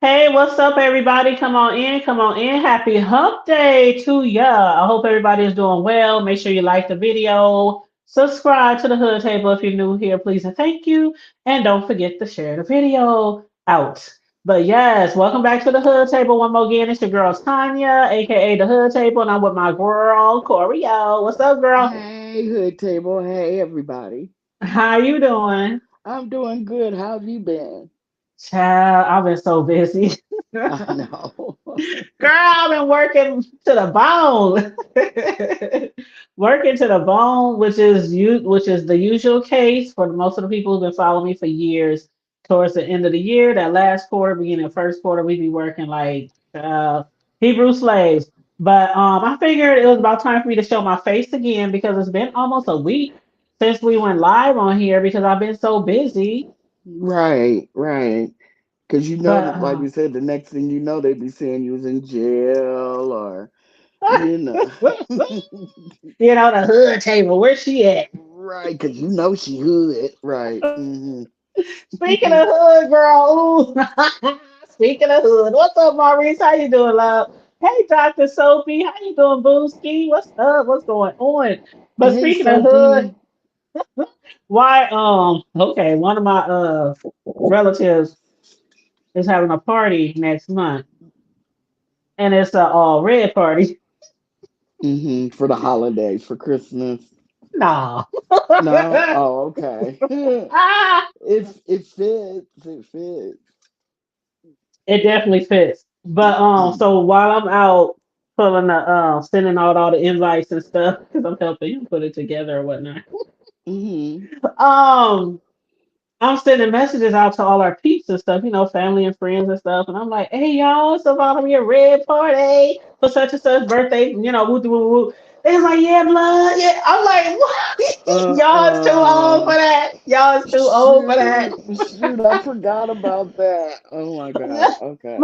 Hey, what's up, everybody? Come on in, come on in. Happy Hump Day to ya. I hope everybody is doing well. Make sure you like the video, subscribe to the Hood Table if you're new here, please and thank you. And don't forget to share the video out. But yes, welcome back to the Hood Table. One more again, it's your girl Tanya, aka the Hood Table, and I'm with my girl Corio. What's up, girl? Hey, Hood Table. Hey, everybody. How you doing? I'm doing good. How have you been? Child, I've been so busy. I know. Girl, I've been working to the bone. Working to the bone, which is the usual case for most of the people who've been following me for years. Towards the end of the year, that last quarter, beginning of first quarter, we'd be working like Hebrew slaves. But I figured it was about time for me to show my face again because it's been almost a week since we went live on here because I've been so busy. Right, right. Because But like we said, the next thing you know, they be saying you was in jail or, you know. the hood table, where's she at? Right, because she hood. Right. Speaking of hood, girl. Ooh. Speaking of hood, what's up, Maurice? How you doing, love? Hey, Dr. Sophie. How you doing, Booski? What's up? What's going on? But Hey, speaking of hood, Soapy. why? Okay, one of my relatives is having a party next month, and it's a red party. For the holidays, for Christmas. Nah. No? Oh, okay. Ah, It fits. It fits. it definitely fits. But so while I'm out pulling the sending out all the invites and stuff, because I'm helping you put it together or whatnot. hmm Um, I'm sending messages out to all our peeps and stuff, family and friends and stuff. And I'm like, hey y'all, it's about to be a red party for such and such birthday, woo woo woo. They was like, yeah, blood, yeah. I'm like, what? Y'all is too old for Uh-uh. that. Y'all is too old for that. Shoot, I forgot about that. Oh my God. Okay.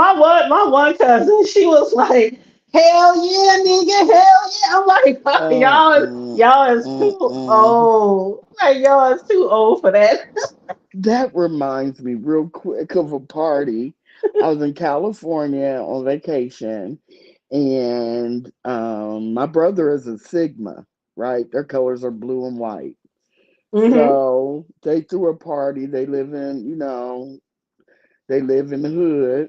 My one cousin, she was like, hell yeah, nigga, hell yeah. I'm like, Uh, mm, y'all is too mm. old. Like y'all is too old for that. That reminds me real quick of a party. I was in California on vacation, and my brother is a Sigma, right? Their colors are blue and white. Mm-hmm. So they threw a party. They live in the hood,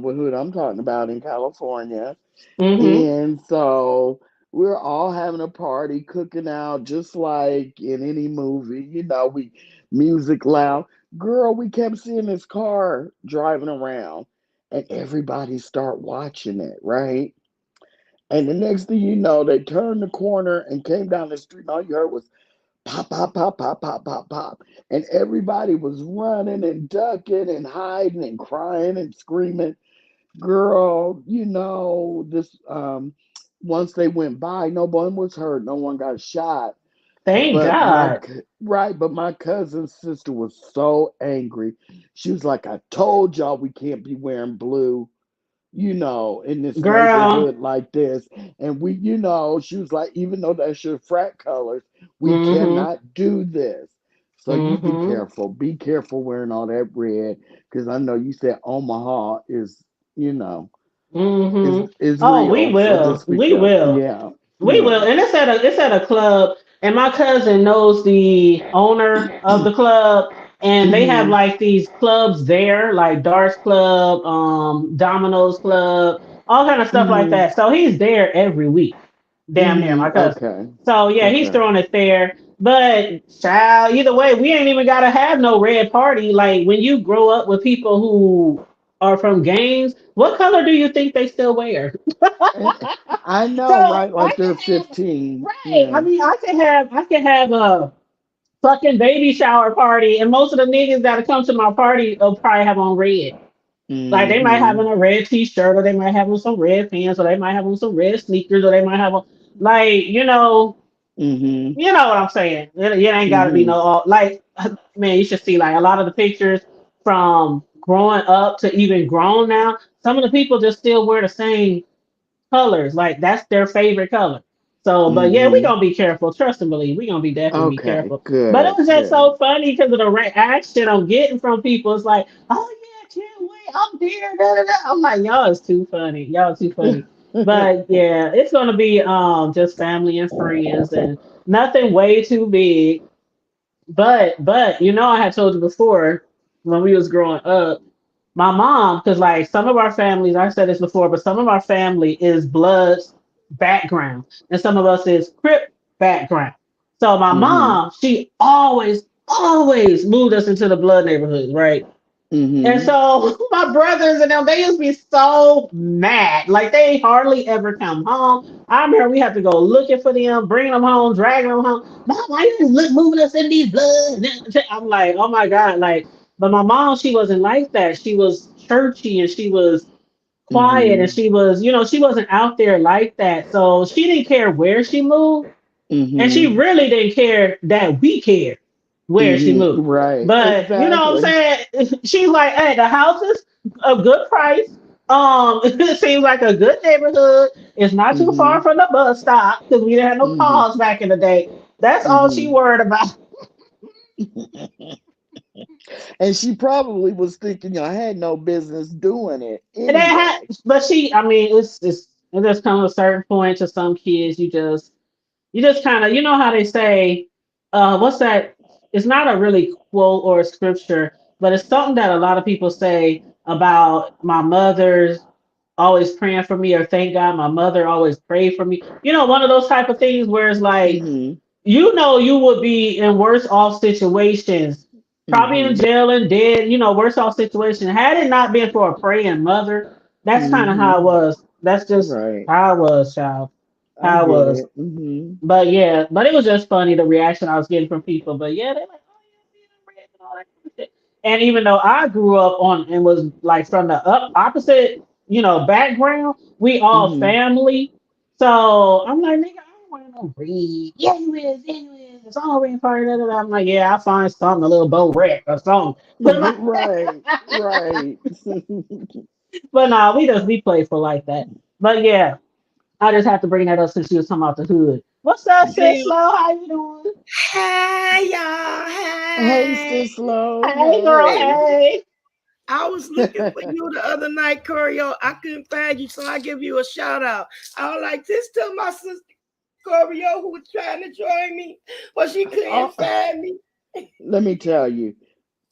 what hood I'm talking about in California. Mm-hmm. And so we're all having a party, cooking out just like in any movie. We music loud. Girl, we kept seeing this car driving around and everybody start watching it, right? And the next thing you know, they turned the corner and came down the street, and all you heard was pop, pop, pop, pop, pop, pop, pop. And everybody was running and ducking and hiding and crying and screaming. Girl, this once they went by, no one was hurt, no one got shot. Thank But God. my cousin's sister was so angry. She was like, I told y'all we can't be wearing blue, in this Girl. neighborhood like this. And she was like, even though that's your frat colors, we Mm-hmm. cannot do this. So you be Mm-hmm. careful. Be careful wearing all that red, because I know you said Omaha you know, is Mm-hmm. is Oh, we real. So will. just be We careful. will. Yeah, We yeah. will. And it's at a club, and my cousin knows the owner of the club, and they have hmm like these clubs there, like darts club, dominoes club, all kind of stuff like hmm that. So he's there every week, damn near my cousin. Okay. So yeah, he's Okay. throwing it there. But child, either way, we ain't even gotta have no red party. Like when you grow up with people who are from gangs, what color do you think they still wear? I know, So right? I Like they're can have 15. right. I Yeah. mean, I can have a fucking baby shower party, and most of the niggas that come to my party will probably have on red. Like they might have hmm on a red t-shirt, or they might have on some red pants, or they might have on some red sneakers, or they might have on like hmm what I'm saying. It ain't got to be hmm no like man. You should see like a lot of the pictures from growing up to even grown now. Some of the people just still wear the same colors. Like that's their favorite color. So, but yeah, we hmm gonna be careful. Trust and believe. We gonna be definitely be Okay. careful. But it Good. was just Good. so funny because of the reaction I'm getting from people. It's like, oh can't wait. I'm there. Da, da, da. I'm like, y'all is too funny. Y'all too funny. But yeah, it's gonna be just family and friends and nothing way too big. But I had told you before when we was growing up, my mom, because like some of our families, I said this before, but some of our family is Bloods background, and some of us is Crip background. So my Mm-hmm. mom, she always moved us into the Blood neighborhood, right? And Mm-hmm. so my brothers and them, they used to be so mad. Like they hardly ever come home. I remember we had to go looking for them, bringing them home, dragging them home. Mom, why you look moving us in these blood? I'm like, oh my God. Like, but my mom, she wasn't like that. She was churchy and she was quiet and Mm-hmm. she was, she wasn't out there like that. So she didn't care where she moved. And she Mm-hmm. really didn't care that we cared where she Mm-hmm. moved. Right. But you know what I'm Exactly. saying? She's like, hey, the house is a good price. It seems like a good neighborhood. It's not too Mm-hmm. far from the bus stop because we didn't have no Mm-hmm. cars back in the day. That's all she Mm-hmm. worried about. And she probably was thinking I had no business doing it And they had, anyway. but I mean, it just comes a certain point to some kids. You just kind of, how they say, what's that? It's not a really quote or a scripture, but it's something that a lot of people say about my mother's always praying for me, or thank God my mother always prayed for me. One of those type of things where it's like, Mm-hmm. you would be in worse off situations, probably in Mm-hmm. jail and dead, worse off situations. Had it not been for a praying mother, that's kind of how it Mm-hmm. was. That's just Right. how it was, child. I How it get was. it. Mm-hmm. But yeah, but it was just funny the reaction I was getting from people. But yeah, they're like, oh yeah, being a red and all that kind of shit. And even though I grew up on and was like from the opposite, background, we all Mm-hmm. family. So I'm like, nigga, I don't want no red. Yeah, you is, yeah, you is. It's all red party. Da, da, da. I'm like, yeah, I'll find something, a little bow wreck or something. Right. Right. But nah, we playful like that. But yeah, I just have to bring that up since you was talking about the hood. What's up, sis? Damn. Slow? How you doing? Hey, y'all. Hey, Hey. sis Lo. Hey, girl. Hey. Hey. I was looking for you the other night, Corio. I couldn't find you, so I give you a shout out. I was like, this to my sister Corio who was trying to join me, but she couldn't Oh, find me. let me tell you.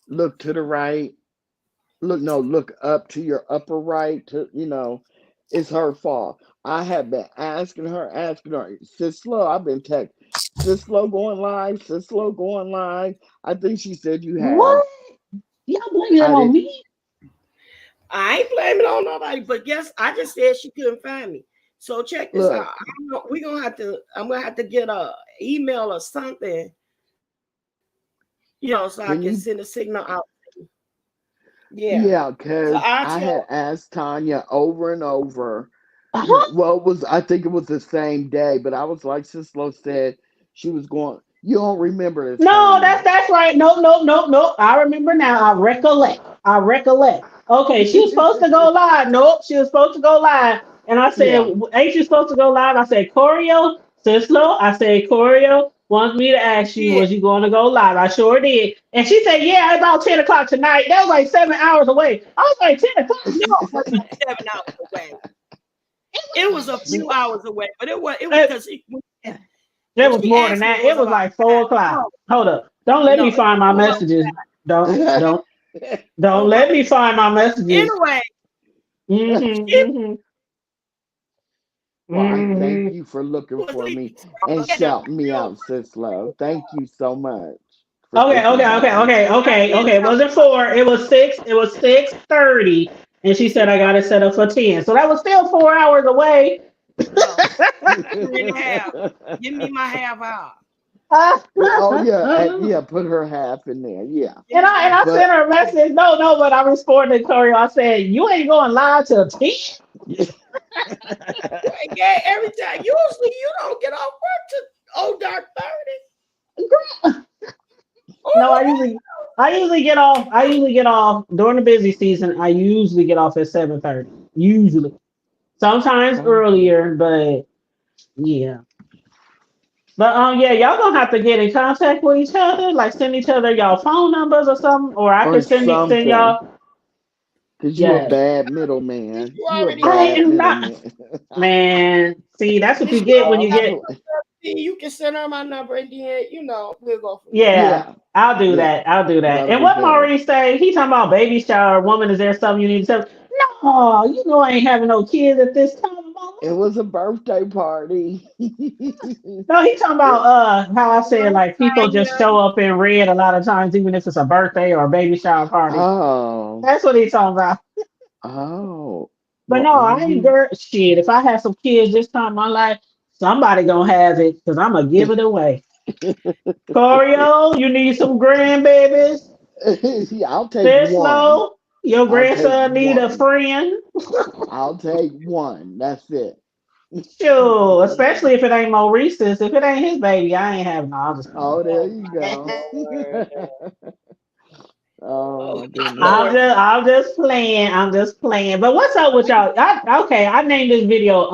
Look to the right. Look, no, look up to your upper right. It's her fault. I have been asking her. Sis Lo, I've been texting. Sis Lo going live. Sis Lo going live. I think she said you have. What? Y'all blaming it I on did. me? I ain't blaming on nobody, but yes, I just said she couldn't find me. So check this out. Look, We gonna have to. I'm gonna have to get a email or something, so I can send a can you? signal out. Yeah. Yeah, So because I I tell. had asked Tanya over and over. Uh-huh. Well, I think it was the same day, but I was like, Sislo said she was going. You don't remember this, No, Tanya. that's right. No, no, no, no. I remember now. I recollect. I recollect. Okay, she was supposed to go live. Nope, she was supposed to go live. And I Yeah. said, ain't you supposed to go live? I said, Choreo, Sislo. I said, Choreo wants me to ask you, Yeah. was you going to go live? I sure did. And she said, yeah, about 10 o'clock tonight. That was like 7 hours away. I was like, 10 o'clock? No, it wasn't 7 hours away. It was a few hours away, but it was It, because it when was she more than asked me, that. it It was was about like 4 o'clock. 5. Hold up. Don't let me No, find my hold on, messages. Don't, don't hold let on. me find my messages. Anyway, she Mm-hmm, Well, I thank mm-hmm. you for looking was for sleeping. me So I'm and looking at shouting me real out, Sislo. Thank you so much for Okay, thinking okay, okay, about me. okay, I okay, did okay. It tell wasn't 4. It was 6. It was 6:30, and she said I got it set up for 10. So that was still 4 hours away. no 3.5. Give me my half hour. Oh yeah, and yeah. Put her half in there. Yeah, Give me my I half. sent but her a message. No, no, but I responded to her. I said, "You ain't going live till 10." Yeah, every time. Usually you don't get off work to dark 30. No, I Oh, usually I usually get off. I usually get off during the busy season. I usually get off at 7:30. Usually, sometimes okay. earlier, but yeah. But yeah, y'all gonna have to get in contact with each other, like send each other y'all phone numbers or something, or I Or can send something. y'all. Because you a Yes. bad Since middleman. you You a already I have, bad am not, middleman. man. See, that's what since you you get when already you got get. Also, my number, you can send her my number, and then we'll go from there. Yeah, yeah, I'll do yeah, that. I'll do that. that'll And be what better. Maurice say? He talking about baby shower. Woman, is there something you need to tell? No, you know I ain't having no kids at this time of my It life. was a birthday party. No, he talking about It- how I said No, like people just Tanya. show up in red a lot of times, even if it's a birthday or a baby shower party. oh, That's what he talking about. oh. But Well, no, I ain't girl shit. If I have some kids this time in my life, somebody gonna have it because I'm gonna give it away. Corio, you need some grandbabies? yeah, I'll take one. Cislo, your I'll take grandson need a one. friend? I'll take one. That's it. Sure, especially if it ain't Maurice's. If it ain't his baby, I ain't having no. I'll just Oh, there Oh you my go. Lord. Oh Oh my my goodness. Lord. I'm just playing. I'm just playing. But what's up with y'all? Okay, I named this video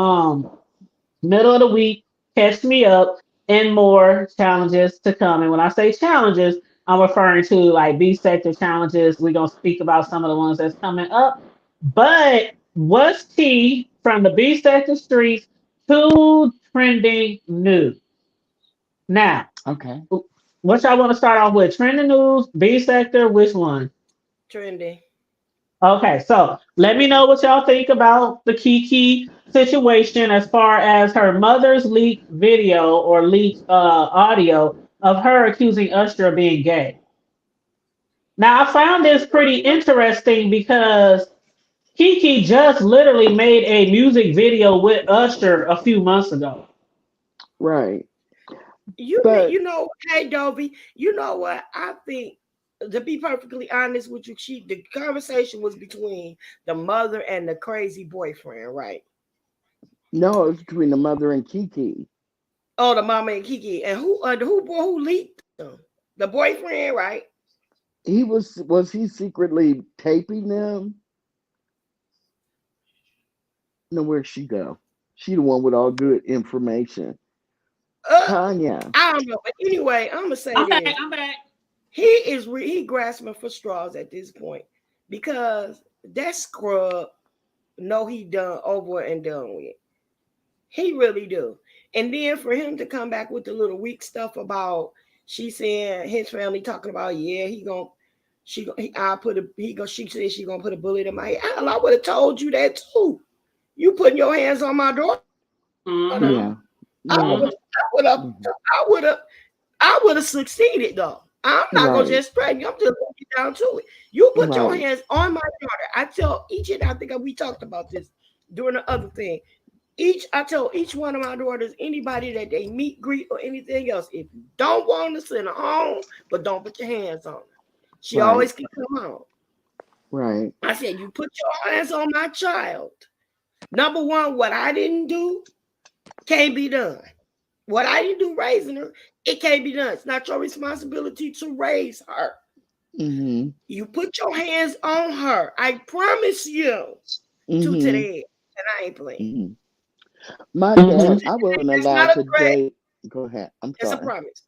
middle of the week, catch me up, and more challenges to come. And when I say challenges, I'm referring to like B sector challenges. We're gonna speak about some of the ones that's coming up. But what's key from the B sector streets to trending news? Now, Okay. what y'all want to start off with? Trending news, B sector, which one? Trendy. Okay, so let me know what y'all think about the Kiki situation as far as her mother's leaked video or leaked audio of her accusing Usher of being gay. Now, I found this pretty interesting because Kiki just literally made a music video with Usher a few months ago. Right. You But know, hey Dovey, you know what? I think to be perfectly honest with you, the conversation was between the mother and the crazy boyfriend, right? no, it's between the mother and Kiki. Oh, the mama and Kiki, and who leaked them? The boyfriend, right? Was he secretly taping them? No, where'd she go? She the one with all good information. Uh, Tanya. I don't know, but anyway, I'm gonna say I'm back. this: I'm back. he grasping for straws at this point because that scrub know he done over and done with. He really do. And then for him to come back with the little weak stuff about she saying his family talking about yeah he gon' she gon' he, I put a he go she said she gonna put a bullet in my head. Hell, I would have told you that too. You putting your hands on my daughter. Mm-hmm. Yeah. I Yeah. would Mm-hmm. I would have Mhm. I would have I would have succeeded though. I'm not gonna Right. just threaten you. I'm just gonna get down to it. You put your Right. hands on my daughter. I tell each and I think we talked about this during the other thing. I tell each one of my daughters, anybody that they meet, greet, or anything else, if you don't want to send her home, but don't put your hands on her. She Right. always can come home. Right. I said, you put your hands on my child. Number one, what I didn't do can't be done. What I didn't do raising her, it can't be done. It's not your responsibility to raise her. Mm-hmm. You put your hands on her. I promise you. Two to the Mm-hmm. head. And I ain't playing. Mm-hmm. My Two Mm-hmm. dad, to I the head. wasn't That's not allowed a to threat. date. Go ahead. I'm That's a sorry. promise.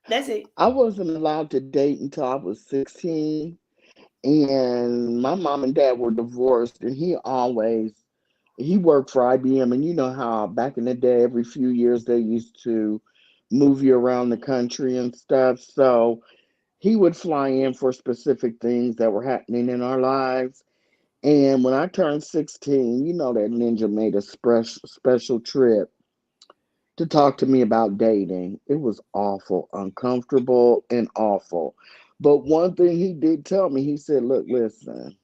That's it. I wasn't allowed to date until I was 16. And my mom and dad were divorced, and he worked for IBM. And you know how back in the day, every few years they used to move you around the country and stuff. So he would fly in for specific things that were happening in our lives. And when I turned 16, you know that ninja made a special trip to talk to me about dating. It was awful, uncomfortable, and awful. But one thing he did tell me, he said, look, listen,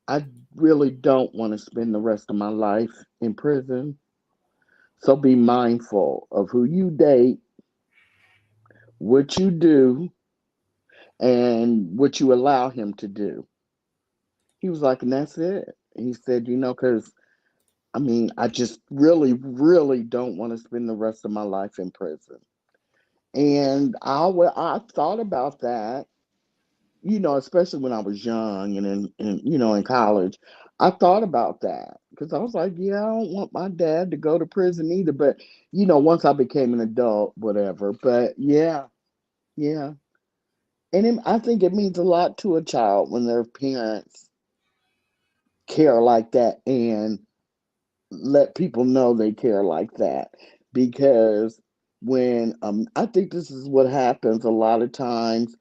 I really don't want to spend the rest of my life in prison. So be mindful of who you date, what you do, and what you allow him to do. He was like, and that's it. He said, because I mean, I just really, really don't want to spend the rest of my life in prison. And I thought about that, especially when I was young and in college. I thought about that because I was like, yeah, I don't want my dad to go to prison either. But, once I became an adult, whatever. But yeah, yeah. I think it means a lot to a child when their parents care like that and let people know they care like that. Because when I think this is what happens a lot of times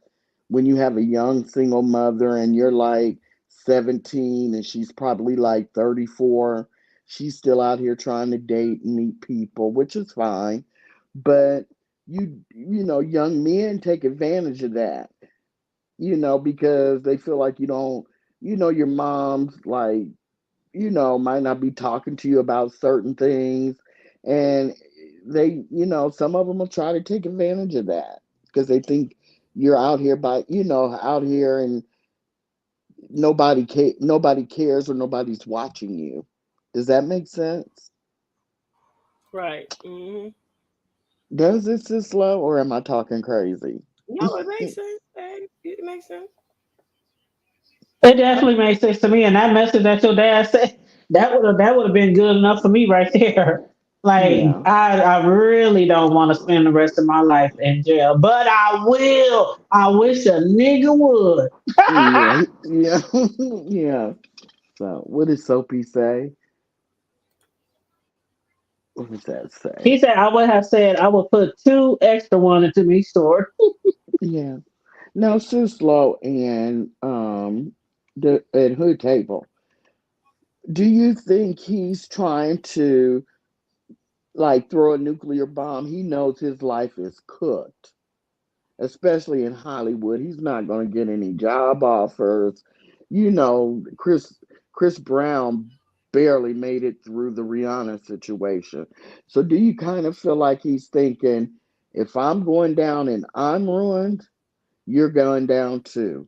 when you have a young single mother and you're like 17 and she's probably like 34, she's still out here trying to date and meet people, which is fine. But young men take advantage of that, because they feel like you don't, your mom's like, might not be talking to you about certain things. And some of them will try to take advantage of that because they think you're out here out here and nobody cares or nobody's watching you. Does that make sense? Right. Hmm. Does this slow or am I talking crazy? No, it makes sense. It makes sense. It definitely makes sense to me. And that message that your dad said, that would have been good enough for me right there. Like Yeah. I really don't want to spend the rest of my life in jail, but I will. I wish a nigga would. Yeah. Yeah. Yeah. So what did Soapy say? What does that He say? said I would have said I would put two extra one into me store. Yeah. Now, Sislo and the at Hood Table, do you think he's trying to like throw a nuclear bomb? He knows his life is cooked, especially in Hollywood. He's not going to get any job offers. Chris Brown barely made it through the Rihanna situation. So, do you kind of feel like he's thinking, if I'm going down and I'm ruined, you're going down too?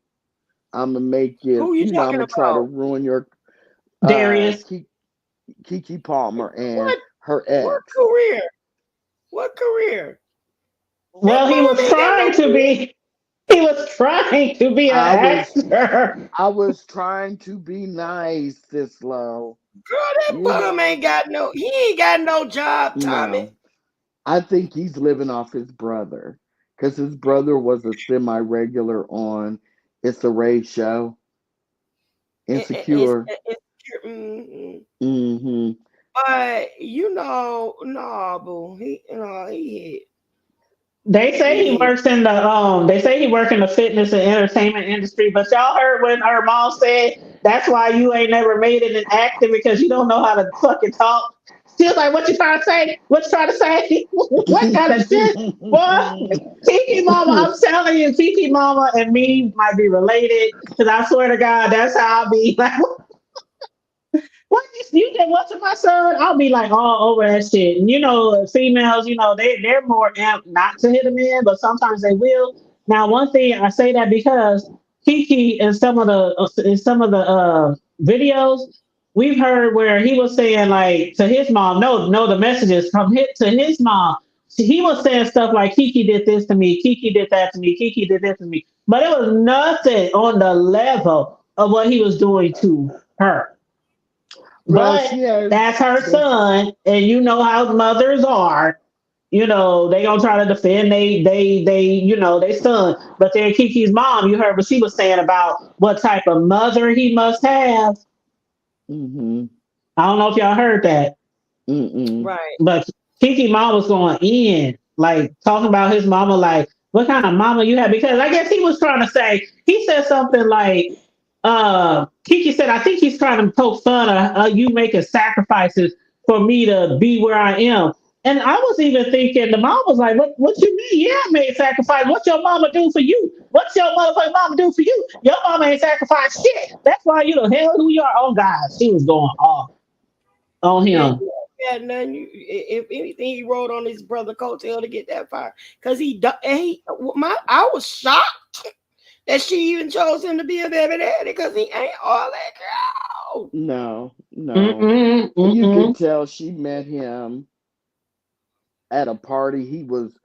I'm gonna make you, Who you I'm talking gonna try to about? ruin your Darius. Kiki Palmer and What? her What ex. career? What career? That Well, he mom was ain't got no trying to career. be. He was trying to be an I was actor. I was trying to be nice, this low. Girl, that You bum ain't got no. He ain't got no job, Tommy. no. I think he's living off his brother. Because his brother was a semi regular on It's a Ray show. It's, Insecure. it's, mm-hmm. Mm-hmm. But no, boo. He They say he hit. works in the they say he work in the fitness and entertainment industry, but y'all heard when her mom said that's why you ain't never made it in acting because you don't know how to fucking talk. She was like, what you trying to say? What you trying to say? What kind of shit? Boy, Kiki Mama, I'm telling you, Kiki Mama and me might be related. Cause I swear to God, that's how I be like, what you did what to my son? I'll be like all over that shit. And females, they're more amped not to hit a man, but sometimes they will. Now, one thing I say that because Kiki in some of the videos we've heard where he was saying like to his mom, no, the messages from hit to his mom. He was saying stuff like Kiki did this to me, Kiki did that to me, Kiki did this to me, but it was nothing on the level of what he was doing to her. Well, But she has that's her the son, and you know how mothers are. They gonna try to defend they son. But then Kiki's mom, you heard what she was saying about what type of mother he must have. mm-hmm, I don't know if y'all heard that, mm-mm. Right. but Kiki mom was going in, like talking about his mama, like what kind of mama you have. Because I guess he was trying to say, he said something like, Kiki said, I think he's trying to poke fun of you making sacrifices for me to be where I am. And I was even thinking, the mom was like, what you mean? Yeah, I made sacrifice. What your mama do for you? What's your motherfucking mama do for you? Your mama ain't sacrificed shit. That's why you the hell who you are. Oh God, she was going off on Yeah, him. you had nothing. If anything, he wrote on his brother coattail to get that fire because I was shocked that she even chose him to be a baby daddy because he ain't all that girl. No, no. Mm-mm, You could mm-mm. tell she met him at a party he was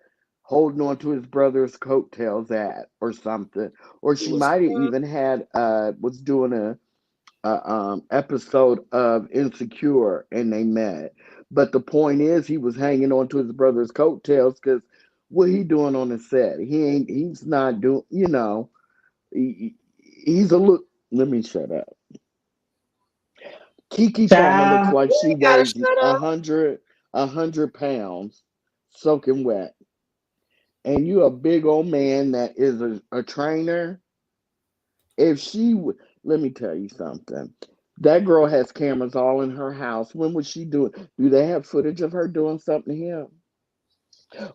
holding on to his brother's coattails at or something. Or He she was might have even had was doing a episode of Insecure and they met. But the point is he was hanging on to his brother's coattails because what he doing on the set? He's not doing, He's a look. Let me shut up. Kiki Palmer looks Child. like You she ain't gotta weighs shut a up. hundred, 100 pounds, soaking wet. And you a big old man that is a trainer. If let me tell you something. That girl has cameras all in her house. When was she doing? Do they have footage of her doing something to him?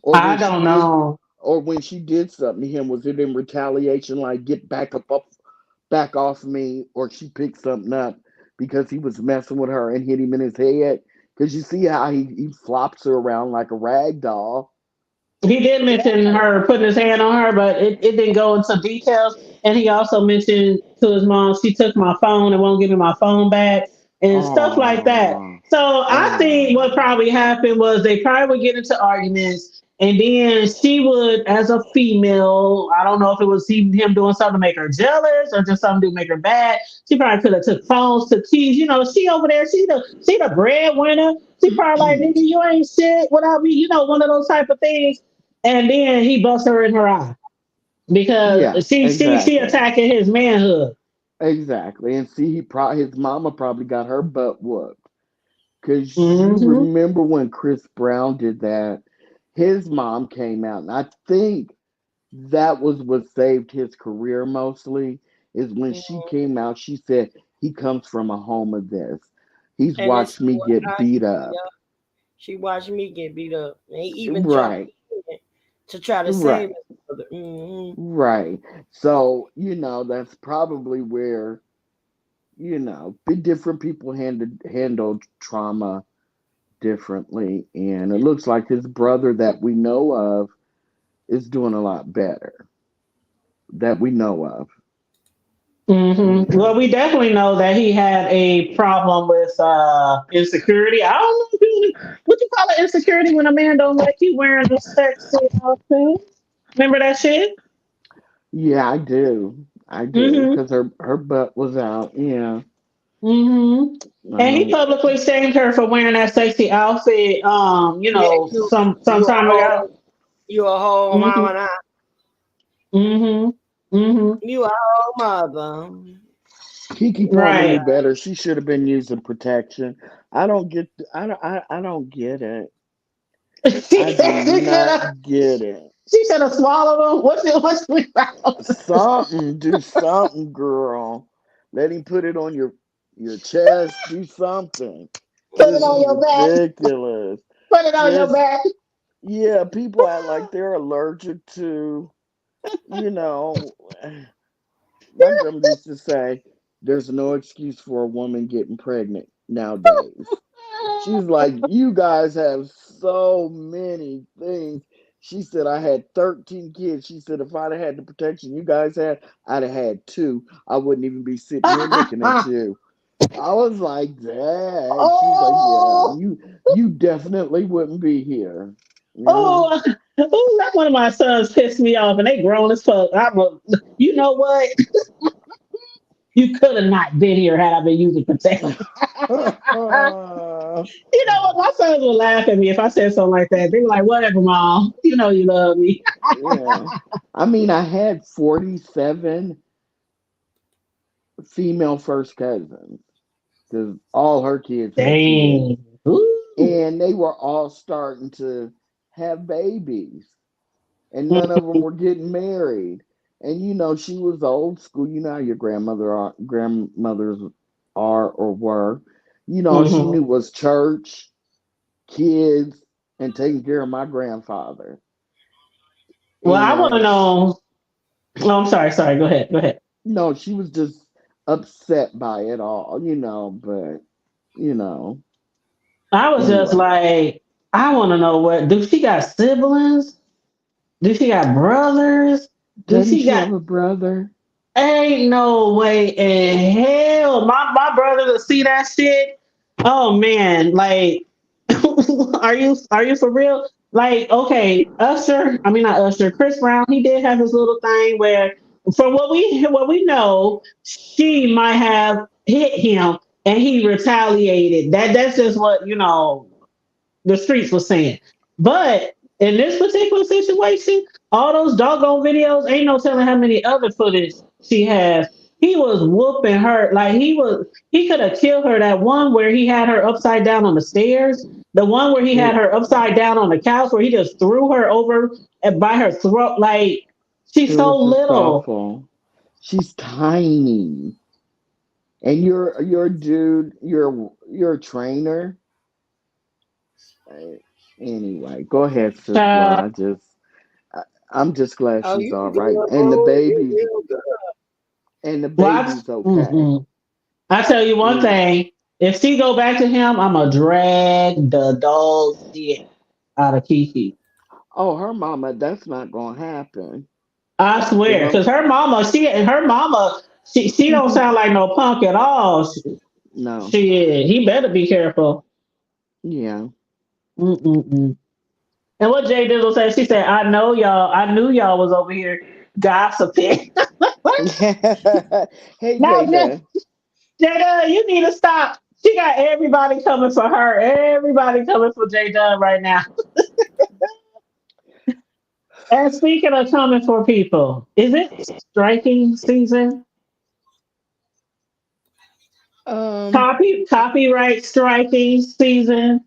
Or I when she don't did, know. or when she did something to him, was it in retaliation, like get back off me, or she picked something up because he was messing with her and hit him in his head? Because you see how he flops her around like a rag doll. He did mention her putting his hand on her, but it didn't go into details. And he also mentioned to his mom, she took my phone and won't give me my phone back and stuff like that. Oh, So I think what oh, probably happened was they probably would get into arguments. And then she would, as a female, I don't know if it was him doing something to make her jealous or just something to make her bad. She probably could have took phones to keys. You know, she over there, she the breadwinner. She probably like, nigga, you ain't shit without me. You know, one of those type of things. And then he busts her in her eye yeah, because she exactly. attacking his manhood. Exactly. And see, his mama probably got her butt whooped. Because you Hmm. remember when Chris Brown did that, his mom came out. And I think that was what saved his career mostly, is when she Mhm. came out, she said, he comes from a home of this. He's And this watched is me what get I beat get beat up. up. She watched me get beat up. And he even jumped Right, in to try to save right, his brother. right. So, that's probably where, the different people handled trauma differently, and it looks like his brother that we know of is doing a lot better, that we know of. Well, we definitely know that he had a problem with insecurity. I don't know if what you call it insecurity when a man don't like you wearing the sexy outfit. Remember that shit? Yeah, I do Mm-hmm. because her butt was out. Yeah. Mm-hmm. And he um, publicly shamed her for wearing that sexy outfit. Yeah, Some you a time ago. whole Mm-hmm. mama now. Mm-hmm. Mm-hmm. You a whole mother. Kiki Palmer knew Right. better. She should have been using protection. I don't get. I don't get it. I she do said not get it. she should have swallowed him. What's we Something, do something, girl. Let him put it on your chest. Do something. put it This on is your back? ridiculous. Put it on your This, back. yeah, people act like they're allergic to, you know, my grandma used to say, there's no excuse for a woman getting pregnant nowadays. She's like, you guys have so many things. She said, I had 13 kids. She said, if I'd have had the protection you guys had, I'd have had two. I wouldn't even be sitting here looking at you. I was like, Dad. She's like, yeah, oh, you definitely wouldn't be here. Yeah. oh, oh, that's one of my sons pissed me off, and they grown as fuck. You know what? You could have not been here had I been using protection. You know what? My sons would laugh at me if I said something like that. They were like, whatever, mom. You know you love me. Yeah. I mean, I had 47 female first cousins because all her kids had kids, Dang. Ooh. and they were all starting to have babies, and none of them were getting married. And she was old school. You know how your grandmothers are or were. All she Mm-hmm. knew was church, kids, and taking care of my grandfather. Well, I want to And know. Oh, I'm sorry. Sorry. Go ahead. Go ahead. no, she was just upset by it all, but you know, I was just anyway. like, I want to know what. Do she got siblings? Do she got brothers? Do Doesn't she she got? have a brother? Ain't no way in hell. My brother to see that shit. Oh man, like, are you for real? Like, okay, Usher. I mean, not Usher. Chris Brown. He did have his little thing where, from what we know, she might have hit him and he retaliated. That's just what the streets were saying. But in this particular situation, all those doggone videos, ain't no telling how many other footage she has. He was whooping her like he could have killed her. That one where he had her upside down on the stairs, the one where he had It, her upside down on the couch, where he just threw her over and by her throat. Like she's it so was just little. awful. She's tiny, and you're a dude. You're a trainer. Uh, Anyway, go ahead, sis. Love. Child, I, I'm just glad Oh, she's you all good, right, bro. You real good. and the watch. baby's okay. Mm-mm. I tell you one You thing: if she go back to him, I'ma drag the dog shit out of Kiki. Oh, her mama, that's not gonna happen. I Cause swear, I'm because her mama, she don't sound like no punk at all. no, He better be careful. yeah. Mm-mm-mm. And what Jay Dizzle said, she said, "I know y'all. I knew y'all was over here gossiping." Hey Now, Jada. Jada, you need to stop. She got everybody coming for her. Everybody coming for J Dub right now. And speaking of coming for people, is it striking season? Um, Copyright striking season.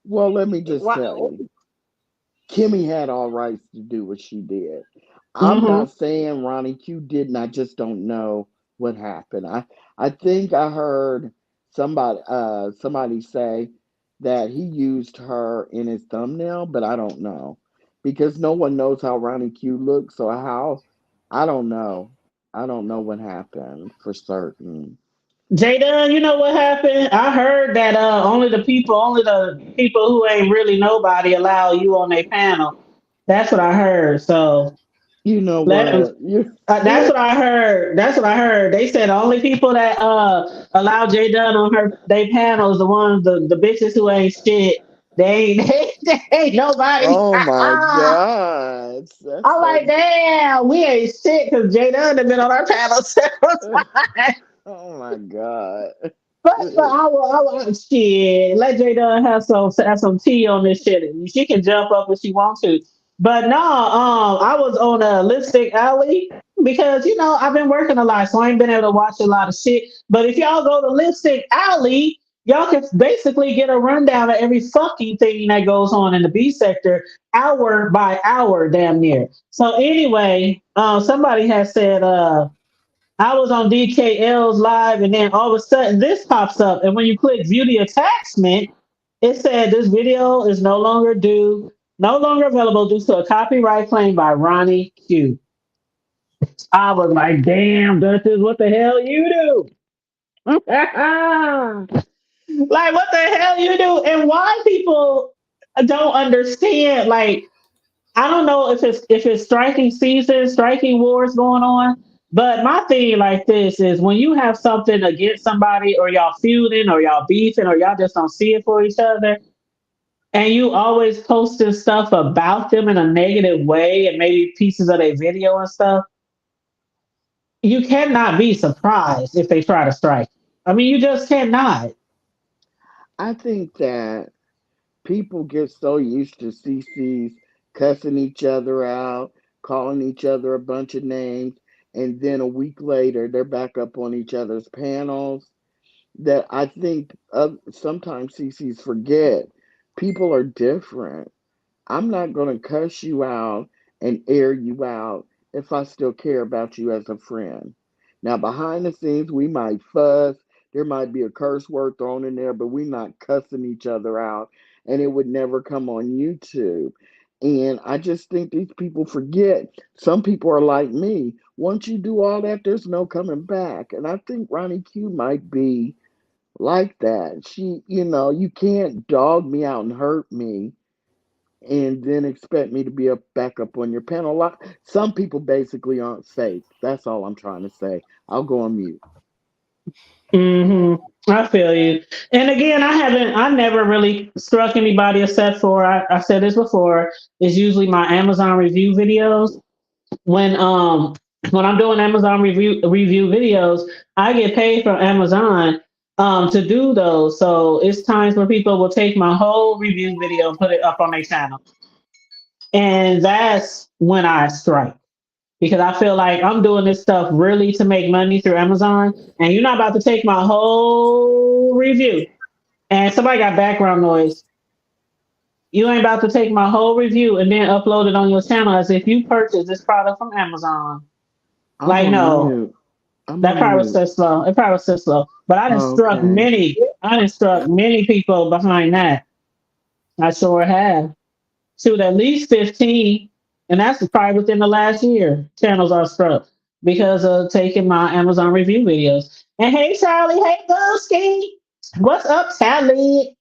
well, let me just tell Wow. you, Kimmy had all rights to do what she did. I'm Mm-hmm. not saying Ronnie Q didn't. I just don't know what happened. I think I heard somebody say that he used her in his thumbnail, but I don't know because no one knows how Ronnie Q looks. So how I don't know. I don't know what happened for certain. Jada, you know what happened? I heard that only the people who ain't really nobody allow you on their panel. That's what I heard. So You know let what? You that's what I heard. That's what I heard. They said the only people that allow J Dunn on her they panels the ones the bitches who ain't shit. They ain't they ain't nobody. oh my God. That's I'm so like, damn, we ain't shit because J Dunn have been on our panel several times. oh my God. But shit. Let J Dunn have some tea on this shit. She can jump up if she wants to. But no, I was on a lipstick alley because I've been working a lot, so I ain't been able to watch a lot of shit. But if y'all go to lipstick alley, y'all can basically get a rundown of every fucking thing that goes on in the B sector, hour by hour, damn near. So anyway, somebody has said, I was on DKL's live, and then all of a sudden this pops up. And when you click view the attachment, it said this video is no longer available due to a copyright claim by Ronnie Q. I was like, damn, Duchess, what the hell you do? Like, what the hell you do? And why people don't understand, like, I don't know if it's striking season, striking wars going on. But my thing like this is when you have something against somebody, or y'all feuding, or y'all beefing, or y'all just don't see it for each other, and you always posting stuff about them in a negative way, and maybe pieces of their video and stuff, you cannot be surprised if they try to strike. I mean, you just cannot. I think that people get so used to CCs cussing each other out, calling each other a bunch of names, and then a week later they're back up on each other's panels that I think sometimes CCs forget people are different. I'm not going to cuss you out and air you out if I still care about you as a friend. Now, behind the scenes, we might fuss. There might be a curse word thrown in there, but we're not cussing each other out, and it would never come on YouTube. And I just think these people forget. Some people are like me. Once you do all that, there's no coming back. And I think Ronnie Q might be like that. You can't dog me out and hurt me and then expect me to be up back up on your panel. Some people basically aren't safe. That's all I'm trying to say. I'll go on mute. I feel you. And again, I never really struck anybody except for, I said this before, it's usually my Amazon review videos. When when I'm doing Amazon review videos, I get paid from Amazon to do those. So it's times where people will take my whole review video and put it up on their channel. And that's when I strike. because I feel like I'm doing this stuff really to make money through Amazon, and you're not about to take my whole review. And somebody got background noise. You ain't about to take my whole review and then upload it on your channel as if you purchased this product from Amazon. I'm Like, on no, mute. I'm that on probably was mute. so slow. It probably was so slow. But Okay. I done struck many people behind that. I sure have. Shoot, at least 15. And that's probably within the last year. Channels are struck because of taking my Amazon review videos. And hey, Charlie. Hey, Booski. What's up, Charlie?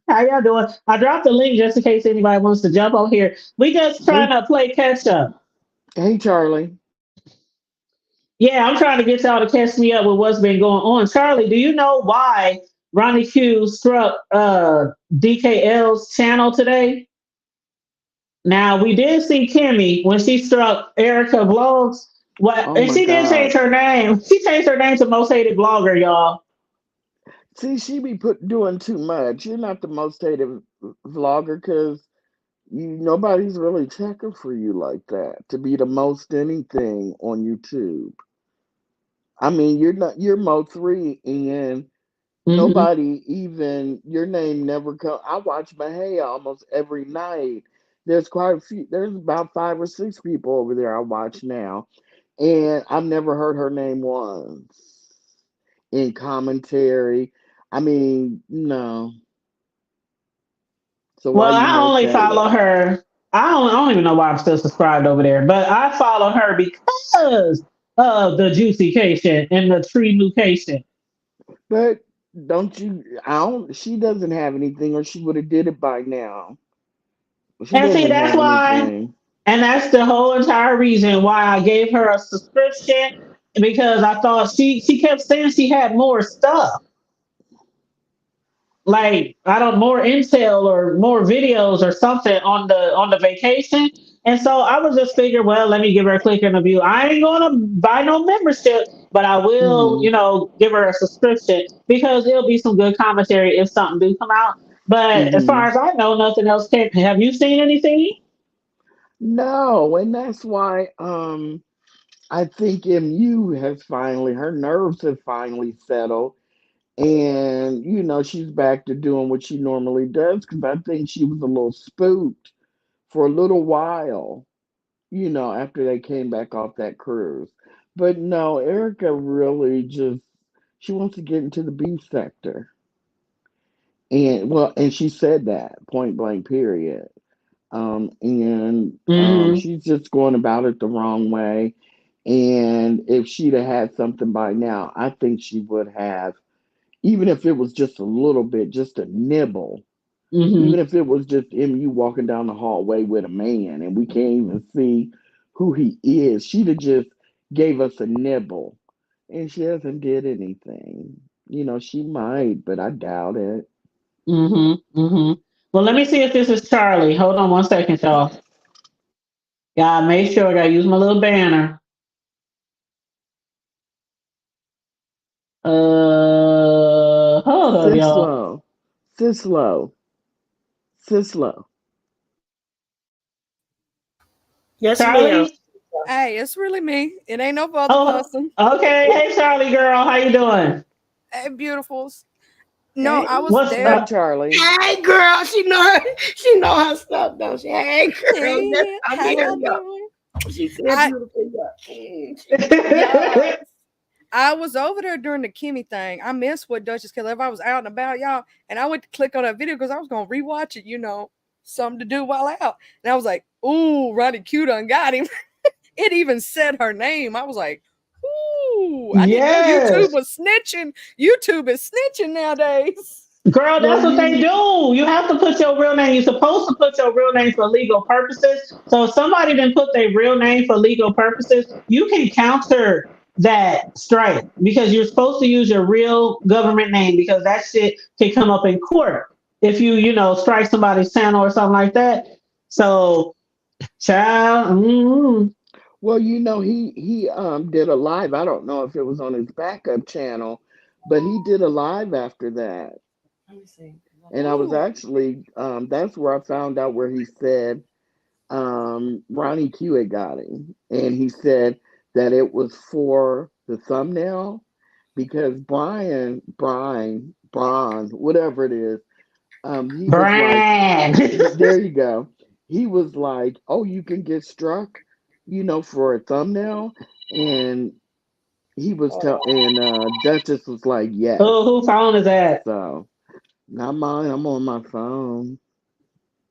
How y'all doing? I dropped the link just in case anybody wants to jump on here. We just trying Hey, to play catch up. hey, Charlie. Yeah, I'm trying to get y'all to catch me up with what's been going on. Charlie, do you know why Ronnie Q struck DKL's channel today? Now we did see Kimmy when she struck Erica Vlogs. What Oh and my she did change God. her name. She changed her name to Most Hated Blogger, y'all. See, she be doing too much. You're not the most hated vlogger because nobody's really checking for you like that to be the most anything on YouTube. I mean, you're not. You're Mo3, and Hmm. nobody even your name never come. I watch Mahaya almost every night. There's quite a few. There's about 5 or 6 people over there I watch now, and I've never heard her name once in commentary. I mean, no. So why Well, you I most only follow hated? her. I don't even know why I'm still subscribed over there, but I follow her because of the Juicycation and the Tree Mucation. But don't you? I don't. She doesn't have anything, or she would have did it by now. She And see, doesn't that's have why, anything. and that's the whole entire reason why I gave her a subscription because I thought she kept saying she had more stuff, like I don't more intel or more videos or something on the vacation. And so I was just figuring, well, let me give her a click and a view. I ain't gonna buy no membership, but I will, Hmm. give her a subscription because it'll be some good commentary if something do come out. But as far Hmm. as I know, nothing else came. Have you seen anything? No, and that's why I think MU has finally her nerves have finally settled, and she's back to doing what she normally does because I think she was a little spooked for a little while, after they came back off that cruise. But no, Erica really just she wants to get into the beef sector. And well, and she said that point blank, period. And Hmm. she's just going about it the wrong way. And if she'd have had something by now, I think she would have, even if it was just a little bit, just a nibble, even Hmm. if it was just you walking down the hallway with a man and we can't even see who he is, she'd have just gave us a nibble. And she hasn't did anything. She might, but I doubt it. Hmm. Hmm. Well, let me see if this is Charlie. Hold on one second, y'all. Yeah, make sure I gotta use my little banner. Hold up, y'all. Sislo, Sislo, Sislo. Yes, ma'am. Charlie. Hey, it's really me. It ain't no other Oh, person. okay. Hey, Charlie girl, how you doing? Hey, beautifuls. No, Hey, I was What's there. Hey, up? Charlie. hey, girl. She know her stuff, don't she? Hey, girl. Yes, Hey, I'm how here. y'all Yeah. doing? She said I beautiful. Yeah. yeah, I was over there during the Kimmy thing. I missed what Duchess Kelly. If I was out and about, y'all, and I went to click on that video because I was gonna rewatch it. Something to do while out. And I was like, "Ooh, Ronnie Q done got him." It even said her name. I was like, "Ooh, I didn't know YouTube Yes. was snitching. YouTube is snitching nowadays." Girl, Well, that's what they you do. You have to put your real name. You're supposed to put your real name for legal purposes. So if somebody didn't put their real name for legal purposes, you can counter that strike because you're supposed to use your real government name because that shit can come up in court if strike somebody's channel or something like that. So, child, he did a live. I don't know if it was on his backup channel, but he did a live after that. Let me see. And I was Ooh. actually that's where I found out where he said Ronnie Q had got him, and he said that it was for the thumbnail because Brian, whatever it is, he was like, Brand. there you go. He was like, oh, you can get struck, for a thumbnail, and he was and Duchess was like, yes. Oh, whose phone is that? So not mine. I'm on my phone.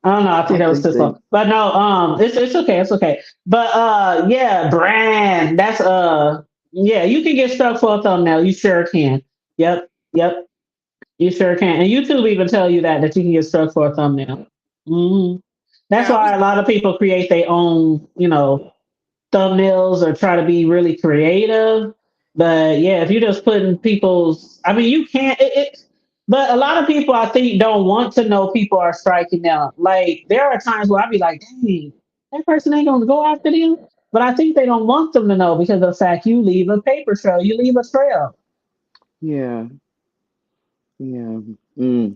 I don't know. I think I that was think his they. phone. But no, it's okay. It's okay. But yeah, brand. That's yeah. You can get stuck for a thumbnail. You sure can. Yep, yep. You sure can. And YouTube even tell you that you can get stuck for a thumbnail. hmm That's Yeah, I was why a lot of people create their own, thumbnails or try to be really creative. But yeah, if you're just putting people's, I mean, you can't. But a lot of people, I think, don't want to know people are striking them. Like there are times where I'd be like, dang, that person ain't gonna go after them. But I think they don't want them to know because of the fact you leave a paper trail, you leave a trail. Yeah, yeah. Mm,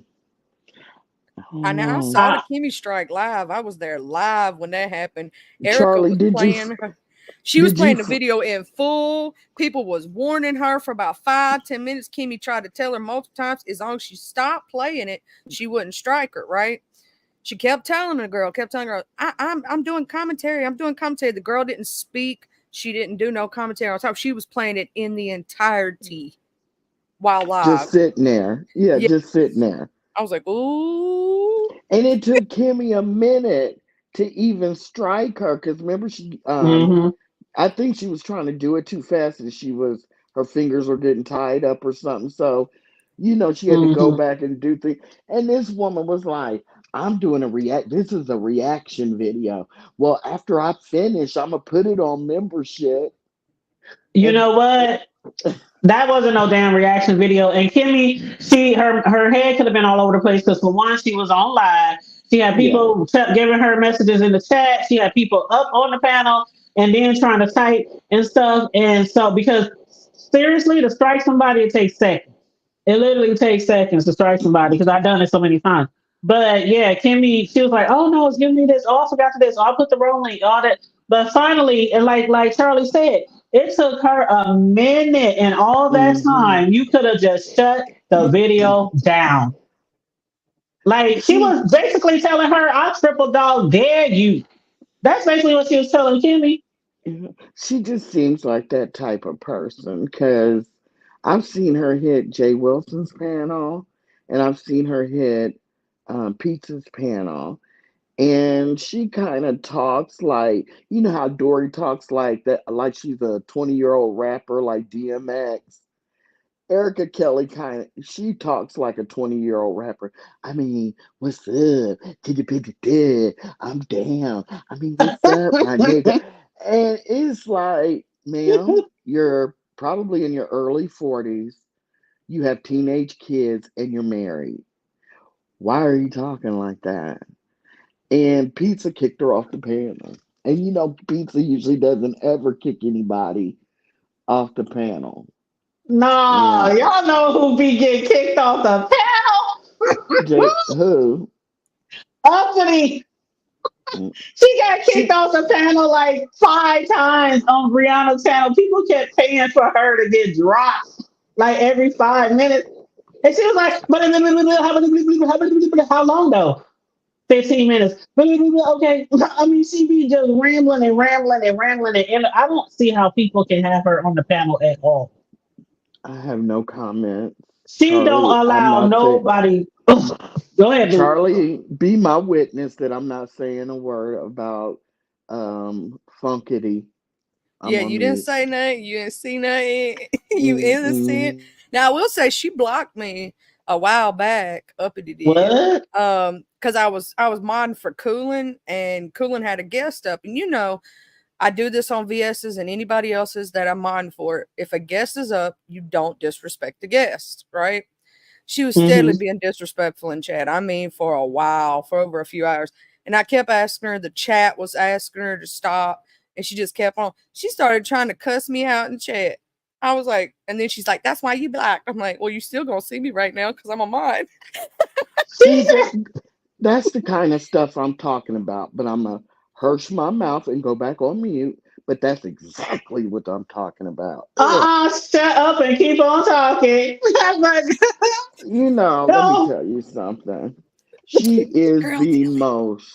I I don't now I know. saw the Uh, Kimmy strike live. I was there live when that happened. Erica Charlie, was playing her. She was did you playing the video in full. People was warning her for about 5-10 minutes. Kimmy tried to tell her multiple times, as long as she stopped playing it, she wouldn't strike her, right? She kept telling the girl, I'm doing commentary. I'm doing commentary. The girl didn't speak. She didn't do no commentary on top. She was playing it in the entirety while just live. sitting there? Yeah, Yeah. just sitting there. I was like, ooh. And it took Kimmy a minute to even strike her because remember hmm I think she was trying to do it too fast and her fingers were getting tied up or something. So, she had to go hmm back and do things. And this woman was like, I'm doing this is a reaction video. Well, after I finish, I'm gonna put it on membership. You And know what? That wasn't no damn reaction video. And Kimmy, her head could have been all over the place because for one, she was on live. She had yeah, people giving her messages in the chat. She had people up on the panel and then trying to type and stuff. And so, because seriously, to strike somebody, it takes seconds. It literally takes seconds to strike somebody because I've done it so many times. But yeah, Kimmy, she was like, "Oh no, it's giving me this. Oh, I forgot to this. Oh, I'll put the wrong link. All that." But finally, and like Charlie said, it took her a minute, and all that hmm time, you could have just shut the video down. Like she she was basically telling her, "I triple dog dare you." That's basically what she was telling Kimmy. she just seems like that type of person because I've seen her hit Jay Wilson's panel, and I've seen her hit Pizza's panel. And she kind of talks like, how Dory talks like that, like she's a 20-year-old rapper like DMX. Erica Kelly she talks like a 20-year-old rapper. I mean, what's up? I'm down. I mean, what's up, my nigga? And it's like, ma'am, you're probably in your early 40s. You have teenage kids and you're married. Why are you talking like that? And Pizza kicked her off the panel. And Pizza usually doesn't ever kick anybody off the panel. No, And y'all know who be getting kicked off the panel? Who? Uppity. Mm, She got kicked She off the panel like 5 times on Brianna's panel. People kept paying for her to get dropped like every 5 minutes. And she was like, how long though? 15 minutes. Okay. I mean, she be just rambling and rambling and rambling. And I don't see how people can have her on the panel at all. I have no comments. She Charlie, don't I'm allow not saying nobody. Go ahead, boo. Charlie, be my witness that I'm not saying a word about Funkity. I'm Yeah, on you didn't mute. say nothing. You didn't see nothing. You innocent. Mm-hmm. Now I will say she blocked me a while back. Uppity did. What? Because I was modding for Coolin, and Coolin had a guest up, and I do this on VS's and anybody else's that I'm modding for. If a guest is up, you don't disrespect the guest, right? She was steadily Mm-hmm. being disrespectful in chat. I mean, for a while, for over a few hours. And I kept asking her, the chat was asking her to stop, and she just kept on. She started trying to cuss me out in chat. I was like, and then she's like, that's why you blocked. I'm like, well, you still gonna see me right now because I'm a mod. See, that's the kind of stuff I'm talking about. But Hush my mouth and go back on mute. But that's exactly what I'm talking about. Ugh. Shut up and keep on talking. I'm like, Let me no. tell you something. She is Girl, the most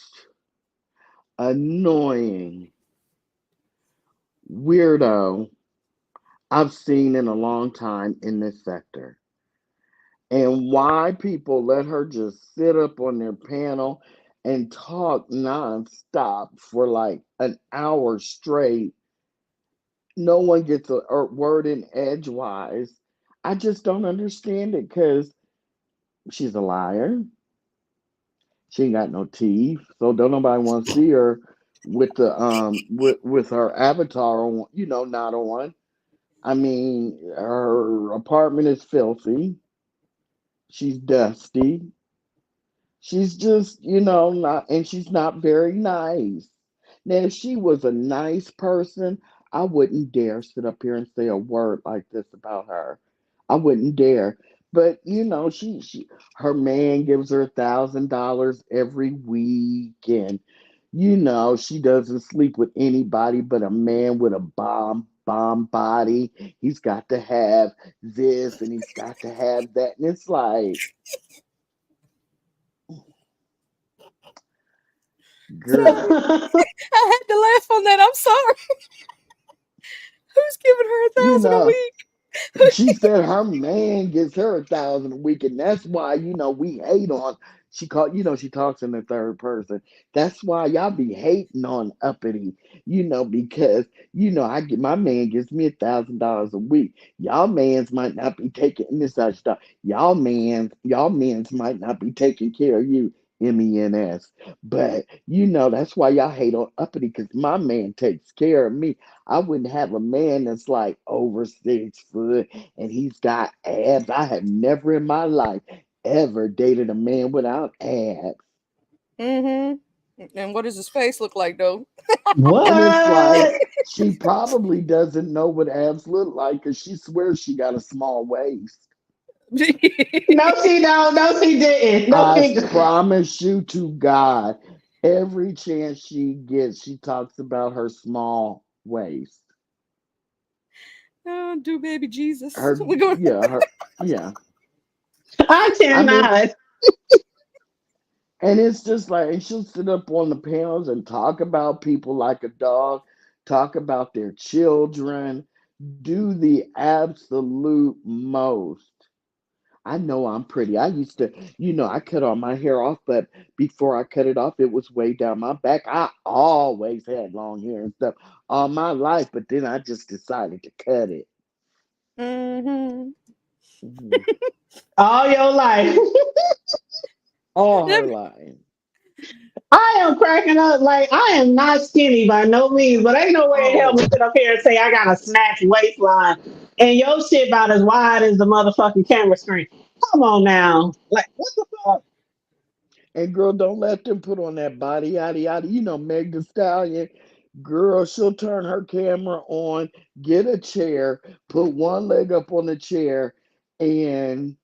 annoying weirdo I've seen in a long time in this sector. And why people let her just sit up on their panel and talk nonstop for like an hour straight. No one gets a word in edgewise. I just don't understand it because she's a liar. She ain't got no teeth, so don't nobody want to see her with the with her avatar on, not on. I mean, her apartment is filthy. She's dusty. She's just, not, and she's not very nice. Now, if she was a nice person, I wouldn't dare sit up here and say a word like this about her. I wouldn't dare. But her man gives her $1,000 every week, and she doesn't sleep with anybody but a man with a bomb body. He's got to have this and he's got to have that, and it's like, girl. I had to laugh on that. I'm sorry. Who's giving her a You thousand a know, week? she said her man gives her 1,000 a week, and that's why we hate on. She talks in the third person. That's why y'all be hating on uppity, because I get my man gives me $1,000 a week. Y'all mans might not be taking this other stuff. Y'all mans might not be taking care of you. MENS. But that's why y'all hate on uppity because my man takes care of me. I wouldn't have a man that's like over 6 foot and he's got abs. I have never in my life ever dated a man without abs. Mm-hmm. And what does his face look like, though? And it's like What? she probably doesn't know what abs look like because she swears she got a small waist. No, she don't. No, she didn't. No, I she. promise you to God, every chance she gets, she talks about her small waist. Oh, do baby Jesus. Her, We're going. yeah. I I mean, cannot. and it's just like, and she'll sit up on the panels and talk about people like a dog, talk about their children, do the absolute most. I know I'm pretty. I used to, I cut all my hair off, but before I cut it off, it was way down my back. I always had long hair and stuff all my life, but then I just decided to cut it. Mm-hmm. Mhm. All your life. All her life. I am cracking up. Like, I am not skinny by no means, but ain't no way in hell to Oh, sit up here and say I got a snatch waistline and your shit about as wide as the motherfucking camera screen. Come on now. Like, what the fuck? and girl, don't let them put on that body, yada yada. Meg the Stallion. Girl, she'll turn her camera on, get a chair, put one leg up on the chair, and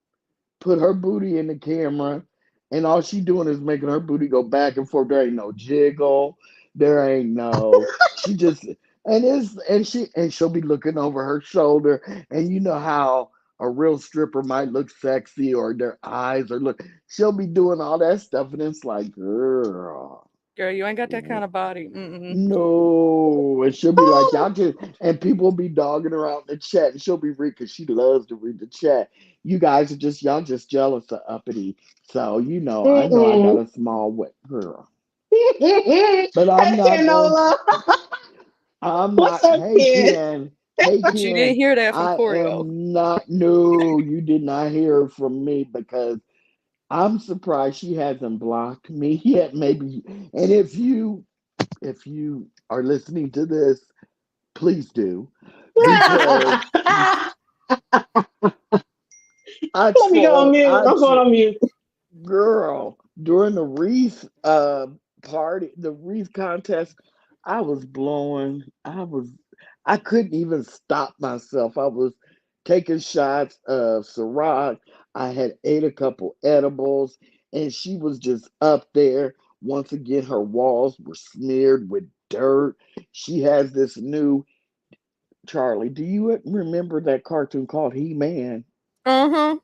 put her booty in the camera, and all she doing is making her booty go back and forth. There ain't no jiggle. There ain't no. She just and she'll be looking over her shoulder, and you know how a real stripper might look sexy or their eyes are look. She'll be doing all that stuff, and it's like, girl. Girl, you ain't got that kind of body. Mm-mm. No, and she'll be like, y'all just, and people will be dogging her out in the chat, and she'll be read because she loves to read the chat. You guys are just, y'all just jealous of uppity. So, I know I got Mm-mm. a small wet girl, Hey, but Canola. I'm What's not, up, hey, kid? Ken, hey, But you didn't Ken, hear that from I Corio. am not, no, you did not hear from me because I'm surprised she hasn't blocked me yet, maybe. And if you are listening to this, please do, because Let I me go on troll. mute. I'm going on mute. Girl, during the wreath party, the wreath contest, I was blowing. I couldn't even stop myself. I was taking shots of Ciroc. I had ate a couple edibles, and she was just up there Once again, her walls were smeared with dirt. She has this new Charlie. Do you remember that cartoon called He-Man? Uh-huh.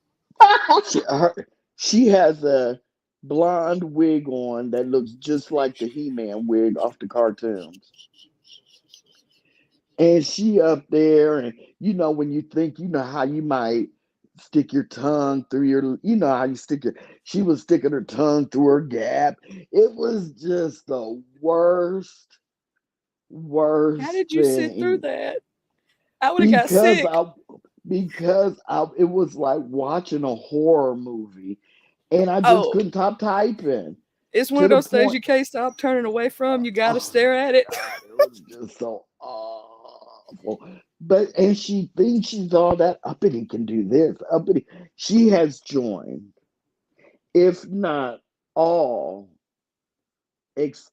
She has a blonde wig on that looks just like the He-Man wig off the cartoons. And she up there, and when you think, how you might stick your tongue through how you stick it. She was sticking her tongue through her gap. It was just the How worst did you sit through thing that? I would have got because sick. it was like watching a horror movie, and I just Oh, couldn't stop typing it's one to of the those things point. you can't stop turning away from. You got to Oh stare at it. God, it was just so awful. And she thinks she's all that uppity can do this uppity. She has joined, if not all,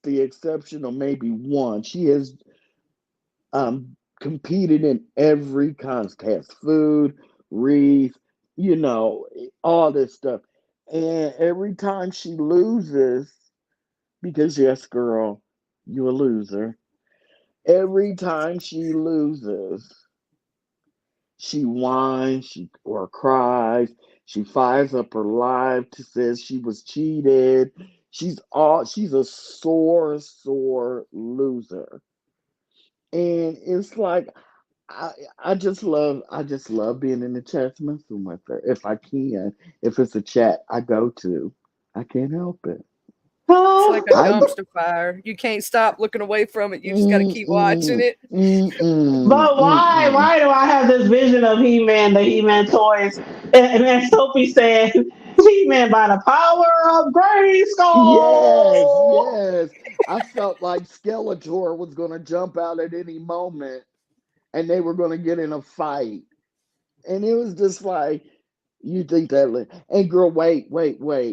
the exception of maybe one. She has competed in every contest, food, wreath, all this stuff. And every time she loses, because yes, girl, you a loser. Every time she loses, she whines, or cries. She fires up her life to says she was cheated. She's a sore loser. And it's like I I just love being in the chat room with her. If I can. If it's a chat I go to. I can't help it. It's like a I dumpster fire. You can't stop looking away from it. You just got to keep watching mm-mm, it. mm-mm, But why? mm-mm. Why do I have this vision of He-Man, the He-Man toys, and then Sophie said, "He-Man by the power of Yes, Grayskull." yes. I felt like Skeletor was going to jump out at any moment and they were going to get in a fight. And it was just like, you think and girl, wait.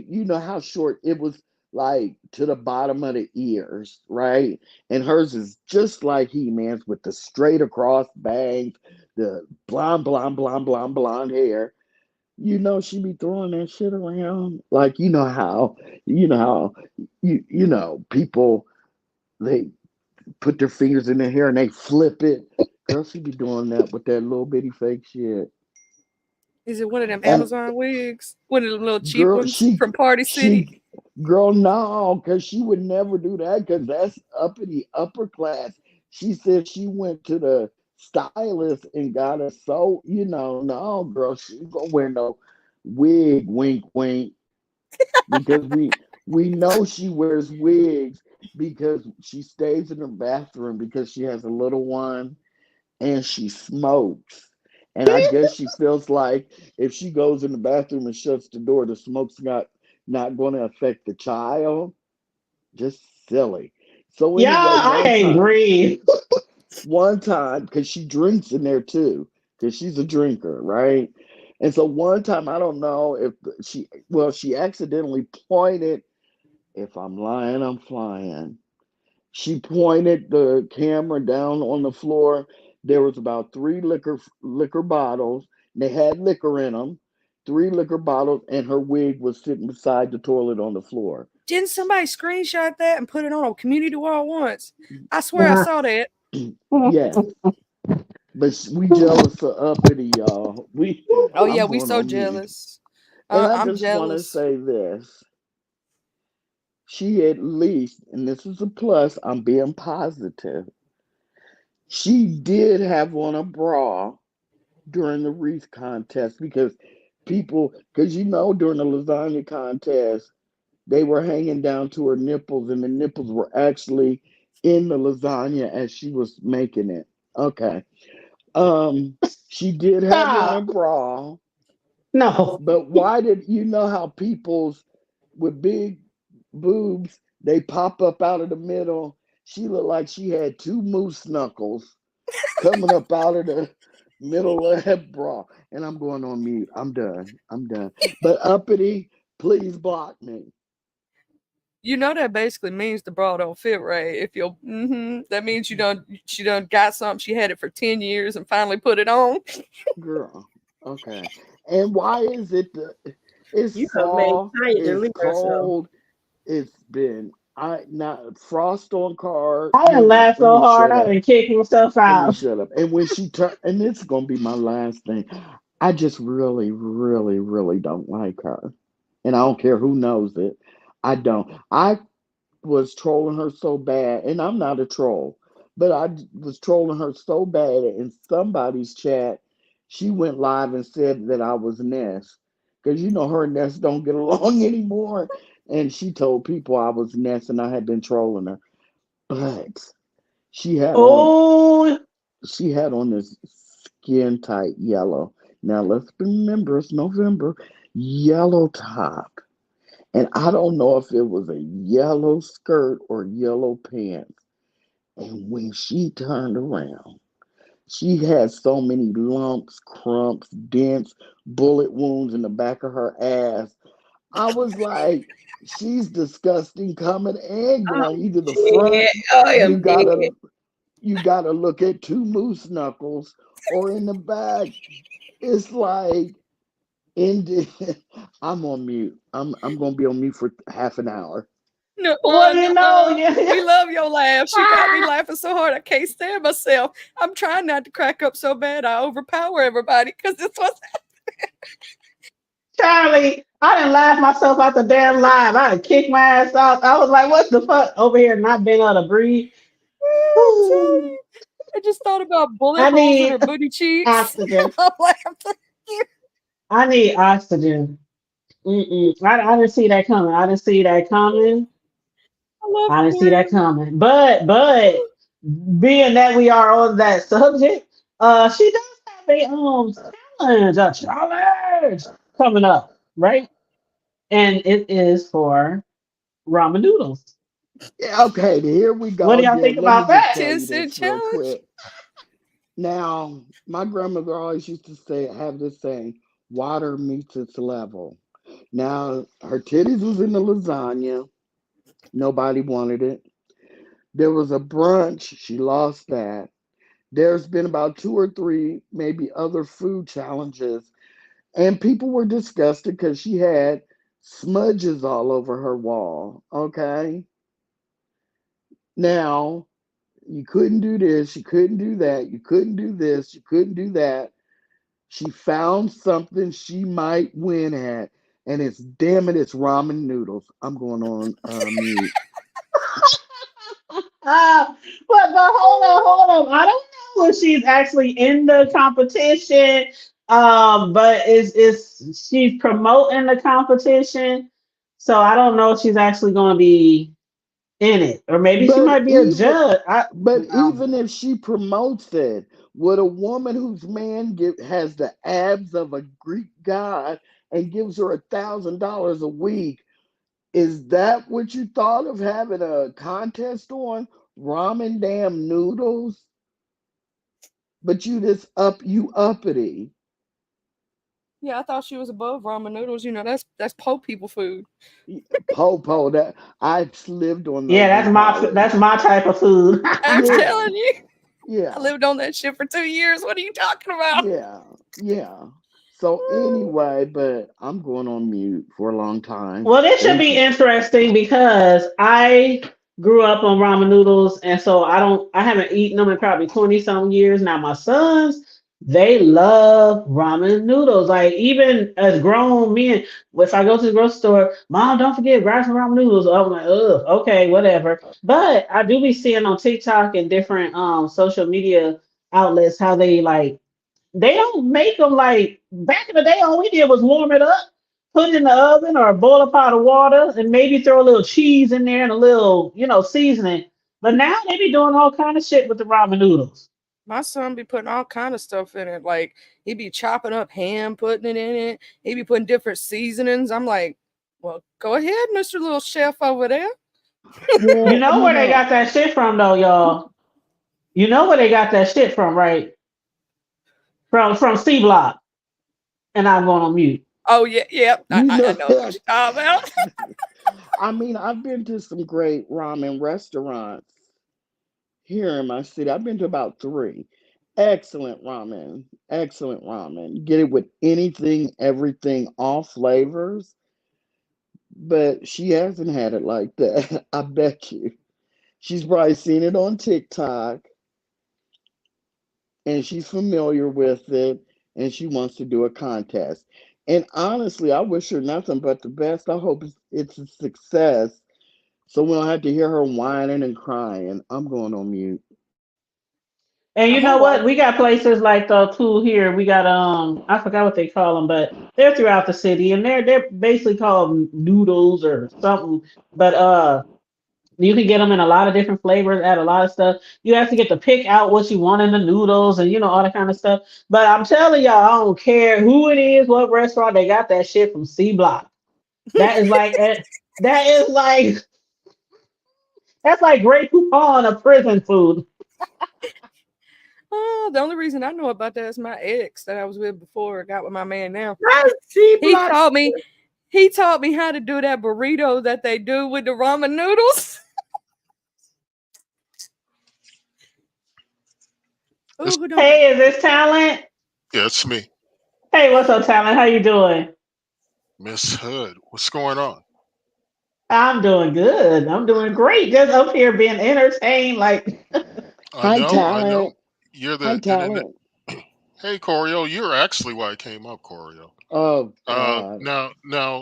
You know how short it was, like to the bottom of the ears, right? And hers is just like He-Man's with the straight across bangs, the blonde hair. She be throwing that shit around. Like, how people, they put their fingers in their hair and they flip it. Girl, she be doing that with that little bitty fake shit. Is it one of them And Amazon wigs? One of them little cheap girl, ones from Party City? girl, no, because she would never do that because that's uppity upper class. She said she went to the stylist and got a no, girl, she ain't gonna wear no wig, wink, wink, because we know she wears wigs because she stays in her bathroom because she has a little one and she smokes. And I guess she feels like if she goes in the bathroom and shuts the door, the smoke's not going to affect the child. Just silly. So Yeah, anyway, I can't breathe. because she drinks in there too, because she's a drinker, right? And so one time, I don't know if she accidentally pointed. If I'm lying, I'm flying. She pointed the camera down on the floor. There was about three liquor bottles. They had liquor in them. Three liquor bottles, and her wig was sitting beside the toilet on the floor. Didn't somebody screenshot that and put it on a community wall once? I swear I saw that. Yes, but we jealous of uppity, y'all. Oh yeah, I'm we going so on mute, jealous. and I I'm just want to jealous. say this: she at least, and this is a plus. I'm being positive. She did have on a bra during the wreath contest because during the lasagna contest they were hanging down to her nipples and the nipples were actually in the lasagna as she was making it. Okay. She did have on a Stop. bra, No. but why did how people's with big boobs, they pop up out of the middle? She looked like she had two moose knuckles coming up out of the middle of that bra. And I'm going on mute. I'm done. But uppity, please block me. You know that basically means the bra don't fit right. If you're, that means she done got something. She had it for 10 years and finally put it on. Girl. Okay. And why is it it's You have made fall, Tanya it's delete herself. cold, it's been I not frost on card. I didn't laugh Let so me hard. shut I up. didn't kick myself Let me out. shut up. And when she turned, and it's gonna be my last thing. I just really, really, really don't like her, and I don't care who knows it. I don't. I was trolling her so bad, and I'm not a troll, but was trolling her so bad in somebody's chat. She went live and said that I was Ness, because her and Ness don't get along anymore. And she told people I was Ness and I had been trolling her. But she had on Oh, she had on this skin tight yellow. Now let's remember it's November. Yellow top. And I don't know if it was a yellow skirt or yellow pants. And when she turned around, she had so many lumps, crumps, dents, bullet wounds in the back of her ass. I was like, she's disgusting coming and I'm going. Either the dead. front, I you am dead. gotta look at two moose knuckles, or in the back, it's like Indi- I'm on mute. I'm gonna be on mute for half an hour. No, well, no. yeah. We love your laughs. You got me laughing so hard I can't stand myself. I'm trying not to crack up so bad I overpower everybody because this was. Charlie, I didn't laugh myself out the damn live. I done kicked my ass off. I was like, what the fuck? Over here not being able to breathe. I'm telling you. I just thought about bullet I holes in need her booty cheeks. oxygen. I'm laughing. I need oxygen. I didn't see that coming. I didn't see that coming. I love I didn't see that Quinn. coming. But being that we are on that subject, she does have a challenge coming up, right? And it is for ramen noodles. Yeah, okay, here we What go do y'all think again. Let me about just that? tell 10 you cent this real challenge. quick. Now, my grandmother always used to have this saying, water meets its level. Now, her titties was in the lasagna. Nobody wanted it. There was a brunch. She lost that. There's been about two or three, maybe other food challenges. And people were disgusted because she had smudges all over her wall. Okay. Now, you couldn't do this, you couldn't do that, you couldn't do this, you couldn't do that. She found something she might win at, and it's damn it, it's ramen noodles. I'm going on mute. But hold on. I don't know if she's actually in the competition. But is she's promoting the competition? So I don't know if she's actually going to be in it, or maybe she But might be a even judge. but I don't even if she promotes it, would a woman whose man has the abs of a Greek god and gives her $1,000 a week, is that what you thought of having a contest on? Ramen damn noodles? But you uppity. Yeah, I thought she was above ramen noodles. You know, that's po people food. Popo, that I lived on Yeah, those in that's college. my type of food. I'm Yeah, telling you, I yeah, lived on that shit for 2 years. What are you talking about? yeah, yeah. So anyway, but I'm going on mute for a long time. Well, this should And be interesting because I grew up on ramen noodles, and so I haven't eaten them in probably 20 some years. Now my sons, they love ramen noodles. Like even as grown men, if I go to the grocery store, Mom, don't forget grab some ramen noodles. I'm like, ugh, okay, whatever. But I do be seeing on TikTok and different social media outlets how they don't make them like back in the day. All we did was warm it up, put it in the oven or boil a pot of water, and maybe throw a little cheese in there and a little, seasoning. But now they be doing all kind of shit with the ramen noodles. My son be putting all kind of stuff in it. Like he be chopping up ham, putting it in it. He be putting different seasonings. I'm like, well, go ahead, Mr. Little Chef over there. You well, know where they got that shit from, though, y'all. You know where they got that shit from, right? From C Block. And I'm going on mute. Oh yeah, yeah. you I know, know what you're talking about. I mean, I've been to some great ramen restaurants here in my city. I've been to about three. Excellent ramen. Excellent ramen. Get it with anything, everything, all flavors. but she hasn't had it like that. I bet you. She's probably seen it on TikTok and she's familiar with it and she wants to do a contest. And honestly, I wish her nothing but the best. I hope it's a success so we don't have to hear her whining and crying. I'm going on mute. And you I'm know gonna what? watch. We got places like the two here. We got I forgot what they call them, but they're throughout the city, and they're basically called noodles or something. But you can get them in a lot of different flavors, add a lot of stuff. You have to get to pick out what you want in the noodles and all that kind of stuff. But I'm telling y'all, I don't care who it is, what restaurant, they got that shit from C Block. That is like that is like that's like Grey Poupon of prison food. Oh, the only reason I know about that is my ex that I was with before I got with my man now. That's C He block. taught me he taught me how to do that burrito that they do with the ramen noodles. Ooh, It's, who don't Hey, is this Talent? yeah, it's me, Hey, what's up, Talent? How you doing? Miss Hood. What's going on? I'm doing good. I'm doing great. Just up here being entertained. Like, I Hi, know, I know. talent. You're Hi, the internet. talent. Hey, Corio, you're actually why I came up, Corio. Oh, God. Now,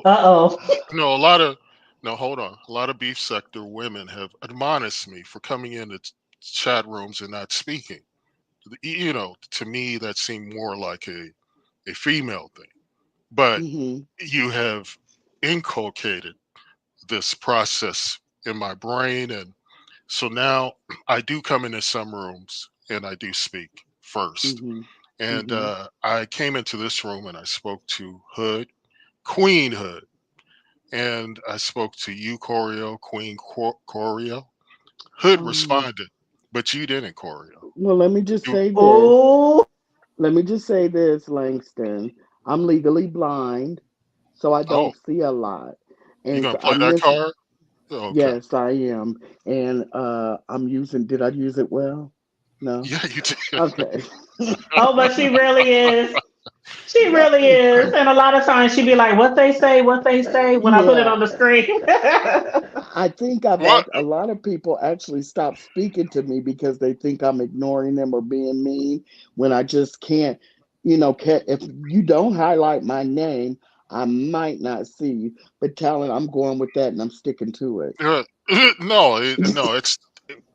uh oh. no, a lot of, no, hold on. A lot of beef sector women have admonished me for coming into chat rooms and not speaking. To me, that seemed more like a female thing. But Hmm. you have inculcated this process in my brain, and so now I do come into some rooms and I do speak first. Hmm. And Hmm. I came into this room and I spoke to Hood, Queen Hood, and I spoke to you, Corio, Queen Corio. Hood Oh. responded, but you didn't, Corio. Well, let me just You, say this. Oh, Let me just say this, Langston. I'm legally blind, so I oh, don't see a lot. you And gonna so play I'm that listening. card? Okay. Yes, I am. And I'm using, did I use it well? No? Yeah, you did. Okay. oh, but she really is. She No. really is. And a lot of times she be like, what they say when I put it Yeah. on the screen. I think I've What? a lot of people actually stop speaking to me because they think I'm ignoring them or being mean when I just can't, if you don't highlight my name, I might not see you. But talent, I'm going with that and I'm sticking to it. No, no. It's.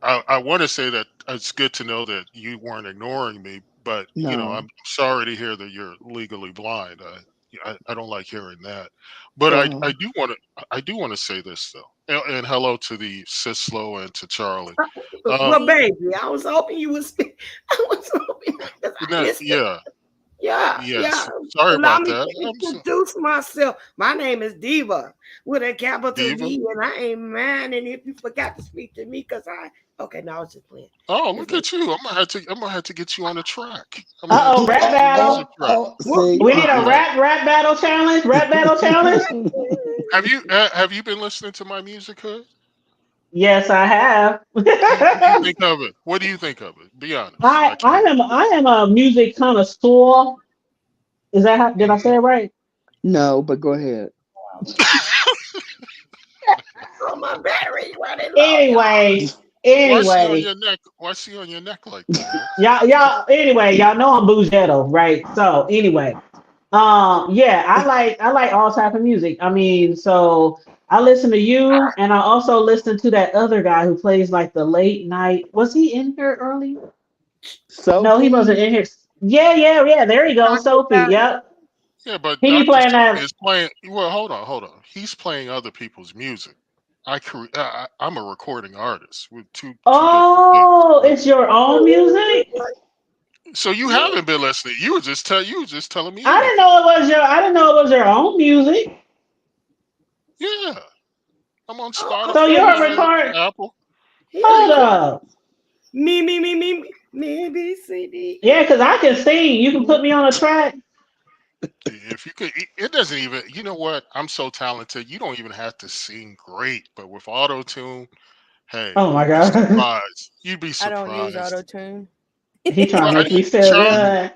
I want to say that it's good to know that you weren't ignoring me, but I'm No. sorry to hear that you're legally blind. I don't like hearing that, but I Well, do want to say this though, and hello to the Sislo and to Charlie. Well, Um, baby, I was hoping you would speak. I was hoping because I missed it. yeah, Yeah, yeah. yes. Sorry Allow about me that. to I'm so, introduce myself. My name is Diva with a capital Diva. D, and I ain't mad. And if you forgot to speak to me, okay, now I was just playing. Oh, Just look let- at you! I'm gonna have to get you on the track. I'm gonna have to Uh-oh, get rap you on the music battle. track. Well, see, you We need a already. rap battle challenge. Rap battle challenge. Have you been listening to my music, Hood? Yes, I have. What do you think of it? What do you think of it? Be honest. I I care. am a music connoisseur. Is that how, did I say Hmm. it right? no, but go ahead. Oh, my battery running low, y'all. Anyway, Why is he on anyway, your neck? Why is he on your neck like that, Hood? y'all know I'm Bougetto, right? So anyway, yeah, I like all type of music. I mean, so I listen to you, and I also listen to that other guy who plays like the late night. Was he in here earlier? No, he wasn't Sophie, in here. Yeah, yeah, yeah. There you go, Dr. Sophie. Sally. Yep, Yeah, but he be Dr. playing Sophie that. is playing. Well, hold on. He's playing other people's music. I'm a recording artist with two different things, Oh, right? it's your own music. So you Yeah. haven't been listening. You were just telling me I didn't anything. know it was your. I didn't know it was your own music. Yeah, I'm on So Okay, you're a Spotify, record. Apple. he a Hold Yeah. record. up. Me, B, C, D, Yeah, E. because I can sing. You can put me on a track. If you could, it doesn't even. You know what? I'm so talented. You don't even have to sing great, but with auto tune, hey, Oh my you'd be god. surprised. You'd be I don't use auto surprised. tune. He trying Well, to make me feel good.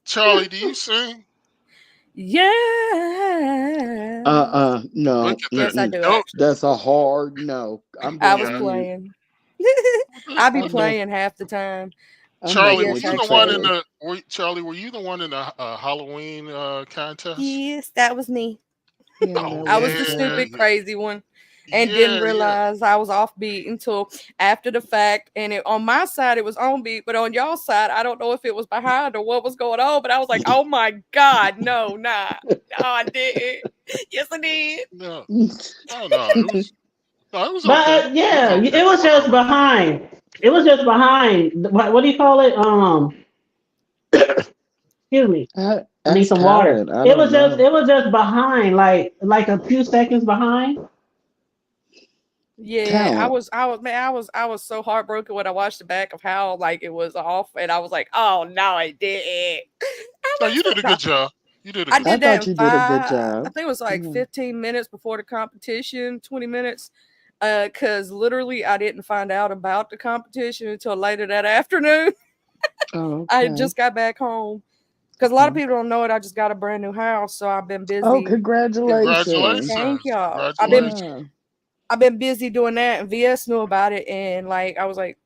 Charlie, do you sing? Yeah. No. Look at that. Yes, I Mm-mm. do Don't. actually. That's a hard no. I'm I going was on Yeah. mute. playing. I be I'm not. playing half the time. I'm But Charlie, messing were yes, with you you, the one in actually. Charlie. the? Charlie, were you the one in the Halloween contest? Yes, that was me. Yeah, Oh that I was was a the yeah, stupid, thing. crazy one and didn't yeah, yeah. realize I was off beat until after the fact. And on my side, it was on beat, but on y'all side, I don't know if it was behind or what was going on. But I was like, oh my God, no, nah. No, I didn't. Yes, I did. No, oh no, it was no, it was But okay. It was yeah, okay it for was what I just remember. behind. It was just behind. What do you call it? Excuse me. I need Ask some water. talent. I don't know. It was just behind, like a few seconds behind. Yeah, Talent. man, I was so heartbroken when I watched the back of how like it was off, and I was like, oh no, it didn't. I No, was you did a no, good job. You did a I good I did job. that thought in you did a good five. I job. think it was like Yeah. 15 minutes before the competition, 20 minutes. Because literally I didn't find out about the competition until later that afternoon. Oh, I had okay. just got back home. Because a lot of Oh, people don't know it. I just got a brand new house, so I've been oh, busy. congratulations. Thank Congratulations. y'all. Congratulations. Yeah. I've been busy doing that, and VS knew about it, and like I was like,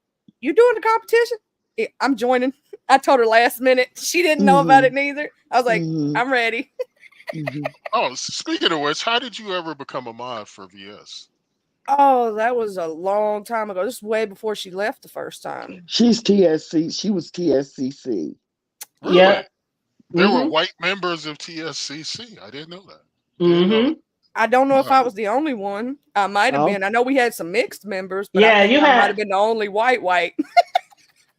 "You doing the competition? Yeah, I'm joining." I told her last minute. She didn't know about Mm-hmm. it neither. I was like, Mm-hmm. "I'm ready." Mm-hmm. Oh, speaking of which, how did you ever become a mod for VS? Oh, that was a long time ago. This is way before she left the first time. She's TSC. She was TSCC. Really? Yep. There were Mhm. white members of TSCC. I didn't know that. Didn't know that. Mhm. I don't know if Wow. I was the only one. I might have Oh, been. I know we had some mixed members, but I Yeah, think you I might have had. been the only white.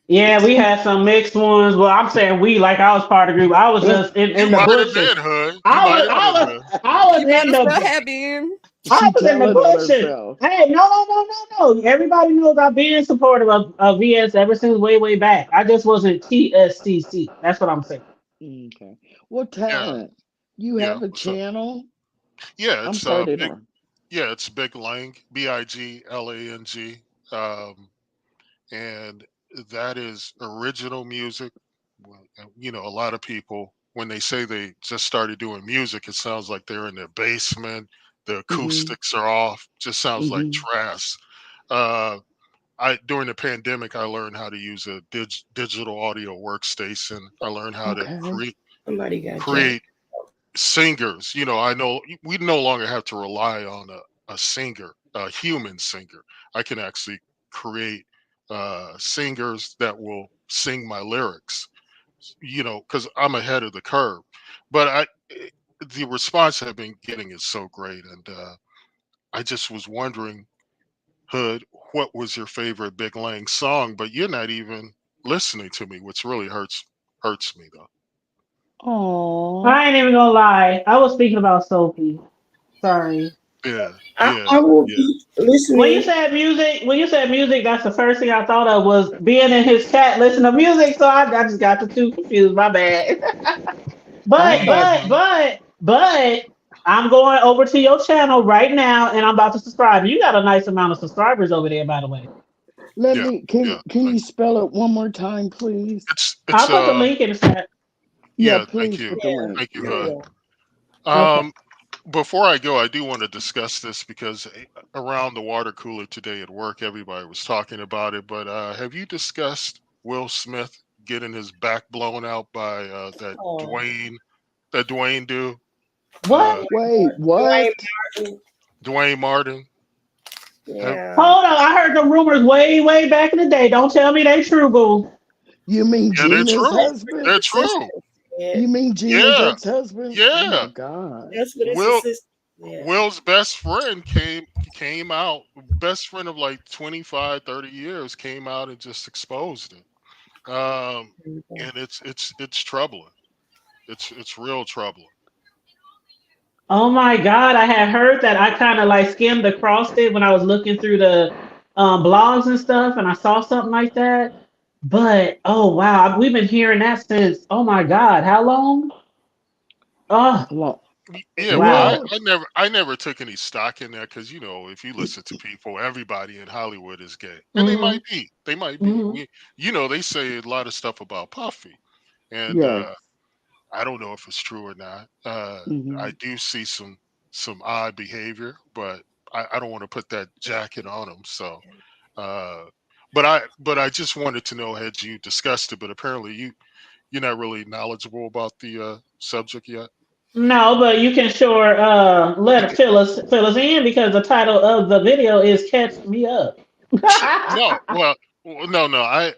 Yeah, we had some mixed ones. Well, I'm saying we, like I was part of the group. I was just You in the might have bushes. been, Hood. You might have been, Hood. I You was in better well the have been. I she was in the telling on bushes. herself. Hey, no. Everybody knows I've been supportive of VS ever since way back. I just wasn't TSCC. That's what I'm saying. Okay. What Yeah, talent? You yeah. have a So channel? yeah, I'm it's sorry to big. know. Yeah, it's Big Lang, BIGLANG, and that is original music. Well, you know, a lot of people when they say they just started doing music, it sounds like they're in their basement. The Mm-hmm. acoustics are off. Just sounds like Mm-hmm. trash. Uh, I during the pandemic, I learned how to use a digital audio workstation. I learned how to Okay. Somebody got jumped. create singers. You know, I know we no longer have to rely on a singer, a human singer. I can actually create singers that will sing my lyrics. You know, because I'm ahead of the curve. But the response I've been getting is so great, and I just was wondering, Hood, what was your favorite Big Lang song? But you're not even listening to me, which really hurts me though. Oh. I ain't even gonna lie. I was thinking about Sophie. Sorry. Yeah, I yeah, will yeah. be listening. When you said music, that's the first thing I thought of was being in his chat, listening to music. So I just got the two confused. My bad. I but have but but but I'm going over to your channel right now, and I'm about to subscribe. You got a nice amount of subscribers over there, by the way. let Yeah, me yeah. can Thank you you. spell it one more time, please? I'll It's put the link in the chat. Yeah, yeah, thank please you. put the link. Thank you, Hood. Yeah. Yeah. Okay. Um before I go, I do want to discuss this because around the water cooler today at work, everybody was talking about it. But have you discussed Will Smith getting his back blown out by Oh, that Dwayne do? What? Uh, Wait, Dwayne what? Martin. Dwayne Martin. Have, Yeah. Hold on. I heard the rumors way back in the day. Don't tell me they true, boo. You mean yeah, they're Gina's true. That's what husband? They're his sister true. said. You mean Gina's Yeah, ex-husband? Oh my yeah. God. That's what his Will sister said. Will's best friend came out, best friend of like 25, 30 years, came out and just exposed it. And it's troubling. It's real troubling. Oh my God. I had heard that. I kind of like skimmed across it when I was looking through the blogs and stuff, and I saw something like that. But oh wow, we've been hearing that since, oh my God, how long? Oh Lo- Yeah, well, wow. Well, I never took any stock in that because you know if you listen to people, everybody in Hollywood is gay, and Hmm. they might be. Hmm. We, you know, they say a lot of stuff about Puffy, and yes. I don't know if it's true or not. I Hmm. do see some odd behavior, but I don't want to put that jacket on them. So, uh, but I just wanted to know, had you discussed it? But apparently you're not really knowledgeable about the subject yet. No, but you can sure let fill us in because the title of the video is "Catch Me Up." No, well, no. I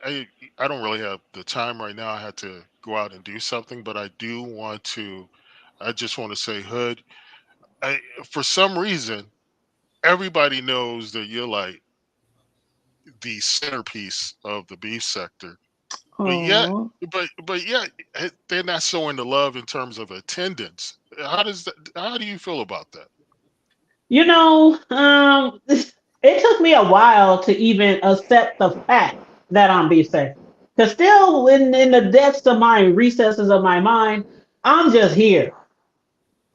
don't really have the time right now. I had to go out and do something, but I do want to. I just want to say, Hood. For some reason, everybody knows that you're like the centerpiece of the beef sector, but yet, Oh, but yet, they're not so into love in terms of attendance. How does that? How do you feel about that? You know, it took me a while to even accept the fact that I'm bisexual. Because still, in the depths of my recesses of my mind, I'm just here,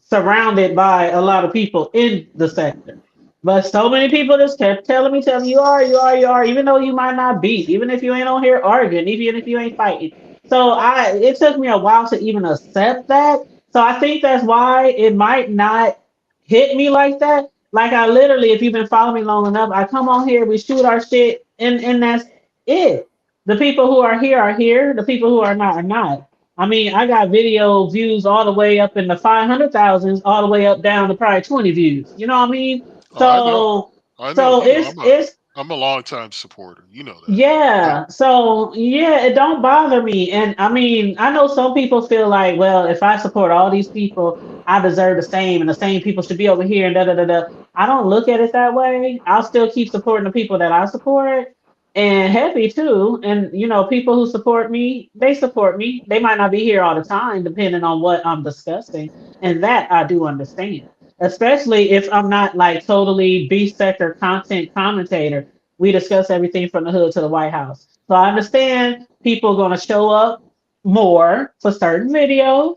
surrounded by a lot of people in the sector. But so many people just kept telling me, you are, even though you might not be, even if you ain't on here arguing, even if you ain't fighting. So it took me a while to even accept that. So I think that's why it might not hit me like that. Like I literally, if you've been following me long enough, I come on here, we shoot our shit, and that's it. The people who are here are here. The people who are not are not. I mean, I got video views all the way up in the 500,000s, all the way up down to probably 20 views. You know what I mean? Oh, I know, So, I know. so You know, it's I'm a longtime supporter. You know that. Yeah. yeah. So yeah, it don't bother me. And I mean, I know some people feel like, well, if I support all these people, I deserve the same, and the same people should be over here, and da da da da. I don't look at it that way. I'll still keep supporting the people that I support, and happy too. And people who support me, they support me. They might not be here all the time, depending on what I'm discussing, and that I do understand. Especially if I'm not like totally beast sector content commentator. We discuss everything from the hood to the White House. So I understand people are going to show up more for certain videos.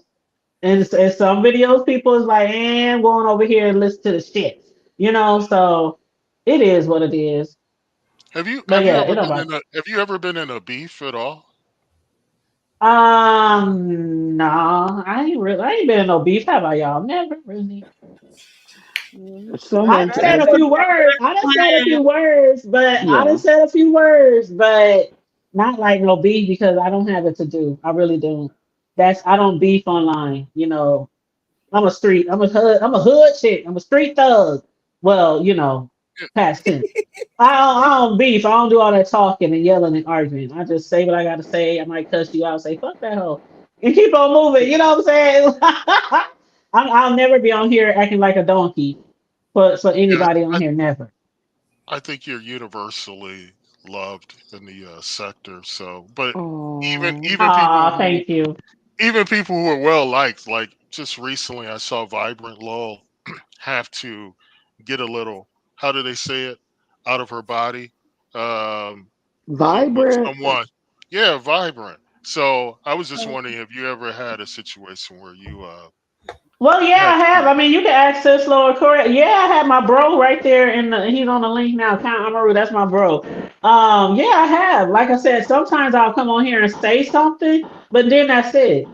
And some videos, people is like, and going over here and listen to the shit. So it is what it is. But Have you yeah, ever it don't been bother. in a Have you ever been in a beef at all? No, I ain't been in no beef, have I, y'all? Never really. Mhm. I someone done I said done a been asked. few words. I done said a playing. few words, but I done Yeah, said a few words, but not like no beef because I don't have it to do. I really don't. I don't beef online. I'm a hood chick. I'm a street thug. Well, past tense. I don't beef. I don't do all that talking and yelling and arguing. I just say what I gotta say. I might cuss you out, say fuck that hoe, and keep on moving. You know what I'm saying? I'll never be on here acting like a donkey for Yeah, anybody on here. Never. I think you're universally loved in the sector. So, but even oh, even people Ah, who thank you. even people who are well liked, like just recently, I saw Vibrant Lowell have to get a little, how do they say it, out of her body, um, with vibrant. someone. Yeah, Vibrant. So I was just wondering, have you ever had a situation where you Well, yeah, had I to have. do? I mean, you can access Lower Korea. Yeah, I have my bro right there, he's on the link now. Count Amaru, that's my bro. Yeah, I have. Like I said, sometimes I'll come on here and say something, but then that's it.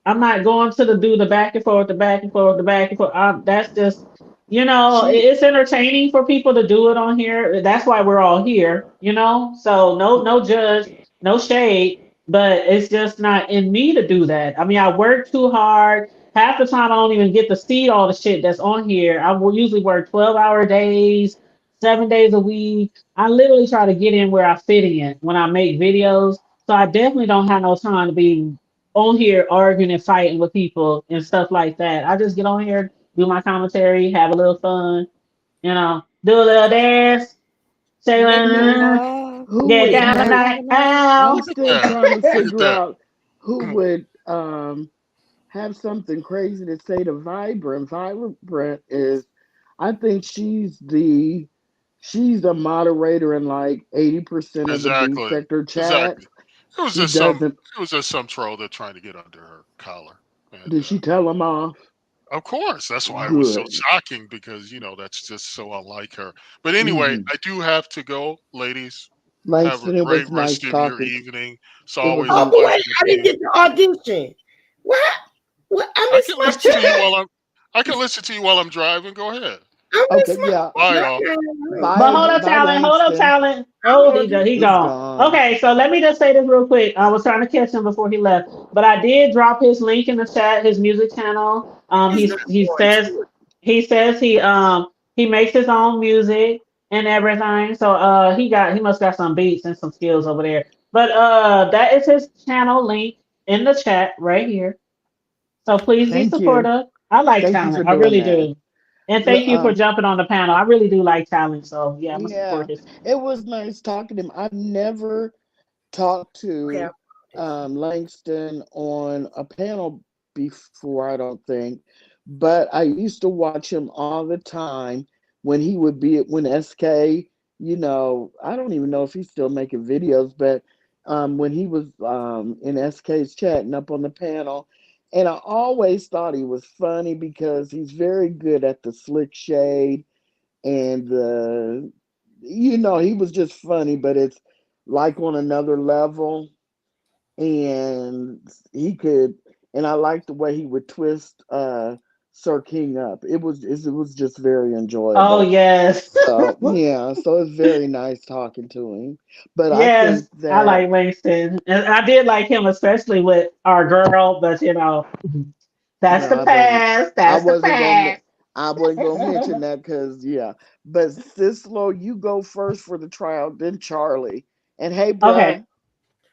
I'm not going to do the back and forth, the back and forth, the back and forth. That's just, She it's entertaining for people to do it on here. That's why we're all here. So no judge, no shade, but it's just not in me to do that. I mean, I work too hard. Half the time, I don't even get to see all the shit that's on here. I will usually work 12-hour days, 7 days a week. I literally try to get in where I fit in when I make videos. So I definitely don't have no time to be on here arguing and fighting with people and stuff like that. I just get on here, do my commentary, have a little fun, do a little dance, say, Nah. who get would down have. tonight, I'm ow. Look at still that! trying to Look at figure that! out who would have something crazy to say to Vibrant. Vibrant is, I think she's the moderator in like 80% of the beef Exactly, sector exactly. chats. It was She just some. doesn't. It was just some troll that trying to get under her collar, and Did she tell him off? of course, that's why it was so Good. shocking because that's just so unlike her. But anyway, Hmm. I do have to go, ladies. Have a Langston, it great was rest nice of your talking. evening. It's It was always a Oh, a but wait, pleasure to I didn't be. get the audition. What? What? I I miss can my listen to you time. while I can listen to you while I'm driving. Go ahead. I miss Okay, my yeah. Bye, my y'all. time. But Bye, hold up, bye, talent. Hold up, Langston. talent. I'm Oh, going to he He's gone. gone. Okay, so let me just say this real quick. I was trying to catch him before he left, but I did drop his link in the chat. His music channel. He's not He going says to. he makes his own music and everything. So he must got some beats and some skills over there. But that is his channel link in the chat right here. So please be Thank you. supportive. I like Thank you for talent. I doing really that. do. And Look, thank you for jumping on the panel. I really do like talent. So yeah, I'm gonna yeah, support his. it was nice talking to him. I've never talked Okay. to Langston on a panel before, I don't think, but I used to watch him all the time when he would be when SK, I don't even know if he's still making videos, but when he was in SK's chatting up on the panel, and I always thought he was funny because he's very good at the slick shade and he was just funny, but it's like on another level. And he could, and I liked the way he would twist Sir King up. It was just very Oh enjoyable. yes, So yeah, so it's very nice talking to him. But I yes. think I that like Langston, and I did like him especially with our girl. But that's no, the I wasn't. past. I That's the wasn't gonna. past. I wasn't gonna mention that because yeah. But Sislo, you go first for the trial, then Charlie. And hey, Okay. bruh.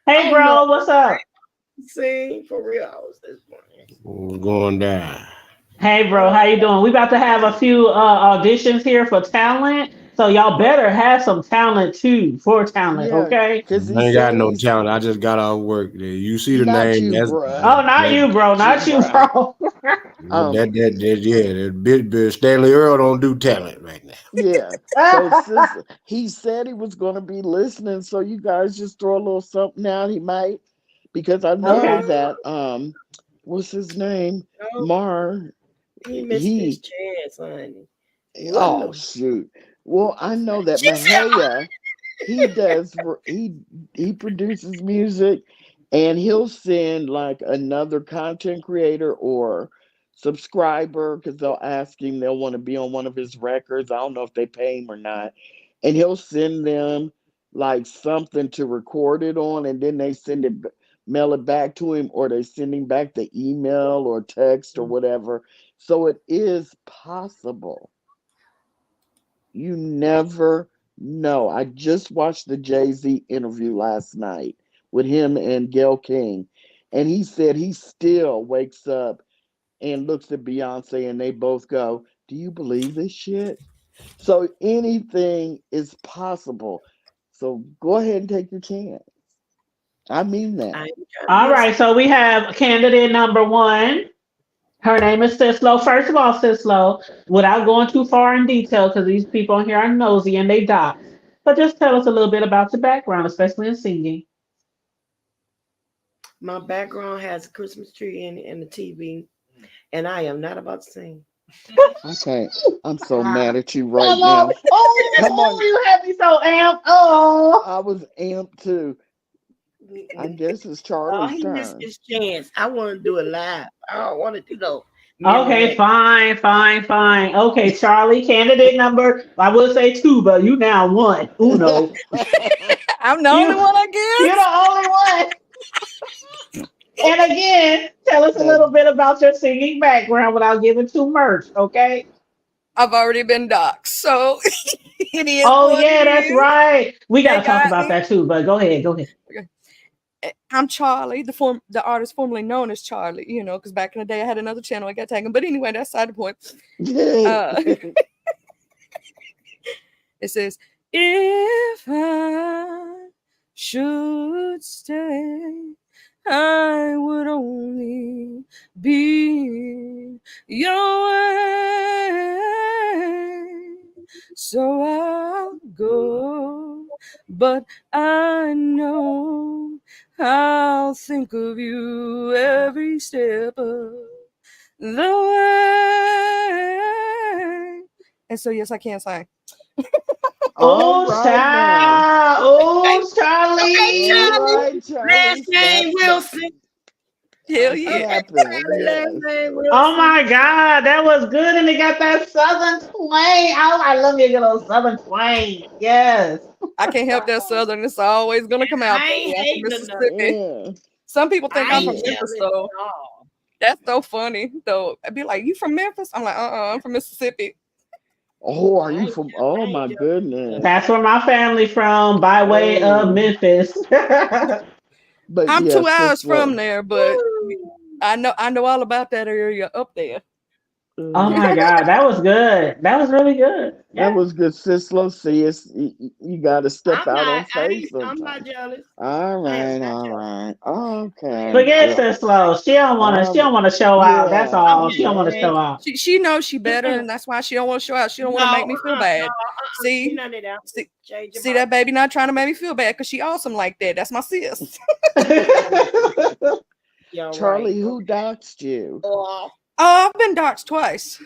Hey, Oh no, bro, what's up? see, for real, I was this morning. What's going down? Hey, bro, Oh, how you doing? We about to have a few auditions here for talent, so y'all better have some talent too for talent, Yeah, okay? because he I ain't got said no he's talent. I just got off work. You see the not name? you, That's bruh. Oh, not that. you, bro, Not you, not you, bruh. bro. Um, Yeah. That bit Stanley Earl don't do talent right now. yeah. So he said he was gonna be listening, so you guys just throw a little something out. He might, because I know Okay. that what's his name? no, Mar. he missed his He chance, honey. What oh the? shoot. Well, I know that She said, Mahaya, he does he produces music, and he'll send like another content creator or subscriber because they'll ask him, they'll want to be on one of his records. I don't know if they pay him or not. And he'll send them like something to record it on, and then they mail it back to him, or they send him back the email or text or whatever. So it is possible. You never know. I just watched the Jay-Z interview last night with him and Gail King, and he said he still wakes up and looks at Beyonce and they both go, "Do you believe this shit?" So anything is possible. So go ahead and take your chance. I mean I that. ain't trying to All be a right, so we have candidate number one. Her name is Sislo. First of all, Sislo, without going too far in detail, because these people on here are nosy and they dox, but just tell us a little bit about your background, especially in singing. My background has a Christmas tree and the TV, and I am not about to sing. Okay. I'm so Ah, mad at you right come on. now. Come Oh, on. you have me so amped. Oh. I was amped too. I guess it's Oh, Charlie's he missed turn. his chance. I want to do it live. I don't want to do no Okay, memory. fine, fine, fine. Okay, Charlie, candidate number, I would say two, but you now one. Uno. I'm the only You, one, I you're guess. the only one. And again, tell us a that little bit about your singing background without giving too much, okay? I've already been doxxed, so it is Oh what it yeah, that's is. right. We They gotta talk got about me. that too, but go ahead, go ahead. I'm Charlie, the artist formerly known as Charlie, because back in the day I had another channel I got taken. But anyway, that's side the point. It says, if I should stay, I would only be your way. So I'll go, but I know I'll think of you every step of the way. And so, yes, I can sing. All Oh, right now. child. Okay, Oh, okay, All Charlie. Charlie. right, Last Charlie. name Wilson. Hell yeah. Snapping. Yes. Oh my God, that was good, and it got that southern twang. Oh, I love me a good old southern twang. Yes. I can't help that southern. It's always gonna come out. I ain't I'm from hating or nothing. Mississippi. Yeah. Some people think I I'm from ain't Yeah. Memphis, jealous though. at all. That's so funny, though. I'd be like, "You from Memphis?" I'm like, I'm from Mississippi. Oh, are I you ain't from? jealous. Oh I ain't my jealous of goodness. nothing. That's where my family from, by way of Oh, Memphis. but I'm 2 yes, hours this from love. there, but I know all about that area up there. Oh my God, that was good. That was really good. That Yeah. was good, sis. See, you got to step out on faith I'm not sometimes. jealous. All I am right, not all jealous. right. I Okay. am not Forget Well, Sis jealous. Low. She don't want to. She don't want to show out. That's yeah, all. I'm She just don't want to show saying. out. She knows she better, Mm-mm. and that's why she don't want to show out. She don't want to No, make me feel bad. See, See, none of that. see, Change your see mind. that baby not trying to make me feel bad because she awesome like that. That's my sis. You're Charlie, right. who doxed you? Oh, Oh, I've been doxxed twice.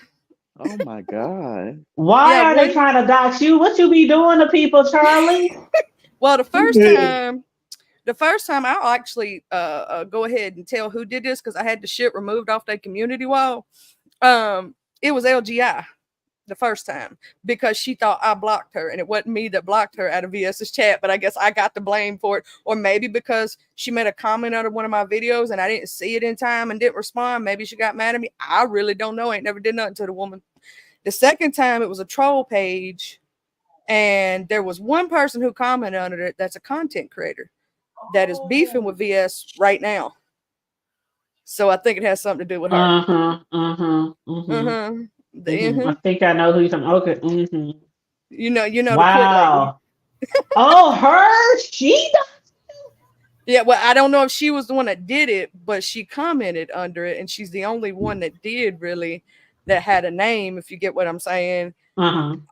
Oh my God. Why Yeah, are they one. trying to dox you? What you be doing to people, Charlie? Well, the first time I'll actually go ahead and tell who did this because I had the shit removed off their community wall. It was LGI the first time because she thought I blocked her, and it wasn't me that blocked her out of VS's chat, but I guess I got the blame for it. Or maybe because she made a comment under one of my videos and I didn't see it in time and didn't respond. Maybe she got mad at me. I really don't know. I ain't never did nothing to the woman. The second time it was a troll page, and there was one person who commented under it that's a content creator that is beefing with VS right now. So I think it has something to do with her. I think I know who you're talking. Okay. You know the quit lady. Wow. Oh, her? She does? Yeah, well, I don't know if she was the one that did it, but she commented under it, and she's the only one that did really that had a name, if you get what I'm saying. And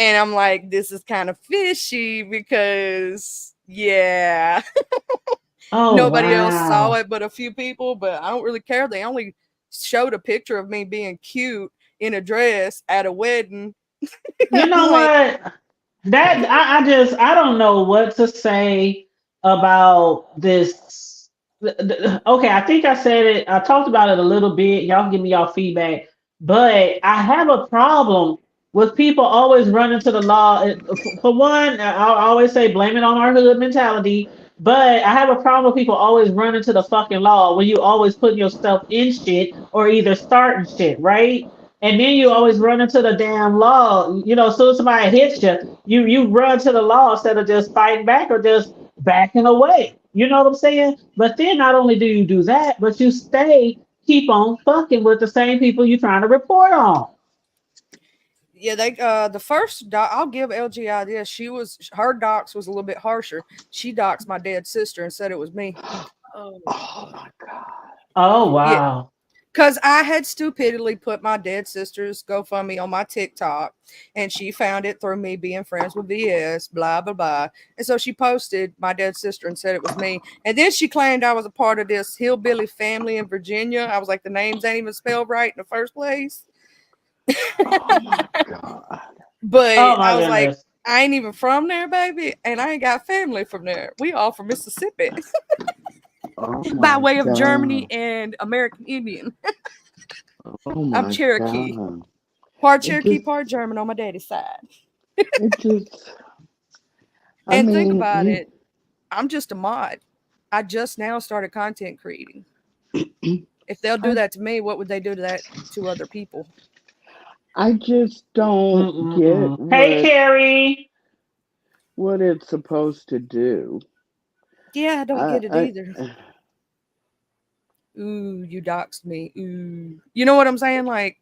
I'm like, this is kind of fishy because, yeah. Oh, Nobody else saw wow. it but a few people, but I don't really care. They only showed a picture of me being cute in a dress at a wedding. You know Like, what? That I don't know what to say about this. Okay, I think I said it. I talked about it a little bit. Y'all give me y'all feedback. But I have a problem with people always running to the law. For one, I'll always say blame it on our hood mentality. But I have a problem with people always running to the fucking law when you always put yourself in shit or either starting shit, right? And then you always run into the damn law. You know, as soon as somebody hits you, you run to the law instead of just fighting back or just backing away. You know what I'm saying? But then not only do you do that, but you keep on fucking with the same people you're trying to report on. yeah, they the first doc, I'll give LGI this. Her docs was a little bit harsher. She doxed my dead sister and said it was me. Oh my God. Oh Yeah. wow. Because I had stupidly put my dead sister's GoFundMe on my TikTok, and she found it through me being friends with VS, blah, blah, blah. And so she posted my dead sister and said it was me. And then she claimed I was a part of this hillbilly family in Virginia. I was like, the names ain't even spelled right in the first place. Oh my God. But Oh my I was like, goodness. I ain't even from there, baby. And I ain't got family from there. We all from Mississippi Oh by my way of God. Germany and American Indian. Oh my I'm Cherokee. God. Part It Cherokee, just, part German on my daddy's side. it just, I And think mean, about it. I'm just a mod. I just now started content creating. If they'll do that to me, what would they do to that to other people? I just don't get Hey, Carrie. what it's supposed to do. Yeah, I don't get it I either. Ooh, you doxed me. Ooh. You know what I'm saying? Like,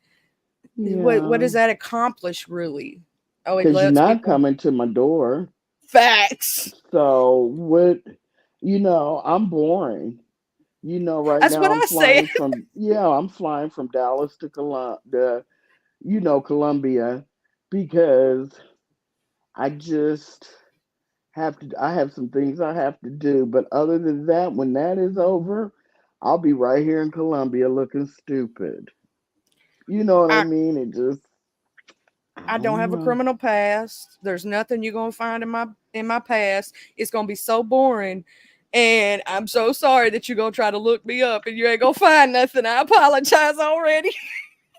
what yeah, does that accomplish really? Oh, it because you're lets not people coming to my door. facts. So what? I'm boring. Right That's now what I said. I'm flying from Dallas to Columbia, because I just I have some things I have to do. But other than that, when that is over, I'll be right here in Columbia looking stupid. You know what I I mean? It just, I I don't don't have a know. criminal past. There's nothing you're gonna find in my past. It's gonna be so boring And I'm so sorry that you're gonna try to look me up and you ain't gonna find nothing. I apologize already.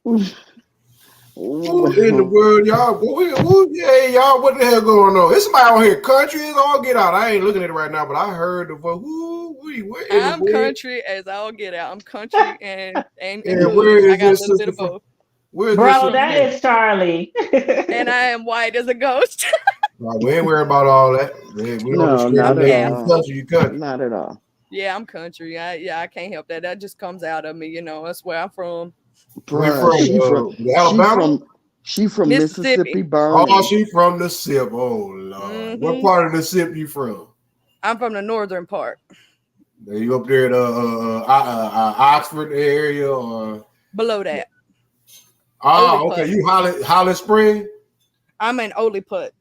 Who in the world, y'all? Yeah, y'all, what the hell going on? It's somebody out here country. It's all get out. I ain't looking at it right now, but I heard the voice. I'm country as all get out. I'm country and where I is got a this little bit sister of both. Where's Bro, that is Charlie. And I am white as a ghost. We ain't worried about all that. No, not at all. You country. Not at all. Yeah, I'm country. I can't help that. That just comes out of me. You know, that's where I'm from. Bruh, Alabama? She from Mississippi Burning. Oh, she from the SIP. Oh, Lord. What part of the SIP you from? I'm from the northern part. Are you up there at Oxford area or below that? Oh, okay. You Holly Spring? I'm in Oliput.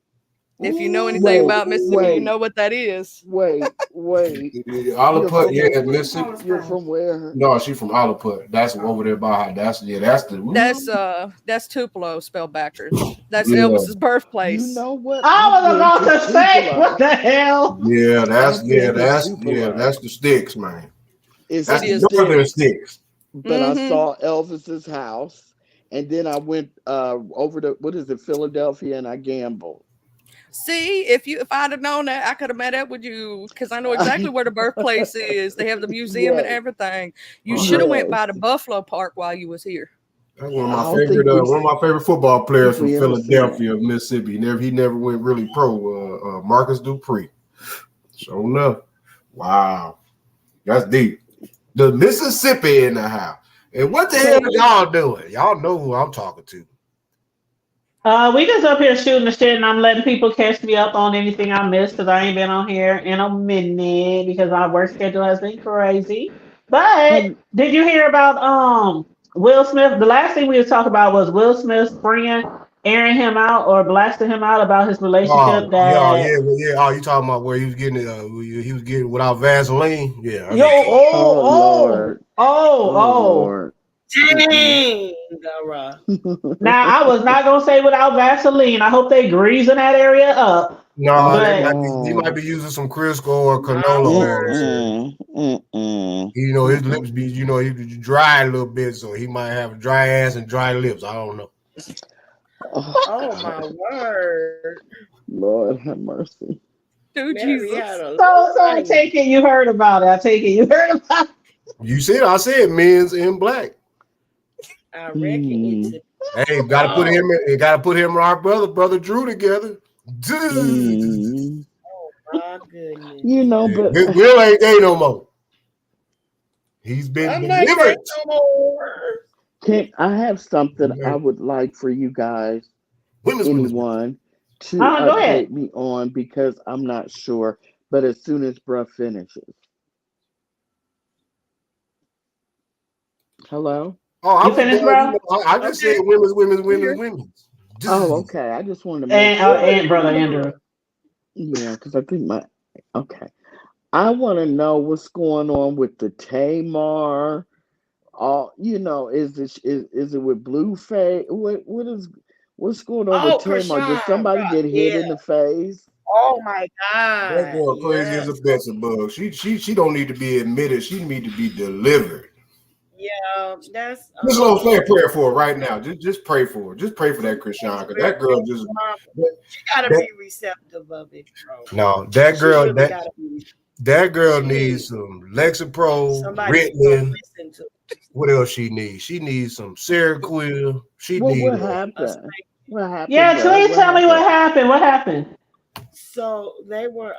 If you know anything about Mississippi, you know what that is. Wait. Oliput, yeah, Mississippi. You're from where? No, she's from Oliput. That's over there by her. That's Tupelo spelled backwards. That's Elvis's birthplace. You know what? I was about to say, what the hell? Yeah, that's the sticks, man. That's the northern sticks. But I saw Elvis's house, and then I went over to Philadelphia, and I gambled. See, if I'd have known that, I could have met up with you because I know exactly where the birthplace is. They have the museum and everything. You should have went by the Buffalo Park while you was here. That's one of my favorite football players from Philadelphia, Mississippi. He never went really pro. Marcus Dupree. Sure enough. Wow, that's deep. The Mississippi in the house. And what the hell are y'all doing? Y'all know who I'm talking to. We just up here shooting the shit, and I'm letting people catch me up on anything I missed because I ain't been on here in a minute because my work schedule has been crazy. But did you hear about Will Smith? The last thing we were talking about was Will Smith's friend airing him out or blasting him out about his relationship. Oh, you talking about where he was getting it? He was getting without Vaseline. Yeah. Lord. Dang, Now I was not gonna say without Vaseline. I hope they greasing that area up. No, he might be using some Crisco or canola. You know, his lips be, he dry a little bit, so he might have dry ass and dry lips. I don't know. Oh my word! Lord have mercy. Dude, Jesus. So I take it you heard about it. You said I said men's in black. I reckon it's hey, gotta put him and our brother Drew together. Oh my goodness. You know, but Will ain't gay no more. He's been delivered. I have something I would like for you guys, anyone, to update me on because I'm not sure. But as soon as bruh finishes. Hello? Oh, you finished, bro? I just said women's. Oh, okay. I just wanted to make sure. And brother Andrew. Yeah, because I think okay. I want to know what's going on with the Tamar. Is it with Blueface? What's going on with Tamar? Did somebody get hit in the face? Oh my God! That girl crazy as a Betsy-bug. She don't need to be admitted. She need to be delivered. Yeah, that's. Just gonna say a prayer for her right now. Just pray for her. Just pray for that Krishan, because that girl just. She gotta be receptive of it, bro. No, that girl. That girl needs some Lexapro, Ritalin. What else she needs? She needs some Seroquel. What happened? What happened? Yeah, please tell me what happened. What happened? So they were.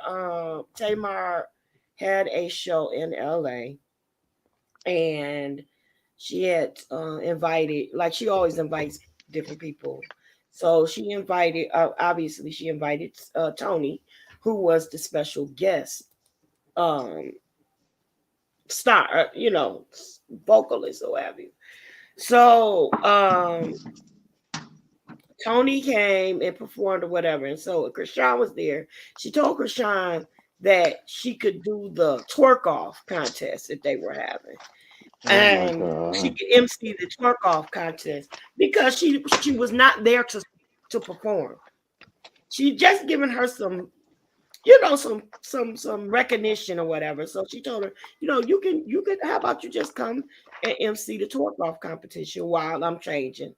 Tamar had a show in LA. And she had invited, like she always invites different people. So she invited, obviously she invited Tony, who was the special guest star, vocalist or what have you. So Tony came and performed or whatever. And so Krishan was there. She told Krishan that she could do the twerk off contest that they were having. And she could MC the twerk off contest because she was not there to perform. She just given her some you know, some recognition or whatever. So she told her, you know, you can how about you just come and MC the twerk off competition while I'm changing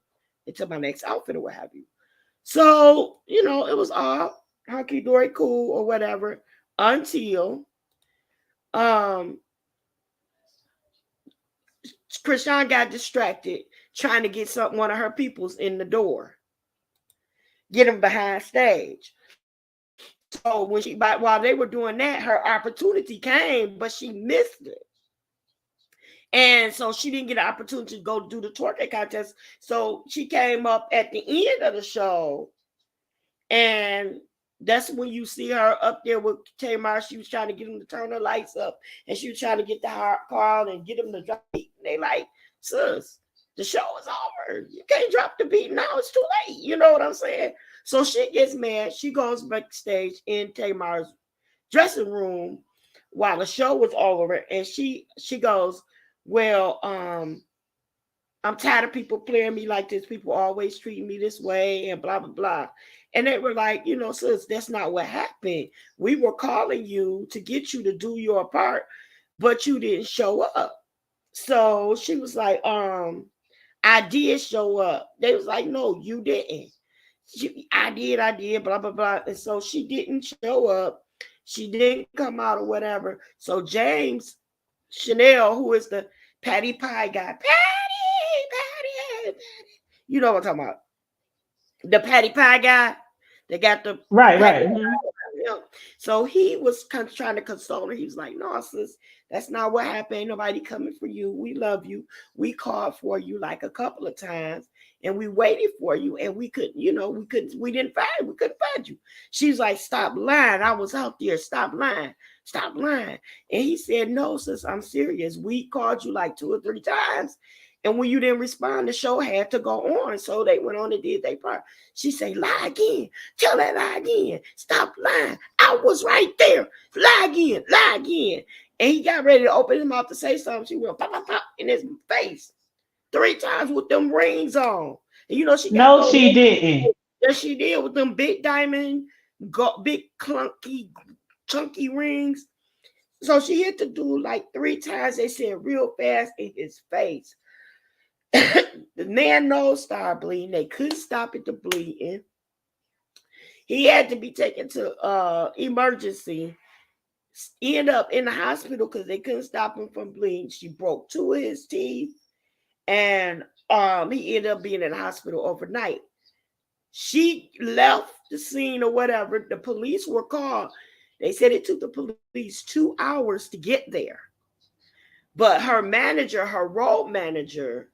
into my next outfit or what have you. So, you know, it was all hunky dory cool or whatever until Chrisean got distracted trying to get one of her peoples in the door, get him behind stage. So while they were doing that, her opportunity came, but she missed it. And so she didn't get an opportunity to go do the twerking contest. So she came up at the end of the show, and that's when you see her up there with Tamar. She was trying to get him to turn the lights up, and she was trying to get the car and get him to drop the beat. And they like, sis, the show is over. You can't drop the beat now. It's too late. You know what I'm saying? So she gets mad. She goes backstage in Tamar's dressing room while the show was over, and she goes, well, I'm tired of people playing me like this. People always treating me this way and blah, blah, blah. And they were like, you know, sis, that's not what happened. We were calling you to get you to do your part, but you didn't show up. So she was like, I did show up. They was like, no, you didn't. I did, blah, blah, blah. And so she didn't show up. She didn't come out or whatever. So James Chanel, who is the Patty Pie guy, Patty. You know what I'm talking about. The Patty Pie guy. They got the right. Mm-hmm. So he was trying to console her. He was like, no, sis, that's not what happened. Ain't nobody coming for you. We love you. We called for you like a couple of times, and we waited for you, and we couldn't, we couldn't find you. She's like, stop lying. I was out there. Stop lying. And he said, no, sis, I'm serious. We called you like 2 or 3 times. And when you didn't respond, the show had to go on. So they went on and did their part. She said, lie again. Tell that lie again. Stop lying. I was right there. Lie again. And he got ready to open his mouth to say something. She went pop, pop, pop in his face 3 times with them rings on. And you know, she got she didn't. Yes, she did with them big diamond, big clunky, chunky rings. So she hit the dude like 3 times. They said real fast in his face. The man nose started bleeding. They couldn't stop it to bleeding. He had to be taken to emergency. End up in the hospital because they couldn't stop him from bleeding. She broke 2 of his teeth, and he ended up being in the hospital overnight. She left the scene or whatever. The police were called. They said it took the police 2 hours to get there. But her manager, her road manager,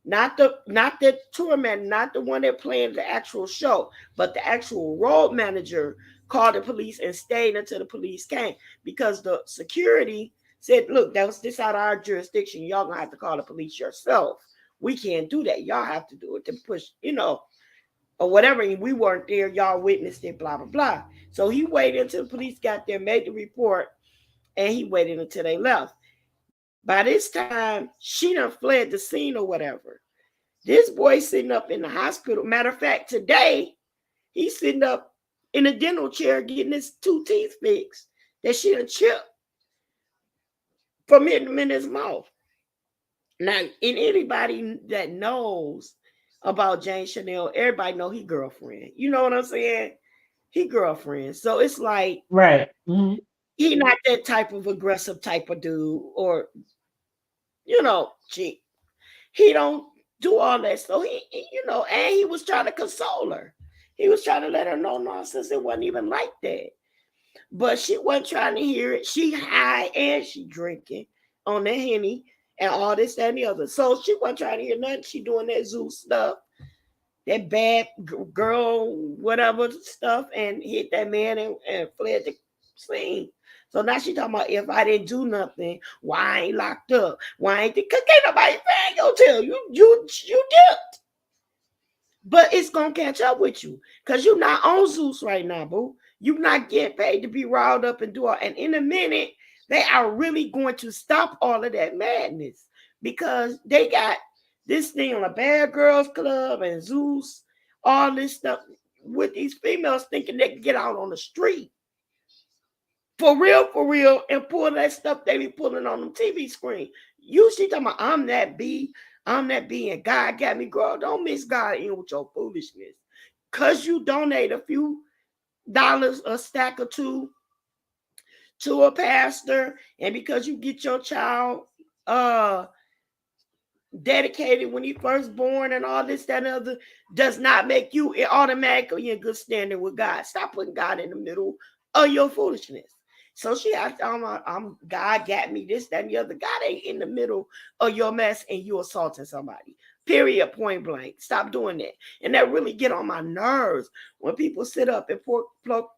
not the tour man, not the one that planned the actual show, but the actual road manager called the police and stayed until the police came, because the security said, look, this out of our jurisdiction. Y'all gonna have to call the police yourself. We can't do that. Y'all have to do it to push, or whatever. And we weren't there. Y'all witnessed it, blah, blah, blah. So he waited until the police got there, made the report, and he waited until they left. By this time, she done fled the scene or whatever. This boy sitting up in the hospital. Matter of fact, today, he's sitting up in a dental chair getting his 2 teeth fixed that she done chipped from hitting him in his mouth. Now, and anybody that knows about James Chanel, everybody know he girlfriend. You know what I'm saying? He girlfriend. So it's like, right. Mm-hmm. He not that type of aggressive type of dude, or cheat. He don't do all that. So he and he was trying to console her. He was trying to let her know, no, sis, it wasn't even like that. But she wasn't trying to hear it. She high and she drinking on the Henny and all this, that, and the other. So she wasn't trying to hear nothing. She doing that Zeus stuff, that bad girl, whatever stuff, and hit that man and fled the scene. So now she talking about, if I didn't do nothing, why I ain't locked up? Why ain't because can't nobody find your tail? You dipped. But it's gonna catch up with you because you're not on Zeus right now, boo. You're not getting paid to be riled up and do all. And in a minute, they are really going to stop all of that madness because they got this thing on a Bad Girls Club and Zeus, all this stuff with these females thinking they can get out on the street. for real, and pull that stuff they be pulling on them TV screen. Usually talking about I'm that B, and God got me, girl. Don't mix God in with your foolishness. Cause you donate a few dollars, a stack or two to a pastor, and because you get your child dedicated when he first born and all this, that, and other, does not make you automatically in good standing with God. Stop putting God in the middle of your foolishness. So she asked, I'm God got me this, that, and the other. God ain't in the middle of your mess and you assaulting somebody. Period, point blank. Stop doing that. And that really get on my nerves when people sit up and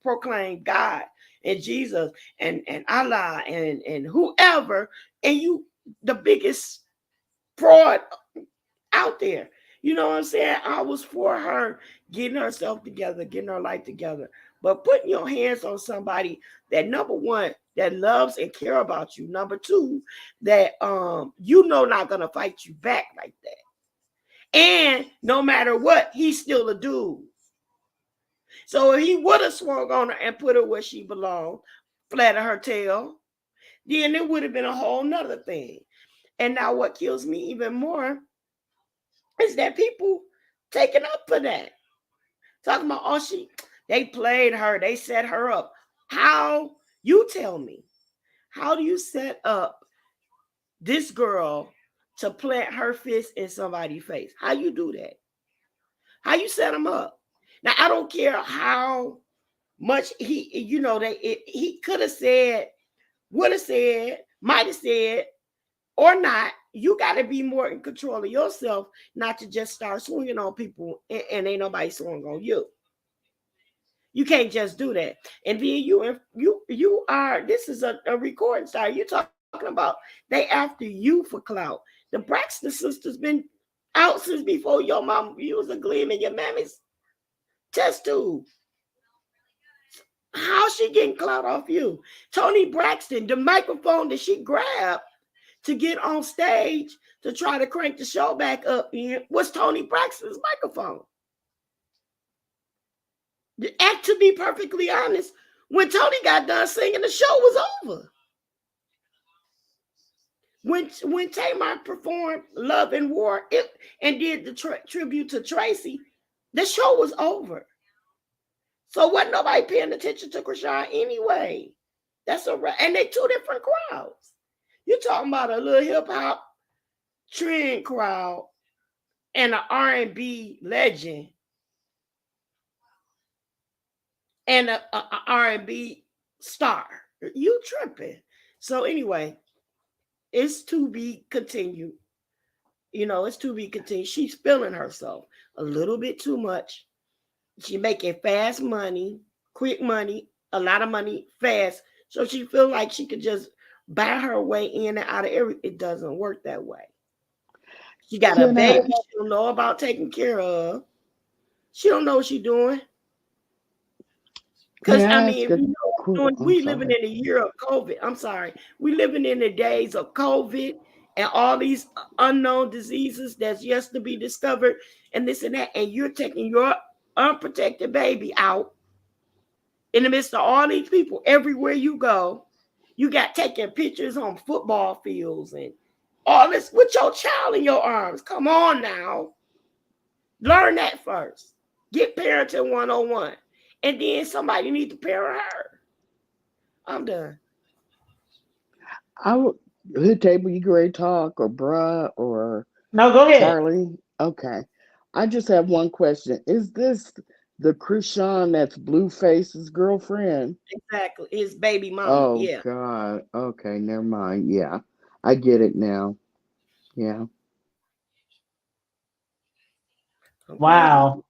proclaim God and Jesus and Allah and whoever, and you the biggest fraud out there. You know what I'm saying? I was for her getting herself together, getting her life together. But putting your hands on somebody that, number one, that loves and care about you. Number two, that not gonna fight you back like that. And no matter what, he's still a dude. So if he would have swung on her and put her where she belonged, flattered her tail, then it would have been a whole nother thing. And now what kills me even more is that people taking up for that. Talking about, they played her, they set her up. How, you tell me, how do you set up this girl to plant her fist in somebody's face? How you do that? How you set them up? Now, I don't care how much he could have said, would have said, might have said, or not. You got to be more in control of yourself, not to just start swinging on people and ain't nobody swinging on you. You can't just do that. And then you are, this is a recording star. You're talking about they after you for clout. The Braxton sisters been out since before your mom, you was a gleam in your mammy's test tube. How's she getting clout off you? Toni Braxton, the microphone that she grabbed to get on stage to try to crank the show back up in was Toni Braxton's microphone. And to be perfectly honest, when Toni got done singing, the show was over. When Tamar performed Love and War and did the tribute to Tracy, the show was over. So wasn't nobody paying attention to Chrisean anyway. That's and they two different crowds. You're talking about a little hip hop trend crowd and an R&B legend and a R&B star. You tripping. So anyway, it's to be continued. It's to be continued. She's feeling herself a little bit too much. She's making fast money, quick money, a lot of money fast. So she feel like she could just buy her way in and out of everything. It doesn't work that way. She got a baby she don't know about taking care of. She don't know what she's doing. Because, we living in a year of COVID. I'm sorry. We living in the days of COVID and all these unknown diseases that's yet to be discovered and this and that. And you're taking your unprotected baby out in the midst of all these people. Everywhere you go, you got taking pictures on football fields and all this with your child in your arms. Come on now. Learn that first. Get parenting 101. And then somebody needs to parent her. I'm done. Hood Table, you great talk or bruh or no, go ahead. Charlie? Okay. I just have one question. Is this the Chrisean that's Blueface's girlfriend? Exactly. His baby mama. Oh, yeah. God. Okay, never mind. Yeah. I get it now. Yeah. Wow.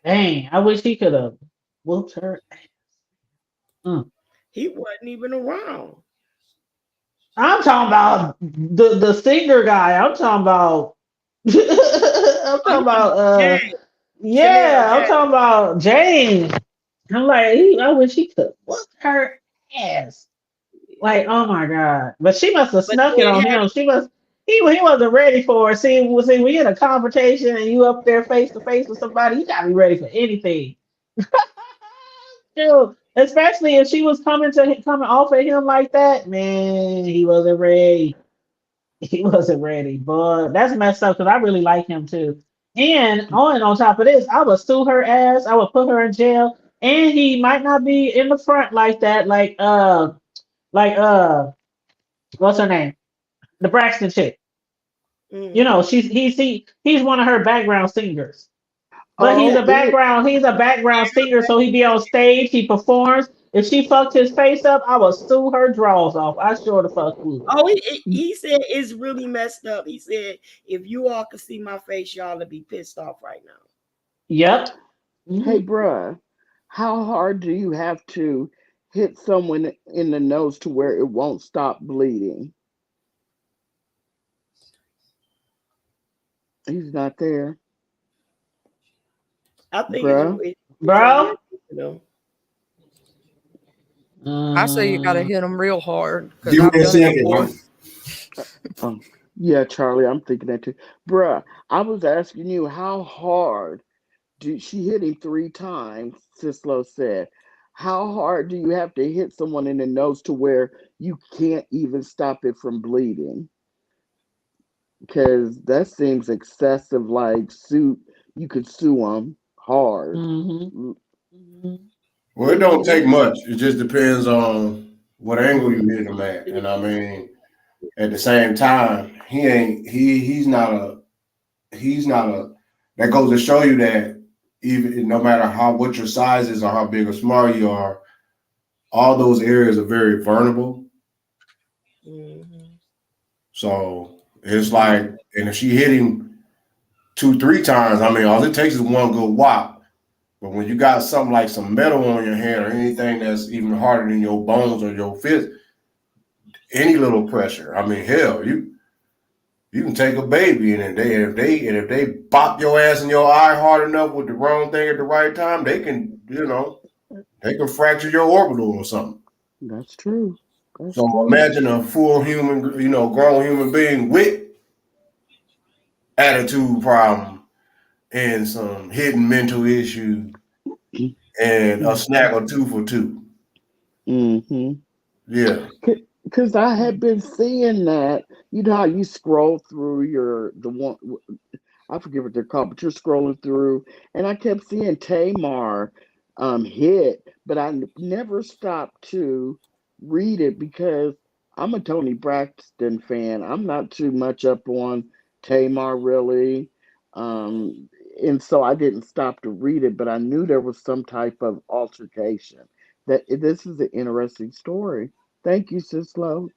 Dang. I wish he could have whooped her ass. He wasn't even around. I'm talking about the singer guy. I'm talking about I'm talking about I'm talking about James. I'm like, I wish he could whoop her ass. Like, oh my God. But she must have snuck it on him. He wasn't ready for it. See, we in a confrontation and you up there face to face with somebody, you gotta be ready for anything. Dude, especially if she was coming off of him like that, man, he wasn't ready. He wasn't ready, but that's messed up because I really like him too. And on top of this, I would sue her ass. I would put her in jail, and he might not be in the front like that. Like what's her name? The Braxton chick. You Mm-hmm. know, he's one of her background singers. But Oh, he's a background singer, so he be on stage, he performs. If she fucked his face up, I would sue her draws off. I sure the fuck would. Oh, he said it's really messed up. He said, if you all could see my face, y'all would be pissed off right now. Yep. hey, Mhm. bruh, how hard do you have to hit someone in the nose to where it won't stop bleeding? He's not there, I think bruh. it's a Bro. head, you know. I say you gotta Mm, hit them real hard because Give me I've a done it second. before. Um, yeah, Charlie, I'm thinking that too. Bruh, I was asking you how hard she hit him 3 times, Sislo said. How hard do you have to hit someone in the nose to where you can't even stop it from bleeding? Because that seems excessive. Like you could sue them hard. mhm, mhm. Well, it don't take much. It just depends on what angle you hit him at. And I mean, at the same time, he's not a that goes to show you that even no matter what your size is or how big or small you are, all those areas are very vulnerable. Mm-hmm. So it's like, and if she hit him 2, 3 times, I mean, all it takes is one good whop. But when you got something like some metal on your hand or anything that's even harder than your bones or your fist, any little pressure, I mean, hell, you can take a baby and if they bop your ass in your eye hard enough with the wrong thing at the right time, they can fracture your orbital or something. That's true. That's So true. imagine a full human, grown human being with attitude problem and some hidden mental issues and a snack or two for two. Mm-hmm. Yeah. Because I had been seeing that. You know how you scroll through the one, I forget what they're called, but you're scrolling through, and I kept seeing Tamar hit, but I never stopped to read it because I'm a Tony Braxton fan. I'm not too much up on Tamar really. Um, and so I didn't stop to read it, but I knew there was some type of altercation. This is an interesting story. Thank you, Sislo.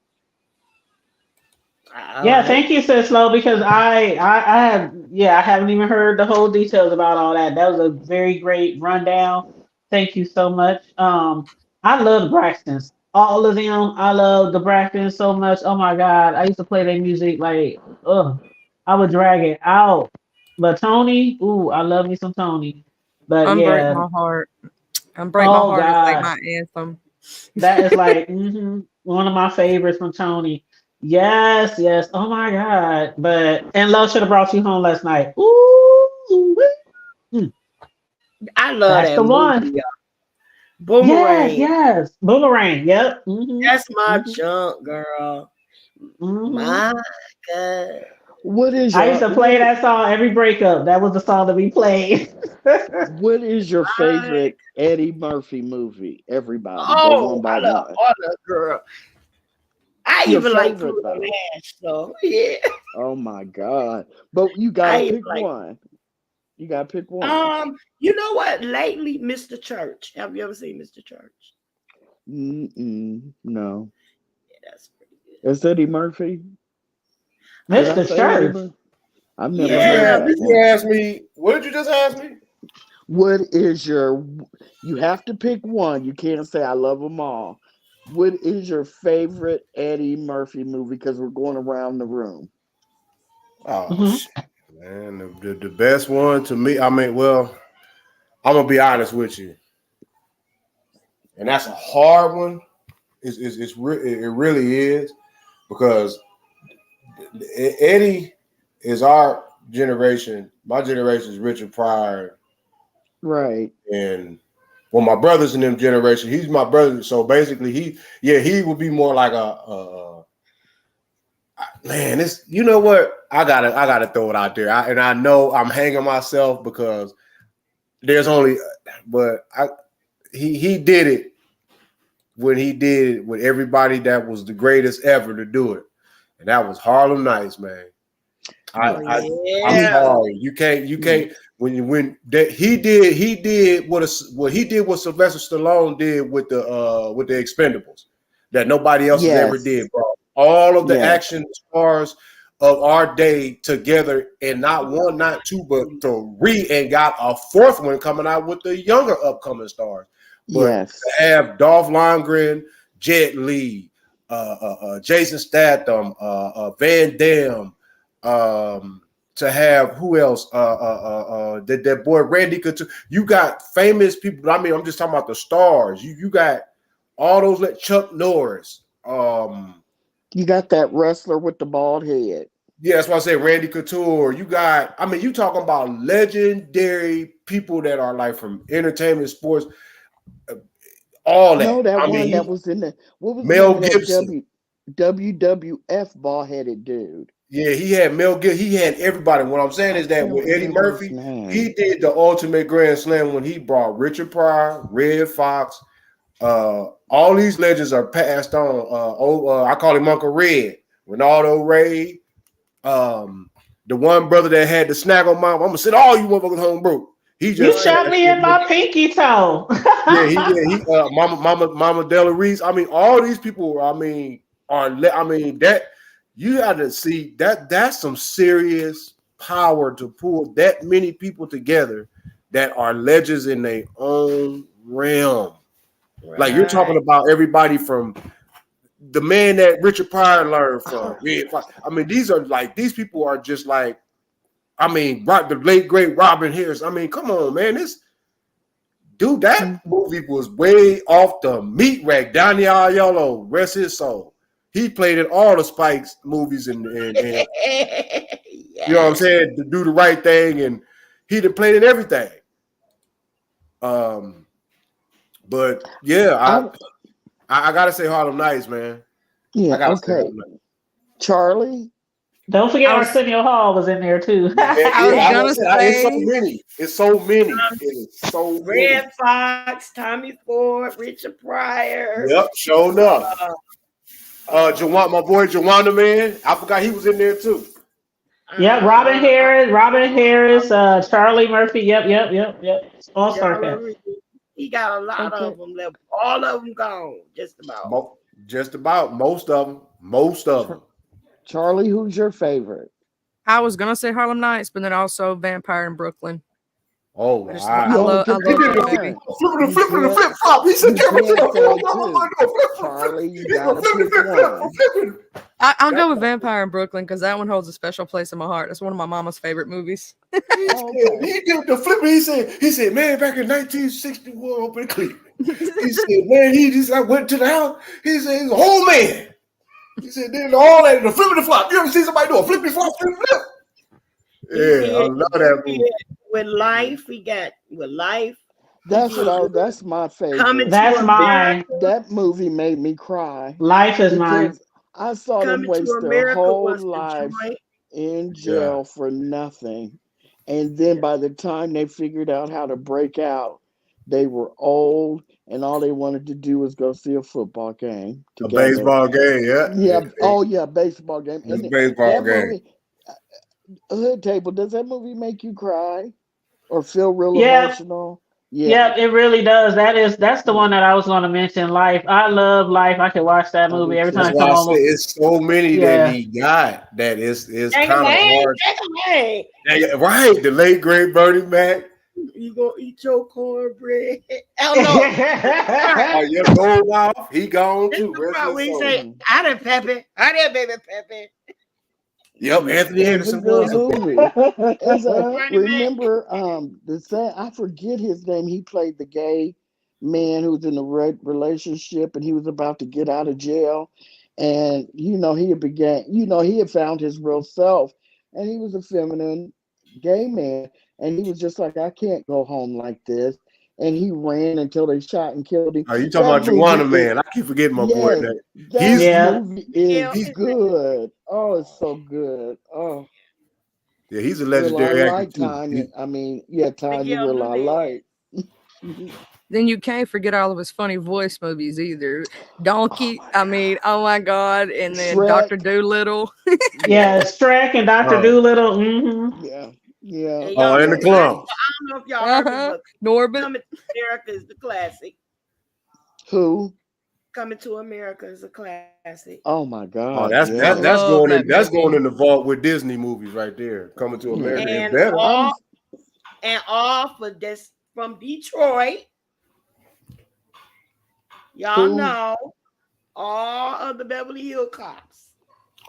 All Yeah, right. thank you, Sis Low, because I haven't even heard the whole details about all that. That was a very great rundown. Thank you so much. I love the Braxtons. All of them. I love the Braxtons so much. Oh my God. I used to play their music like I would drag it out. But Tony, ooh, I love me some Tony. But Unbreak yeah, My Heart. Unbreak My oh Heart is like gosh. my anthem. That is like one of my favorites from Tony. Yes, yes. Oh my God. But and love should have brought you home last night. Ooh, mm, I love that's that the movie, one. y'all. Yes, Boomerang. yes. Boomerang. Yep. That's my Hmm junk, girl. hmm My God. What is I used your to play that song every breakup. That was the song that we played. what is your My, favorite Eddie Murphy movie? Everybody, go one oh, by I love one. all that, girl. I Your even like favorite Pluto though. Nash, so yeah. Oh my God. But you I gotta even pick like one. You gotta pick one. you know what? Lately, Mr. Church. Have you ever seen Mr. Church? Mm-mm, no. Yeah, that's pretty good. Is Eddie Murphy? Did I Mr. say Eddie Church. Murphy? I've never heard Yeah, that Did Mr. you one. ask me? What did you just ask me? What is your you have to pick one. You can't say I love them all. What is your favorite Eddie Murphy movie? Because we're going around the room. Oh Hmm shit, man. The best one to me, I mean, well, I'm gonna be honest with you. And that's a hard one. It really is because Eddie is our generation. My generation is Richard Pryor Right. and Well, my brother's in them generation. He's my brother, so basically, he would be more like a man. This, you know what? I gotta throw it out there. I know I'm hanging myself because there's only, but he did it when he did it with everybody that was the greatest ever to do it, and that was Harlem Nights, man. I'm sorry, you can't. He did what he did what Sylvester Stallone did with the Expendables that nobody else has ever did, bro. All of the action stars of our day together, and not one, not two, but three, and got a fourth one coming out with the younger upcoming stars. But to have Dolph Lundgren, Jet Li, Jason Statham, Van Damme, to have who else? That boy Randy Couture. You got famous people. I mean, I'm just talking about the stars. You got all those like Chuck Norris. You got that wrestler with the bald head. Yeah, that's why I say Randy Couture. You got, I mean, you talking about legendary people that are like from entertainment, sports, all that. No, that one that was in the what was Mel the Gibson, WWF bald-headed dude. Yeah, he had Mel Gibson. He had everybody. What I'm saying is that with Eddie Murphy, he did the ultimate grand slam when he brought Richard Pryor, Red Fox. All these legends are passed on. I call him Uncle Red, Ronaldo Ray. The one brother that had the snaggle mom. I'm gonna send all you motherfuckers home broke. He just shot me in my pinky toe. he Mama Della Reese. I mean, all these people. I mean, that you got to see that's some serious power to pull that many people together that are legends in their own realm. Right. Like you're talking about everybody from the man that Richard Pryor learned from. I mean, these people are just like, I mean, the late great Robin Harris. I mean, come on, man, that movie was way off the meat rack. Donnie Aiello, rest his soul. He played in all the Spike's movies and yes. You know what I'm saying, to do the right thing, and he done played in everything. But yeah, I gotta say Harlem Nights, man. Yeah, okay. Charlie. Don't forget Arsenio Hall was in there too. It's so many. Red Fox, Tommy Ford, Richard Pryor. Yep, sure enough. My boy Joanna, man. I forgot he was in there too. Yeah, Robin Harris, Charlie Murphy. Yep. All star cast. He got a lot of them left. All of them gone. Just about most of them. Charlie, who's your favorite? I was gonna say Harlem Nights, but then also Vampire in Brooklyn. Oh, wow. I love flipping the flip flop. He said, Charlie, you gotta pick one. I'll go with Vampire in Brooklyn because that one holds a special place in my heart. That's one of my mama's favorite movies. He did the flip. He said, man, back in 1961 up in Cleveland. He said, man, I went to the house. He said, he's a whole man. He said, then all that, the flip and the flop. You ever see somebody do a flippy flop, flip? Yeah, I love that movie. With Life, with Life. That's my favorite. That's mine. That movie made me cry. Life is mine. I saw them waste their whole life in jail for nothing. And then by the time they figured out how to break out, they were old and all they wanted to do was go see a football game together. A baseball game, yeah. Yeah. Oh, yeah, baseball game. It's a baseball game. Hood Table, does that movie make you cry or feel real emotional? Yeah, it really does. That's the one that I was going to mention. Life. I love Life. I could watch that movie every time. It's so many that he got that is kind of hard. Right, the late great Bernie Mac. You gonna eat your cornbread? Oh, your gold off. He gone too. We say, "I done Pepe. I done baby Pepe." Yep, Anthony Anderson was a movie. Remember, I forget his name. He played the gay man who was in a relationship, and he was about to get out of jail. And he had found his real self, and he was a feminine gay man. And he was just like, I can't go home like this. and he ran until they shot and killed him. Oh, you talking That about Juana movie Man? I keep forgetting my boy yes, name. that He's Yeah. movie is Yeah, he's good. Oh, it's so good. Oh, yeah, he's a well, I legendary actor like too. Tanya. I mean, yeah, Tanya Miguel will I Nunez. like. Then you can't forget all of his funny voice movies either. Donkey, I mean, oh my God, and then Dr. Shrek. Doolittle. Yeah, Shrek and Dr. Oh, Doolittle. Mm-hmm. Yeah, yeah. And oh, y'all, and the That I clown. don't know if y'all heard it, Uh-huh. but Norbit. Coming to America is the classic. who? Coming to America is a classic. Oh my Oh, God, that's yeah. that's Love going in that movie. the vault with Disney movies right there. Coming to Yeah. America and And better. all for this from Detroit. Y'all Who? know all of the Beverly Hill Cops.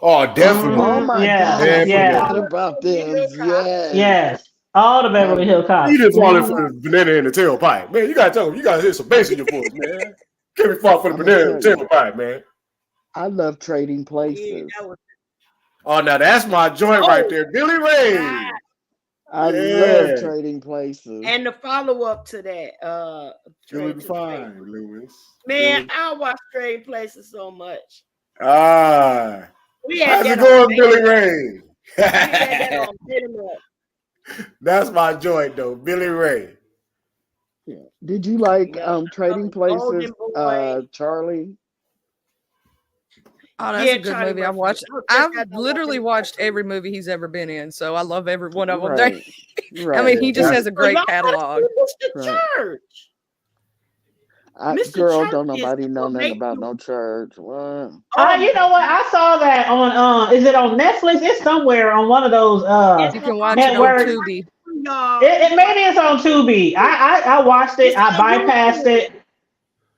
Oh, definitely. Oh Mhm. my Yeah. God, I Definitely. forgot about them. Yes. Yes. All the Beverly Hill You Cops. just falling Mhm. for the banana in the tailpipe, man. You gotta hit some bass in your voice, man. Can't be falling for the I'm gonna banana in the tell you, tailpipe, man. I love Trading Yeah, Places. that was Oh, now that's my joint right there, Billy Ray. right. I love Yeah, Trading Places. And the follow-up to that, Billy Train the to the Face. Fine, Lewis. Man, I watch Trading Places so much. Ah, We had how's it that on going, Billy Betamax. Ray? We had that on Betamax. That's my joint, though, Billy Ray. Yeah. Did you like Yeah, Trading Places, Golden Boy. Charlie? Oh, that's Yeah, a good Charlie movie. I Murphy. watched. I just I've got done literally watching watched it. every movie he's ever been in, so I love every one of them. Right, I mean, right. he just That's has a So great y'all gotta catalog. see Mr. Right. Church. Mr. Girl, Church don't is nobody know gonna nothing make about you. no church. What? Oh You know what? I saw that on is it on Netflix? It's somewhere on one of those It's You on can watch it on networks. Tubi. y'all. It maybe it's on Tubi. I watched it. It's I on bypassed YouTube. it.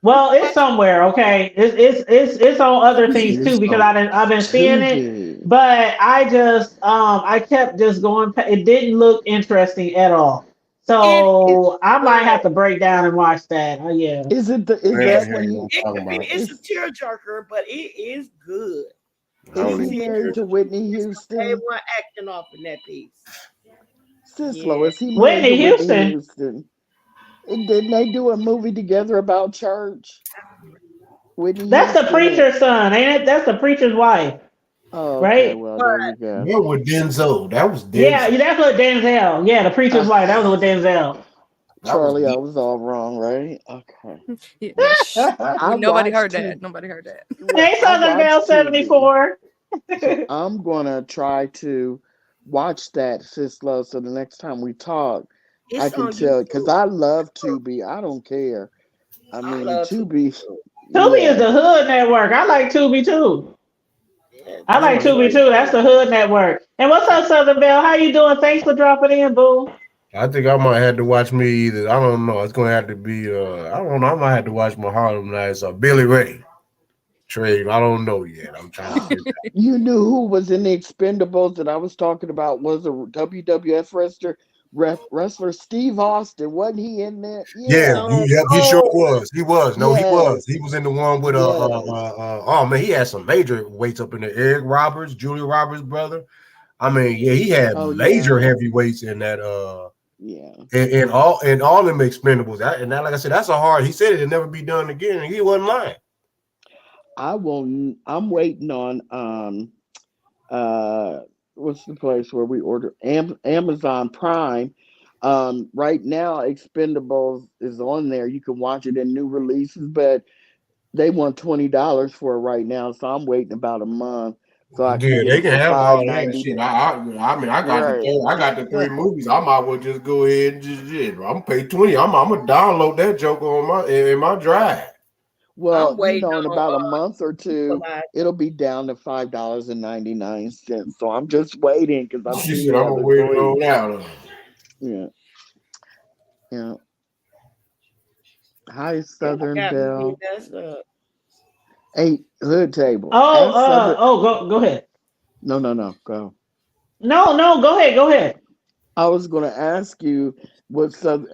Well, it's somewhere. Okay, it's on other things too It's because on I've been seeing it, Tubi. but I just I kept just going. It didn't look interesting at all. It is So I might have good. to break down and watch that. Oh yeah. Is Man, that It's when what I'm talking about. it's a is tearjerker, but it is good. I don't he even married care. to Whitney It's Houston? A1 acting off in that piece. Sislo, Yeah. is he married Whitney to Whitney Houston. Houston? And didn't they do a movie together about church? Whitney That's the Houston and preacher's son, ain't it? That's the preacher's wife, oh, okay, right? well But there you go. What with Denzel? That was Yeah, Denzel. that's what Denzel. Yeah, the preacher's Uh, wife. That was with Denzel. That was Charlie, I Denzel. was all wrong, right? Okay. Yeah, shh. I Nobody watched heard that. Tubi. Nobody heard that. Well, Hey, I Southern Belle watched Tubi. 74. So I'm gonna try to watch that, Sislo, so the next time we talk, I it's can on tell because YouTube. I love Tubi. I don't care. I I mean, love to. Tubi, Tubi is yeah. the hood network. I like Tubi too. Yeah, I All like Tubi right. Tubi is too. That's good. the hood network. And what's up, Southern Belle? How you doing? Thanks for dropping in, boo. I think I might have to watch me either. I don't know. It's gonna have to be I don't know. I might have to watch my Harlem Nights or Billy Ray trade. I don't know yet. I'm trying to figure it You knew who was in the Expendables that I was talking about was a WWF wrestler Steve Austin. Wasn't he in there? Yeah, Yeah. he sure Oh, was. He was. No, he was. Yes. He was in the one with Yes. oh man, he had some major weights up in there. Eric Roberts, Julia Roberts' brother. I mean, yeah, he had Oh major yeah. heavyweights in that Yeah. in all them Expendables. And that, like I said, that's a hard. He said it'll never be done again, and he wasn't lying. I'm waiting on what's the place where we order Amazon Prime. Right now Expendables is on there. You can watch it in new releases, but they want $20 for it right now, so I'm waiting about a month so I can Yeah, get they it can for have all that $5.90. shit. I mean, Right. I got the three movies. I might well just go ahead and just I'm gonna pay 20. I'm gonna download that joke on my drive. Well, I'm waiting in on about a month or two, Equalizer. it'll be down to $5.99. So I'm just waiting because I've She seen said, the I'm gonna other wait it three. on out. Yeah, yeah. Hi, Yeah, I Southern got me. Belle. That's Hey, Hood Table. Oh, Ask Southern. go ahead. No, go. No, go ahead. I was going to ask you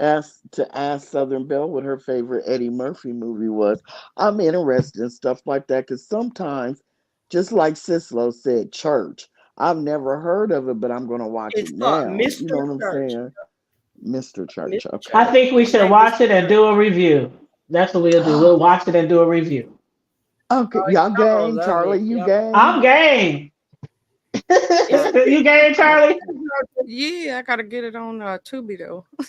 ask Southern Belle what her favorite Eddie Murphy movie was. I'm interested in stuff like that because sometimes, just like Sislo said, church. I've never heard of it, but I'm going to watch it's it called now. You know Mr. what I'm Church. saying? Mr. Church. Mr. Okay. I Church. think we His should name is watch it and Church. do a review. That's what we'll do. We'll watch it and do a review. Okay, Oh, y'all y'all gonna game, love Charlie. it. You Y'all, I'm game? game. it's You game, Charlie? Yeah, I gotta get it on Tubi though. Oh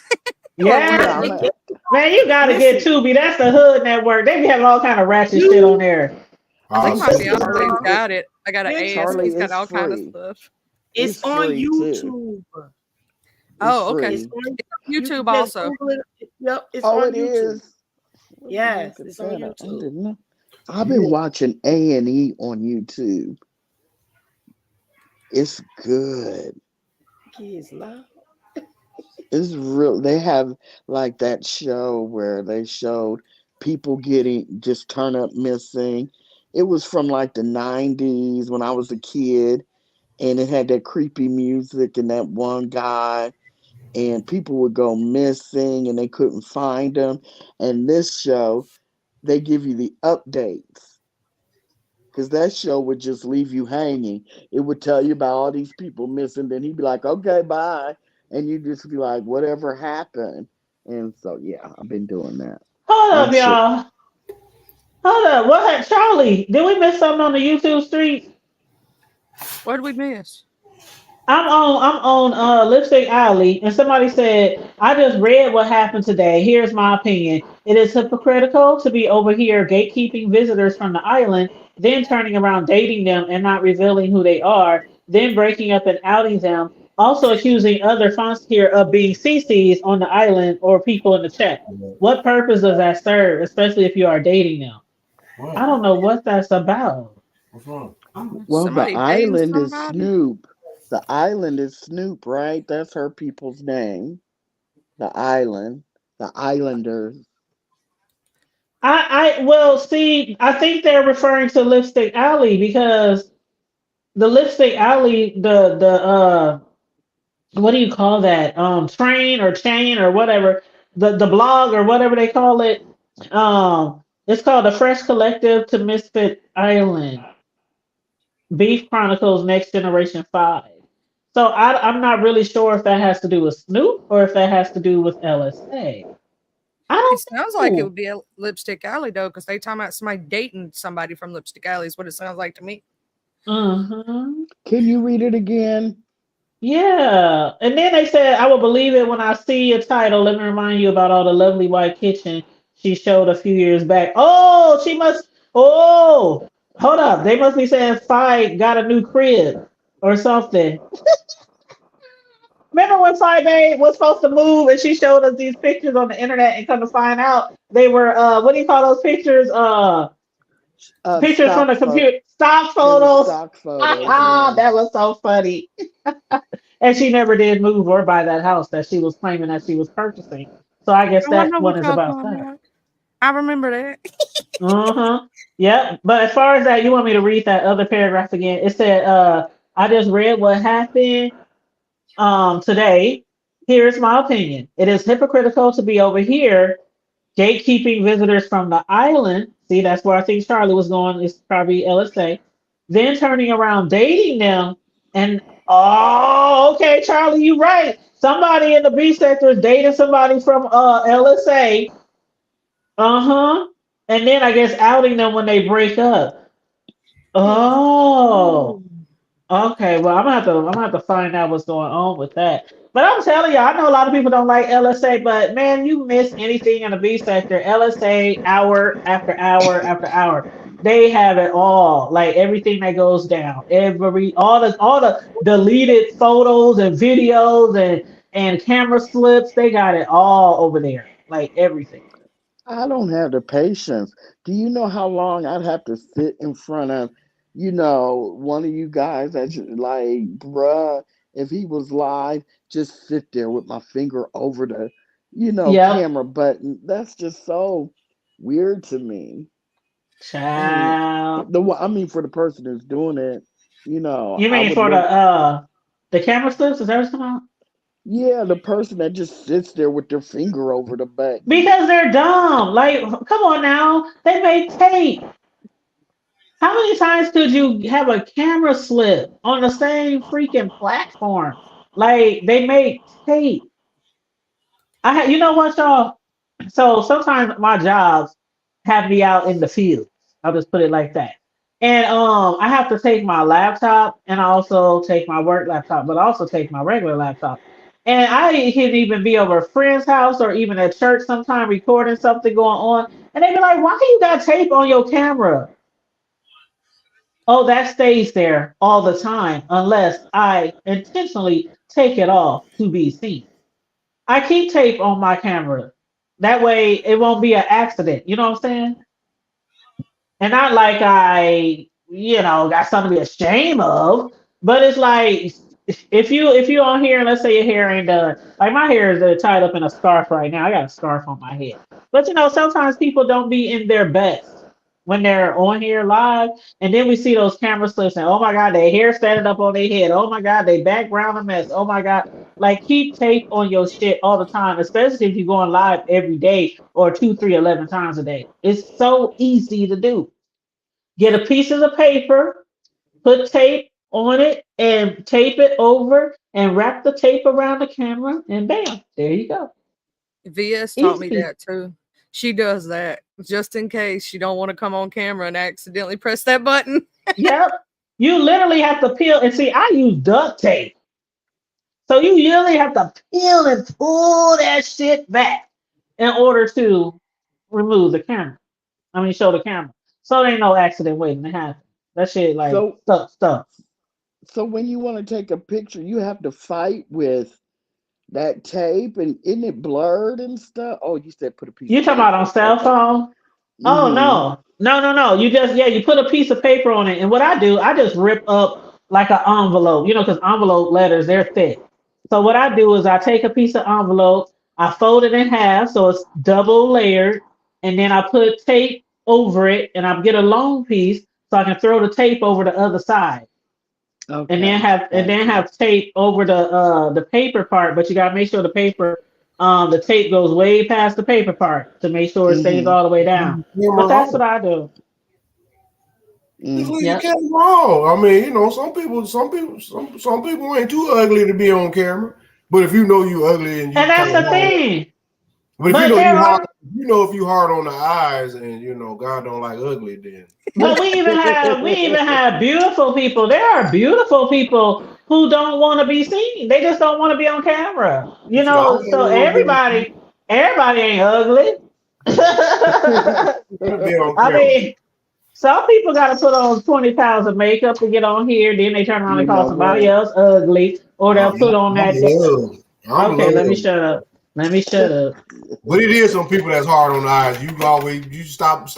yeah, Yeah. I'm at, Man, you gotta get listen. Tubi. That's the Hood Network. They be having all kind of ratchet shit on You there. I think I'll my see listen, that. fiance's Charlie. got it. I got an Listen. AS. Charlie. He's got It's all kind of free. stuff. It's It's on free too. YouTube. It's Oh, okay. It's free. on. It's on You can YouTube just also. Google it. Yep, it's Oh, on it YouTube. is. Let me Yes, look at it's on that. I YouTube. didn't know. I've been watching A&E on YouTube. It's good. Kids love. It's real. They have like that show where they showed people getting just turn up missing. It was from like the 90s when I was a kid, and it had that creepy music and that one guy, and people would go missing and they couldn't find them. And this show, they give you the updates because that show would just leave you hanging. It would tell you about all these people missing. Then he'd be like, okay, bye. And you'd just be like, whatever happened? And so, yeah, I've been doing that. Hold I'm up, sure. y'all. Hold up. What, Charlie? Did we miss something on the YouTube street? What did we miss? I'm on Lipstick Alley, and somebody said, I just read what happened today. Here's my opinion. It is hypocritical to be over here gatekeeping visitors from the island, then turning around dating them and not revealing who they are, then breaking up and outing them, also accusing other fonts here of being CCs on the island or people in the chat. What purpose does that serve, especially if you are dating them? I What? don't know what that's about. What's wrong? Well, the Somebody dating island is somebody? Snoop. The island is Snoop, right? That's her people's name. The island. The Islanders. Well, see, I think they're referring to Lipstick Alley because the Lipstick Alley, the what do you call that? Train or chain or whatever, the blog or whatever they call it. It's called the Fresh Collective to Misfit Island. Beef Chronicles Next Generation 5. So I'm not really sure if that has to do with Snoop or if that has to do with LSA. I It don't sounds like it know. would be a Lipstick Alley though, because they talking about somebody dating somebody from Lipstick Alley is what it sounds like to me. Hmm. Can you read it again? Yeah. And then they said, I will believe it when I see a title. Let me remind you about all the lovely white kitchen she showed a few years back. Oh, she must. Oh, hold up. They must be saying Fight got a new crib or something. Remember when Friday was supposed to move and she showed us these pictures on the internet and come to find out they were what do you call those pictures? Pictures from Stock the photo. computer, stock They were photos. stock photos, yeah. That was so funny. And she never did move or buy that house that she was claiming that she was purchasing. So I guess Oh, I that know one what is y'all about talking that. about. I remember that. Uh-huh. Yep. But as far as that, you want me to read that other paragraph again? It said, I just read what happened today. Here's my opinion. It is hypocritical to be over here gatekeeping visitors from the island. See, that's where I think Charlie was going. It's probably LSA. Then turning around dating them. And oh, okay, Charlie, you right. Somebody in the B sector is dating somebody from LSA. Uh-huh. And then I guess outing them when they break up. Oh. Ooh. Okay, well, I'm gonna have to find out what's going on with that. But I'm telling you, I know a lot of people don't like LSA, but man, you miss anything in the B sector, LSA hour after hour after hour. They have it all, like everything that goes down, all the deleted photos and videos and camera slips. They got it all over there, like everything. I don't have the patience. Do you know how long I'd have to sit in front of, one of you guys that's like, bruh, if he was live, just sit there with my finger over the, Yep, camera button. That's just so weird to me. I mean, child. for the person who's doing it, You I mean would for look. the camera slips? Is that what you're talking about? Yeah, the person that just sits there with their finger over the button. Because they're dumb. Like, come on now. They make tape. How many times could you have a camera slip on the same freaking platform? Like, they make tape. You know what, y'all? So sometimes my jobs have me out in the field. I'll just put it like that. And I have to take my laptop and I also take my work laptop, but I also take my regular laptop. And I can even be over a friend's house or even at church sometime recording something going on. And they be like, why you got tape on your camera? Oh, that stays there all the time unless I intentionally take it off to be seen. I keep tape on my camera. That way it won't be an accident. You know what I'm saying? And not like got something to be ashamed of, but it's like if you on here and let's say your hair ain't done, like my hair is tied up in a scarf right now. I got a scarf on my head. But sometimes people don't be in their best when they're on here live, and then we see those camera slips and oh my god, their hair standing up on their head. Oh my god, they background a mess. Oh my god. Like keep tape on your shit all the time, especially if you're going live every day or 2, 3, 11 times a day. It's so easy to do. Get a piece of the paper, put tape on it, and tape it over, and wrap the tape around the camera, and bam, there you go. VS taught me Easy. that too. She does that just in case she don't want to come on camera and accidentally press that button. Yep. You literally have to peel, and see, I use duct tape. So you literally have to peel and pull that shit back in order to remove the camera. I mean, show the camera. So there ain't no accident waiting to happen. That shit like So stuff. so when you want to take a picture, you have to fight with that tape, and isn't it blurred and stuff? Oh, you said put a piece You of talking about on paper. cell Okay. phone? Oh Mm-hmm. no. You just you put a piece of paper on it, and what I do, I just rip up like an envelope. Because envelope letters they're thick. So what I do is I take a piece of envelope, I fold it in half so it's double layered, and then I put tape over it, and I get a long piece so I can throw the tape over the other side, and then Okay. have Gotcha. tape over the paper part. But you gotta make sure the tape goes way past the paper part to make sure it stays Mm-hmm. all the way down. But Camera that's on. what I do. Just Mm. leave your Yep. camera on. I mean, some people ain't too ugly to be on camera. But if you know you ugly and And you kind that's of the hard, thing. but if you But know there you hard, are if you hard on the eyes, and God don't like ugly, then but we even have beautiful people. There are beautiful people who don't want to be seen. They just don't want to be on camera. shit, I don't So want to be on. everybody ain't ugly. To be on I camera. mean, some people got to put on 20 pounds of makeup to get on here. Then they turn around and You call know somebody what? else ugly, or they'll put on I'm that. love. I'm Okay, let me love. shut up. Let me shut up. But it is some people that's hard on the eyes. You stop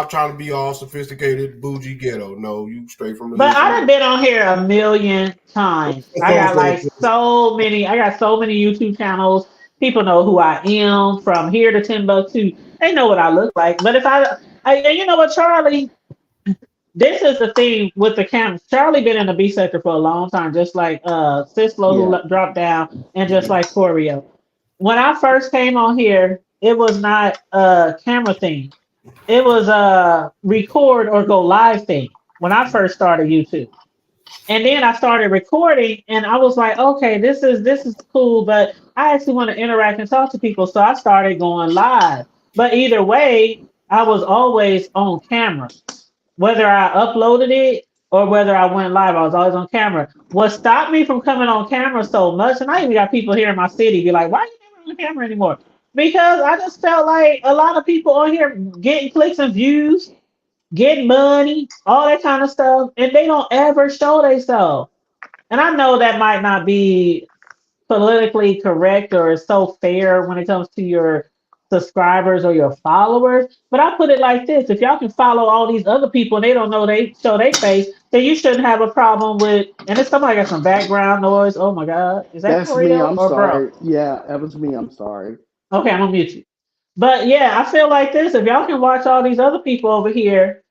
trying to be all sophisticated, bougie ghetto. No, you straight from the But hood I for done real. been on here a million times. That's I what I'm got saying. like so many. I got so many YouTube channels. People know who I am from here to Timbuktu. They know what I look like. But if and you know what, Charlie? This is the thing with the cameras. Charlie been in the B sector for a long time, just like Cislo who Yeah. dropped down, and just like Corio. When I first came on here, it was not a camera thing. It was a record or go live thing when I first started YouTube. And then I started recording and I was like, okay, this is cool, but I actually want to interact and talk to people. So I started going live. But either way, I was always on camera. Whether I uploaded it or whether I went live, I was always on camera. What stopped me from coming on camera so much, and I even got people here in my city be like, why are you never on camera anymore? Because I just felt like a lot of people on here getting clicks and views, getting money, all that kind of stuff, and they don't ever show themselves. And I know that might not be politically correct or so fair when it comes to your subscribers or your followers, but I put it like this: if y'all can follow all these other people and they don't know they show their face, then you shouldn't have a problem with. And if somebody got some background noise, oh my God, is that That's me. Corio I'm or bro? sorry. Yeah, that was me. I'm sorry. Okay, I'm gonna mute you. But yeah, I feel like this: if y'all can watch all these other people over here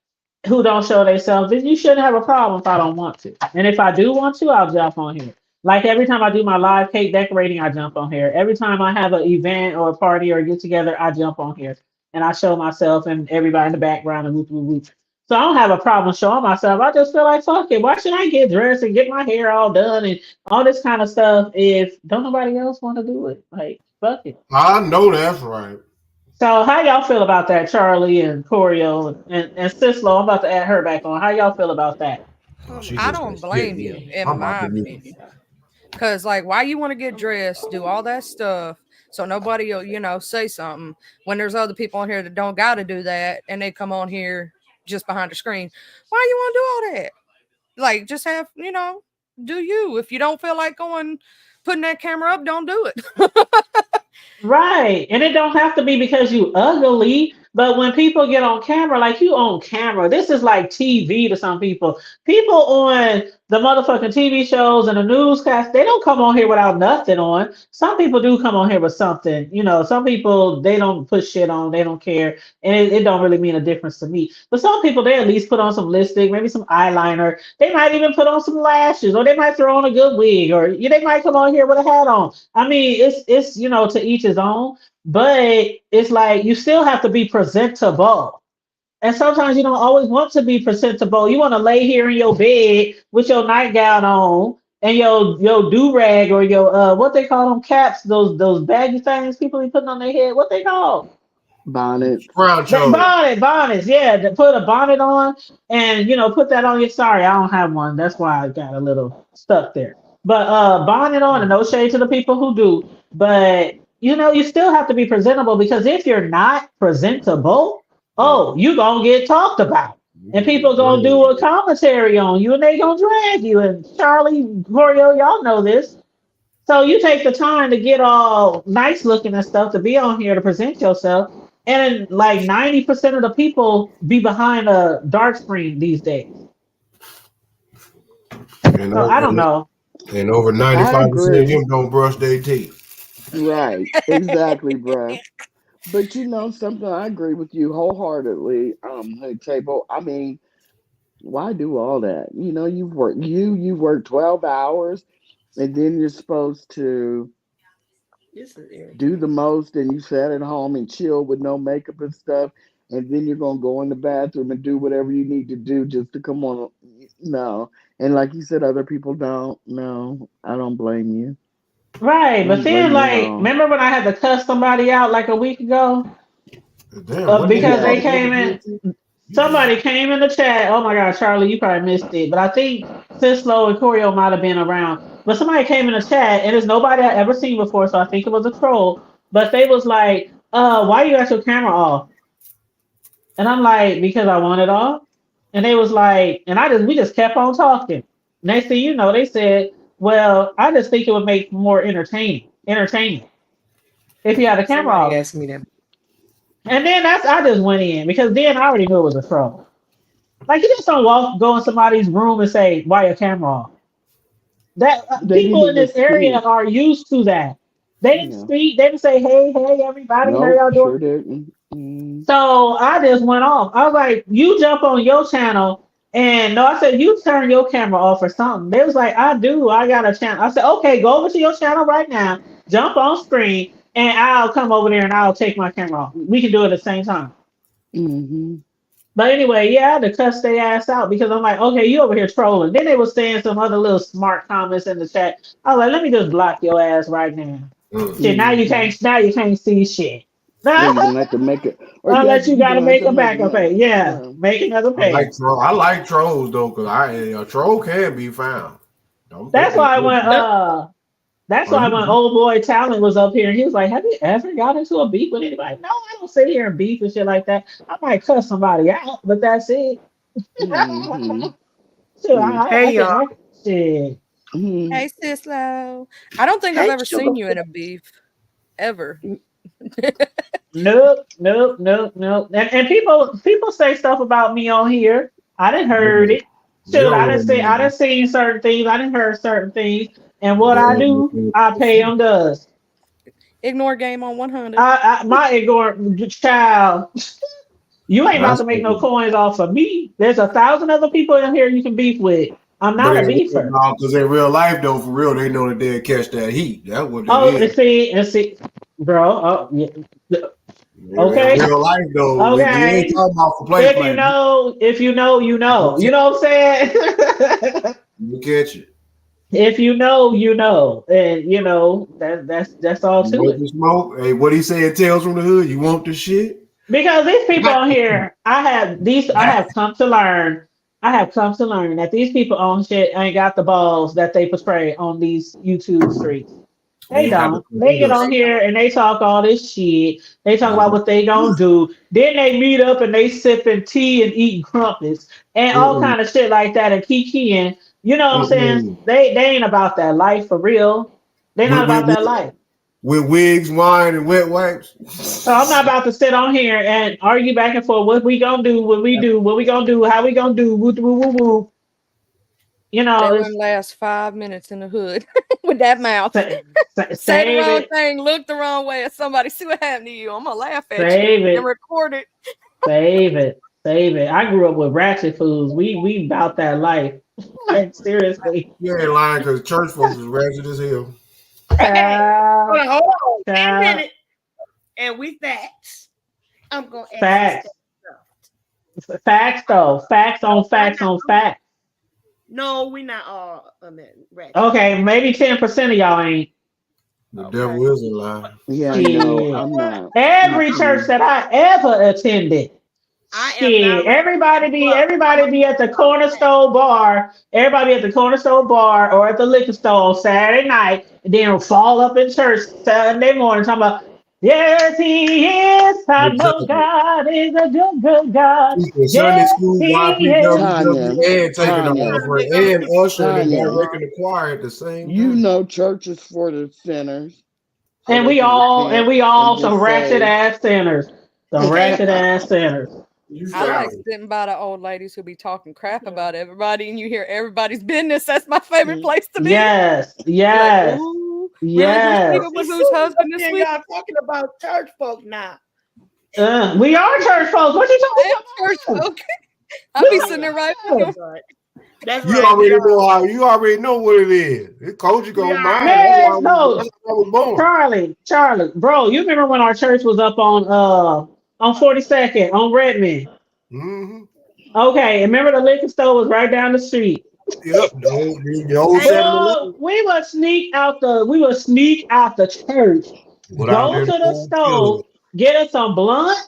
who don't show themselves, then you shouldn't have a problem if I don't want to. And if I do want to, I'll jump on here. Like every time I do my live cake decorating, I jump on here. Every time I have an event or a party or a get together, I jump on here and I show myself and everybody in the background and whoop whoop whoop. So I don't have a problem showing myself. I just feel like fuck it. Why should I get dressed and get my hair all done and all this kind of stuff if don't nobody else want to do it? Like Fuck it. I know that's right. So how y'all feel about that, Charlie and Corio and Sislo? I'm about to add her back on. How y'all feel about that? Oh, she I just don't gonna skip blame you, me. in I'm about my to mute. opinion. Because, like, why you want to get dressed, do all that stuff, so nobody will, say something when there's other people on here that don't got to do that, and they come on here just behind the screen. Why you want to do all that? Like, just have, do you. If you don't feel like putting that camera up, don't do it. Right. And it don't have to be because you ugly, but when people get on camera, like you on camera, this is like TV to some people. People on the motherfucking TV shows and the newscast, they don't come on here without nothing on. Some people do come on here with something. Some people, they don't put shit on, they don't care. And it don't really mean a difference to me. But some people, they at least put on some lipstick, maybe some eyeliner. They might even put on some lashes, or they might throw on a good wig, or they might come on here with a hat on. I mean, it's to each his own, but it's like you still have to be presentable. And sometimes you don't always want to be presentable. You want to lay here in your bed with your nightgown on and your do rag or your what they call them caps, those baggy things people be putting on their head. What they call? Bonnets. Brown Bonnets, yeah. To put a bonnet on and put that on your. Sorry, I don't have one. That's why I got a little stuck there. But bonnet on, and no shade to the people who do. But you still have to be presentable, because if you're not presentable, you gonna get talked about. And people gonna do a commentary on you, and they gonna drag you. And Charlie, Corio, y'all know this. So you take the time to get all nice looking and stuff to be on here to present yourself. And like 90% of the people be behind a dark screen these days. So I don't know. And over 95% of them don't brush their teeth. Right. Exactly, bro. But something, I agree with you wholeheartedly, Honey Table. I mean, why do all that? You've worked 12 hours, and then you're supposed to do the most, and you sat at home and chill with no makeup and stuff, and then you're gonna go in the bathroom and do whatever you need to do just to come on. No. And like you said, other people don't. No, I don't blame you. Right. But then, like, remember when I had to cuss somebody out like a week ago? Because they came in. Somebody came in the chat. Oh my God, Charlie, you probably missed it. But I think Sislo and Corio might have been around. But somebody came in the chat, and it's nobody I ever seen before, so I think it was a troll. But they was like, why you got your camera off? And I'm like, because I want it off. And they was like, and we just kept on talking. Next thing you know, they said, well, I just think it would make more entertaining if you had a camera off. Asked me that. And then I just went in, because then I already knew it was a troll. Like, you just don't go in somebody's room and say, why your camera off? That people in this area are used to that. They didn't speak. They didn't say, hey, everybody, how y'all doing? Sure. So I just went off. I was like, you jump on your channel. And no, I said, you turn your camera off or something. They was like, I do. I got a channel. I said, okay, go over to your channel right now. Jump on screen. And I'll come over there and I'll take my camera off. We can do it at the same time. Mm-hmm. But anyway, yeah, I had to cuss their ass out, because I'm like, okay, you over here trolling. Then they were saying some other little smart comments in the chat. I was like, let me just block your ass right now. Mm-hmm. Shit, now you can't see shit. You're gonna have to make it. Unless you gotta make a backup page. Yeah, make another page. I like trolls though, because a troll can be found. That's why I went. That's why when old boy Talent was up here, and he was like, have you ever got into a beef with anybody? No, I don't sit here and beef and shit like that. I might cuss somebody out, but that's it. Mm-hmm. Hey, y'all. Shit. Mm-hmm. Hey, Sislo. I don't think I've ever seen you in a beef. Ever. Nope. And people say stuff about me on here. I didn't heard it. Shoot, I didn't see certain things. I didn't heard certain things. And what I do, I pay them does. Ignore game on 100. My ignore child. You ain't about to make no coins off of me. There's 1,000 other people in here you can beef with. I'm not a beefer. No, because in real life, though, for real, they know that they'll catch that heat. That's what they is. And see, bro. Oh, yeah. Okay. In real life, though, we ain't talking about for play. If you know, you know. You know what I'm saying? You catch it. If you know, you know, and you know that's all You to want it. the smoke? Hey, what he saying? Tales from the hood. You want the shit? Because these people on here, I have come to learn. I have come to learn that these people on shit ain't got the balls that they portray on these YouTube streets. They They ain't got the don't. They get on here and they talk all this shit. They talk about what they gonna do. Then they meet up and they sipping tea and eating crumpets and all Mm-mm, kind of shit like that and kikiing. You know what I'm saying? mm-mm. They ain't about that life for real. They're not With, with, about that with, life. with wigs, wine, and wet wipes. So I'm not about to sit on here and argue back and forth. What we gonna do? What we do? What we gonna do? How we gonna do? Woo woo woo woo. You know, Let it's them last 5 minutes in the hood with that mouth. Say the save wrong it, thing, look the wrong way at somebody. See what happened to you. I'm gonna laugh at you save and it, record it. save it, save it. I grew up with ratchet foods. We about that life. Like seriously. You ain't lying because church folks is ratchet as hell. Hey, Child, hold on, wait a child, minute. And with that, I'm gonna ask you facts, stuff. facts though, facts on facts on facts. No, we not all ratchet. Okay, maybe 10% of y'all ain't. The Okay. devil is a lie. Yeah, But you know no, Shit. I'm what? not. Every church Mm-mm. that I ever attended. I am not Shit, ratchet. everybody be at the cornerstone bar. Everybody at the cornerstone bar or at the liquor store on Saturday night, and then fall up in church Sunday morning talking about, yes, he is. I know Exactly. God is a good, good God. Teaching Sunday Yes, school, he is. Tanya, YPWW, and taking the Tanya, Trying to make offering, other and people ushering and Tanya. directing the choir at the same You time. know, church is for the sinners, so And they we can all, and repent we and all get some ratchet saved. ass sinners. Some ratchet ass sinners. You I like sound sitting by the old ladies who be talking crap about everybody, and you hear everybody's business. That's my favorite place to be. Yes, Be like, yes, ooh, really? Who's yes. sleeping with whose husband this Then week? y'all talking about church folk now. We are church folks. What you I am talking church about? folk. I be We sitting there right are. now. But that's you right. We already know are. how you already know what it is. The coach you We gonna are. mind. That's Man, why no, that's why I was born. Charlie, bro. You remember when our church was up on 42nd on Redmond? Mm-hmm. Okay, and remember the liquor store was right down the street. Yep, the old Hey, 7-Eleven. We would sneak out the church, Go down go there to to the kill store, it. get us some blunt,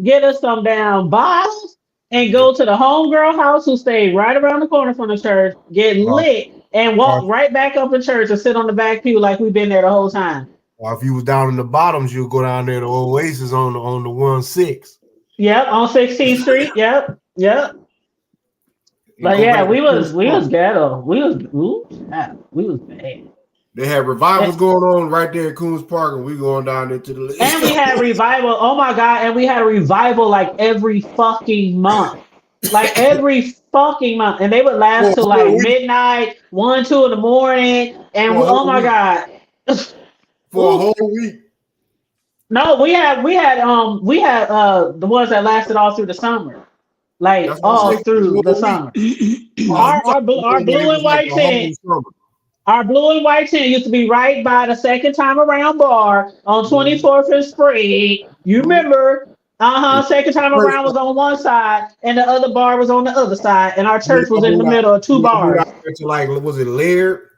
get us some down bottles, and Yep. go to the homegirl house who stayed right around the corner from the church, get Or, lit, and or, walk right back up in church and sit on the back pew like we've been there the whole time. or if you was down in the bottoms, you'll go down there to Oasis on the 1-6. Yep, on 16th Street. Yep, yep. And But go yeah, back to Chris we was Park. ghetto. We was bad. They had revivals going on right there at Coons Park, and we going down there to And we had the revival. Oh my God. And we had a revival like every fucking month. Like every fucking month. And they would for last a till whole like week. midnight, 1, 2 in the morning. And For a oh whole my week. God. For a Ooh. whole week. No, we had the ones that lasted all through the summer. Like That's what I'm all saying. For a through the whole week. summer. Oh, you talking Our about it blue was and like white a whole tent. summer. Our blue and white tent used to be right by the second time around bar on Mm-hmm. 24th and Spring. You Mm-hmm. remember? And Second time first, around was on one side, and the other bar was on the other side, and our then church was I in the moved out. middle of two Then I moved bars. out there to like, was it Laird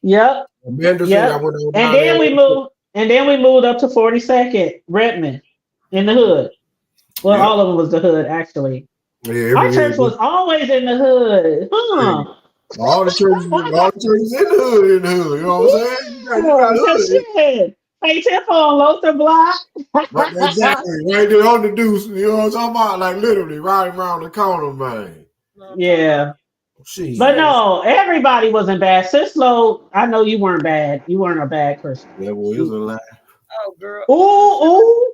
Yep, or Mendelson? I yep. went on And down there. then we moved, up to 42nd Redmond in the hood. Well, Yep. all of them was the hood actually. Yeah, Our every church was always in the hood, yeah. huh? All the churches in the hood. You know what I'm saying? You got Cause hood. shit, hey, Temple on Luther Block. Right, exactly. Right there on the deuce. You know what I'm talking about? Like literally right around the corner, man. I'm talking about Yeah, but Shit. yes. no, everybody wasn't bad. Sislo, I know you weren't bad. You weren't a bad person. That boy is a lie. Oh, girl. Ooh.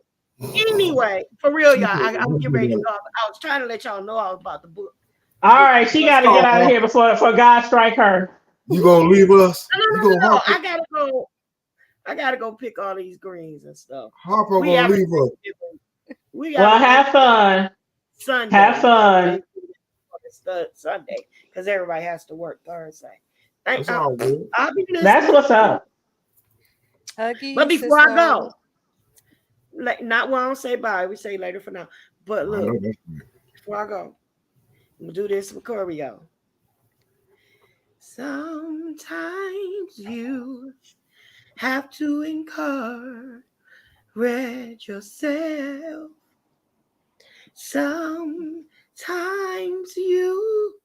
Anyway, for real, y'all, I'm getting ready to You go. I was trying to let y'all know I was about to book. All right, she got to get out of gonna here before God strike her. leave us? You gonna No. Harper? I gotta go pick all these greens and stuff. Harper We gonna have leave us? we Well, have have fun. Sunday. Have fun. Sunday because everybody has to work Thursday. That's all good. I'll be listening. That's what's up. Huggy, But before I sister. go, like not when I don't say bye, we say later for now. But I know look, that's right. before I go, I'm gonna do this with choreo. Sometimes you have to encourage yourself. Sometimes you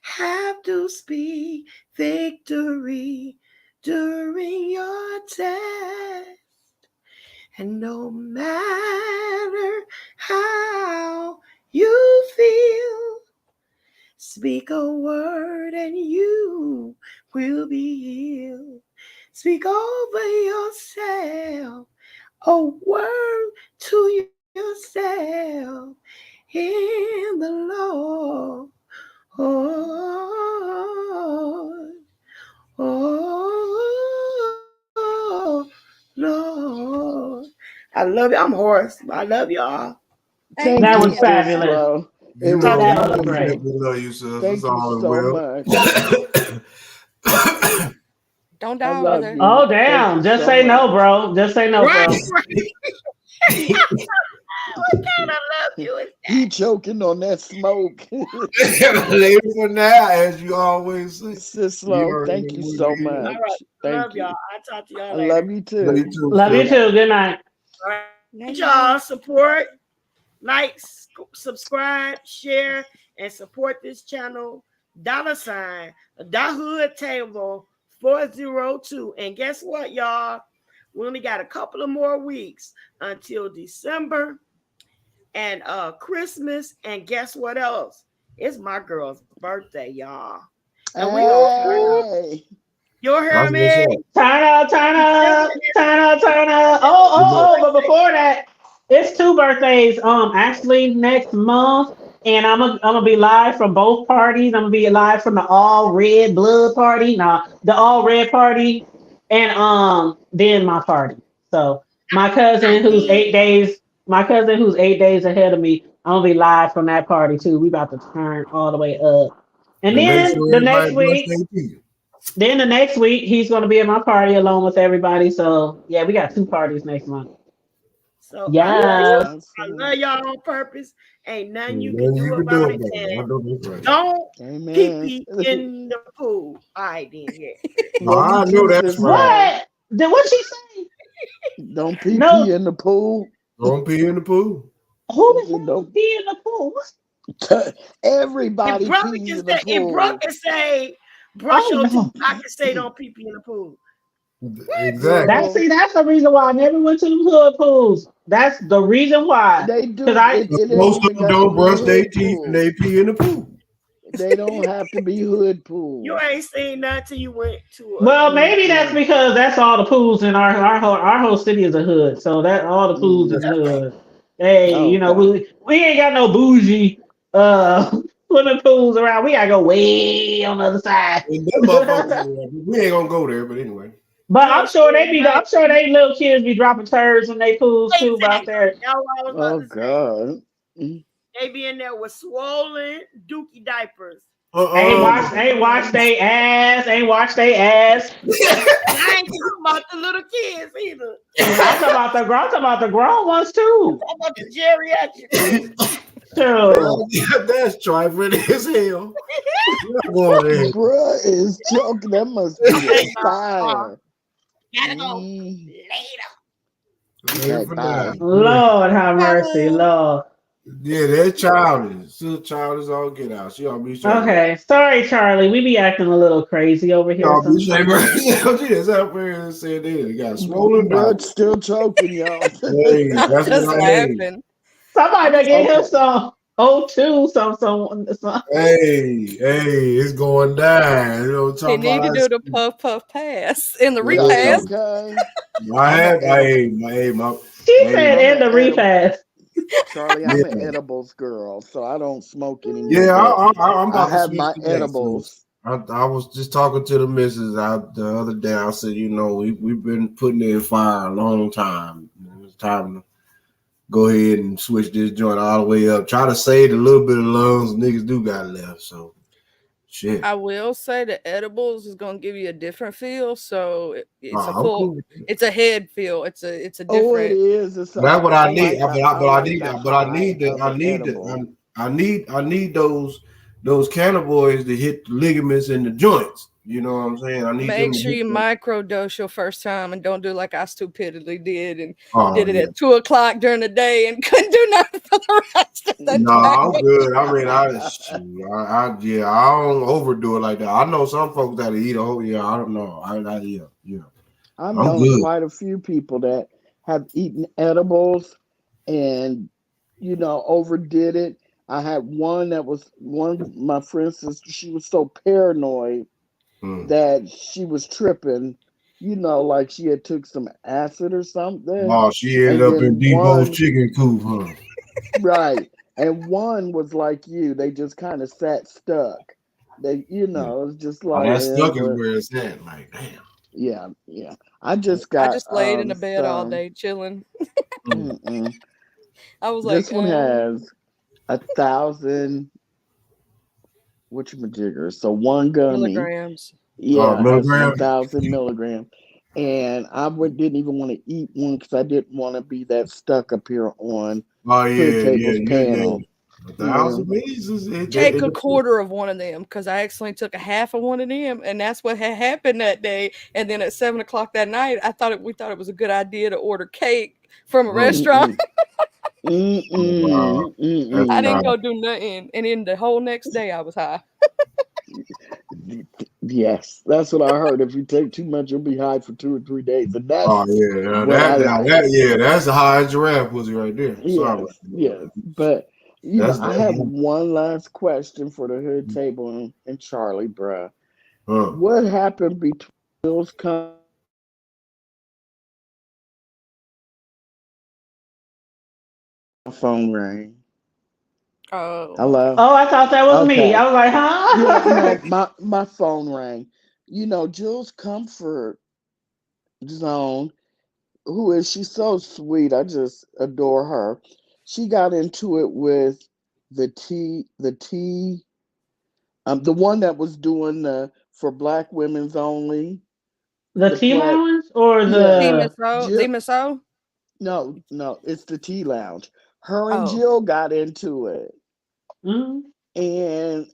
have to speak victory during your test. And no matter how you feel, speak a word and you will be healed. Speak over yourself, a word to yourself in the Lord. Oh, Lord. I love you. I'm hoarse. I love y'all. Thank That you, was sis, fabulous. Flo. You It know, was That was we great. love you, sis. Thank It's you all so well. much. Don't I die over love there. you. Oh Thank damn! you Just so say no, much. bro. Just say no, Right, bro. right. What kind of love you is He choking on that smoke. Later for now, as you always say. Sis You Flo, already thank know you what so it is. all right? much. Love Thank y'all. you. I'll talk to y'all I later. love you Love you too. too, Love you sis. too. Good night. All right, Night, y'all. night. Support, like, subscribe, share, and support this channel. $ Da Hood Table 402. And guess what, y'all? We only got a couple of more weeks until December and Christmas. And guess what else? It's my girl's birthday, y'all. And we gonna turn up. Hey. You hear That's me? what's up. Turn up, turn up, turn up, turn up. Oh, but before that, it's 2 birthdays. Actually next month, and I'm gonna be live from both parties. I'm gonna be live from the all red blood party, the all red party, and then my party. So my cousin who's 8 days, ahead of me, I'm gonna be live from that party too. We about to turn all the way up, and And make then sure the next everybody brush week. their teeth. Then the next week he's gonna be at my party along with everybody. So yeah, we got 2 parties next month. So Yes. I love y'all on purpose. Ain't nothing you can Nothing you do can do about it. about it. I And know that's right. don't pee Amen. pee in the pool. All right, then, yeah. No, Love I you know too, that's sis right. Flo. What? Then what she say? Don't pee No. pee in the pool. Don't pee in the pool. Who the hell Don't. pee in the pool? Everybody If brother pees can in the say, if brother pool. can say, brush Oh your teeth, no. I can say don't pee pee in the pool. Exactly. That's the reason why I never went to the hood pools. That's the reason why. They Cause do. I It ain't Most of even them got to don't be a brush their hood teeth and pool. they pee in the pool. They don't have to be hood You pools. ain't seen nothing till you went to well maybe that's because that's all the pools in our whole city is a hood. So that all the pools is hood. Hey, Okay. we ain't got no bougie swimming pools around. We gotta go way on the other side. And them motherfuckers, we ain't gonna go there, but anyway. But you I'm ain't sure seen I'm sure they little kids be dropping turds in their pools too out exactly. there. That's what I was about Oh to say. God. They be in there with swollen dookie diapers. Ain't Uh-uh. wash they ass, ain't wash they ass. And I ain't talking about the little kids either. I'm talking about the grown ones too. I'm about the geriatric. Sure. That's trifling as hell. Boy, Bruh is joking. That must be fire. Gotta go Mm, later that for bye. now. Lord have mercy, Lord. Yeah, they're childish. Still childish all get out. She all be trying to. Okay, sorry, Charlie. We be acting a little crazy over here Y'all be saying, sometimes. she is up here and said they got swollen Bruh diapers. still choking, y'all. Hey, that's Just what I hate. laughing. Somebody better get him Okay. some O2, some. Hey, it's going down. You know what He I'm talking need to about? do the puff puff pass in the That's Hey, repass. okay. I I'm have, an She said I'm in an the edible repass. Charlie, yeah, I'm an edibles girl, so I don't smoke anymore. yeah. But I'm I about to have switch my to that. So edibles. I was just talking to the missus out the other day. I said, we've been putting it in fire a long time. It's time to go ahead and switch this joint all the way up. Try to save the little bit of lungs niggas do got left. So shit. I will say the edibles is gonna give you a different feel. So it's a I'm full, cool. it's a head feel. It's a Oh, it different. is. That's what I need. I like the high of an edible. I need those cannabinoids to hit the ligaments in the joints. You know what I'm saying? I need them Make to sure hit you them. microdose your first time and don't do like I stupidly did and Oh, did it yeah. at 2:00 during the day and couldn't do nothing for the rest of the No, I'm day. good. I mean, I don't overdo it like that. I know some folks that eat a whole. Yeah, I don't know. Yeah. I've I'm known good. quite a few people that have eaten edibles and, overdid it. I had one that was one of my friend's sister. She was so paranoid that she was tripping, like she had took some acid or something. Oh, she ended And up in then Debo's one, chicken coop, huh? right. And one was like you. They just kind of sat stuck. They, Yeah. it's just Oh, like, that stuck is but where it's at. Like, damn. yeah. I just I got just laid in the bed all some. day chilling. Mm-mm. I was like, This one has 1,000 whatchamajiggers. So one gummy, milligrams. yeah, has Milligram. 1,000 milligrams. And didn't even want to eat one because I didn't want to be that stuck up here on Oh, Hood yeah. Table's panel. 1,000 means Take a quarter of one of them because I accidentally took a half of one of them, and that's what had happened that day. And then at 7:00 that night, we thought it was a good idea to order cake from a restaurant. Wow. That's I didn't not. go do nothing, and then the whole next day I was high. Yes, that's what I heard. If you take too much, you'll be high for 2 or 3 days. And Oh, that's yeah. what I like. That's a high giraffe pussy right there. Sorry. Yes. But That's I have one last question for the Hood Table and Charlie, bruh. What happened between Bill's phone rang? Oh. Hello? Oh, I thought that was me. I was like, Yeah, huh? no, my phone rang. Jules Comfort Zone, who is she's so sweet. I just adore her. She got into it with the one that was doing the for Black women's only. The The tea play, lounge or yeah. the The Miso? No, it's the tea lounge. Her and Oh. Jill got into it. Mhm. And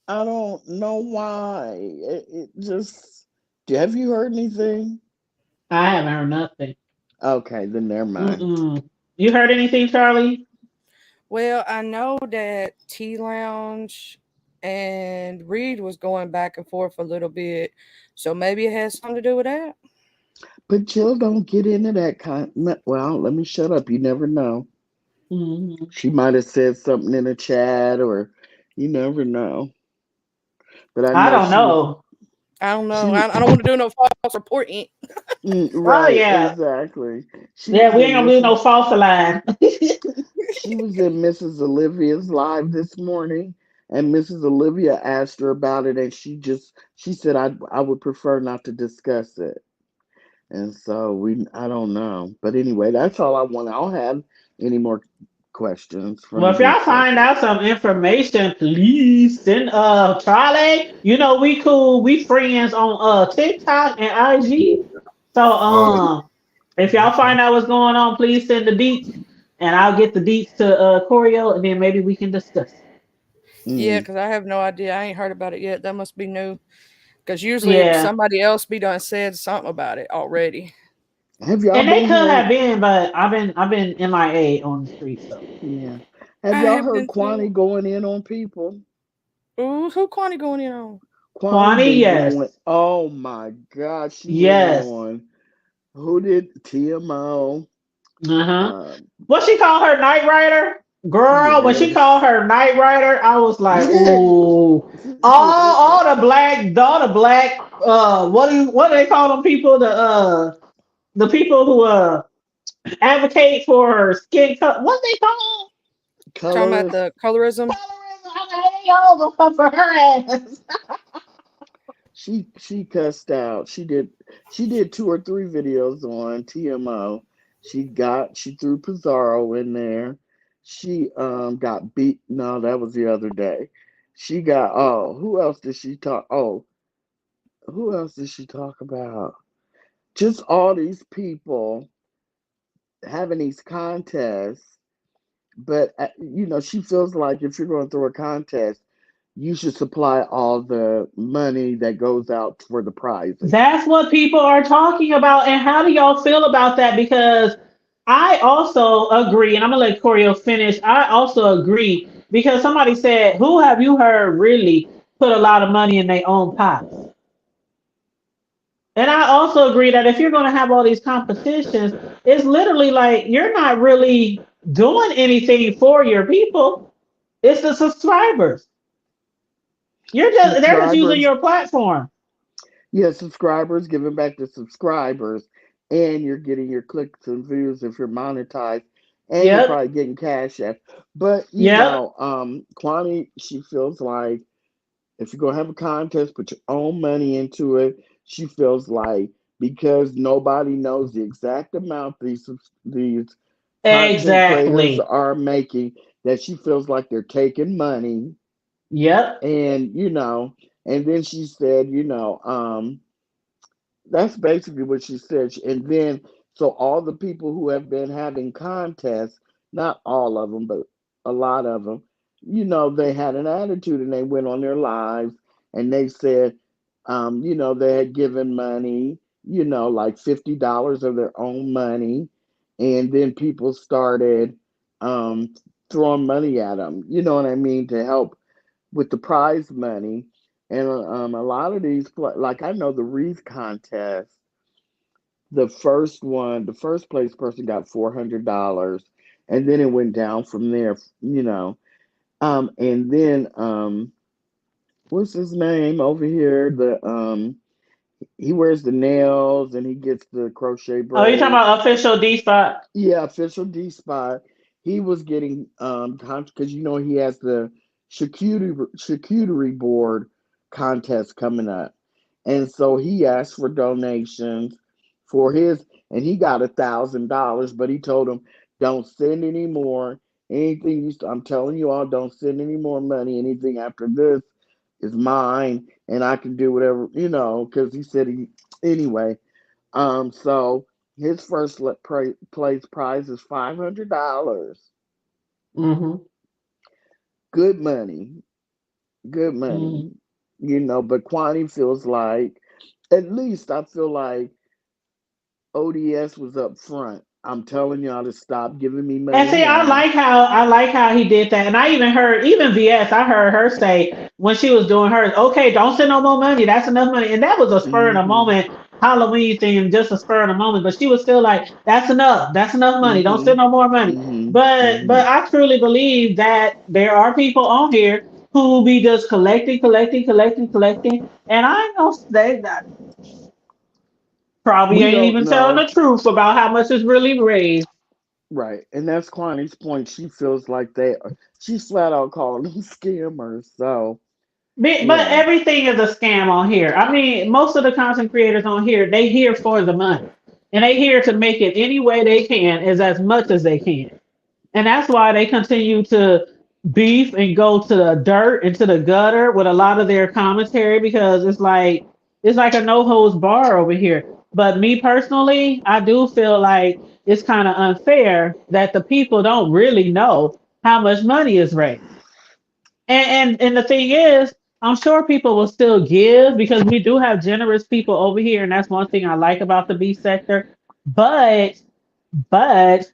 I don't know why. It just. Have you heard anything? I haven't heard nothing. Okay, then never mind. You heard anything, Charlie? Well, I know that Tea Lounge and Reed was going back and forth a little bit, so maybe it has something to do with that. But Jill don't get into that kind. Well, let me shut up. You never know. Mm-hmm. She might have said something in a chat, or you never know. But I I know don't she was. know. I don't She know. was. I don't want to do no false reporting. Oh Right, yeah, exactly. She yeah. was We in ain't gonna do no Mrs. false alarm. She was in Mrs. Olivia's live this morning, and Mrs. Olivia asked her about it, and she said I would prefer not to discuss it. And so I don't know, but anyway, that's all I want. I don't have any more questions from Well, the if beef y'all find suckers. out some information, please send Charlie. You know we cool, we friends on TikTok and IG. So if y'all find out what's going on, please send the deets and I'll get the deets to Corio and then maybe we can discuss. Yeah, Mm. because I have no idea. I ain't heard about it yet. That must be new. Because usually Yeah. somebody else be done said something about it already. Have y'all And they been could have hearing? been, but I've been MIA on the street, so Yeah. Have I y'all have heard been Kwani too. going in on people? Ooh, who Kwani going in on? Kwani Kwani, been going. yes. Oh my God, she went in Yes. on who did TMO? Uh-huh. Um, What she called her Night Rider? Girl, when she called yes. her Night Rider, I was like, ooh. All the black, what do they call them people? The people who advocate for skin color. What they call Talking about Colorist. the colorism? colorism? I'm like, hey, y'all gonna come for her ass. She cussed out. She did 2 or 3 videos on TMO. She threw Pizarro in there. She got beat. No, that was the other day. She got who else did she talk? Oh, who else did she talk about? Just all these people having these contests, but she feels like if you're going through a contest, you should supply all the money that goes out for the prizes. That's what people are talking about. And how do y'all feel about that? Because I also agree, and I'm gonna let Corio finish. I also agree because somebody said, "Who have you heard really put a lot of money in their own pockets?" And I also agree that if you're going to have all these competitions, it's literally like you're not really doing anything for your people. It's the subscribers. They're just using Subscribers, your platform. yeah, subscribers giving back to subscribers, and you're getting your clicks and views if you're monetized, and you're Yep. probably getting cash app. But Yep. Kwani, she feels like if you're gonna have a contest, put your own money into it. She feels like because nobody knows the exact amount these content creators Exactly. are making, that she feels like they're taking money, Yep. and and then she said, that's basically what she said. And then, so all the people who have been having contests, not all of them, but a lot of them, they had an attitude and they went on their lives and they said, they had given money, like $50 of their own money. And then people started um, throwing money at them, you know what I mean, to help with the prize money. And a lot of these, like I know the wreath contest, the first place person got $400, and then it went down from there. And then what's his name over here? He wears the nails and he gets the crochet Oh, you're talking braids. about official D spot? Yeah, official D spot. He was getting because he has the charcuterie board contest coming up, and so he asked for donations for his, and he got $1,000. But he told him, "Don't send any more. Anything I'm telling you all, don't send any more money. Anything after this is mine, and I can do whatever Because he said anyway. So his first place prize is $500. Mm-hmm. Good money, good money. Mm-hmm. But Kwani feels like, at least I feel like ODS was up front. I'm telling y'all to stop giving me And money see, now. I like how he did that. And I even heard even VS, I heard her say when she was doing hers, okay, don't send no more money. That's enough money. And that was a spur in a Mm-hmm. moment Halloween thing, just a spur in a moment. But she was still like, that's enough. That's enough money. Don't Mm-hmm. send no more money. Mm-hmm. But Mm-hmm. I truly believe that there are people on here who will be just collecting, collecting, collecting, collecting. And I know they probably We ain't don't even telling know. the truth about how much is really raised. Right. And that's Kwani's point. She feels like she's flat out calling them scammers. So But yeah. everything is a scam on here. I mean, most of the content creators on here, they here for the money. And they here to make it any way they can, is as much as they can. And that's why they continue to beef and go to the dirt and to the gutter with a lot of their commentary because it's like a no holds bar over here. But me personally, I do feel like it's kind of unfair that the people don't really know how much money is raised. And the thing is, I'm sure people will still give because we do have generous people over here, and that's one thing I like about the B sector. But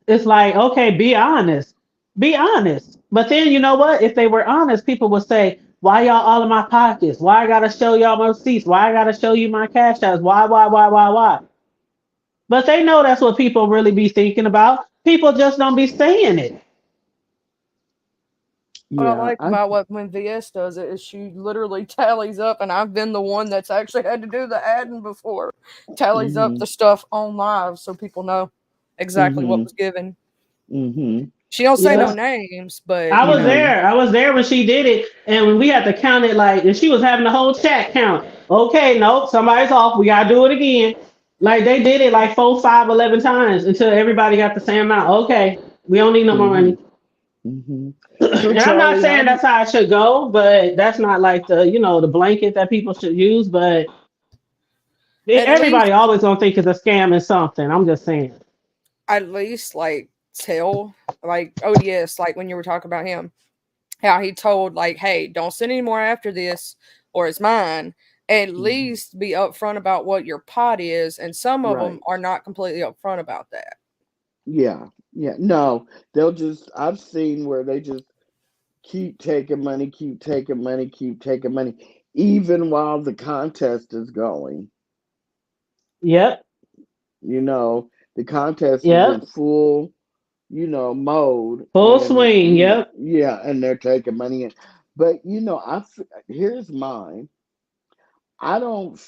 it's like, okay, be honest. Be honest. But then you know what? If they were honest, people would say, why y'all all in my pockets? Why I gotta show y'all my receipts? Why I gotta show you my cash outs? Why? But they know that's what people really be thinking about. People just don't be saying it. What I Yeah. like about when VS does it is she literally tallies up, and I've been the one that's actually had to do the adding before, tallies up Mm-hmm. the stuff on live so people know exactly what Mm-hmm. was given. Mm-hmm. She don't say no Yeah. names, but I you was know. Mm-hmm. there. I was there when she did it, and when we had to count it, like, and she was having the whole chat count. Okay, nope, somebody's off. We gotta do it again. Like they did it like 4, 5, 11 times until everybody got the same amount. Okay, we don't need no more Mm-hmm. money. Mm-hmm. So And I'm not Charlie, saying that's how it should go, but that's not like the blanket that people should use. But At least everybody always gonna think it's a scam and something. I'm just saying. like tell like ODS, like when you were talking about him, how he told, like, hey, don't send any more after this or it's mine. At least be upfront about what your pot is. And some of them Right. are not completely upfront about that. Yeah. Yeah. No, they'll just, I've seen where they just keep taking money, keep taking money, keep taking money, even while the contest is going. Yep. You know, the contest is in Yep. full, mode, Full and swing. Yep. yeah, and they're taking money in. But here's mine. I don't.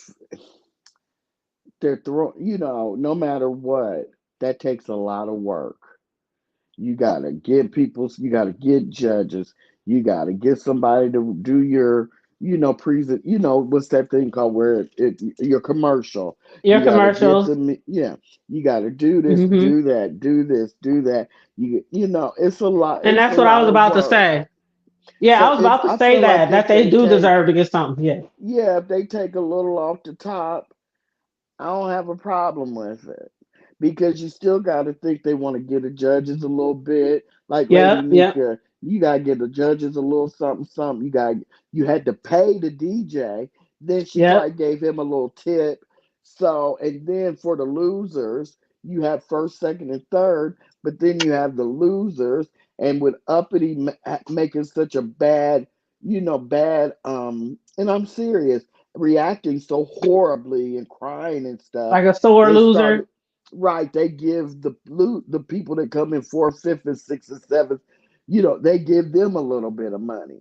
They're throwing. No matter what, that takes a lot of work. You gotta get people. You gotta get judges. You gotta get somebody to do your, present. What's that thing called where your commercial. Your You gotta get commercials. them. Yeah, you gotta do this, Hmm. do that, do this, do that. It's a lot. And It's a that's what I lot was of about to work. say. Yeah, I So was if about to I say feel like that if they they do take, deserve to get something. Yeah. yeah, if they take a little off the top, I don't have a problem with it because you still got to think they want to get the judges a little bit. Like Lady Yep. Yep. Nika, you got to get the judges a little something, something. You had to pay the DJ. Then she Yep. probably gave him a little tip. So, and then for the losers, you have first, second, and third. But then you have the losers, and with Uppity making such a bad, bad. And I'm serious, reacting so horribly and crying and stuff, Like a sore they loser. started, right. They give the people that come in fourth, fifth, and sixth and seventh, they give them a little bit of money.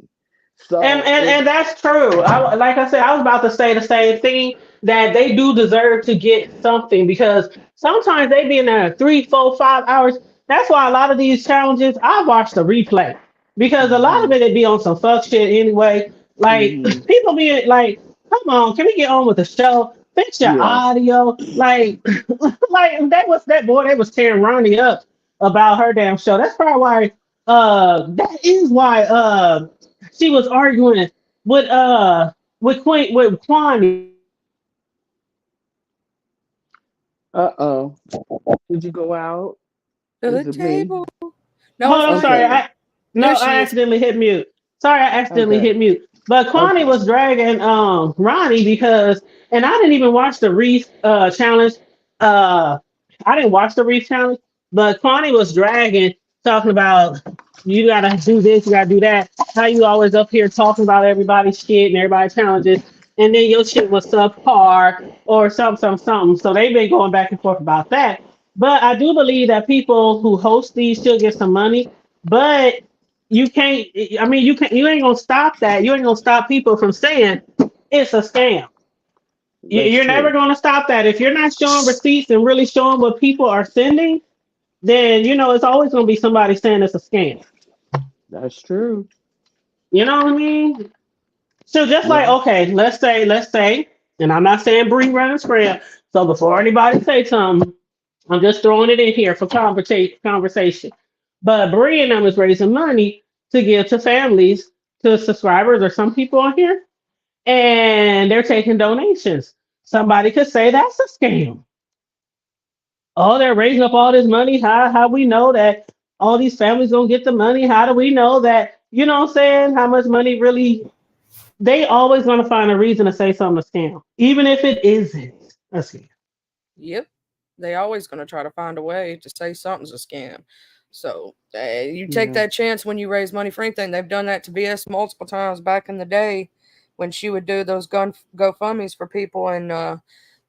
And, So and it, and that's true. Like I said, I was about to say the same thing that they do deserve to get something because sometimes they be in there 3, 4, 5 hours. That's why a lot of these challenges I watch the replay because a lot of hmm it be on some fuck shit anyway. Like hmm people be like, "Come on, can we get on with the show? Fix your yeah. audio." Like, like that was that boy. They was tearing Ronnie up about her damn show. That's probably why. That is why. She was arguing with Queen with Kwani. Uh-oh. Did you go out? To the Is it me? table. No, Hold it's on, not sorry. Okay. you. There I she is. accidentally hit mute. Sorry, I accidentally Okay. hit mute. But Kwani Okay. was dragging Ronnie because, and I didn't even watch the Reese challenge. Uh, I didn't watch the Reese challenge, but Kwani was dragging, talking about you gotta do this, you gotta do that. How you always up here talking about everybody's shit and everybody's challenges, and then your shit was subpar or something. So they've been going back and forth about that. But I do believe that people who host these should get some money. But you can't. I mean, you can. You ain't gonna stop that. You ain't gonna stop people from saying it's a scam. That's You're never true. gonna stop that. If you're not showing receipts and really showing what people are sending, then it's always gonna be somebody saying it's a scam. That's true. You know what I mean? So just like, Yeah. okay, let's say, and I'm not saying Bree running scram. So before anybody say something, I'm just throwing it in here for conversation. But Bree and them is raising money to give to families, to subscribers, or some people on here, and they're taking donations. Somebody could say that's a scam. Oh, they're raising up all this money. How we know that all these families gonna get the money? How do we know that? You know what I'm saying? How much money really they always going to find a reason to say something a scam, even if it isn't a scam. Yep. They always going to try to find a way to say something's a scam. So you take Yeah. that chance when you raise money for anything. They've done that to BS multiple times back in the day when she would do those gun GoFundMe's for people and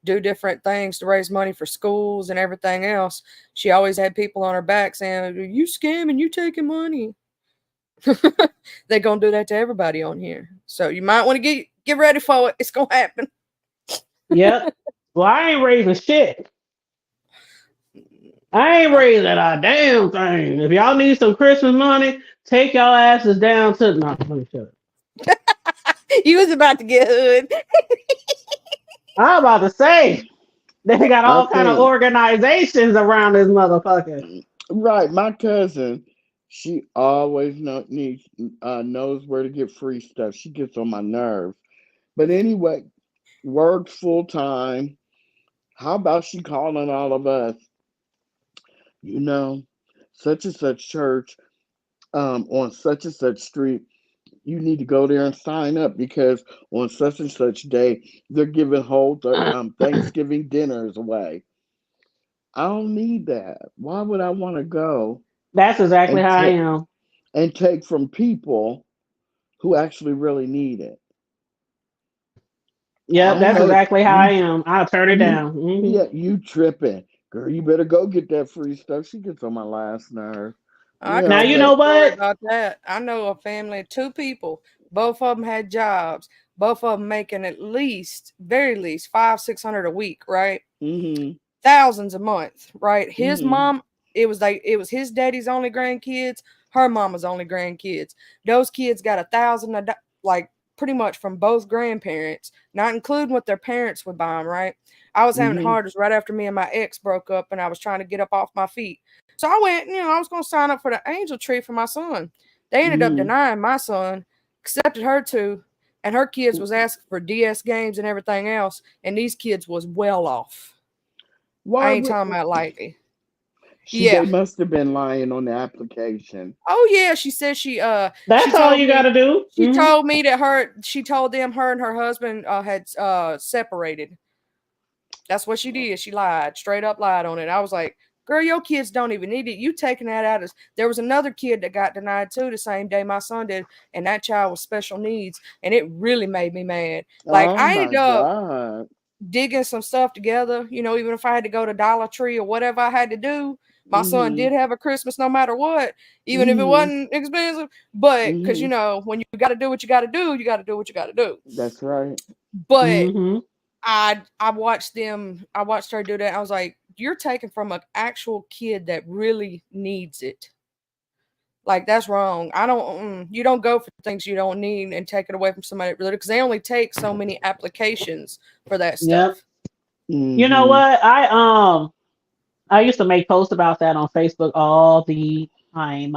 do different things to raise money for schools and everything else. She always had people on her back saying, "You scamming, you taking money." They're gonna do that to everybody on here. So you might want to get ready for it. It's gonna happen. Yep. Well, I ain't raising shit. I ain't raising a damn thing. If y'all need some Christmas money, take y'all asses down to no. Let me shut up. You was about to get hood. I'm about to say they got I all kind of think organizations around this motherfucker. right. My cousin, she always knows where to get free stuff. She gets on my nerves. But anyway, works full time. How about she calling all of us? You know, such and such church on such and such street. You need to go there and sign up because on such and such day they're giving whole Thanksgiving dinners away. I don't need that. Why would I want to go That's exactly and how I take am. from people who actually really need it? I Yep, don't that's know. exactly how I am. I'll turn it You down. Hmm. yeah, you tripping. Girl, you better go get that free stuff. She gets on my last nerve. I can Now Yeah, tell you you a know but story what? about that. I know a family, two people. Both of them had jobs. Both of them making at least, very least, 500-600 a week, right? mm-hmm. Thousands a month, right? His Mm-hmm. mom, it was his daddy's only grandkids, her mama's only grandkids. Those kids got 1,000 like pretty much from both grandparents, not including what their parents would buy them, right? I was having Mm-hmm. hard right after me and my ex broke up and I was trying to get up off my feet. So I went, I was going to sign up for the angel tree for my son. They ended up Mm-hmm. denying my son, accepted her too, and her kids was asking for DS games and everything else, and these kids was well off. I Why ain't would talking about lightly. they Yeah. must have been lying on the application. Oh yeah, she said she That's all told you got me to do. she told me that she told them her and her husband had separated. That's what she did. She lied, straight up lied on it. I was like, girl, your kids don't even need it. You taking that out of. There was another kid that got denied too the same day my son did, and that child was special needs, and it really made me mad. Like Oh I my ended up God. digging some stuff together, even if I had to go to Dollar Tree or whatever I had to do. My son Mm-hmm. did have a Christmas no matter what, even if it Mm-hmm. wasn't expensive. But because Mm-hmm. when you got to do what you got to do, you got to do what you got to do. That's right. But Mm-hmm. I watched her do that. I was like, you're taking from an actual kid that really needs it. Like that's wrong. I don't. You don't go for things you don't need and take it away from somebody that really because they only take so many applications for that Yep. stuff. You know Mm-hmm. what? I used to make posts about that on Facebook all the time,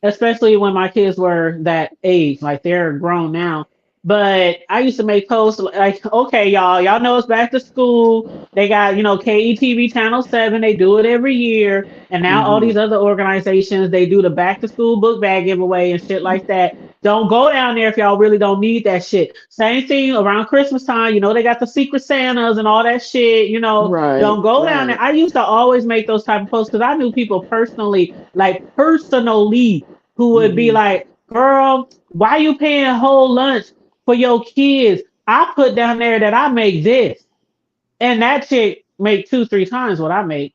especially when my kids were that age, like they're grown now. But I used to make posts like, okay, y'all know it's back to school. They got, KETV Channel 7, they do it every year. And now all Mm-hmm. these other organizations, they do the back to school book bag giveaway and shit like that. Don't go down there if y'all really don't need that shit. Same thing around Christmas time, they got the Secret Santas and all that shit, Right. don't go down there. Right. I used to always make those type of posts because I knew people personally, like personally, who would be Mm-hmm. like, "Girl, why you paying whole lunch for your kids? I put down there that I make this, and that chick make 2-3 times what I make,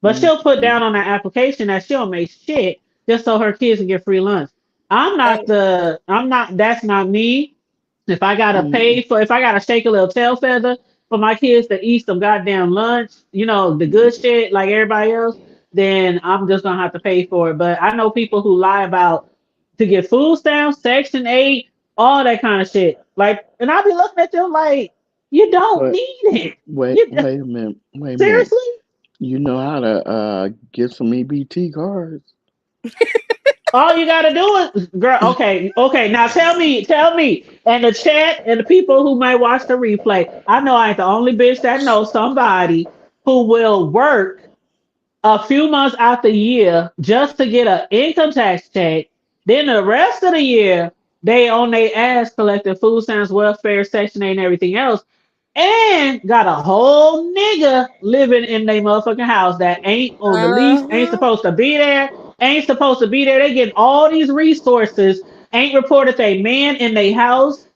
but she'll put Mm-hmm. down on that application that she'll make shit just so her kids can get free lunch. Hey, I'm not. That's not me. Mm-hmm. If I gotta shake a little tail feather for my kids to eat some goddamn lunch, the good shit like everybody else, then I'm just gonna have to pay for it. But I know people who lie about to get food stamps, Section 8, all that kind of shit. Like, and I'll be looking at them like, you don't But need it. wait, You wait a minute. Wait a minute. seriously? You know how to get some EBT cards? All you gotta do is, girl. Okay. Now tell me, and the chat and the people who might watch the replay. I know I ain't the only bitch that knows somebody who will work a few months out the year just to get an income tax check. Then the rest of the year they on their ass collecting food stamps, welfare, Section 8, and everything else, and got a whole nigga living in their motherfucking house that ain't on the lease, ain't uh-huh. supposed to be there, ain't supposed to be there. They getting all these resources, ain't reported they man in their house,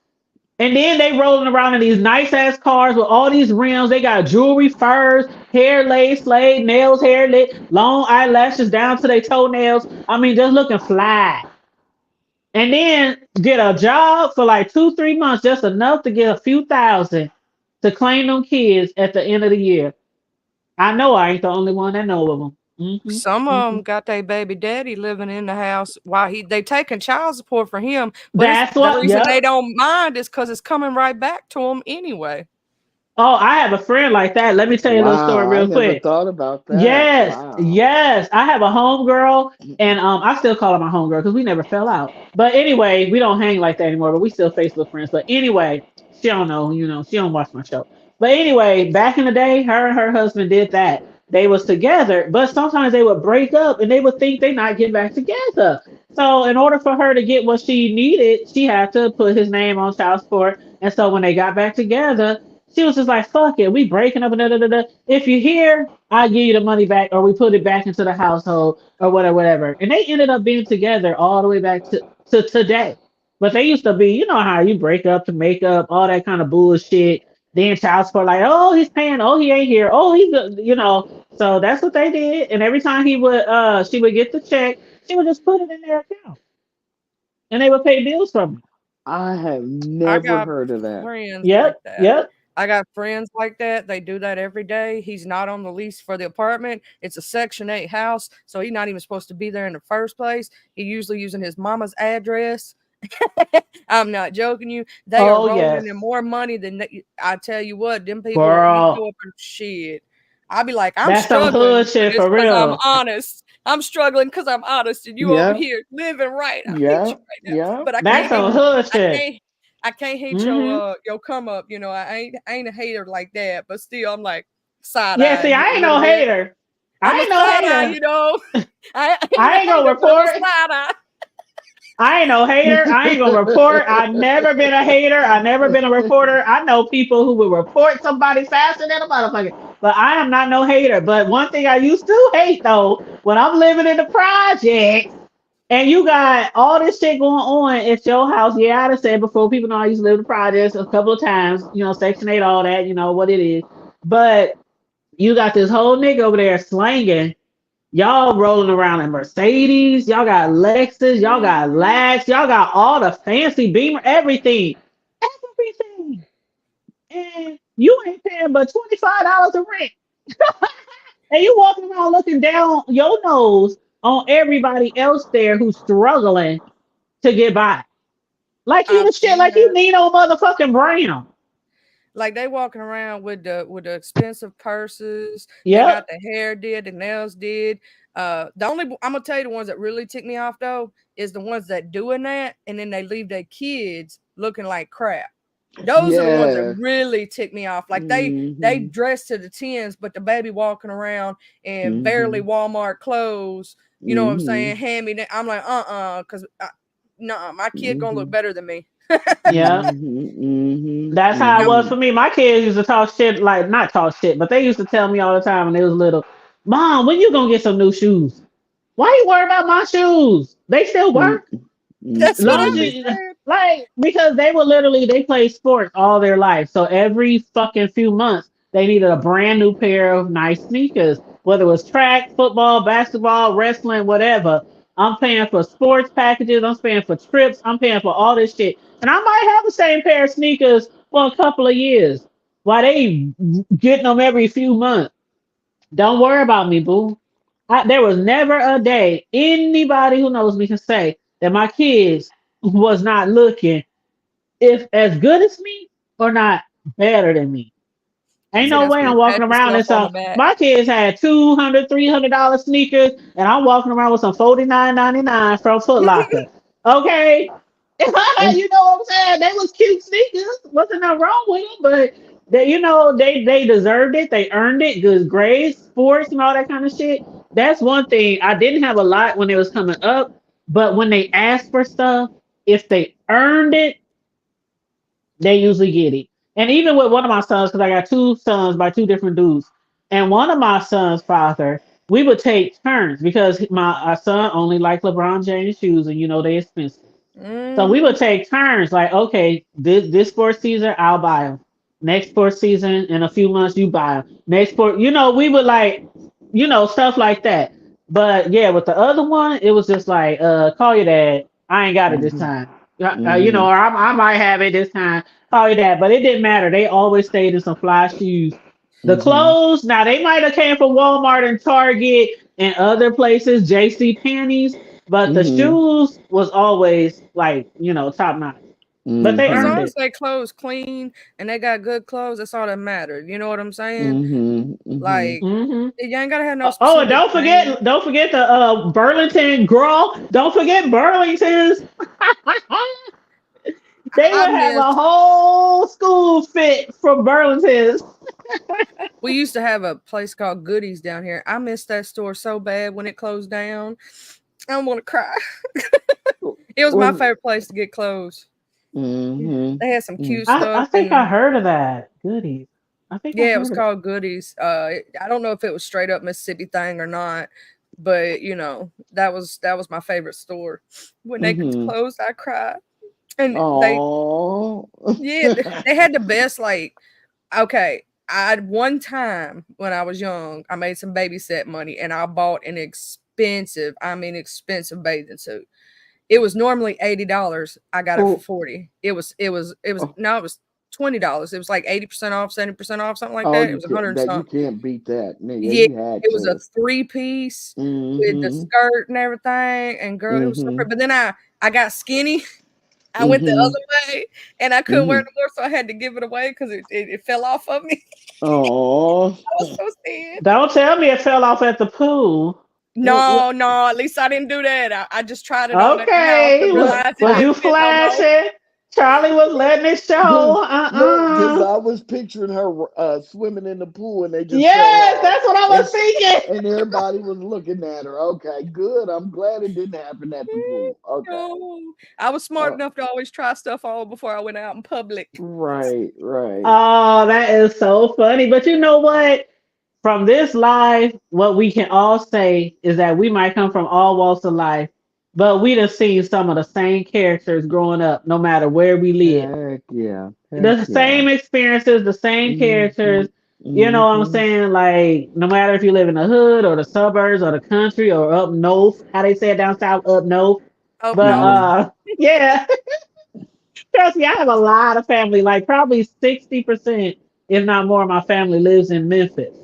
and then they rolling around in these nice ass cars with all these rims. They got jewelry, furs, hair laid, slayed, nails, hair lit, long eyelashes down to their toenails. I mean, just looking fly. And then get a job for like 2-3 months, just enough to get a few thousand to claim them kids at the end of the year. I know I ain't the only one that know of them. Some of them got their baby daddy living in the house while they taking child support for him, but it's That's the what. reason they Yep. don't mind is because it's coming right back to them anyway. Oh, I have a friend like that. Let me tell you a little story Wow, I real never quick. thought about that. Yes, Wow. yes. I have a homegirl, and I still call her my homegirl because we never fell out. But anyway, we don't hang like that anymore. But we still Facebook friends. But anyway, she don't know. She don't watch my show. But anyway, back in the day, her and her husband did that. They was together, but sometimes they would break up, and they would think they not get back together. So in order for her to get what she needed, she had to put his name on child support. And so when they got back together, she was just like, "Fuck it, we breaking up." And da, da, da, da. If you're here, I give you the money back, or we put it back into the household, or whatever, whatever. And they ended up being together all the way back to today. But they used to be, you know how you break up to make up, all that kind of bullshit. Then child support, like, oh, he's paying, oh, he ain't here, oh, he's, you know. So that's what they did. And every time she would get the check, she would just put it in their account, and they would pay bills from it. I have I never got heard of that. friends like Yep, that. yep. I got friends like that. They do that every day. He's not on the lease for the apartment. It's a Section 8 house, so he's not even supposed to be there in the first place. He's usually using his mama's address. I'm not joking you. They are Oh rolling yes, in more money than I tell you what, them people let me girl, go up and shit. I'll be like, I'm that's some struggling hood for shit this for because I'm real. honest. I'm struggling because I'm honest, and you over Yeah, here living right. I hate yeah, you right now, yeah. but I That's can't hate. some Yeah. hood I shit. can't. I can't hate Hmm. your come up. You know, I ain't a hater like that, but still, I'm like side Yeah, see, eyeing you I a ain't little no bit. hater. I'm I a ain't no side eye, hater. you know. I ain't I a ain't gonna hater, but I'm a report. side eye. I ain't no hater. I ain't gonna report. I never been a hater. I never been a reporter. I know people who will report somebody faster than a motherfucker. But I am not no hater. But one thing I used to hate though, when I'm living in the project and you got all this shit going on at your house. Yeah, I done said before, people know I used to live in the projects a couple of times, you know, Section 8, all that, you know what it is. But you got this whole nigga over there slanging. Y'all rolling around in Mercedes. Y'all got Lexus. Y'all got Mhm. Lax. Y'all got all the fancy Beamer, everything. Everything. And you ain't paying but $25 a rent. And you walking around looking down your nose on everybody else there who's struggling to get by. Like you I've the shit, seen like you that. Nino motherfucking Brown. Like they walking around with the expensive purses. They got Yep. the hair did, the nails did. I'm gonna tell you the ones that really tick me off though is the ones that doing that and then they leave their kids looking like crap. Those are the ones that Yeah. really tick me off. Like they Hmm. dress to the tens, but the baby walking around in barely Hmm. Walmart clothes. You know what I'm Hmm. saying? Hand me that. I'm like, because no, my kid gonna look Hmm. better than me. Yep. Hmm. That's how it Yep. was Hmm. for me. My kids used to talk shit, like not talk shit, but they used to tell me all the time when they was little, Mom, when you gonna get some new shoes? Why you worry about my shoes? They still Mm, work. That's what Long as I mm, be you saying. like because they were literally they played sports all their life. So every fucking few months they needed a brand new pair of nice sneakers. Whether it was track, football, basketball, wrestling, whatever. I'm paying for sports packages, I'm paying for trips, I'm paying for all this shit. And I might have the same pair of sneakers for a couple of years. While they getting them every few months. Don't worry about me, boo. There was never a day anybody who knows me can say that my kids was not looking if as good as me or not better than me. Ain't See, no that's way when I'm you walking pat around in yourself on the some. back. My kids had $200, $300 sneakers, and I'm walking around with some 49.99 from Foot Locker. Okay, you know mm, what I'm saying? They was cute sneakers. Wasn't nothing wrong with them, but they deserved it. They earned it. Good grades, sports, and all that kind of shit. That's one thing. I didn't have a lot when it was coming up, but when they asked for stuff, if they earned it, they usually get it. And even with one of my sons, because I got two sons by two different dudes, and one of my sons' father, we would take turns because my our son only liked LeBron James shoes, and you know they expensive. So we would Hmm. take turns, like, okay, this sports season I'll buy them. Next sports season in a few months you buy them. Next sport, we would like, stuff like that. But yeah, with the other one, it was just like, call your dad. I ain't got it this mhm, time. mhm, Or I might have it this time. Call your dad, but it didn't matter. They always stayed in some fly shoes. The mhm, clothes, now they might have came from Walmart and Target and other places, JC Penney's, but the mhm, shoes was always like, top notch. But they As earned long mhm, as it. they clothes clean and they got good clothes, that's all that matters. You know what I'm saying? mhm, mhm. Like Hmm. you ain't gotta have no Oh, and specific brand. don't forget the Burlington girl. Don't forget Burlington's. They I would have miss. a whole school fit from Burlington's. We used to have a place called Goodies down here. I miss that store so bad when it closed down. I don't want to cry. It was my Well, favorite place to get clothes. mhm, They had some cute I stuff. think I And heard of that. Goodies. I think I yeah, it was heard of called Goodies. I don't know if it was straight up Mississippi thing or not, but that was my favorite store. When they mhm. closed, I cried. And Oh. they had the best, like, okay, I had one time when I was young, I made some babysit money and I bought an expensive bathing suit. It was normally $80. I got it for Oh, 40. It was oh, no, it was $20. It was like 80% off, 70% off, something like oh, that. It you was 100 and can't something. beat that. Yeah, Yeah, you had it was a to. 3-piece with the Mhm, skirt and everything. And girl, it was so pretty. mhm, But then I got skinny. I went the mhm, other way and I couldn't wear it mhm. no more, so I had to give it away because it fell off of me. Oh. I was so sad. it. Don't tell me it fell off at the pool. What? No, at least I didn't do that. I just tried it on at the house Okay. and What? realized it Was I you didn't fit no more. flashing? Charlie was letting it Cause show. look, cause I was picturing her swimming in the pool and they just fell Yes, off, that's what I and was thinking. and everybody was looking at her. Okay, good. I'm glad it didn't happen at the pool. Okay. No. I was smart Uh, enough to always try stuff on before I went out in public. right, right. Oh, that is so funny. But you know what? From this life, what we can all say is that we might come from all walks of life, but we done seen some of the same characters growing up, no matter where we live. Heck yeah. Heck The yeah. same experiences, the same Mm-hmm. characters. You know what I'm Mm-hmm. saying? Like, no matter if you live in the hood or the suburbs or the country or up north, how they say it down south, up north. Oh But no. Mm-hmm. yeah, trust me, I have a lot of family. Like probably 60%, if not more, of my family lives in Memphis.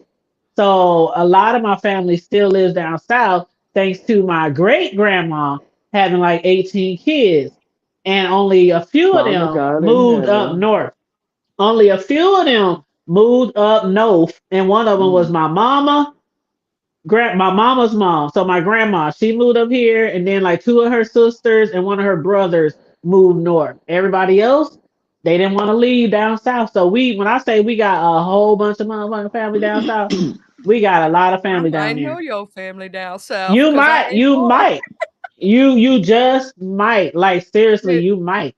So a lot of my family still lives down south, thanks to my great grandma having like 18 kids, and only a few of Father them God in moved up heaven. north. Only a few of them moved up north, and one of them was Mm. my mama, my mama's mom. So my grandma, she moved up here, and then like two of her sisters and one of her brothers moved north. Everybody else, they didn't want to leave down south. So when I say we got a whole bunch of motherfucking family down south, we got a lot of family I down know here. your family down south You because I might, ain't you far. might, you just might. Like seriously, Shit. you might.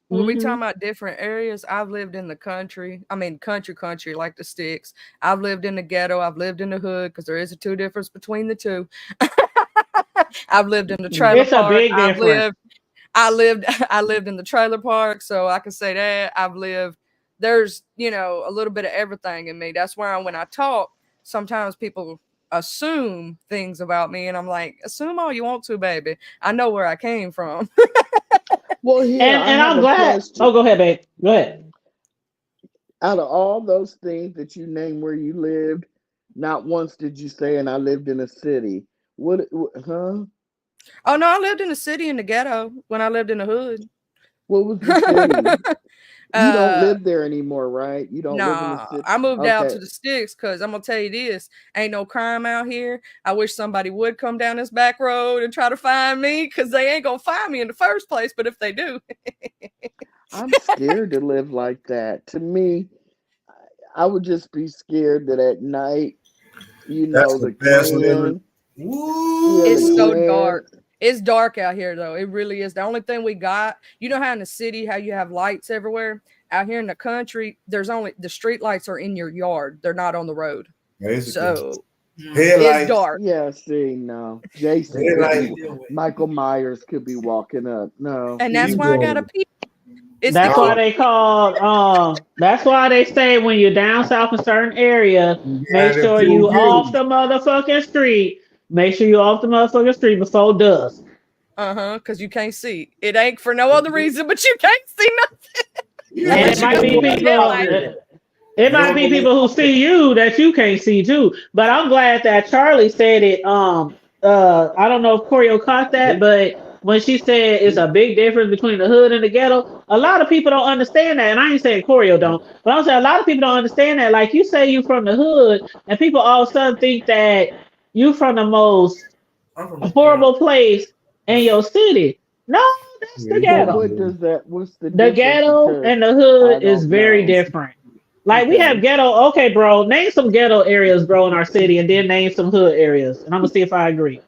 When we Hmm. talking about different areas, I've lived in the country. I mean, country, like the sticks. I've lived in the ghetto. I've lived in the hood because there is a two difference between the two. I've lived in the trailer It's a park. big difference. I lived in the trailer park, so I can say that I've lived. There's a little bit of everything in me. That's why when I talk, sometimes people assume things about me, and I'm like, assume all you want to, baby. I know where I came from. Well, here And I and have I'm a glad. question. Oh, go ahead, babe. Go ahead. Out of all those things that you named where you lived, not once did you say, "And I lived in a city." Huh? Oh no, I lived in the city in the ghetto when I lived in the hood. What was the city? You don't uh live there anymore, right? You don't live in the Nah, city. I moved out Okay. to the sticks because I'm gonna tell you this: ain't no crime out here. I wish somebody would come down this back road and try to find me because they ain't gonna find me in the first place. But if they do, I'm scared to live like that. To me, I would just be scared that at night, That's the the best living. Klan, yeah, the it's Woo! so Klan. dark. It's dark out here though. It really is. The only thing we got, how in the city, how you have lights everywhere. Out here in the country, there's only the street lights are in your yard. They're not on the road. Basically, So it's headlights. dark. Yeah, see, no. Jason could be, Michael Myers could be walking up. No. And that's why I got a pee. It's the That's why key. they call. That's why they say when you're down south in certain areas, make Yeah, sure you off the motherfucking street. Make sure you off the motherfucking street before dusk. Because you can't see. It ain't for no other reason, but you can't see nothing. And Unless it you might got be a people. headlight. It might be people who see you that you can't see too. But I'm glad that Charlie said it. I don't know if Corio caught that, but when she said it's a big difference between the hood and the ghetto, a lot of people don't understand that. And I ain't saying Corio don't, but I'm saying a lot of people don't understand that. Like you say you from the hood, and people all of a sudden think that you from the most horrible place in your city. No, that's the But ghetto. what's the The difference? ghetto Because and the I hood is don't very know. different. Like we have Okay. ghetto. Okay, bro, name some ghetto areas, bro, in our city, and then name some hood areas, and I'm gonna see if I agree.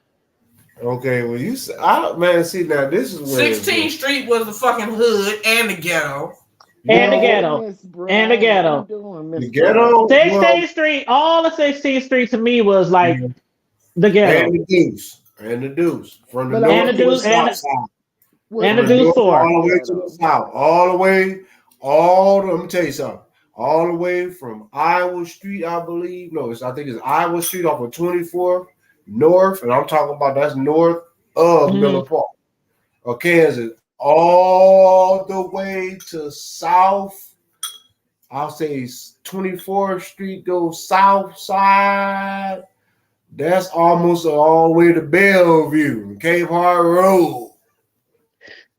Okay, well you man, see now this is where 16th Street was the fucking hood and the ghetto. And the ghetto. And the ghetto. The ghetto. 16th Street, all of 16th Street to me was like the ghetto. And the Deuce. And the Deuce. From the and north the to the Deuce south and side. and the Deuce 4. All the way to the south. All the way, let me tell you something. All the way from Iowa Street, I believe. No, I think it's Iowa Street off of 24th north. And I'm talking about that's north of Miller Park. Or Kansas. All the way to south. I'll say 24th Street goes south side. That's almost all the way to Bellevue, Cape Hart Road.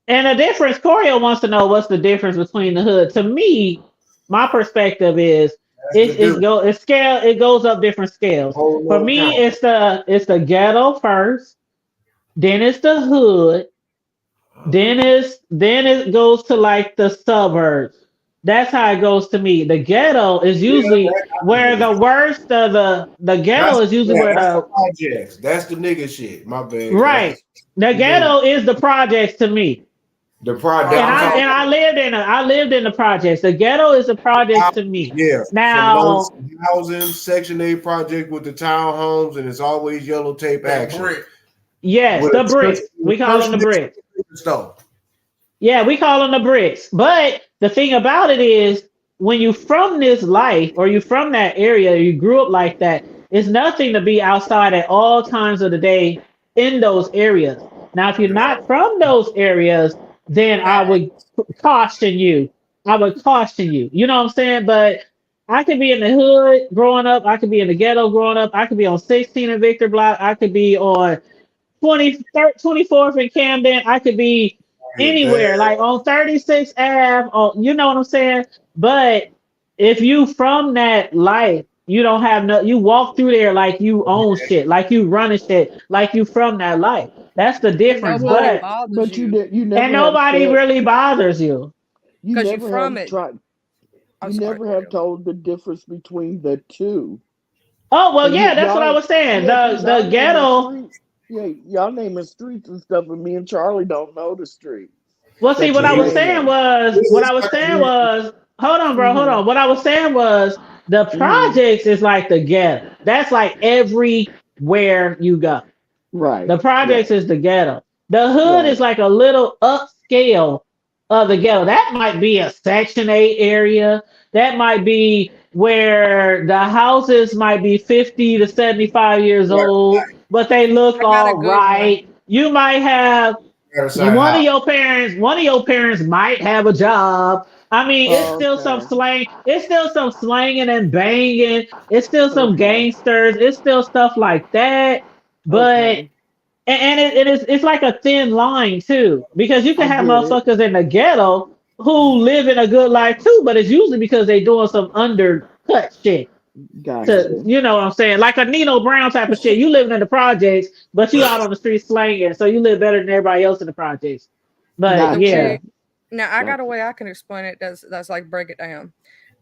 And the difference, Corio wants to know what's the difference between the hood. To me, my perspective is it goes up different scales. For me, it's the ghetto first, then it's the hood, then it goes to like the suburbs. That's how it goes to me. The ghetto is usually where the worst of the ghetto is usually where the projects. That's the nigga shit. My bad. Right. The ghetto is the projects to me. The project. And I lived in the projects. The ghetto is the projects to me. Yeah. Now housing Section 8 project with the townhomes, and it's always yellow tape action. Yes, the bricks. We call them the bricks. Yeah, we call them the bricks. But the thing about it is, when you from this life or you from that area, you grew up like that, it's nothing to be outside at all times of the day in those areas. Now, if you're not from those areas, then I would caution you. You know what I'm saying? But I could be in the hood growing up. I could be in the ghetto growing up. I could be on 16 and Victor Block. I could be on 24th and Camden. I could be anywhere, like on 36 Ave, you know what I'm saying? But if you from that life, you don't have you walk through there like you own shit, like you running shit, like you from that life. That's the difference. But you never and nobody really bothers you. Because you're from it. You never have told the difference between the two. Oh, well, yeah, that's what I was saying. The ghetto. Yeah, y'all naming streets and stuff, and me and Charlie don't know the streets. Well, see, what I was saying was, hold on, bro, hold on. What I was saying was, the projects is like the ghetto. That's like everywhere you go. Right. The projects is the ghetto. The hood is like a little upscale of the ghetto. That might be a Section 8 area. That might be where the houses might be 50 to 75 years old, but they look all right. You might have one of your parents might have a job. I mean, it's still some slang. It's still some slanging and banging. It's still some gangsters. It's still stuff like that. But it's like a thin line too, because you can have motherfuckers in the ghetto who live in a good life too, but it's usually because they doing some undercut shit. Gotcha. You know what I'm saying? Like a Nino Brown type of shit. You living in the projects, but you out on the street slanging, so you live better than everybody else in the projects. But yeah. Now I got a way I can explain it. That's like break it down.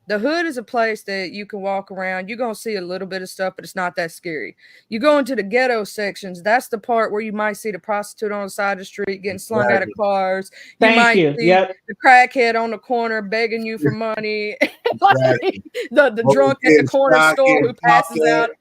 The hood is a place that you can walk around. You're going to see a little bit of stuff, but it's not that scary. You go into the ghetto sections. That's the part where you might see the prostitute on the side of the street getting slung out of cars. You might see the crackhead on the corner begging you for money. Like the drunk at the corner store who passes out.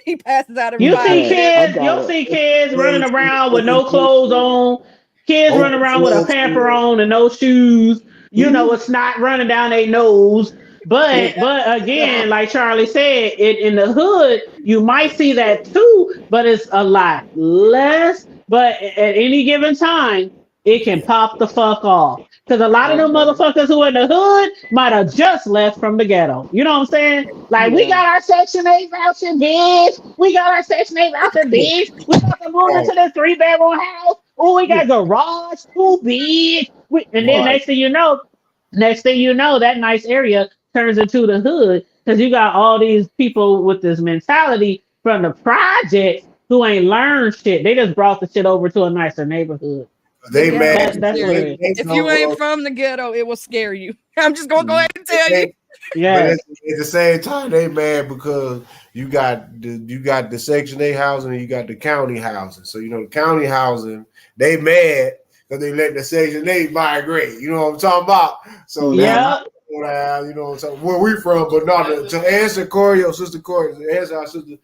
He passes out. You'll see kids running around with no clothes on. Kids running around with a pamper on and no shoes. You know, it's not running down their nose. But again, like Charlie said, in the hood, you might see that too, but it's a lot less. But at any given time, it can pop the fuck off. Because a lot of them motherfuckers who in the hood might have just left from the ghetto. You know what I'm saying? Like, we got our Section 8 voucher, bitch. We got our Section 8 voucher, bitch. We got to move into this 3-bedroom house. Oh, we got garage, too big. And then next thing you know, that nice area turns into the hood because you got all these people with this mentality from the projects who ain't learned shit. They just brought the shit over to a nicer neighborhood. They mad. That's what it is. If you ain't from the ghetto, it will scare you. I'm just gonna go ahead and tell you. Yeah. at the same time, they mad because you got the Section 8 housing and you got the county housing. So the county housing, they mad because they let the Section 8 migrate. You know what I'm talking about? So Yeah. where we from, but not to answer Corey, your sister Corey, to answer our sister,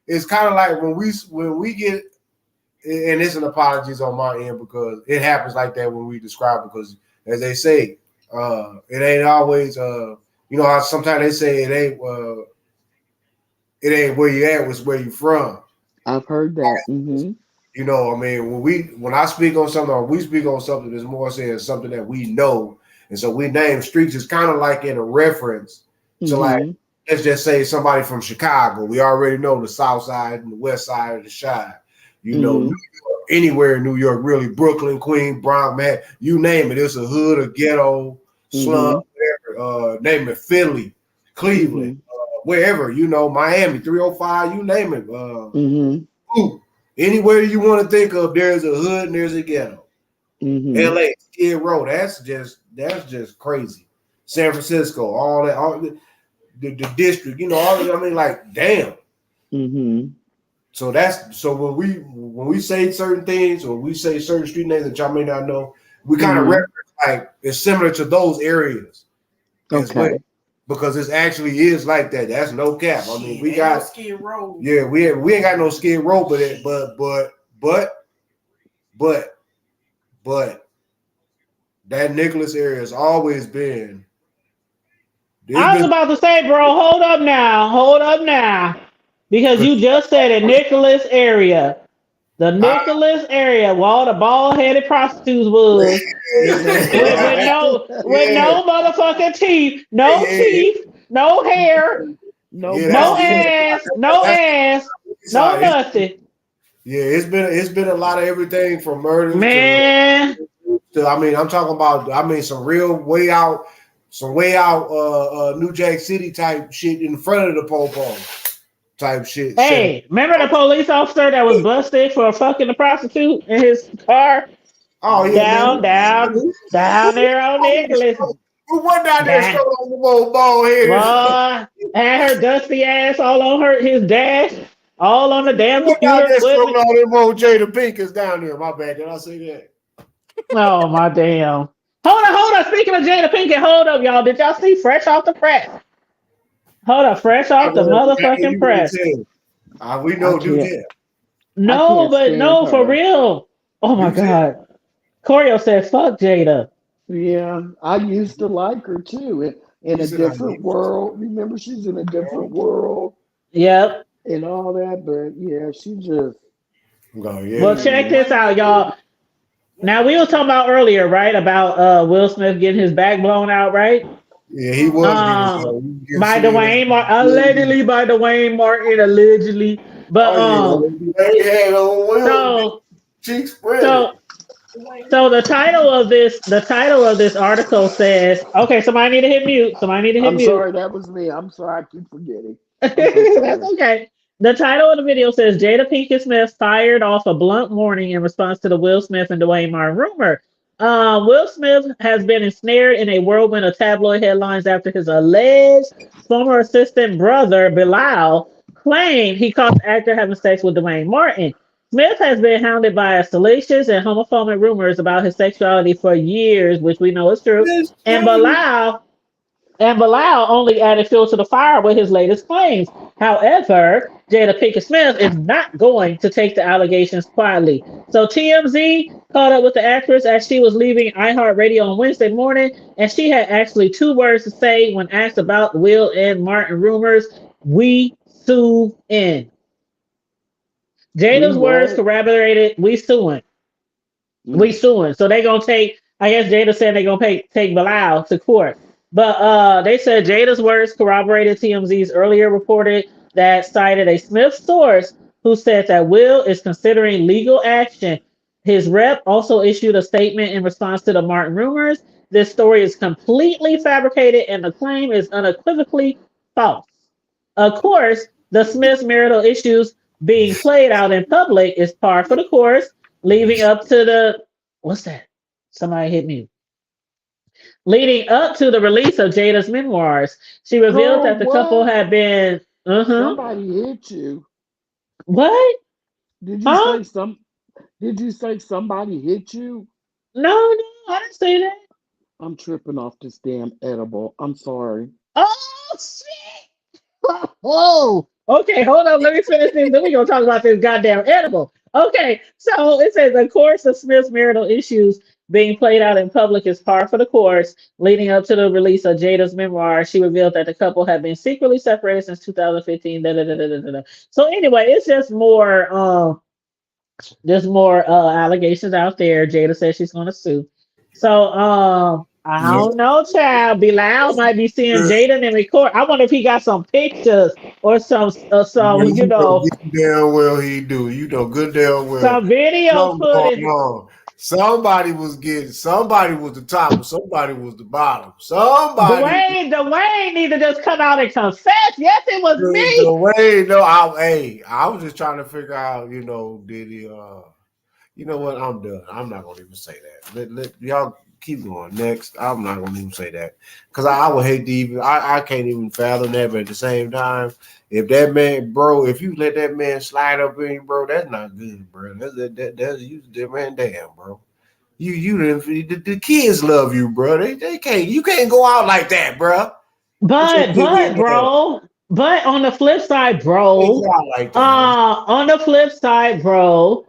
it's kind of like when we get, and it's an apologies on my end because it happens like that when we describe it, because as they say, it ain't always how sometimes they say it ain't where you at, it's where you from. I've heard that. Mm-hmm. When I speak on something or we speak on something, it's more saying something that we know. And so we name streets is kind of like in a reference to like, let's just say somebody from Chicago. We already know the South Side and the West Side of the Shire. New York, anywhere in New York, really, Brooklyn, Queens, Bronx, man, you name it. It's a hood, a ghetto, slum, whatever. Name it, Philly, Cleveland, wherever, Miami, 305, you name it. Anywhere you want to think of, there's a hood and there's a ghetto. LA, Skid Row, that's just crazy. San Francisco, all the district, damn. So when we say certain things or we say certain street names that y'all may not know, we kind of reference like it's similar to those areas as well, because it actually is like that. That's no cap. I mean, we got Skid Row. Yeah, we ain't got no Skid Row, but that Nicholas area has always been. I was about to say, bro, hold up now. Because you just said it, Nicholas area. The Nicholas area where all the bald-headed prostitutes was. with no motherfucking teeth, no hair, no ass, no nothing. Yeah, it's been a lot of everything from murders Man. to I'm talking about some real way out New Jack City type shit in front of the po-po type shit. Hey, remember the police officer that was busted for fucking the prostitute in his car? Oh yeah, down there on Nicholas. Who went down there strolling on the old bald head? Had her dusty ass all on his dash, all on the damn computer. Strolling all them old Jada Pinkett down there. My bad, did I say that? Oh my damn. Hold on. Speaking of Jada Pinkett, hold up, y'all. Did y'all see Fresh Off the Press? Hold up, Fresh Off the motherfucking press. We know do that. No, for real. Oh my God. Corio said, fuck Jada. Yeah, I used to like her too. In a different world. Remember, she's in a different world. Yep. And all that, but yeah, she just. Well, check this out, y'all. Now, we were talking about earlier, right? About Will Smith getting his back blown out, right? Yeah, he was. By Dwayne Martin. Allegedly by Dwayne Martin, allegedly. But, So the title of this article says, okay, somebody need to hit mute. I'm sorry, that was me. I'm sorry, I keep forgetting. That's okay. The title of the video says Jada Pinkett Smith fired off a blunt warning in response to the Will Smith and Dwayne Martin rumor. Will Smith has been ensnared in a whirlwind of tabloid headlines after his alleged former assistant brother, Bilal, claimed he caught the actor having sex with Dwayne Martin. Smith has been hounded by salacious and homophobic rumors about his sexuality for years, which we know is true. And Bilal only added fuel to the fire with his latest claims. However, Jada Pinkett Smith is not going to take the allegations quietly. So TMZ caught up with the actress as she was leaving iHeartRadio on Wednesday morning, and she had actually 2 words to say when asked about Will and Martin rumors. We sue in. Jada's words corroborated, we suing. We suing. So they're going to take, I guess Jada said they're going to take Bilal to court. But they said Jada's words corroborated TMZ's earlier reported that cited a Smith source who said that Will is considering legal action. His rep also issued a statement in response to the Martin rumors. This story is completely fabricated and the claim is unequivocally false. Of course, the Smith's marital issues being played out in public is par for the course, leaving up to the, what's that? Somebody hit me. Leading up to the release of Jada's memoirs, she revealed Girl, that the couple what? had been. Somebody hit you. What? Did you Huh? say some? Did you say somebody hit you? No, no, I didn't say that. I'm tripping off this damn edible. I'm sorry. Oh shit! Oh, okay. Hold on. Let me finish this. Then we gonna talk about this goddamn edible. Okay, so it says, of course, the Smiths' marital issues being played out in public is par for the course. Leading up to the release of Jada's memoir, she revealed that the couple had been secretly separated since 2015. Da, da, da, da, da, da. So anyway, it's just more. There's more allegations out there. Jada says she's going to sue. So I Look, don't know, child. Bilal might be seeing look, Jada in record. I wonder if he got some pictures or some, you know good damn well he do. You know good damn well some video something going footage. on. Somebody was the top and somebody was the bottom. Somebody Dwayne need to just come out and confess. Yes, it was me. the way no, I was just trying to figure out, did he you know what? I'm done. I'm not gonna even say that. Let y'all keep going. Next, I'm not gonna even say that because I would hate to even. I can't even fathom that. But at the same time, if that man, bro, if you let that man slide up in you, bro, that's not good, bro. That's you, man. Damn, bro. You didn't. The kids love you, bro. They can't. You can't go out like that, bro. But bro, but on the flip side, bro, Like that. on the flip side, bro,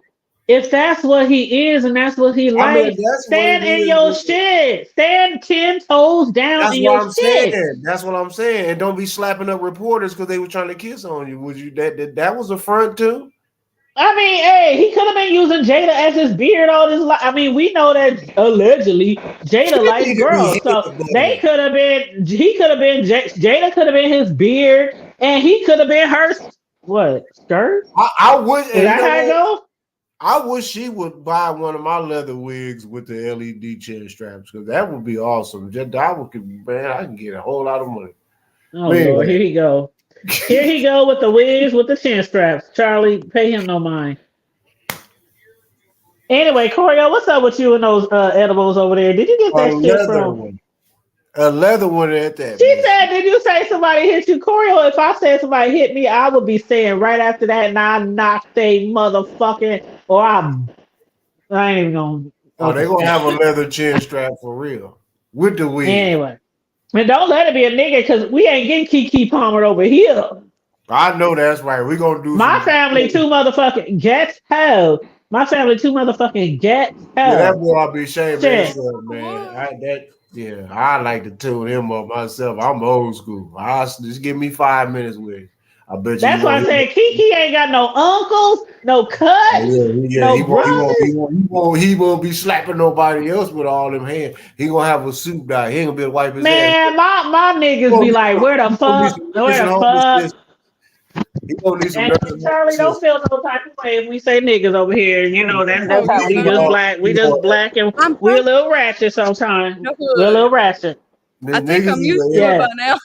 if that's what he is and that's what he likes, stand in your shit. Stand 10 toes down in your shit. That's what I'm saying. And don't be slapping up reporters because they were trying to kiss on you. Would you that was a front too? I mean, hey, he could have been using Jada as his beard all his life. I mean, we know that allegedly Jada likes girls, so they could have been. He could have been. Jada could have been his beard, and he could have been her. What skirt? I would. Is that how it go? I wish she would buy one of my leather wigs with the LED chin straps because that would be awesome. Man, I can get a whole lot of money. Oh Lord, here he go. Here he go with the wigs with the chin straps. Charlie, pay him no mind. Anyway, Corio, what's up with you and those edibles over there? Did you get that shit from? A leather one at that. She said, did you say somebody hit you? Corio, if I said somebody hit me, I would be saying right after that, and I knocked they motherfucking, or I ain't even gonna. Oh, they gonna have a leather chin strap for real with the wig. Anyway, and don't let it be a nigga because we ain't getting Kiki Palmer over here. I know that's right. We gonna do my family too motherfucking ghetto. My family too motherfucking ghetto. Yeah, that boy I'll be ashamed of himself, man. I like to tune him up myself. I'm old school. Just give me 5 minutes with it. I bet that's why I said Kiki ain't got no uncles, no cousins, no brothers. He won't be slapping nobody else with all them hands. He gonna have a suit dye. He ain't gonna be able to wipe his ass. Man, my niggas be like, where the fuck? Where the fuck? And Charlie, don't feel no type of way if we say niggas over here. You know that's how we just black. We just black and we're a little ratchet sometimes. We're a little ratchet. I think I'm used to it by now.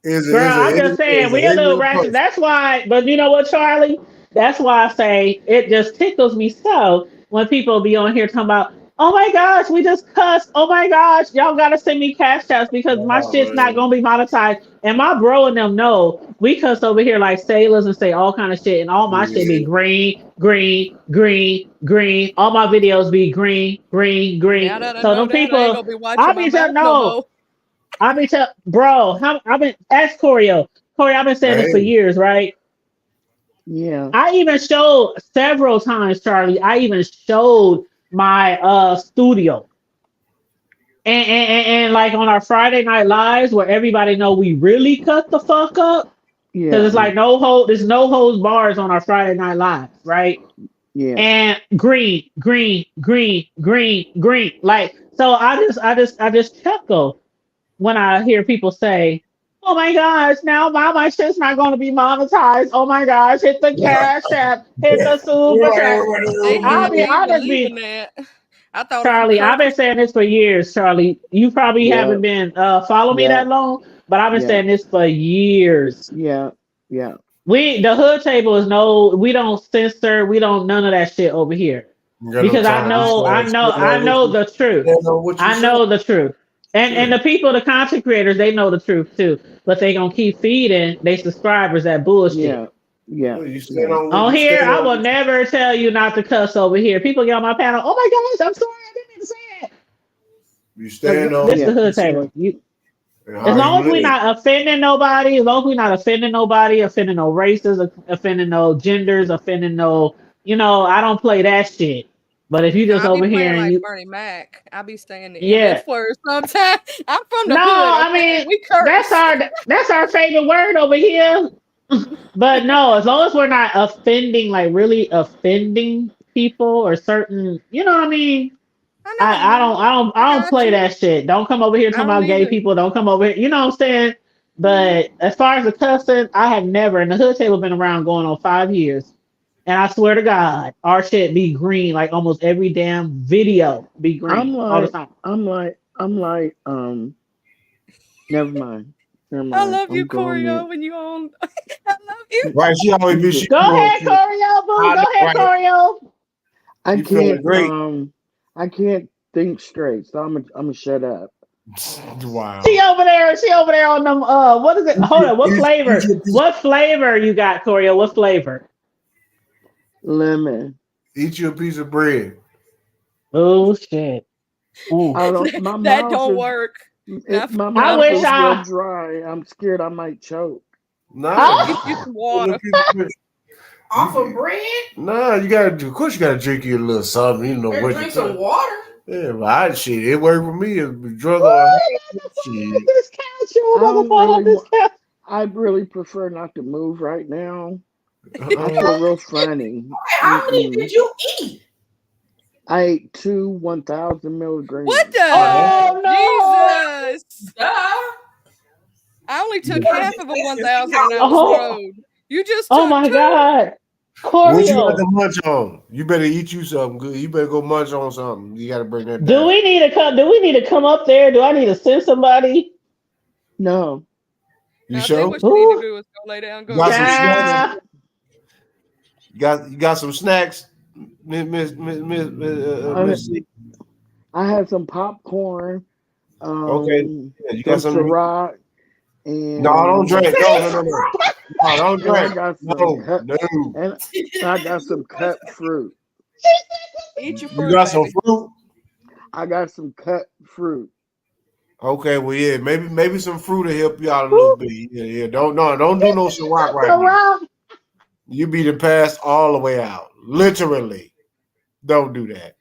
Girl, I'm just saying we're a little ratchet. That's why. But you know what, Charlie? That's why I say it just tickles me so when people be on here talking about, oh my gosh, we just cussed. Oh my gosh, y'all gotta send me cash apps because my shit's not gonna be monetized. And my bro and them know we cuss over here like sailors and say all kind of shit, and all my shit be green, green, green, green. All my videos be green, green, green. So them people, I be telling no. I be telling, bro, I've been ask Corio. Corey, I've been saying this for years, right? Yeah. I even showed several times, Charlie. I even showed my studio. And like on our Friday night lives where everybody know we really cut the fuck up. Yeah. Because it's like there's no holds bars on our Friday night lives, right? Yeah. And green, green, green, green, green. Like, so I just chuckle when I hear people say, oh my gosh, now my shit's not going to be monetized. Oh my gosh, hit the cash app, hit the super chat. Charlie, I've been saying this for years, Charlie. You probably haven't been following me that long, but I've been saying this for years. Yeah. The hood table is we don't censor, we don't none of that shit over here. Because I know the truth. I know the truth. And the people, the content creators, they know the truth too, but they gonna keep feeding they subscribers that bullshit. Yeah, yeah, Well, you stand yeah. on what On you here, stand I on. will never tell you not to cuss over here. People get on my panel. Oh my gosh, I'm sorry, I didn't mean to say it. You stand on This Yeah. the what you hood say table. You, and as how long as you we're live. not offending nobody, as long as we're not offending nobody, offending no races, offending no genders, offending no, I don't play that shit. But if you No, just I be over here playing and like you, Bernie Mac. I be saying the yeah, MF word sometimes. I'm from the no, hood, I okay? mean We that's curse. our favorite word over here. But no, as long as we're not offending, like really offending people or certain, you know what I mean? I know what you I mean. don't I don't I I don't got play you. that shit. Don't come over here I talking don't about gay either. people. Don't come over here. You know what I'm saying? But as far as the cussing, I have never. And the hood table been around going on 5 years. And I swear to God, our shit be green like almost every damn video be I'm green all the like, time. I'm like, never mind, never I mind. love you, I'm going Choreo, mute. when you on. I love you. Right, she always be she Go doing ahead, shit. Corio, boo. I Go know, ahead, right? Corio. I You feeling can't, great? I can't think straight, so I'm gonna shut up. Wow. She over there on them. What is it? Hold on. What flavor? What flavor you got, Corio? What flavor? Lemon. Eat you a piece of bread. Oh shit. Mm. I don't. My That mouth don't is. work. Not for My I mouth wish is real I. dry. I'm scared I might choke. Nah, Get just you some a little water. piece of bread. Off of bread? Nah, you gotta do. Of course, you gotta drink you a little something. You know Better what drink you some water. Yeah, but shit, it worked for me. Drug Ooh, on you got to fall shit. off this couch. You I about to don't fall off really. this couch. I really prefer not to move right now. I Uh-uh. feel real funny. How many did you eat? I ate 2 1,000 milligrams. What the Oh no! Jesus? Duh. I only took Yeah. half of a 1,000 and I was Oh, throwed. You just oh took my 2? God, What you got to Corio. munch on? You better eat you something good. You better go munch on something. You got to bring that Do down. we need to come? Do we need to come up there? Do I need to send somebody? No. You Now, I think sure? what you need to Ooh, do is go lay down, You go to got some sleep. snacks? child. You got some snacks, I, Miss C? I had some popcorn, Okay. Yeah, you got some some. Ciroc, No, don't and drink. No. No, don't I drink. got some No, cut, no. and I got some cut fruit. Eat your You fruit, got some baby. fruit? I got some cut fruit. Okay, well, yeah, maybe some fruit will help you out a little bit. Yeah. Don't do no Ciroc right So now. wrong. You be the pass all the way out. Literally. Don't do that.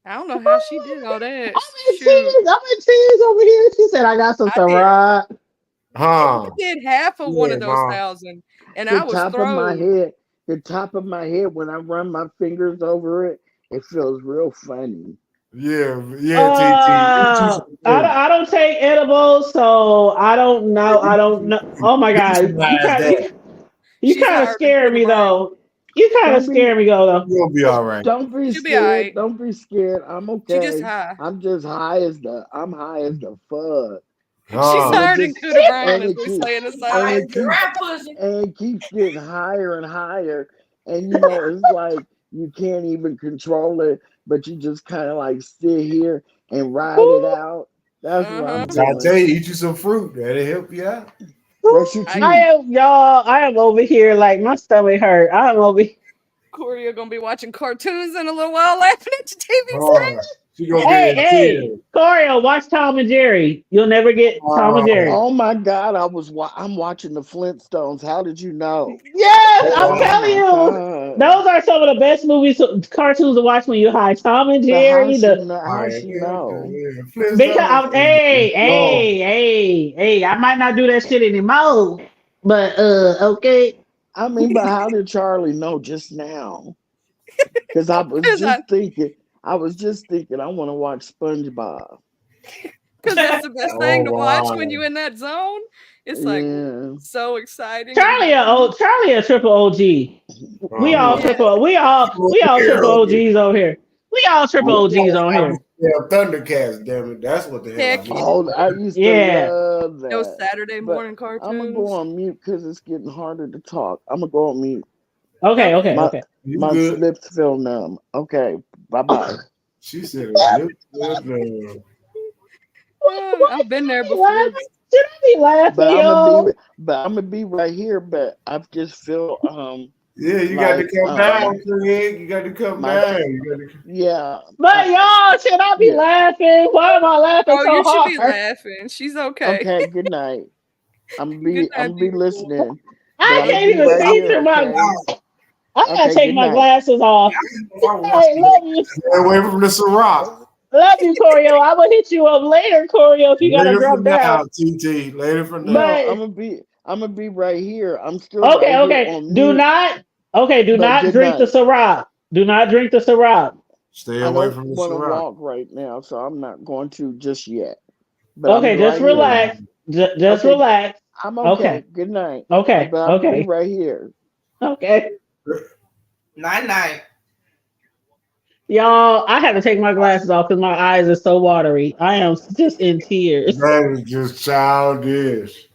I don't know how she did all that. I'm in Shoot. tears. I'm in tears over here. She said, "I got some I did Ciroc." Huh? I did half of one Yeah, of those mom. 1,000 and The I was top of my throwed. head, when I run my fingers over it, it feels real funny. Yeah, TT. Eat you some fruit. I don't take edibles, so I don't know. I don't know. Oh my God, Neutralize that. you She's kind of higher than scared me Chris Brown. though. You kind of Don't be scared me though. You'll be all right. don't be She'll be all scared. right. Don't be scared. I'm She just okay. high. I'm high as the fuck. She's And Huh? it higher than just Chris Brown, and as it we keeps say in the and South. it keeps Giraffe pussy. and it keeps getting higher and higher. And it's like you can't even control it, but you just kind of like sit here and ride it Ooh, out. That's what Uh-huh. I'm So I tell doing. you, eat you some fruit. That'll help you out. Brush your ooh. I teeth. I am over here like my stomach hurt. I'm over here. Corey are gonna be watching cartoons in a little while, laughing at your TV screen. Oh, she gonna be Hey, in hey, tears. Corio, watch Tom and Jerry. You'll never get Tom and Jerry. Oh, Oh my God! I'm watching the Flintstones. How did you know? Yes, I'm Oh oh, telling my you. God! Those are some of the best movies, cartoons to watch when you're high. Tom and But Jerry, the how she know? because Flintstones. Oh, hey, I might not do that shit anymore, but okay. I mean, but how did Charlie know just now? Because I was just thinking, I want to watch SpongeBob. Because that's the best thing oh, to watch when wow. you're in that zone. It's like Yeah. so exciting. You're like, Charlie a triple OG. We all Uh-huh. yeah. triple OGs over here. We all triple OGs on here. Yeah, Thundercats, damn it. That's what the hell I Heck need. yeah. Oh, I used to Yeah. love Those that. Saturday But morning I'm gonna go cartoons. on mute because it's getting harder to talk. I'm gonna go on mute. Okay, Okay. okay. You My good. lips feel numb. Okay, bye bye. She said, "Look, look, look." I've been there before. Laughing? Should I be laughing, But y'all? I'm gonna be right here. But I just feel Yeah, you got like to come down, Craig. You got to come down. yeah. But y'all, should I be Yeah. laughing? Why am I laughing Oh, so you should hard? be laughing. She's okay. Okay. Good night. I'm Good night, gonna be beautiful. listening. I But I'm can't gonna be even right see here. through my. Okay. I gotta Okay, take good my night. glasses off. Hey, love you, Stay away from the Ciroc. Corio. I will hit you up later, Corio, if you gotta Later for drop down. now, TT. Later for No, now. I'm gonna be right here. I'm still right here Okay. on Do mute. not. Do But not good drink the night. Ciroc. Do not drink the Ciroc. Stay I away don't from the want to Ciroc. walk right now, so I'm not going to just yet. But Okay, I'm just right here. relax. Just Okay. relax. I'm okay. Okay. Good night. Okay. But I'm gonna be Okay. right here. Okay. Night. Y'all, I had to take my glasses off because my eyes are so watery. I am just in tears. That is just childish.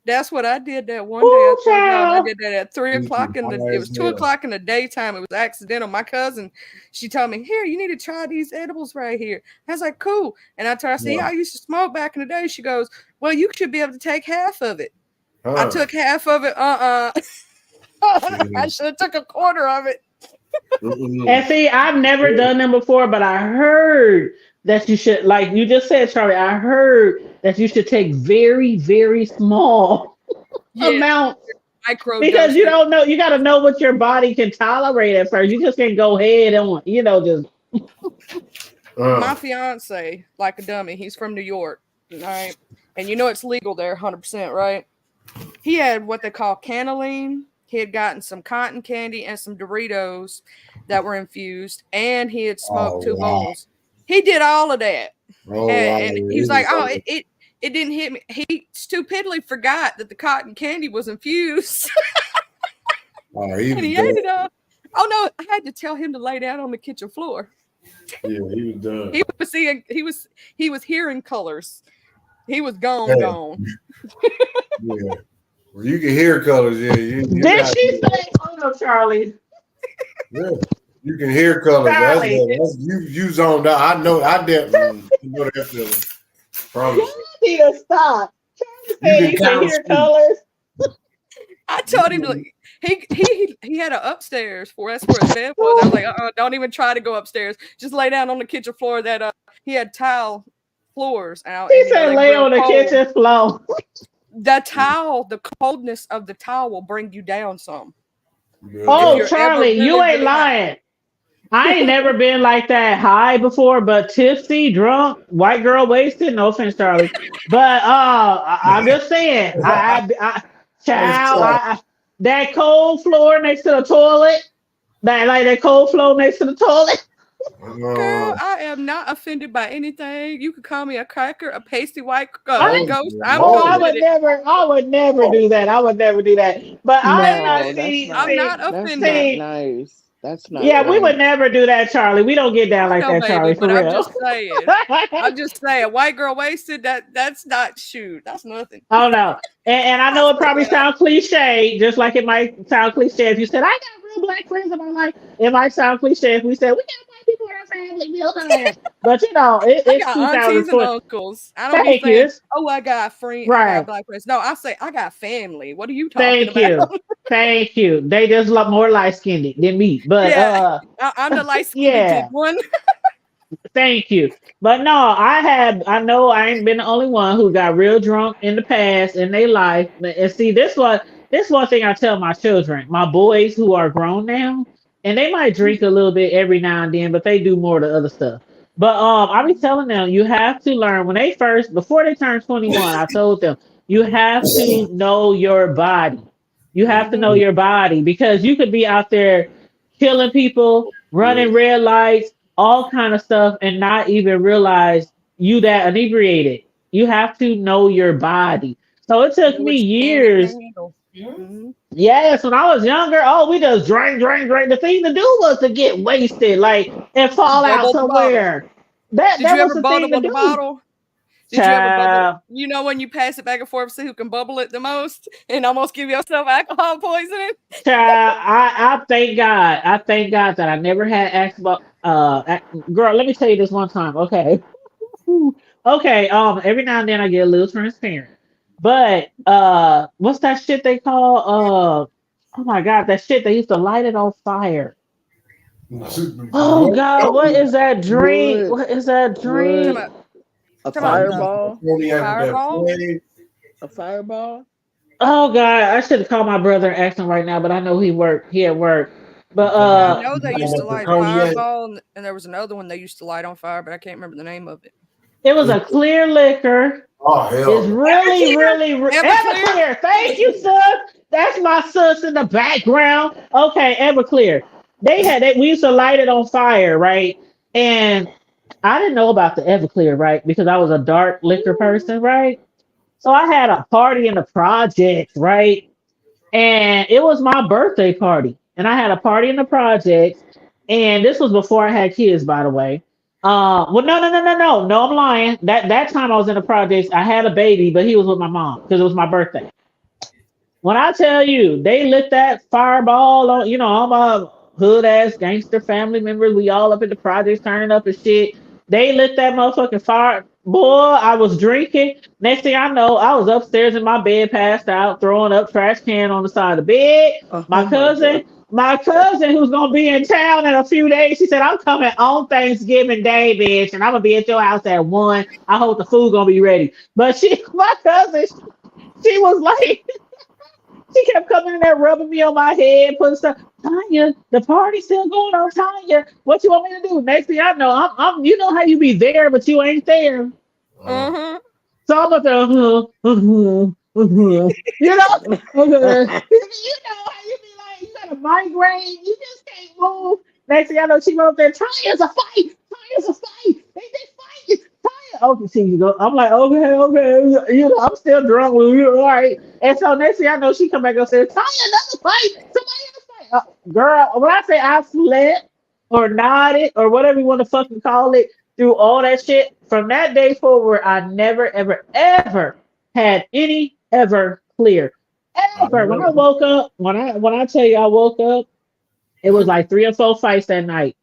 That's what I did that one day. Ooh, I told y'all I child. did that at 3:00 in the. It was 2:00 in the daytime. It was accidental. My cousin, she told me, "Here, you need to try these edibles right here." I was like, "Cool." And I told her, I said, "Yeah, I used to smoke back in the day." She goes, "Well, you should be able to take half of it." I took half of it. I should have took a quarter of it. And see, I've never done them before, but I heard that you should, like you just said, Charlie, I heard that you should take very, very small amounts Micro because you dosage. don't know, you got to know what your body can tolerate at first. You just can't go ahead and, just. My fiance, like a dummy, he's from New York, right? And you know it's legal there, 100%, right? He had what they call cannellini. He had gotten some cotton candy and some Doritos that were infused, and he had smoked two bowls. He did all of that, and he was like, "Oh, it didn't hit me." He stupidly forgot that the cotton candy was infused, and he ate it all. Oh no! I had to tell him to lay down on the kitchen floor. Yeah, he was done. He was seeing. He was hearing colors. He was gone. Yeah. Well, you can hear colors, yeah. Did she say, "Oh no, Charlie"? Yeah, you can hear colors. That's you zoned out. I know. I definitely know that feeling. Promise. You need to stop. Charlie said you can hear colors. I told him he had an upstairs for that's where his bed was. I was like, don't even try to go upstairs. Just lay down on the kitchen floor. That he had tile floors out. He said, "Lay on the kitchen floor." The towel, the coldness of the towel will bring you down some. Oh, Charlie, you ain't lying. I ain't never been like that high before, but tipsy, drunk, white girl wasted. No offense, Charlie, but I'm just saying, that cold floor next to the toilet, that cold floor next to the toilet. Girl, I am not offended by anything. You could call me a cracker, a pasty white ghost. I would never do that. I would never do that. But I'm not offended. That's not nice. That's not. Yeah, we would never do that, Charlie. We don't get down like that, baby, Charlie. For real. I'm just saying, white girl wasted. That's not That's nothing. Oh no, and I know it probably sounds cliche, just like it might sound cliche if you said I got real black friends in my life. It might sound cliche if we said we got black people in our family. But it's I got aunties and uncles. I don't be saying, "Oh, I got friends. Right. I got black friends." No, I say I got family. What are you talking about? Thank you. They just look more light skinned than me. But I'm the light skinned one. Thank you. But no, I know I ain't been the only one who got real drunk in the past in their life. And see, this one thing I tell my children, my boys who are grown now, and they might drink a little bit every now and then, but they do more of the other stuff. But I be telling them, you have to learn before they turn 21, I told them, you have to know your body. You have to know your body because you could be out there killing people, running red lights, all kind of stuff, and not even realize you that inebriated. You have to know your body. So it took me years. Yes, when I was younger, we just drank. The thing to do was to get wasted, and fall out somewhere. That Did you was ever the thing to do. Bottle? Did you ever bubble? You know when you pass it back and forth, see who can bubble it the most and almost give yourself alcohol poisoning? I thank God. I thank God that I never had girl, let me tell you this one time. Okay. Okay, every now and then I get a little transparent. But what's that shit they call oh my god, that shit they used to light it on fire. Oh god, what is that drink? Wood, What is that wood, drink? a Come on, fireball, Fireball? a fireball. Oh god, I should have called my brother and asked him right now, but I know he at work. But I know they used to light Fireball, and there was another one they used to light on fire, but I can't remember the name of it. it was a clear liquor. Oh hell! It's really, Everclear. Thank you, sis. That's my sis in the background. Okay, Everclear. We used to light it on fire, right? And I didn't know about the Everclear, right? Because I was a dark liquor person, right? So I had a party in the projects, right? And it was my birthday party. And I had a party in the projects. And this was before I had kids, by the way. Well, no, I'm lying. That time I was in the projects, I had a baby, but he was with my mom because it was my birthday. When I tell you, they lit that fireball on, all my hood ass gangster family members, we all up in the projects turning up and shit. They lit that motherfucking fire. Boy, I was drinking. Next thing I know, I was upstairs in my bed, passed out, throwing up trash can on the side of the bed. Oh My my cousin, God. my cousin who's gonna be in town in a few days, she said, I'm coming on Thanksgiving Day, bitch, and I'm gonna be at your house at 1. I hope the food gonna be ready. But my cousin, she was like, she kept coming in there rubbing me on my head, putting stuff. Tanya, the party's still going on. Tanya, what you want me to do? Next thing I know, I'm you know how you be there, but you ain't there. Mm-hmm. So I'm up there, you know, you know how you be like, you got a migraine, you just can't move. Next thing I know, she went up there, Tanya's a fight, Tanya's a fight, they fight, Tanya. Okay, see you go. I'm like, okay, I'm still drunk with you, all right. And so next thing I know, she come back upstairs, Tanya, another fight, somebody else fight. Girl, when I say I slept or nodded or whatever you want to fucking call it, through all that shit, from that day forward, I never, ever, ever had any ever clear. Ever. When I woke up, when I tell you I woke up, it was like 3 or 4 fights that night.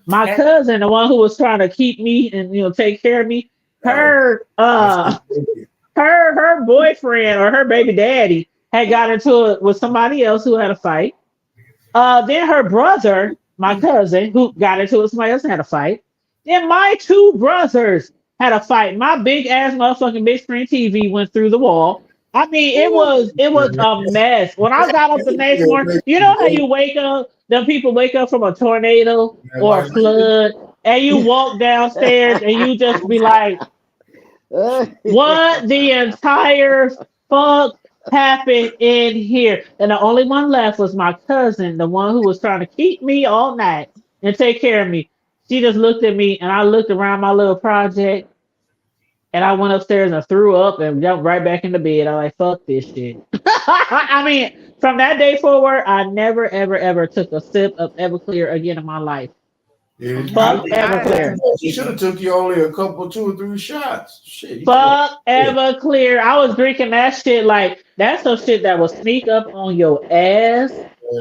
My cousin, the one who was trying to keep me and take care of me, her her boyfriend or her baby daddy had got into it with somebody else who had a fight. Then her brother, my cousin, who got into it with somebody else and had a fight. Then my 2 brothers had a fight. My big ass motherfucking big screen TV went through the wall. I mean, it was a mess. When I got up the next morning, you know how you wake up, them people wake up from a tornado or a flood, and you walk downstairs and you just be like, what the entire fuck happened in here? And the only one left was my cousin, the one who was trying to keep me all night and take care of me. She just looked at me and I looked around my little project and I went upstairs and threw up and jumped right back in the bed. I like, fuck this shit. I mean, from that day forward, I never, ever, ever took a sip of Everclear again in my life. Fuck Everclear. She should have took you only a couple, 2 or 3 shots. Shit. Fuck Everclear. I was drinking that shit like that's some shit that will sneak up on your ass.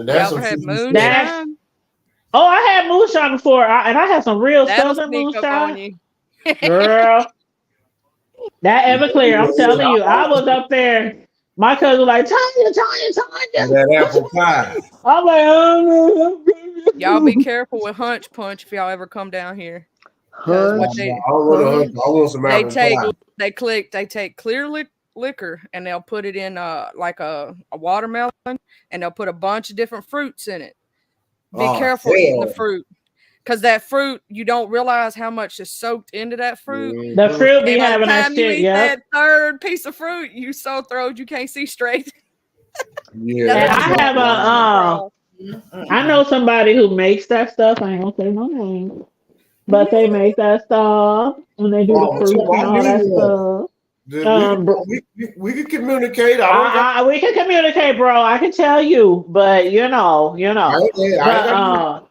That's Y'all had moonshine? Oh, I had moonshine before, and I had some real That'll southern sneak up on moonshine. you. Girl, that Everclear, I'm telling you, I was up there. My cousin was like, Tanya. that apple pie. I'm like, oh, Y'all be careful with Hunch Punch if y'all ever come down here. Hunch. I want some apple pie. They take clear liquor and they'll put it in like a watermelon and they'll put a bunch of different fruits in it. Be careful eating the fruit. Because that fruit, you don't realize how much is soaked into that fruit. The fruit be having that shit, yeah. That third piece of fruit, you so throwed you can't see straight. Yeah. And I have I know somebody who makes that stuff. I ain't gonna say no name, but they make that stuff and they do the fruit and all that stuff. We can communicate. We can communicate, bro. I can tell you, but you know. I'll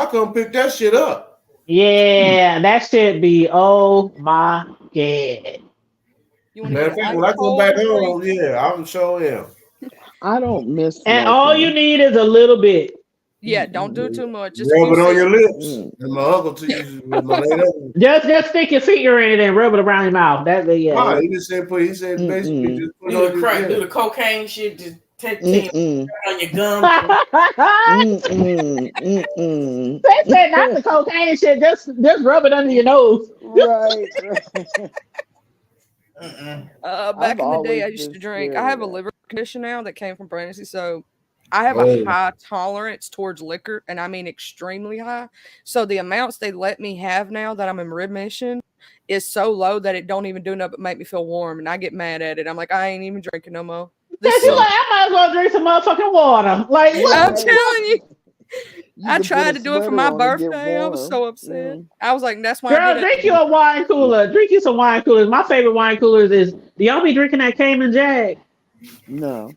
come pick that shit up. Yeah, that shit be oh my god. Matter of fact, when I come back home, I'm showing him. I don't miss. And all you need is a little bit. Yeah, don't do too much. Just Rub it on your lips. Mm. And my uncle used to my late uncle. Just stick your finger in it and rub it around your mouth. That's the Nah, he just said he said basically Mm-mm. just put it Do on the crack, your do the cocaine shit, just take 10 Mm-mm. on your gums. Mm-mm. Mm-mm. They said not the cocaine shit. Just rub it under your nose. Right. Mm-mm. Back in the day, always I used to been drink. scared I of have a that. liver condition now that came from pregnancy, so I have Oh. a high tolerance towards liquor, and I mean extremely high. So the amounts they let me have now that I'm in remission is so low that it don't even do nothing but make me feel warm, and I get mad at it. I'm like, I ain't even drinking no more. This Cause you sucks. like, I might as well drink some motherfucking water. Like what? I'm Right. telling you. You I can put tried a to do it for sweater my on and get birthday. I was warm. so upset. Mm. I was like, that's why I Girl, did drink it. you a wine cooler. Drink you some wine coolers. My favorite wine coolers is. Do y'all be drinking that Cayman Jack? No.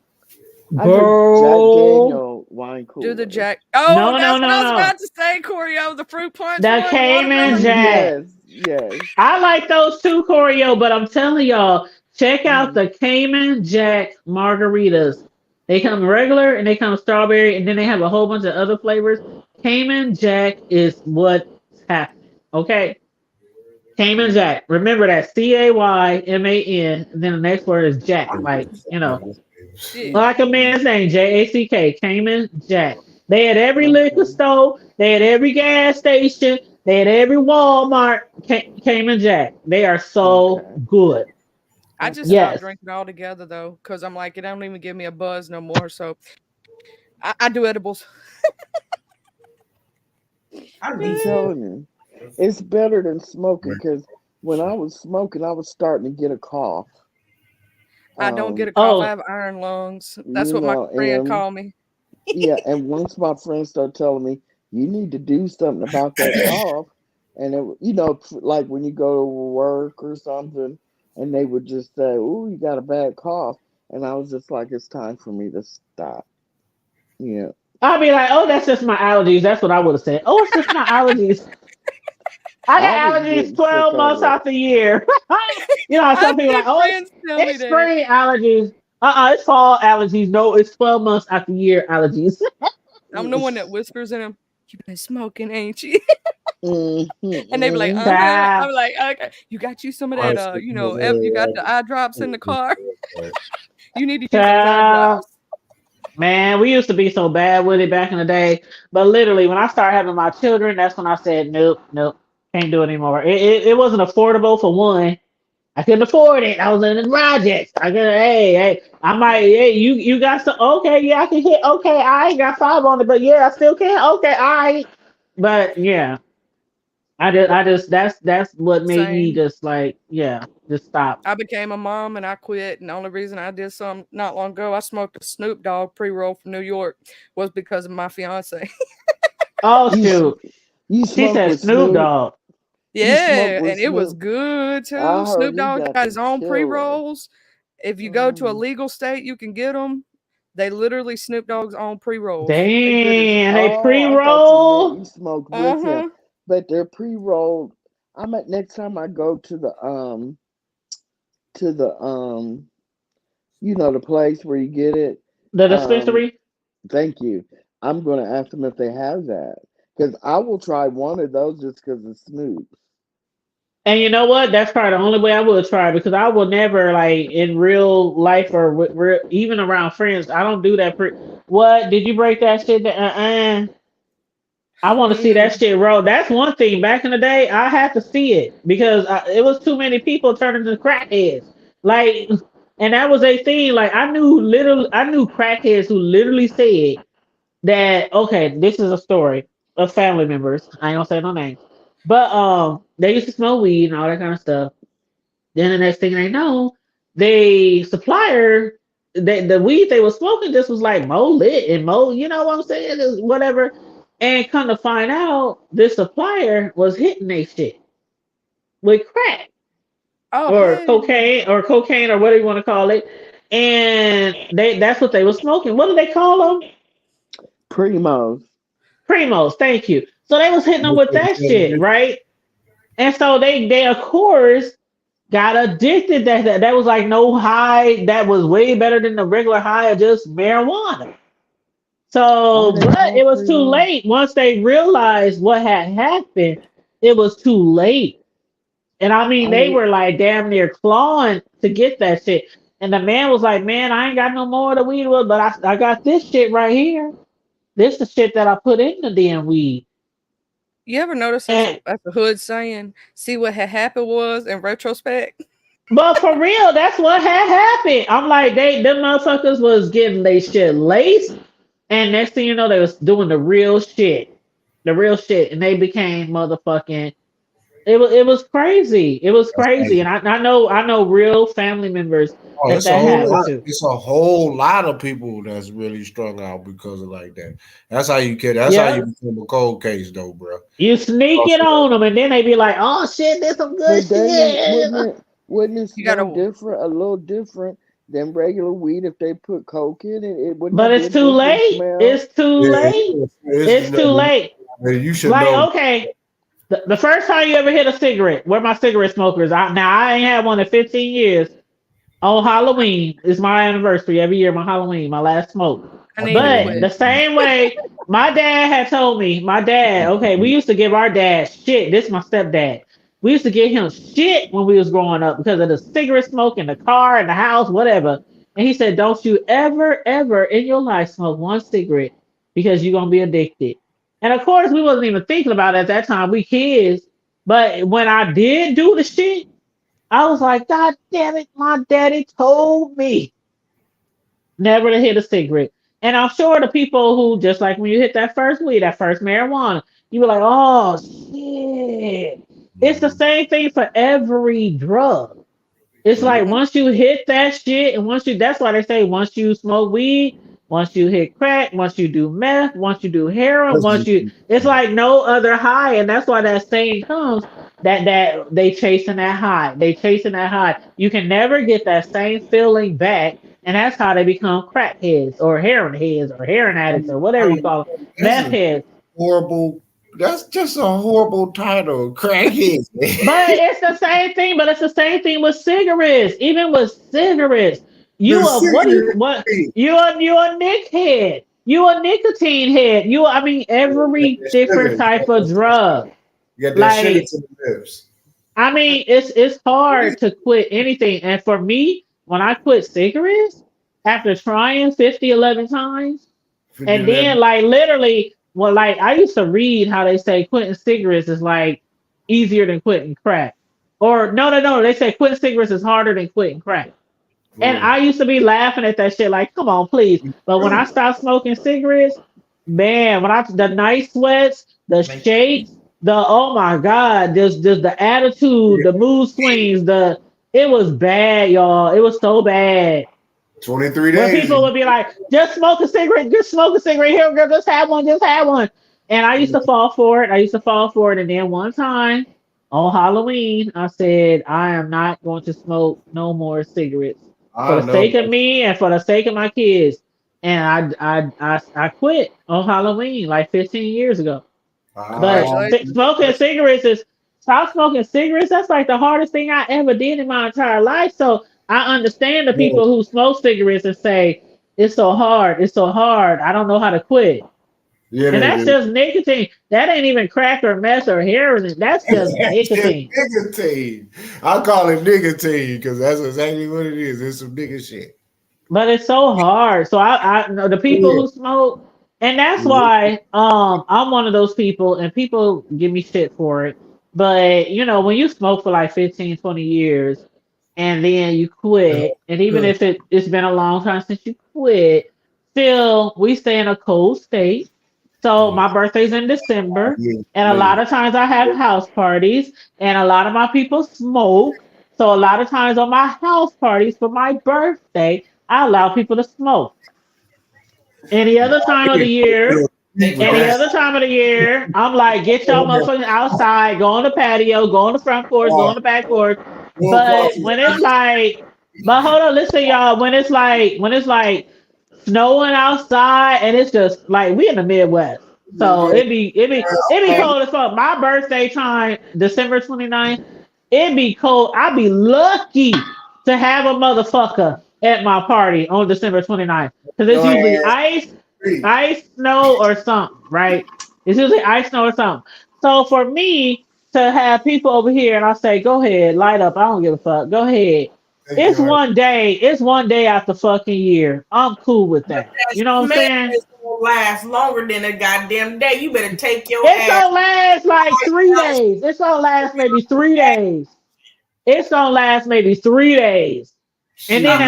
I drink Jack Girl, Daniel wine Do the cooler. Jack. Oh, no, that's what I was no. about to say, Corey. The fruit punch The one, Cayman watermelon. Jack. Yes. I like those too, Corey. But I'm telling y'all, check out Mhm. the Cayman Jack margaritas. They come regular and they come strawberry, and then they have a whole bunch of other flavors. Cayman Jack is what's happening. Okay. Cayman Jack. Remember that CAYMAN. Then the next word is Jack. Like, Yeah. like a man's name, JACK. Cayman Jack. They had every liquor Okay. store. They had every gas station. They had every Walmart. Cayman Jack. They are so Okay. good. I just Okay. stopped Yes. drinking altogether though, because I'm like, it don't even give me a buzz no more. So I do edibles. I'm I'm decent. telling you, it's better than smoking because when I was smoking, I was starting to get a cough. I don't get a Um, cough. I Oh, have iron lungs. That's you what my know, friend and called me. yeah, and once my friends started telling me, you need to do something about that cough, and like when you go to work or something, and they would just say, "Oh, you got a bad cough," and I was just like, it's time for me to stop. Yeah. I'll be like, oh, that's just my allergies. That's what I would have said. Oh, it's just my allergies. I I was got allergies getting sick 12 of months it. out the year. You know how I some people are like, had oh, friends tell me it's that. spring allergies. It's fall allergies. No, it's 12 months out the year allergies. I'm the one that whispers in them. You been smoking, ain't you? And they be like, Mm-hmm. I'm Child. like, okay. You got you some of I that, said, you got the eye drops in the car. You need to use those eye Child. drops. Man, we used to be so bad with it back in the day. But literally, when I started having my children, that's when I said, nope, nope, can't do it anymore. It wasn't affordable for one. I couldn't afford it. I was in the projects. I could, hey, I might, hey, you got some, okay, yeah, I can hit, okay, I ain't got five on it, but yeah, I still can, okay, I, but yeah, that's what made me Same. just like, yeah, just stop. I became a mom and I quit. And the only reason I did some not long ago, I smoked a Snoop Dogg pre-roll from New York, was because of my fiance. Oh You s- shoot, you she smoke said with Snoop Snoop? Dogg. You smoke Yeah, with and it was Snoop? good I too. heard Snoop he Dogg got got the his own killer. pre-rolls. If you go to a Mm. legal state, you can get them. They literally Snoop Dogg's own pre-rolls. They good as Damn, they Oh, I thought you meant pre-roll. you smoked with him, uh-huh. but they're pre-rolled. I'm at next time I go to the the place where you get it. The Um, dispensary. thank you. I'm gonna ask them if they have that because I will try one of those just because of Snoop. And you know what? That's probably the only way I would try because I will never like in real life or even around friends. I don't do that. What did you break that shit? I want to see that Mm. shit roll. That's one thing. Back in the day, I had to see it because it was too many people turning to crackheads. Like, and that was a thing. Like I knew crackheads who literally said that. Okay, this is a story of family members. I ain't gonna say no names, but they used to smoke weed and all that kind of stuff. Then the next thing they know, they supplier the weed they were smoking just was like more lit and more, you know what I'm saying? Whatever. And come to find out, this supplier was hitting they shit with crack Oh, hey. or cocaine or whatever you want to call it. And that's what they were smoking. What do they call them? Primos. Primos, thank you. So they was hitting them with that shit, right? And so they of course got addicted. That was like no high that was way better than the regular high of just marijuana. So, Are they but it was healthy too though? late. Once they realized what had happened, it was too late. And I mean, Are they they? were like damn near clawing to get that shit. And the man was like, "Man, I ain't got no more of the weed, but I got this shit right here. This the shit that I put in the damn weed." You ever notice And that's a hood saying, see what had happened was in retrospect? but for real, that's what had happened. I'm like, them motherfuckers was getting they shit laced, and next thing you know, they was doing the real shit, and they became motherfucking. It was crazy. It was That's crazy, like, and I know real family members oh, that it's a that whole happened lot. to. It's a whole lot of people that's really strung out because of like that. That's how you get. That's how you Yep. become a cold case, though, bro. You sneak it on them, and then they be like, "Oh shit, this some good But then shit." wouldn't it You smell gotta different, a little different than regular weed if they put coke in it? It wouldn't But that be it's a too different late. smell? It's too Yeah, late. It's too late. you should Like, know. okay, the first time you ever hit a cigarette, where my cigarette smokers? I ain't had one in 15 years. On Halloween is my anniversary every year. My Halloween, my last smoke. I I need to know. But quit. the same way, my dad had told me. My dad, okay, we used to give our dad shit. This is my stepdad. We used to give him shit when we was growing up because of the cigarette smoke in the car, in the house, whatever. And he said, "Don't you ever, ever in your life smoke one cigarette because you're gonna be addicted." And of course, we wasn't even thinking about it at that time. We kids. But when I did do the shit, I was like, "God damn it, my daddy told me never to hit a cigarette." And I'm sure the people who, just like when you hit that first weed, that first marijuana, you were like, "Oh shit." It's the same thing for every drug. It's like once you hit that shit, and that's why they say once you smoke weed, once you hit crack, once you do meth, once you do heroin, it's like no other high. And that's why that saying comes that they chasing that high. They chasing that high. You can never get that same feeling back. And that's how they become crackheads or heroin heads or heroin addicts or whatever you call them, That's meth a heads. horrible. That's just a horrible title, crackheads. But it's the same thing. But it's the same thing with cigarettes. Even with cigarettes, The you a what do you cigarette. what you a nick head. You a nicotine head. I mean every That different sugar. type of drug. You got that sugar Like to the lips. I mean it's hard to quit anything. And for me, when I quit cigarettes, after trying 50, 11 times, and 50, then like literally, well, like I used to read how they say quitting cigarettes is like easier than quitting crack. Or no, they say quitting cigarettes is harder than quitting crack. And I used to be laughing at that shit, like, come on, please. But when I stopped smoking cigarettes, man, the night sweats, the shakes, the oh my god, just the attitude, the mood swings, it was bad, y'all. It was so bad. 23 Where days. people would be like, just smoke a cigarette, just smoke a cigarette. Here, girl, just have one, just have one. And I used to fall for it. I used to fall for it. And then one time on Halloween, I said, I am not going to smoke no more cigarettes for I the know. sake of me and for the sake of my kids. And I quit on Halloween like 15 years ago. But Congratulations. stop smoking cigarettes. That's like the hardest thing I ever did in my entire life. So I understand the people who smoke cigarettes and say it's so hard. It's so hard. I don't know how to quit. Yeah, And they that's do. just nicotine. That ain't even crack or meth or heroin. That's just That's just nicotine. nicotine. I call it nicotine because that's exactly what it is. It's some nigga shit. But it's so hard. So I know the people Yeah. who smoke, and that's why I'm one of those people, and people give me shit for it. But when you smoke for like 15, 20 years and then you quit, and even if it's been a long time since you quit, still we stay in a cold state. So my birthday's in December, Yeah, and a yeah. lot of times I have house parties, and a lot of my people smoke. So a lot of times on my house parties for my birthday, I allow people to smoke. Any other time of the year, any other time of the year, I'm like, get y'all motherfucking outside, go on the patio, go on the front porch, go on the back porch. But when it's like, but hold on, listen, y'all. When it's like snowing outside and it's just like we in the Midwest. So it be cold as fuck. My birthday time, December 29th, it be cold. I'd be lucky to have a motherfucker at my party on December 29th. Because it's usually ice ice, snow, or something, right? It's usually ice, snow, or something. So for me to have people over here and I say, go ahead, light up. I don't give a fuck. Go ahead. It's one day. It's one day out the fucking year. I'm cool with But that. that You know what I'm smell saying? is gonna last longer than a goddamn day. You better take your It's ass. gonna last like 3 days. It's gonna last maybe 3 days. It's gonna last maybe 3 days. And then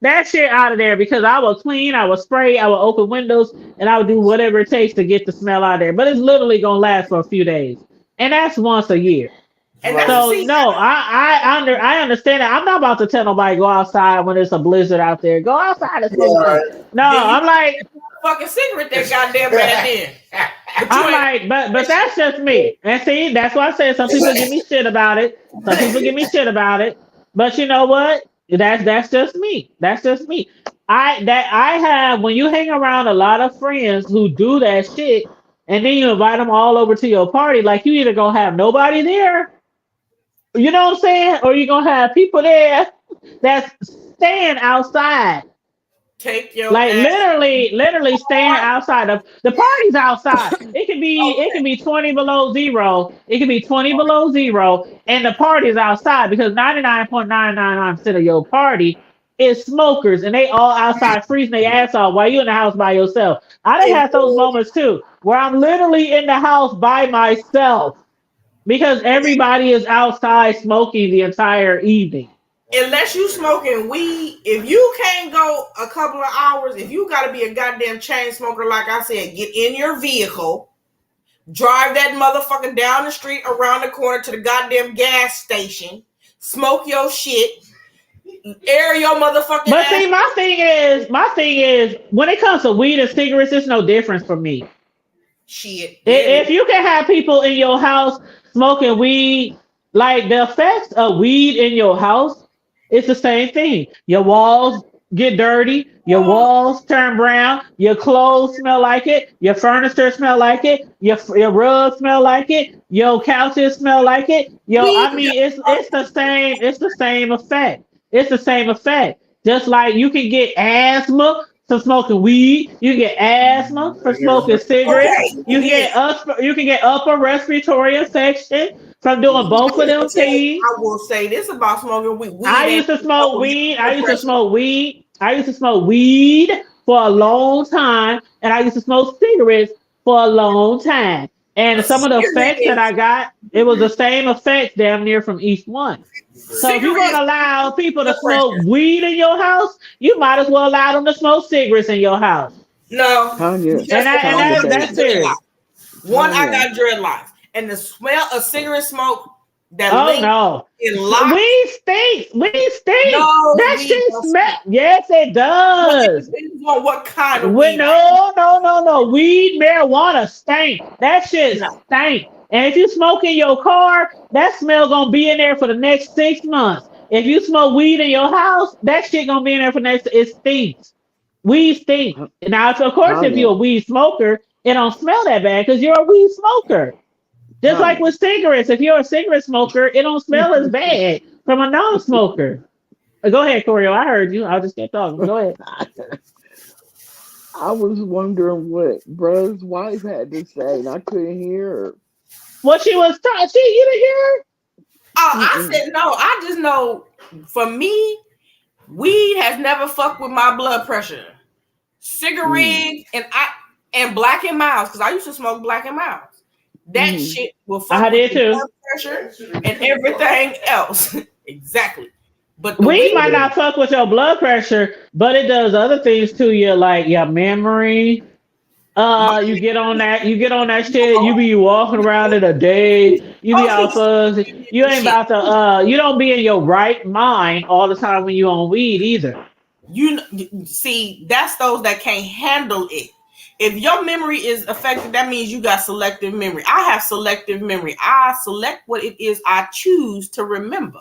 that shit out of there because I will clean, I will spray, I will open windows, and I will do whatever it takes to get the smell out of there. But it's literally gonna last for a few days. And that's once a year. And that's So no, I understand that. I'm not about to tell nobody go outside when it's a blizzard out there. Go outside and smoke. No, I'm like fucking cigarette that goddamn bad then. I'm like, but that's just me. And see, that's why I said some people give me shit about it. Some people give me shit about it. But you know what? That's just me. That's just me. I have when you hang around a lot of friends who do that shit, and then you invite them all over to your party, like you either gonna have nobody there, you know what I'm saying, or you're gonna have people there that's staying outside. Take your Like ass. literally staying outside of the party's outside. It can be 20 below zero. It can be 20 below zero, and the party's outside because 99.999% of your party is smokers, and they all outside freezing their ass off while you in the house by yourself. I done had those moments too, where I'm literally in the house by myself because everybody is outside smoking the entire evening. Unless you smoking weed, if you can't go a couple of hours, if you gotta be a goddamn chain smoker, like I said, get in your vehicle, drive that motherfucker down the street, around the corner to the goddamn gas station, smoke your shit, air your motherfucking But ass. see, my thing is, when it comes to weed and cigarettes, it's no difference for me. Shit. If you can have people in your house smoking weed, like the effects of weed in your house, it's the same thing. Your walls get dirty, your walls turn brown, your clothes smell like it, your furniture smell like it, your rugs smell like it, your couches smell like it. I mean, it's the same effect. It's the same effect. Just like you can get asthma from smoking weed, you can get asthma from smoking cigarettes, you can get upper respiratory infection from doing both of them things. I will say this about smoking weed. I used to smoke weed. I used to smoke weed for a long time, and I used to smoke cigarettes for a long time. And some of the effects that I got, it was the same effects damn near from each one. So if you're gonna allow people to smoke weed in your house, you might as well allow them to smoke cigarettes in your house. No, Tanya, that's serious. One, I got dreadlocks, and the smell of cigarette smoke. No. Weed stinks. Weed stinks. No, that shit smells. Yes, it does. What kind of weed? No. Weed, marijuana stink. That shit stink. And if you smoke in your car, that smell gonna be in there for the next 6 months. If you smoke weed in your house, that shit gonna be in there for the next. It stinks. Weed stinks. Now, of course, if you're a weed smoker, it don't smell that bad because you're a weed smoker. Just like with cigarettes, if you're a cigarette smoker, it don't smell as bad from a non-smoker. Go ahead, Corio. I heard you. I'll just get talking. Go ahead. I was wondering what Bruh's wife had to say, and I couldn't hear her. What she was talking? You didn't hear her? Oh, I said no. I just know for me, weed has never fucked with my blood pressure. Cigarettes and Black and Milds, because I used to smoke Black and Milds. That shit will fuck with your blood pressure and everything else. Exactly. But weed might not fuck with your blood pressure, but it does other things to you, like your memory. You get on that shit. You be walking around in a day. You be out fuzzy. You ain't about to. You don't be in your right mind all the time when you on weed either. You see, that's those that can't handle it. If your memory is affected, that means you got selective memory. I have selective memory. I select what it is I choose to remember.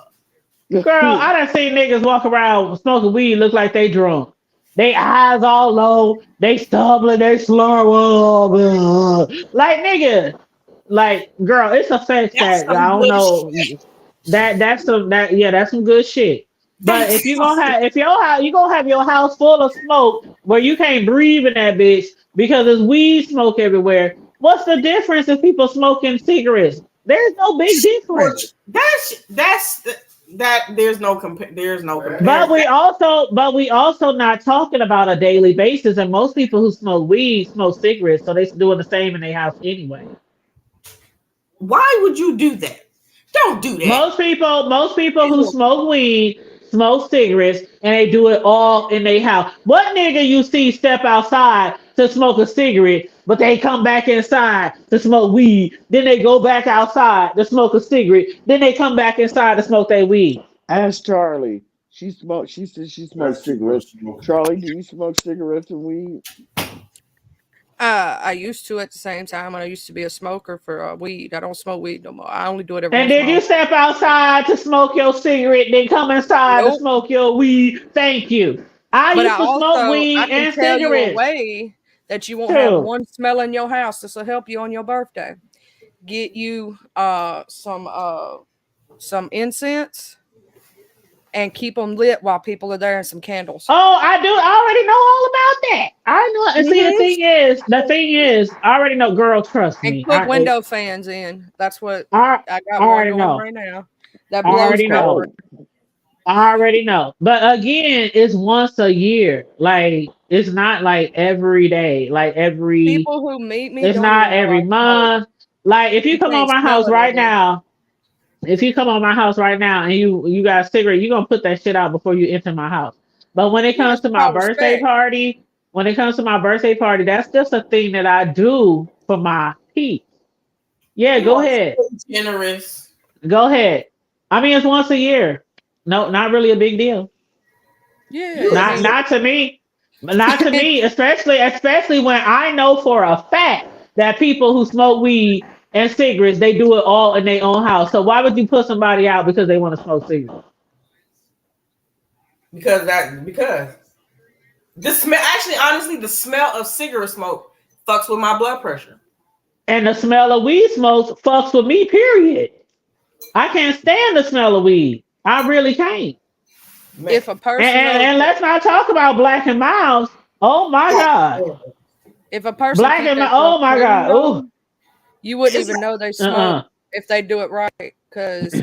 Girl, I done seen niggas walk around smoking weed, look like they drunk. They eyes all low, they stumbling, they slur. Like nigga, like girl, it's a fact that I don't know. That's some good shit. But if you gonna have your house full of smoke where you can't breathe in that bitch because there's weed smoke everywhere. What's the difference if people smoking cigarettes? There's no big difference. There's no comparison. But we also not talking about a daily basis, and most people who smoke weed smoke cigarettes, so they're doing the same in their house anyway. Why would you do that? Don't do that. Most people who smoke weed smoke cigarettes, and they do it all in their house. What nigga you see step outside to smoke a cigarette, but they come back inside to smoke weed, then they go back outside to smoke a cigarette, then they come back inside to smoke their weed? Ask Charlie. She said she smokes cigarettes. Charlie, do you smoke cigarettes and weed? I used to at the same time. I used to be a smoker for weed. I don't smoke weed no more. I only do it every. And did you step outside to smoke your cigarette, then come inside to smoke your weed? Thank you. I used to smoke weed and cigarettes. A way that you won't have one smell in your house. This will help you on your birthday. Get you some incense and keep them lit while people are there, and some candles. Oh, I do. I already know all about that. I know. And see, the thing is, I already know. Girl, trust me. And put window fans in. That's what I got one going right now. That blows. I already know. But again, it's once a year. Like, it's not like every day. Like every people who meet me. It's not every month. Like if you come on my house right now. If you come on my house right now and you got a cigarette, you're gonna put that shit out before you enter my house. But when it comes to my birthday party, that's just a thing that I do for my peeps. Yeah, go ahead. Generous. Go ahead. I mean, it's once a year. No, not really a big deal. Yeah. Not to me. Not to me, especially when I know for a fact that people who smoke weed and cigarettes, they do it all in their own house. So why would you put somebody out because they want to smoke cigarettes? Because the smell, actually, honestly, the smell of cigarette smoke fucks with my blood pressure. And the smell of weed smoke fucks with me, period. I can't stand the smell of weed. I really can't. If a person and let's not talk about Black and Miles. Oh my God. If a person Black and oh my God. Ooh. You wouldn't even know they smoke if they do it right. Because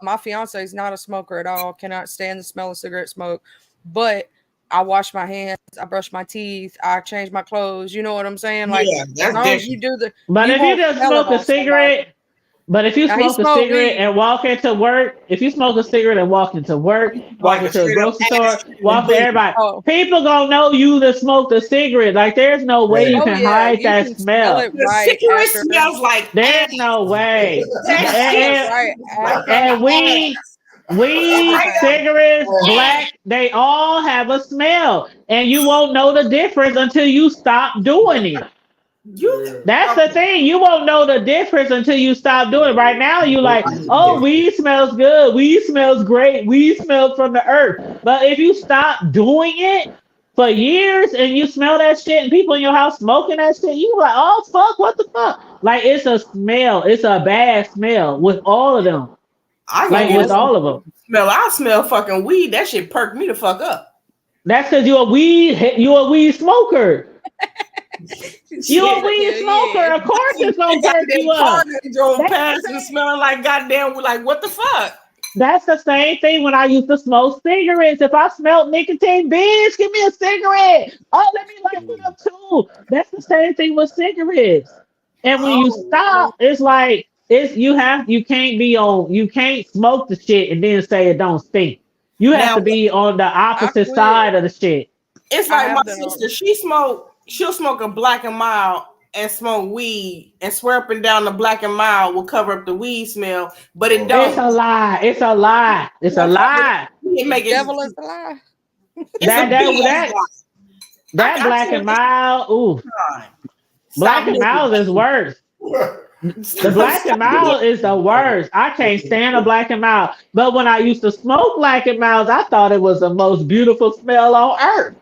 my fiance is not a smoker at all. Cannot stand the smell of cigarette smoke. But I wash my hands. I brush my teeth. I change my clothes. You know what I'm saying? Like, as long as you do the. But if you just smoke a cigarette. But if you smoke a cigarette and walk into work, walk into a grocery store, walk to everybody, people gonna know you to smoke the cigarette. Like there's no way you can hide that smell. The cigarette smells like there's no way. And weed, cigarettes, black, they all have a smell, and you won't know the difference until you stop doing it. That's the thing. You won't know the difference until you stop doing it. Right now, you like, oh, weed smells good. Weed smells great. Weed smells from the earth. But if you stop doing it for years and you smell that shit and people in your house smoking that shit, you like, oh, fuck, what the fuck? Like, it's a smell. It's a bad smell with all of them. With all of them. I smell fucking weed. That shit perked me the fuck up. That's because you're a weed smoker. You a weed smoker, of course it's gonna perk you up. Drove past and smelling like goddamn, like what the fuck? That's the same thing when I used to smoke cigarettes. If I smelled nicotine, bitch, give me a cigarette. Oh, let me light it up too. That's the same thing with cigarettes. And when you stop, it's like you can't smoke the shit and then say it don't stink. You have to be on the opposite side of the shit. It's like my sister, she'll smoke a Black and Mild and smoke weed and swear up and down the Black and Mild will cover up the weed smell, but it don't. It's a lie. It make it devil is a lie. That Black and Mild, ooh. Black and Mild is worse. The Black and Mild is the worst. I can't stand a Black and Mild. But when I used to smoke Black and Milds, I thought it was the most beautiful smell on earth.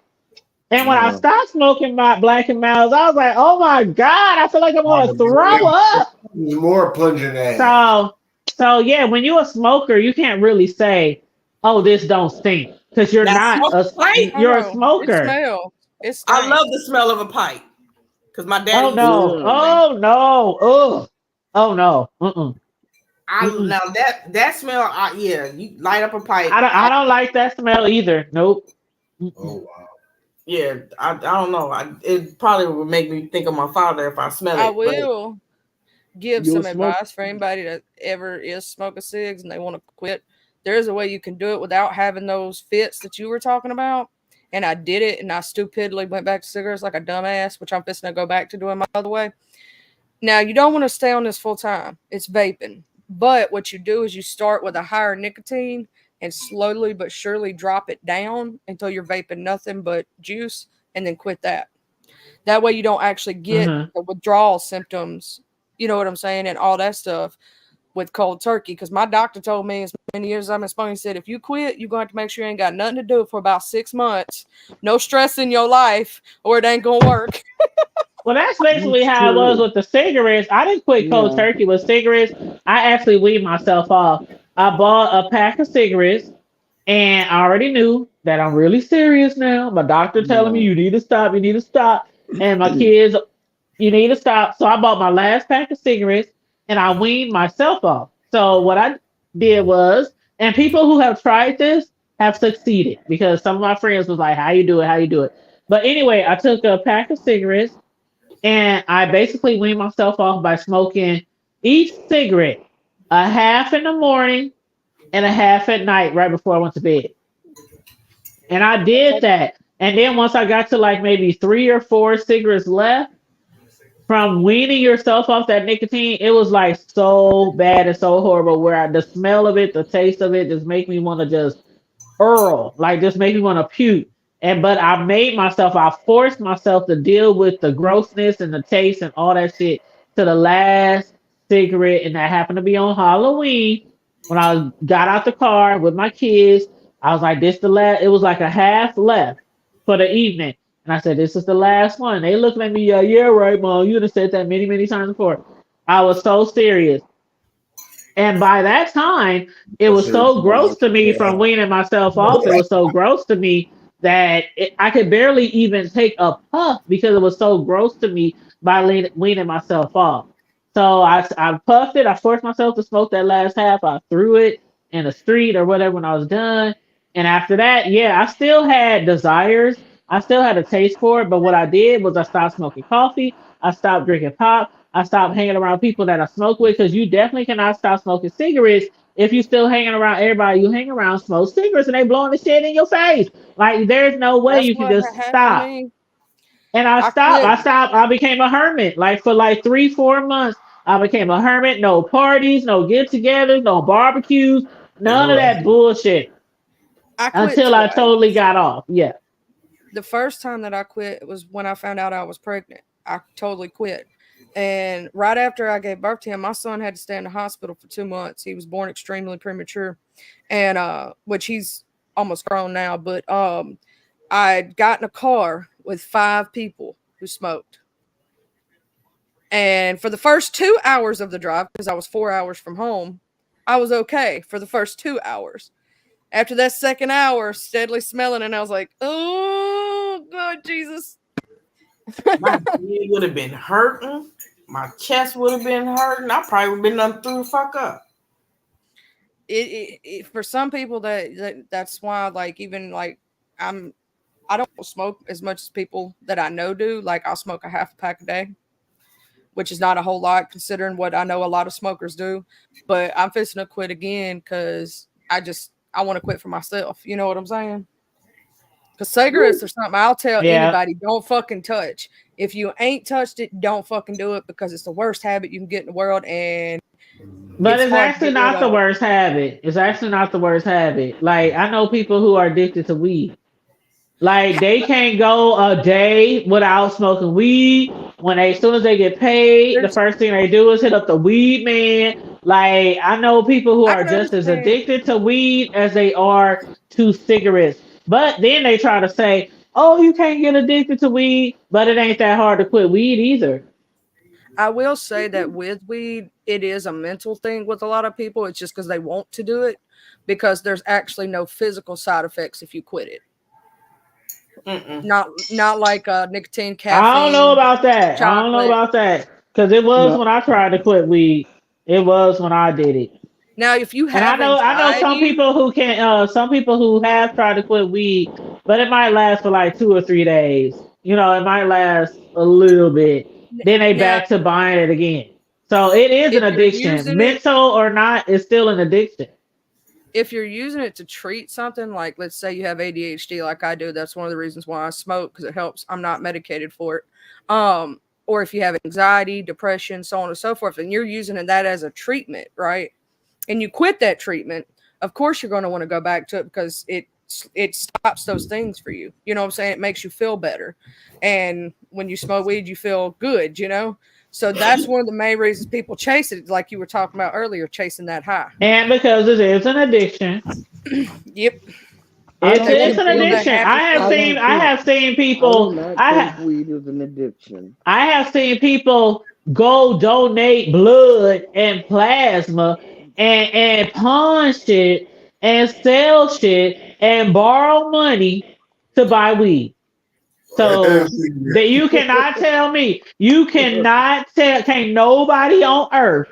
And when I stopped smoking my Black and Milds, I was like, oh my God, I feel like I'm going to throw up. More pungent ass. So yeah, when you're a smoker, you can't really say, oh, this don't stink because you're That not smoke pipe? you're a It smoker. smells. It's I love the smell of a pipe because my daddy. Oh used to no! smoke. Oh no! Oh, oh no! Mm-mm. Now that smell. Yeah, you light up a pipe. I don't like that smell either. Nope. Oh wow. Yeah, I don't know. It probably would make me think of my father if I smell it. I will give You'll some smoke- advice for anybody that ever is smoking cigs and they want to quit. There's a way you can do it without having those fits that you were talking about. And I did it, and I stupidly went back to cigarettes like a dumbass, which I'm fixing to go back to doing my other way. Now, you don't want to stay on this full time. It's vaping. But what you do is you start with a higher nicotine and slowly but surely drop it down until you're vaping nothing but juice, and then quit that. That way you don't actually get the withdrawal symptoms, you know what I'm saying, and all that stuff with cold turkey. Because my doctor told me as many years as I've been smoking, he said, if you quit, you're going to have to make sure you ain't got nothing to do for about 6 months. No stress in your life, or it ain't going to work. Well, that's basically how it was with the cigarettes. I didn't quit cold turkey with cigarettes. I actually weaned myself off. I bought a pack of cigarettes, and I already knew that I'm really serious now. My doctor telling me you need to stop, and my kids, you need to stop. So I bought my last pack of cigarettes, and I weaned myself off. So what I did was, and people who have tried this have succeeded because some of my friends was like, "How you do it?" But anyway, I took a pack of cigarettes. And I basically weaned myself off by smoking each cigarette a half in the morning and a half at night right before I went to bed. And I did that. And then once I got to like maybe 3 or 4 cigarettes left, from weaning yourself off that nicotine, it was like so bad and so horrible where the smell of it, the taste of it just make me want to just just make me want to puke. But I forced myself to deal with the grossness and the taste and all that shit to the last cigarette. And that happened to be on Halloween when I got out the car with my kids. I was like, this the last, it was like a half left for the evening. And I said, this is the last one. They looking at me, yeah, right, Mom. You done said that many, many times before. I was so serious. And by that time, it was so gross to me from weaning myself off. It was so gross to me that I could barely even take a puff because it was so gross to me by weaning myself off. So I puffed it. I forced myself to smoke that last half. I threw it in the street or whatever when I was done. And after that, I still had desires. I still had a taste for it. But what I did was I stopped smoking coffee. I stopped drinking pop. I stopped hanging around people that I smoke with because you definitely cannot stop smoking cigarettes if you still hanging around everybody you hang around smoke cigarettes and they blowing the shit in your face. Like there's no way you can just stop. And I stopped. I became a hermit. Like for like 3-4 months, I became a hermit. No parties, no get-togethers, no barbecues, none of that bullshit. Until I totally got off. Yeah. The first time that I quit was when I found out I was pregnant. I totally quit. And right after I gave birth to him, my son had to stay in the hospital for 2 months. He was born extremely premature, and which he's almost grown now. But I got in a car with 5 people who smoked. And for the first 2 hours of the drive, because I was 4 hours from home, I was okay for the first 2 hours. After that second hour, steadily smelling, and I was like, oh, God, Jesus. My head would have been hurting. My chest would have been hurting. I probably would have been done through the fuck up. It for some people that's why I don't smoke as much as people that I know do. Like I'll smoke a half a pack a day, which is not a whole lot considering what I know a lot of smokers do. But I'm fixing to quit again because I want to quit for myself. You know what I'm saying? Because cigarettes or something, I'll tell anybody, don't fucking touch. If you ain't touched it, don't fucking do it because it's the worst habit you can get in the world. But it's actually not the worst habit. It's actually not the worst habit. Like I know people who are addicted to weed. Like they can't go a day without smoking weed. As soon as they get paid, the first thing they do is hit up the weed man. Like I know people who are just as addicted to weed as they are to cigarettes. But then they try to say, oh, you can't get addicted to weed, but it ain't that hard to quit weed either. I will say that with weed, it is a mental thing with a lot of people. It's just because they want to do it, because there's actually no physical side effects if you quit it. Not like nicotine, caffeine. I don't know about that. Chocolate. I don't know about that because it was when I tried to quit weed. It was when I did it. Now, if you have, and I know some people who can, some people who have tried to quit weed, but it might last for like 2 or 3 days. You know, it might last a little bit. Then they back to buying it again. So it is an addiction, mental or not. It's still an addiction. If you're using it to treat something, like let's say you have ADHD like I do, that's one of the reasons why I smoke, because it helps. I'm not medicated for it. Or if you have anxiety, depression, so on and so forth, and you're using that as a treatment, right? And you quit that treatment, of course you're going to want to go back to it because it stops those things for you. You know what I'm saying? It makes you feel better. And when you smoke weed, you feel good, you know? So that's one of the main reasons people chase it, like you were talking about earlier, chasing that high. And because it is an addiction. Yep. It's an addiction. I have seen people. Weed is an addiction. I have seen people go donate blood and plasma and pawn shit and sell shit and borrow money to buy weed. So that you cannot tell me. Can't nobody on earth.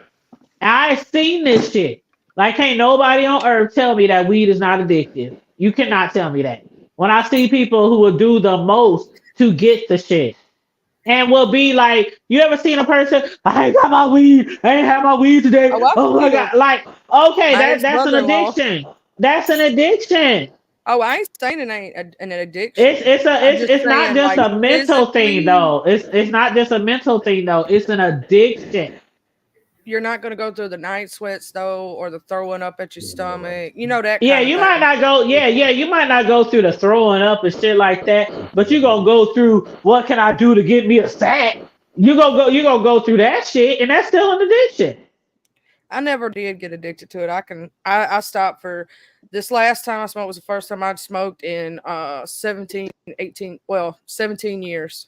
I've seen this shit. Like, can't nobody on earth tell me that weed is not addictive. You cannot tell me that. When I see people who will do the most to get the shit. And will be like, you ever seen a person, I ain't got my weed. I ain't have my weed today. Oh my God. Like, okay, that's an addiction. That's an addiction. Oh, I ain't saying it ain't an addiction. It's not just a mental thing though. It's not just a mental thing though. It's an addiction. You're not going to go through the night sweats though, or the throwing up at your stomach. You know that. Yeah, you might not go. Yeah, you might not go through the throwing up and shit like that. But you gonna go through. What can I do to get me a sack? You gonna go through that shit, and that's still an addiction. I never did get addicted to it. I stopped for this last time I smoked was the first time I'd smoked in 17 years.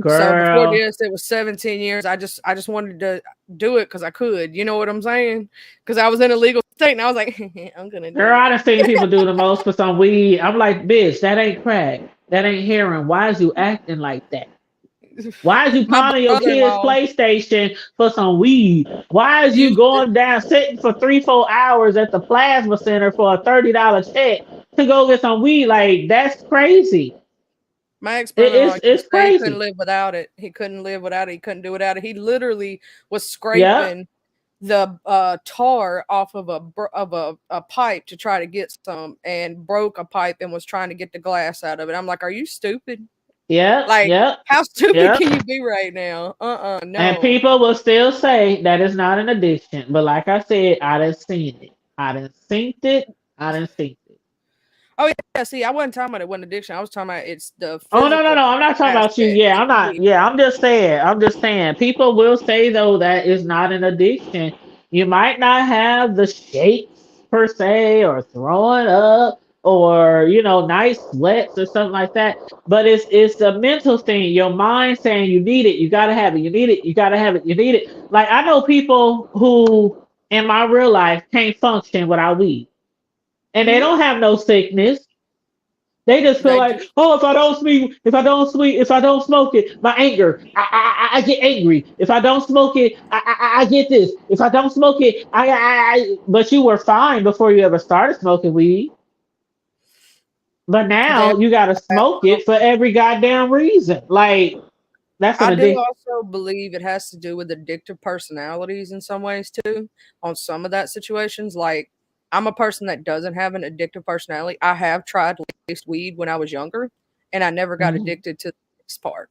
Girl. So before this, it was 17 years. I just wanted to do it because I could. You know what I'm saying? Because I was in a legal state and I was like, I'm gonna do it. Girl, I done seen people do the most for some weed. I'm like, bitch, that ain't crack. That ain't heroin. Why is you acting like that? Why is you pawning your kid's PlayStation for some weed? Why is you going down sitting for 3-4 hours at the plasma center for a $30 check to go get some weed? Like, that's crazy. My ex-brother, it's crazy. He couldn't live without it. He couldn't live without it. He couldn't do without it. He literally was scraping the tar off of a pipe to try to get some, and broke a pipe and was trying to get the glass out of it. I'm like, are you stupid? Yeah. Like, how stupid can you be right now? No. And people will still say that it's not an addiction. But like I said, I done seen it. I done seen it. Oh yeah, see, I wasn't talking about it wasn't addiction. I was talking about it's the. Oh no, I'm not talking about you. Yeah, I'm not. Yeah, I'm just saying. People will say though that it's not an addiction. You might not have the shakes per se, or throwing up, or nice sweats or something like that. But it's a mental thing. Your mind saying you need it, you gotta have it. You need it, you gotta have it. You need it. Like I know people who in my real life can't function without weed. And they don't have no sickness. They just feel like, oh, if I don't smoke it, my anger, I get angry. If I don't smoke it, I get this. If I don't smoke it, but you were fine before you ever started smoking weed. But now you gotta smoke it for every goddamn reason. Like that's an addiction. I do also believe it has to do with addictive personalities in some ways too. On some of that situations, like. I'm a person that doesn't have an addictive personality. I have tried laced weed when I was younger, and I never got addicted to this part.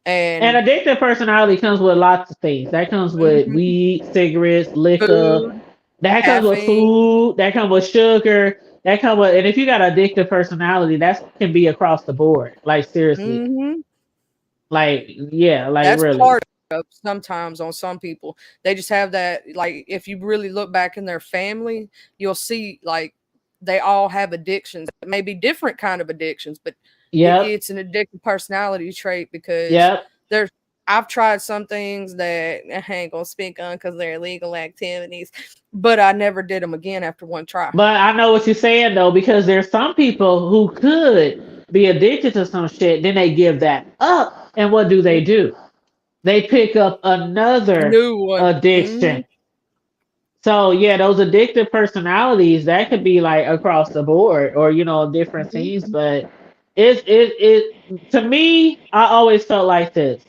And addictive personality comes with lots of things. That comes with weed, cigarettes, liquor. Food, that comes with food. That comes with sugar. That comes with, and if you got an addictive personality, that can be across the board. Like seriously. Like that's really. Part of sometimes on some people, they just have that. Like if you really look back in their family, you'll see like they all have addictions. It may be different kind of addictions, but it's an addictive personality trait because I've tried some things that I ain't gonna speak on because they're illegal activities, but I never did them again after one try. But I know what you're saying though, because there's some people who could be addicted to some shit, then they give that up, and what do? They pick up another New one. addiction. So yeah, those addictive personalities that could be like across the board, or different things. But it to me, I always felt like this.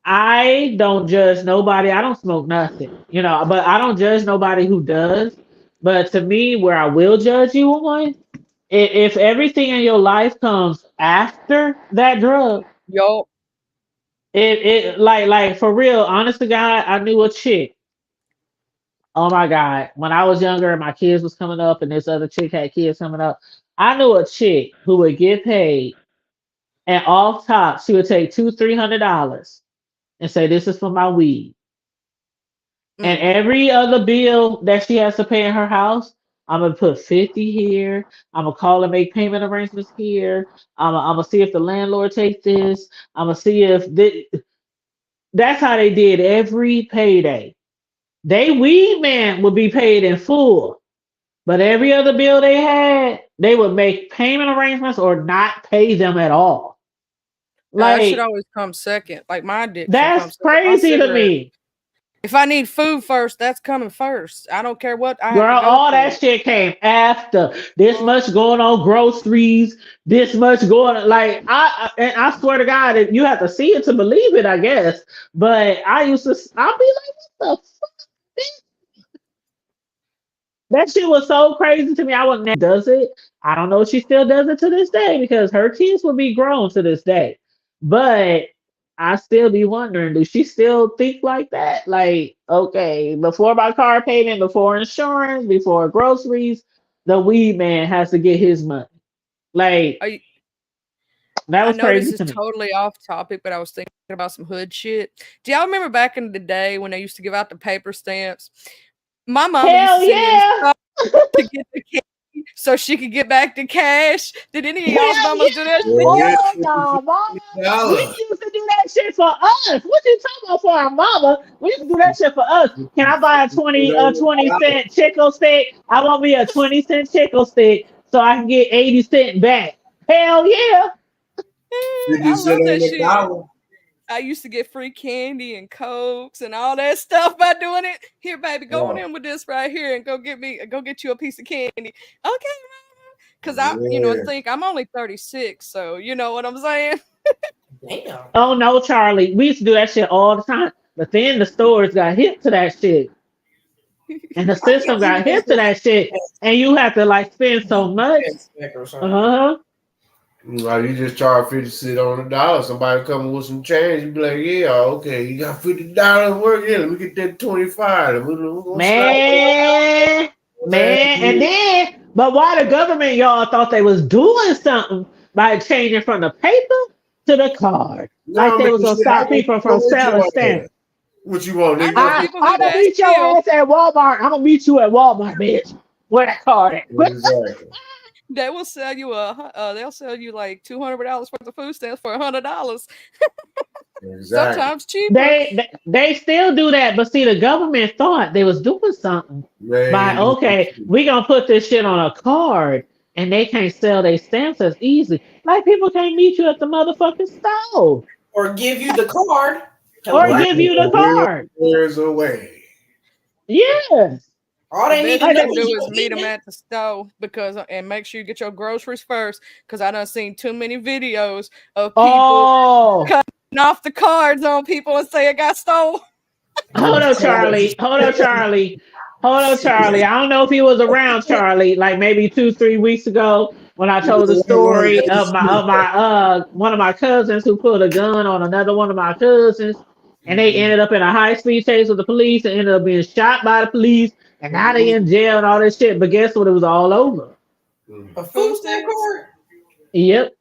I don't judge nobody. I don't smoke nothing, but I don't judge nobody who does. But to me, where I will judge you on, if everything in your life comes after that drug, Yo, it like for real, honest to God, I knew a chick. Oh my God. When I was younger and my kids was coming up and this other chick had kids coming up, I knew a chick who would get paid and off top, she would take $200-$300 and say, "This is for my weed." And every other bill that she has to pay in her house, I'm gonna put 50 here. I'm gonna call and make payment arrangements here. I'm gonna see if the landlord takes this. I'm gonna see if that's how they did every payday. They weed man would be paid in full, but every other bill they had, they would make payment arrangements or not pay them at all. that should Like always come second. Like my addiction that's comes second. My crazy to cigarette. me. If I need food first, that's coming first. I don't care what I have Girl, to go all through. that shit came after. This much going on groceries, this much going like I swear to God, if you have to see it to believe it, I guess. But I'll be like, what the fuck? That shit was so crazy to me. I would never does it. I don't know if she still does it to this day because her kids will be grown to this day. But I still be wondering, do she still think like that? Like, okay, before my car payment, before insurance, before groceries, the weed man has to get his money. Like, that I was know this crazy is to me. totally off topic, but I was thinking about some hood shit. Do y'all remember back in the day when they used to give out the paper stamps? My mama used Hell to send me in the yeah! store to get the candy so she could get back the cash. Did any of y'all's Hell mamas do that shit? Oh no, mama. We used to do that shit for us. What you talking about for our mama? We used to do that shit for us. Can I buy a 20 cent chickle stick? I want me a 20-cent chickle stick so I can get 80 cents back. Hell yeah. I love that shit. I used to get free candy and cokes and all that stuff by doing it. Here, baby, go on in with this right here and go get you a piece of candy. Okay, because I, think I'm only 36, so you know what I'm saying. Damn. Oh no, Charlie. We used to do that shit all the time. But then the stores got hip to that shit. And the system got hip to that shit. And you have to like spend so much. Uh-huh. Like you just charge 50 cents on the dollar. Somebody coming with some change, you be like, yeah, okay, you got $50 work. Yeah, let me get that 25. Man, and then, but why the government y'all thought they was doing something by changing from the paper to the card? Like they was gonna stop people from selling stamps. What you want, nigga? I'm gonna meet your ass at Walmart. I'm gonna meet you at Walmart, bitch. Where that card at? Exactly. They will sell you they'll sell you like $200 worth of food stamps for $100. Exactly. Sometimes cheaper. They still do that, but see, the government thought they was doing something by we gonna put this shit on a card, and they can't sell their stamps as easy. Like people can't meet you at the motherfucking store or give you the card, give you the card. Years away. Yes. All they need to do is meet them at the store and make sure you get your groceries first. Because I done seen too many videos of people cutting off the cards on people and say it got stole. Hold on, Charlie. I don't know if he was around, Charlie, like maybe 2-3 weeks ago when I told the story of my one of my cousins who put a gun on another one of my cousins, and they ended up in a high-speed chase with the police and ended up being shot by the police. And now they in jail and all this shit. But guess what? It was all over. A food stamp card? Yep.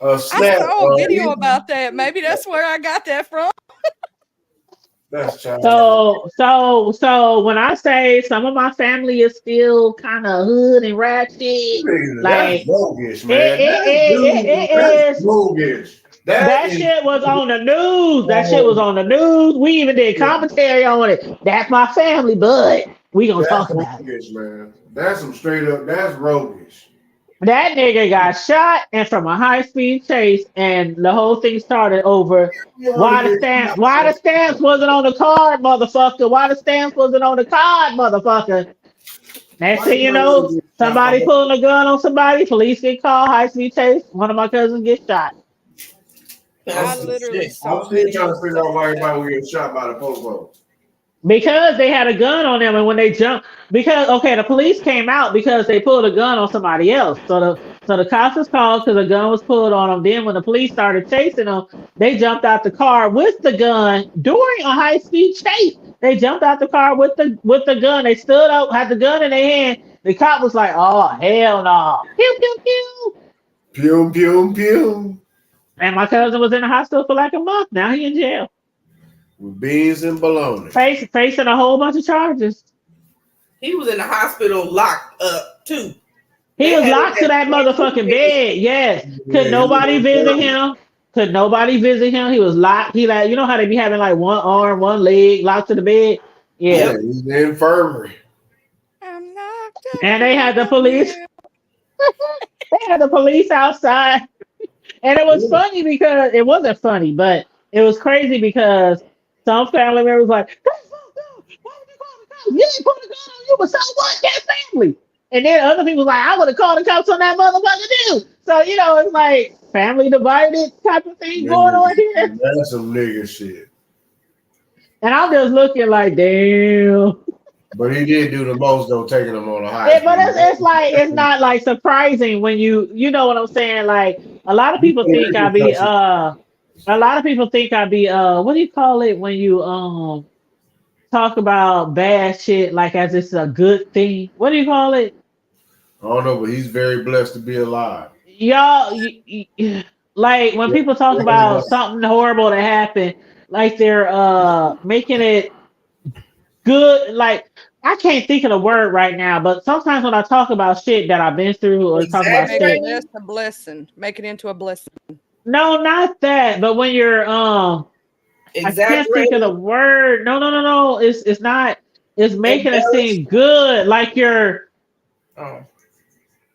I saw a video about that. Maybe that's where I got that from. So when I say some of my family is still kind of hood and ratchet, like bogus, man. It is bogus. That shit was on the news. That shit was on the news. We even did commentary on it. That's my family, but we gonna talk about it. Roguish, man. That's some straight up. That's roguish. That nigga got shot and from a high speed chase, and the whole thing started over why the stamps wasn't on the card, motherfucker. Why the stamps wasn't on the card, motherfucker. Next thing you know, somebody pulling a gun on somebody, police get called, high speed chase, one of my cousins gets shot. I literally I'm saw still trying to videos figure out why of that. everybody was getting shot by the popo. Because they had a gun on them, and when they jumped, the police came out because they pulled a gun on somebody else. So the cops was called because a gun was pulled on them. Then when the police started chasing them, they jumped out the car with the gun during a high speed chase. They jumped out the car with the gun. They stood up, had the gun in their hand. The cop was like, "Oh hell no!" Pew pew pew. Pew pew pew. And my cousin was in the hospital for like a month. Now he in jail. With beans and bologna. Facing a whole bunch of charges. He was in the hospital locked up too. He was locked to that motherfucking bed. Yes. Could nobody visit him? He was locked. He like, you know how they be having like one arm, one leg locked to the bed? Yeah. He's in the infirmary. I'm locked up And they had the police. in They had the police outside. And it was funny because it wasn't funny, but it was crazy because some family members like, that's fucked up. Why would you call the cops? You didn't put a gun on you, but so what? That's family. And then other people like, I would have called the cops on that motherfucker too. So, you know, it's like family divided type of thing going on here. That's some nigga shit. And I'm just looking like, damn. But he did do the most though, taking them on a high. But it's like, it's not like surprising when you know what I'm saying? Like a lot of people think I be what do you call it when you talk about bad shit like as it's a good thing? What do you call it? I don't know, but he's very blessed to be alive. Y'all, like when people talk about something horrible that happened, like they're making it good. Like I can't think of the word right now, but sometimes when I talk about shit that I've been through or talk about Make shit, it a blessing. Make it into a blessing. no, not that. But when you're I can't think of the word. No. It's not. It's making it seem good, like you're.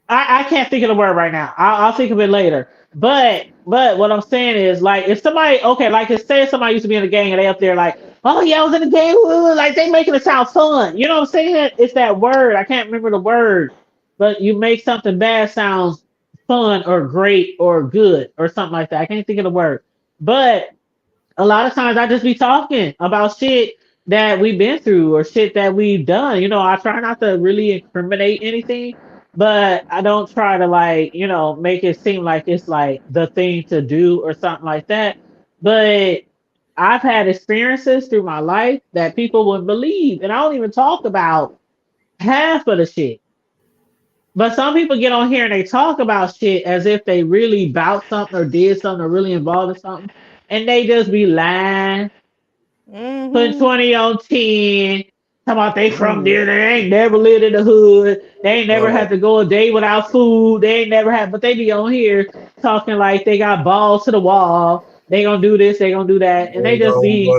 I can't think of the word right now. I'll think of it later. But what I'm saying is like if somebody like if say somebody used to be in a gang and they up there like, oh yeah, I was in a gang, like they making it sound fun. You know what I'm saying? It's that word. I can't remember the word, but you make something bad sound fun or great or good or something like that. I can't think of the word. But a lot of times I just be talking about shit that we've been through or shit that we've done. You know, I try not to really incriminate anything, but I don't try to like, you know, make it seem like it's like the thing to do or something like that. But I've had experiences through my life that people wouldn't believe. And I don't even talk about half of the shit. But some people get on here and they talk about shit as if they really bout something or did something or really involved in something. And they just be lying, putting 20 on 10, talking about they from there, they ain't never lived in the hood, they ain't never had to go a day without food, they ain't never had, but they be on here talking like they got balls to the wall, they gonna do this, they gonna do that, and they just be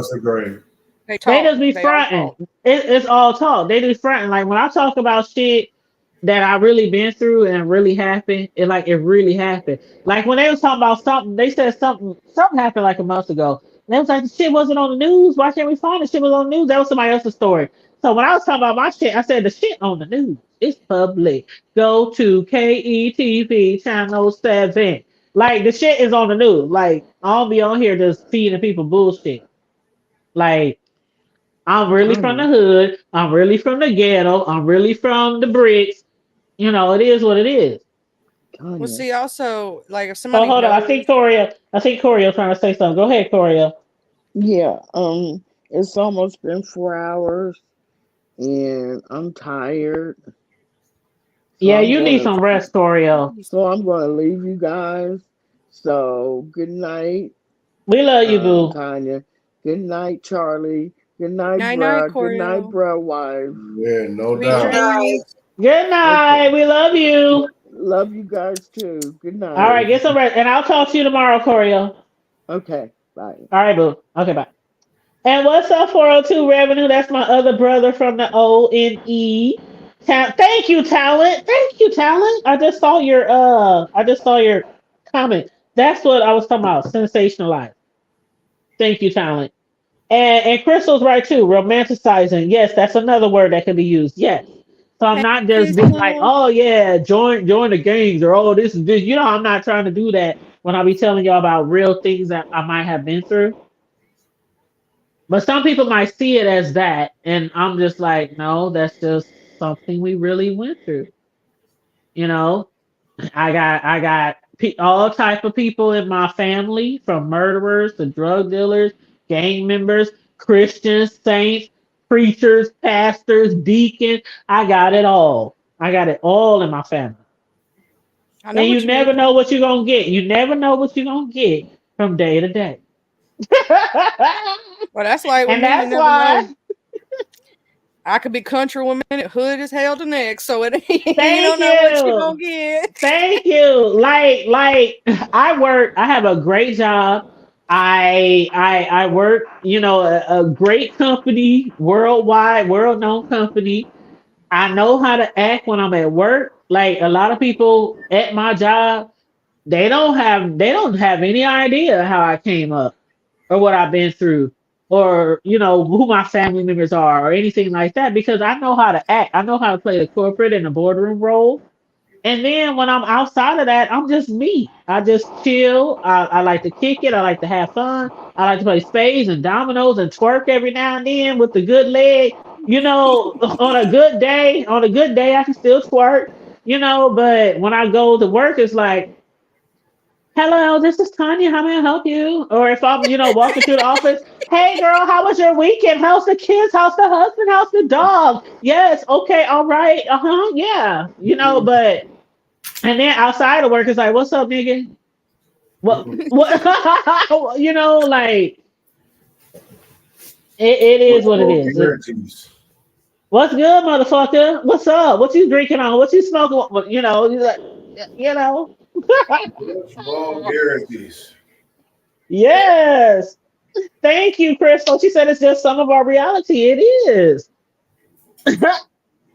fronting. It's all talk. They just fronting. Like when I talk about shit that I really been through and really happened, it really happened. Like when they was talking about something, they said something happened like a month ago. And they was like, the shit wasn't on the news. Why can't we find the shit was on the news? That was somebody else's story. So when I was talking about my shit, I said the shit on the news. It's public. Go to KETV channel 7. Like the shit is on the news. Like I don't be on here just feeding people bullshit. Like I'm really from the hood. I'm really from the ghetto. I'm really from the bricks. You know, it is what it is. Well, see, also, like if somebody. Oh, hold on. I think Coria trying to say something. Go ahead, Coria. Yeah. It's almost been 4 hours, and I'm tired. Yeah, you need some rest, Coria. So I'm going to leave you guys. So good night. We love you, boo. Tanya. Good night, Charlie. Good night, bro. Good night, bro, wife. Yeah, no doubt. Good night. We love you. Love you guys too. Good night. All right, get some rest. And I'll talk to you tomorrow, Coria. Okay, bye. All right, boo. Okay, bye. And what's up, 402 Revenue? That's my other brother from the ONE. Thank you, Talent. Thank you, Talent. I just saw your comment. That's what I was talking about. Sensationalized. Thank you, Talent. And Crystal's right too. Romanticizing. Yes, that's another word that can be used. Yes. So I'm Hey, not just being like, Crystal. oh yeah, join the gangs or oh this is this. You know, I'm not trying to do that when I be telling y'all about real things that I might have been through. But some people might see it as that, and I'm just like, no, that's just something we really went through. You know, I got all type of people in my family, from murderers to drug dealers, gang members, Christians, saints, preachers, pastors, deacons. I got it all. I got it all in my family. I know And you what you mean. never know what you're gonna get. You never know what you're gonna get from day to day. Well, that's like with And me. You that's never know. why. I could be country one minute, hood as hell the next. So it you Thank don't know what you're you. gonna get. Thank you. Like I work. I have a great job. I work. You know, a great company, worldwide, world known company. I know how to act when I'm at work. Like a lot of people at my job, they don't have any idea how I came up or what I've been through or who my family members are or anything like that because I know how to act. I know how to play the corporate and the boardroom role. And then when I'm outside of that, I'm just me. I just chill. I like to kick it. I like to have fun. I like to play spades and dominoes and twerk every now and then with the good leg. On a good day, I can still twerk. But when I go to work, it's like, hello, this is Tanya. How may I help you? Or if I'm, walking through the office, hey girl, how was your weekend? How's the kids? How's the husband? How's the dog? Yes, okay, all right, yeah. But and then outside of work, it's like, what's up, nigga? What like it is what it is. Guarantees. What's good, motherfucker? What's up? What you drinking on? What you smoking? He's like, you know. Guarantees. Yes. Thank you, Crystal. She said it's just some of our reality. It is.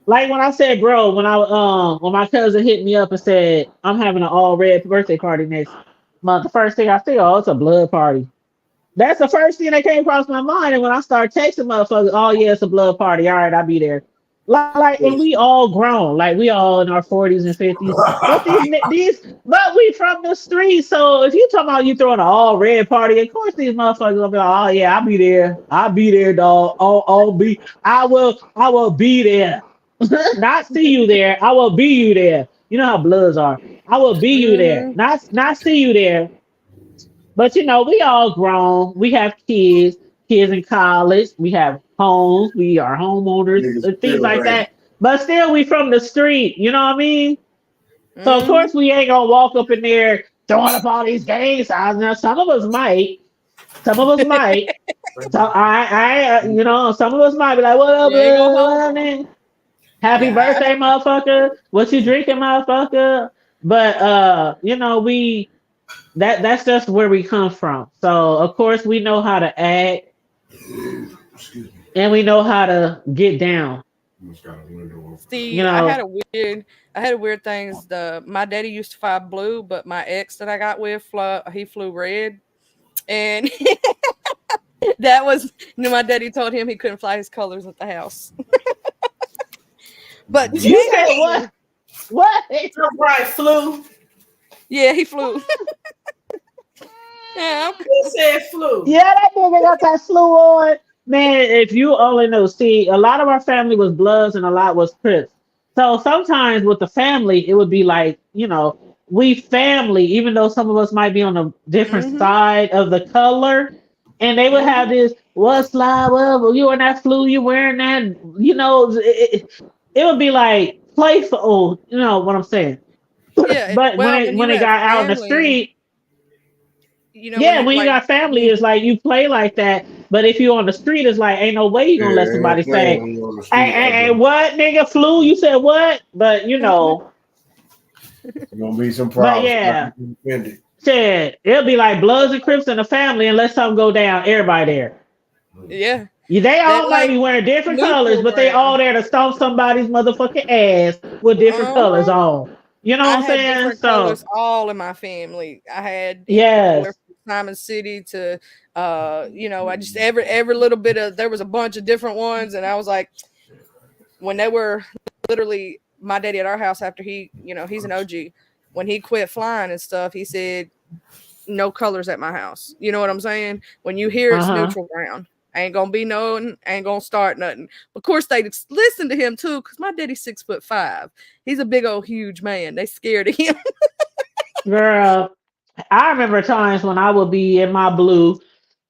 Like when I said, bro, when my cousin hit me up and said I'm having an all red birthday party next month, the first thing I said, oh, it's a blood party. That's the first thing that came across my mind. And when I started texting motherfuckers, oh yeah, it's a blood party. All right, I'll be there. Like, and we all grown, like we all in our 40s and 50s. But but we from the streets. So if you talking about you throwing an all red party, of course these motherfuckers will be like, oh yeah, I'll be there. I'll be there, dog. I will be there. Not see you there. I will be you there. You know how bloods are. I will be you there. Mhm. Not see you there. But we all grown. We have kids in college. We have homes. We are homeowners, Niggas things still like ain't. that. But still, we from the street. You know what I mean? So of Mhm. course we ain't gonna walk up in there throwing up all these gang signs. Now some of us might. Some of us might. So some of us might be like, "What up, You ain't gonna what hold up, them. man? Happy Yeah. birthday, motherfucker! What you drinking, motherfucker?" But we that's just where we come from. So of course we know how to act Excuse me. and we know how to get down. Almost got a window open. You See, know, I had a weird things. My daddy used to fly blue, but my ex that I got with, he flew red, and that was my daddy told him he couldn't fly his colors at the house. But you said Jamie, what? What? Your bright flu. yeah, he flew. Yeah, Who said flu? Yeah, that nigga got that flu on. Man, if you only know, see, a lot of our family was Bloods and a lot was Crips. So sometimes with the family, it would be like, we family, even though some of us might be on a different mm-hmm, side of the color, and they would have mm-hmm. this, what's live? Well, you in that flu, you wearing that, it would be like playful, you know what I'm saying? Yeah. But when Well, it when when you it have got out in the family, street, when yeah, you when you like got family, me, it's like you play like that. But if you on the street, it's like ain't no way you gonna let Yeah, somebody ain't playing say, when you on the "Hey, street hey, like hey, that. what nigga flew?" You said what? But mm-hmm. There's gonna be some but problems. Not yeah. offended. Shit, it'll be like Bloods and Crips in the family unless something go down. Everybody there. Yeah. They They all might like be wearing different colors, neutral but they all ground. there to stomp somebody's motherfucking ass with different colors Uh-huh. on. You know what I I'm had saying? different So colors all in my family. I had anywhere yes. from Simon City to I just every little bit of, there was a bunch of different ones, and I was like, when they were literally my daddy at our house after he, he's an OG. When he quit flying and stuff, he said, no colors at my house. You know what I'm saying? When you hear it's Uh-huh. neutral ground. Ain't gonna be nothing, ain't gonna start nothing. Of course, they listen to him too, because my daddy's 6'5". He's a big old huge man. They scared of him. Girl, I remember times when I would be in my blue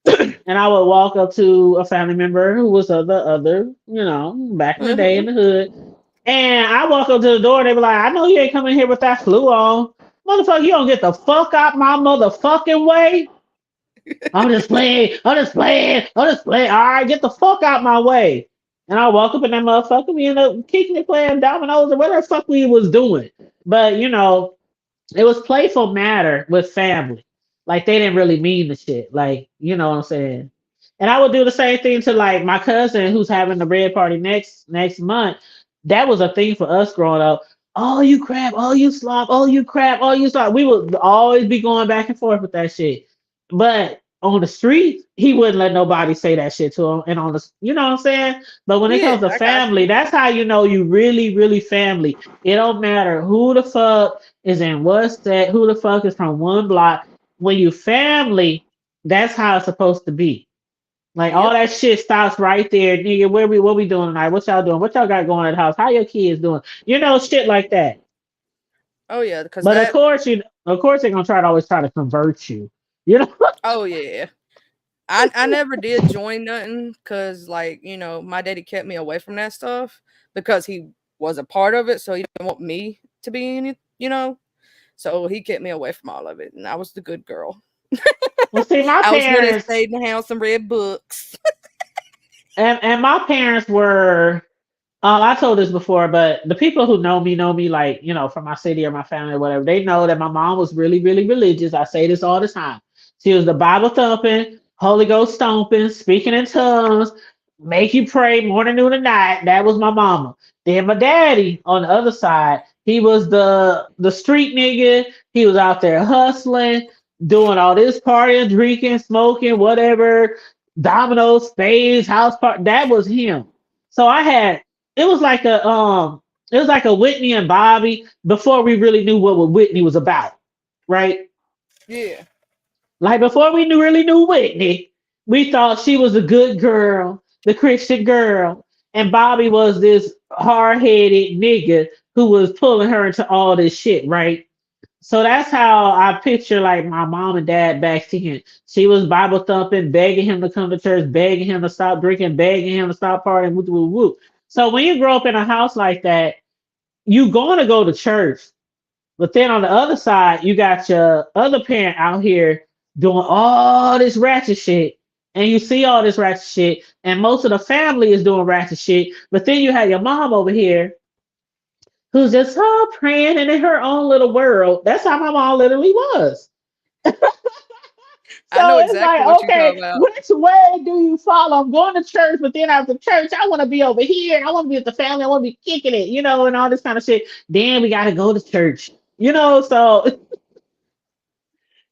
and I would walk up to a family member who was of the other, back in the day in Mm-hmm. the hood. And I walk up to the door and they be like, I know you ain't coming here with that flu on. Motherfucker, you don't get the fuck out my motherfucking way. I'm just playing. I'm just playing. I'm just playing. All right, get the fuck out my way. And I walk up in that motherfucker. We end up kicking it, playing dominoes or whatever the fuck we was doing. But it was playful matter with family. Like they didn't really mean the shit. Like, you know what I'm saying? And I would do the same thing to like my cousin who's having the red party next month. That was a thing for us growing up. Oh, you crap. Oh, you slop. Oh, you crap. Oh, you slop. We would always be going back and forth with that shit. But on the street, he wouldn't let nobody say that shit to him. And on the, you know what I'm saying? But when it Yeah, comes to I got family, you. that's how you know you really, really family. It don't matter who the fuck is in what state, who the fuck is from one block. When you family, that's how it's supposed to be. Like all Yep. that shit stops right there, nigga. What we doing tonight? What y'all doing? What y'all got going at the house? How your kids doing? Shit like that. Oh yeah, because But that. of course they're gonna always try to convert you. You know? Oh yeah. I never did join nothing because, like, my daddy kept me away from that stuff because he was a part of it, so he didn't want me to be in it. So he kept me away from all of it, and I was the good girl. Well, see, my I was one that parents stayed in the house and read books. and my parents were. I told this before, but the people who know me, like, from my city or my family or whatever, they know that my mom was really, really religious. I say this all the time. She was the Bible thumping, Holy Ghost stomping, speaking in tongues, make you pray morning, noon, and night. That was my mama. Then my daddy on the other side, he was the street nigga. He was out there hustling, doing all this partying, drinking, smoking, whatever, dominoes, spades, house party. That was him. So it was like a Whitney and Bobby before we really knew what Whitney was about, right? Yeah. Like before we really knew Whitney, we thought she was a good girl, the Christian girl, and Bobby was this hard-headed nigga who was pulling her into all this shit, right? So that's how I picture like my mom and dad back then. She was Bible thumping, begging him to come to church, begging him to stop drinking, begging him to stop partying, woo, woo, woo. So when you grow up in a house like that, you going to go to church, but then on the other side, you got your other parent out here doing all this ratchet shit, and you see all this ratchet shit, and most of the family is doing ratchet shit, but then you have your mom over here who's just praying and in her own little world. That's how my mom literally was. I know So it's exactly like, what you're talking okay, about. which way do you follow? I'm going to church, but then after church, I want to be over here and I want to be with the family. I want to be kicking it, and all this kind of shit. Then we got to go to church, So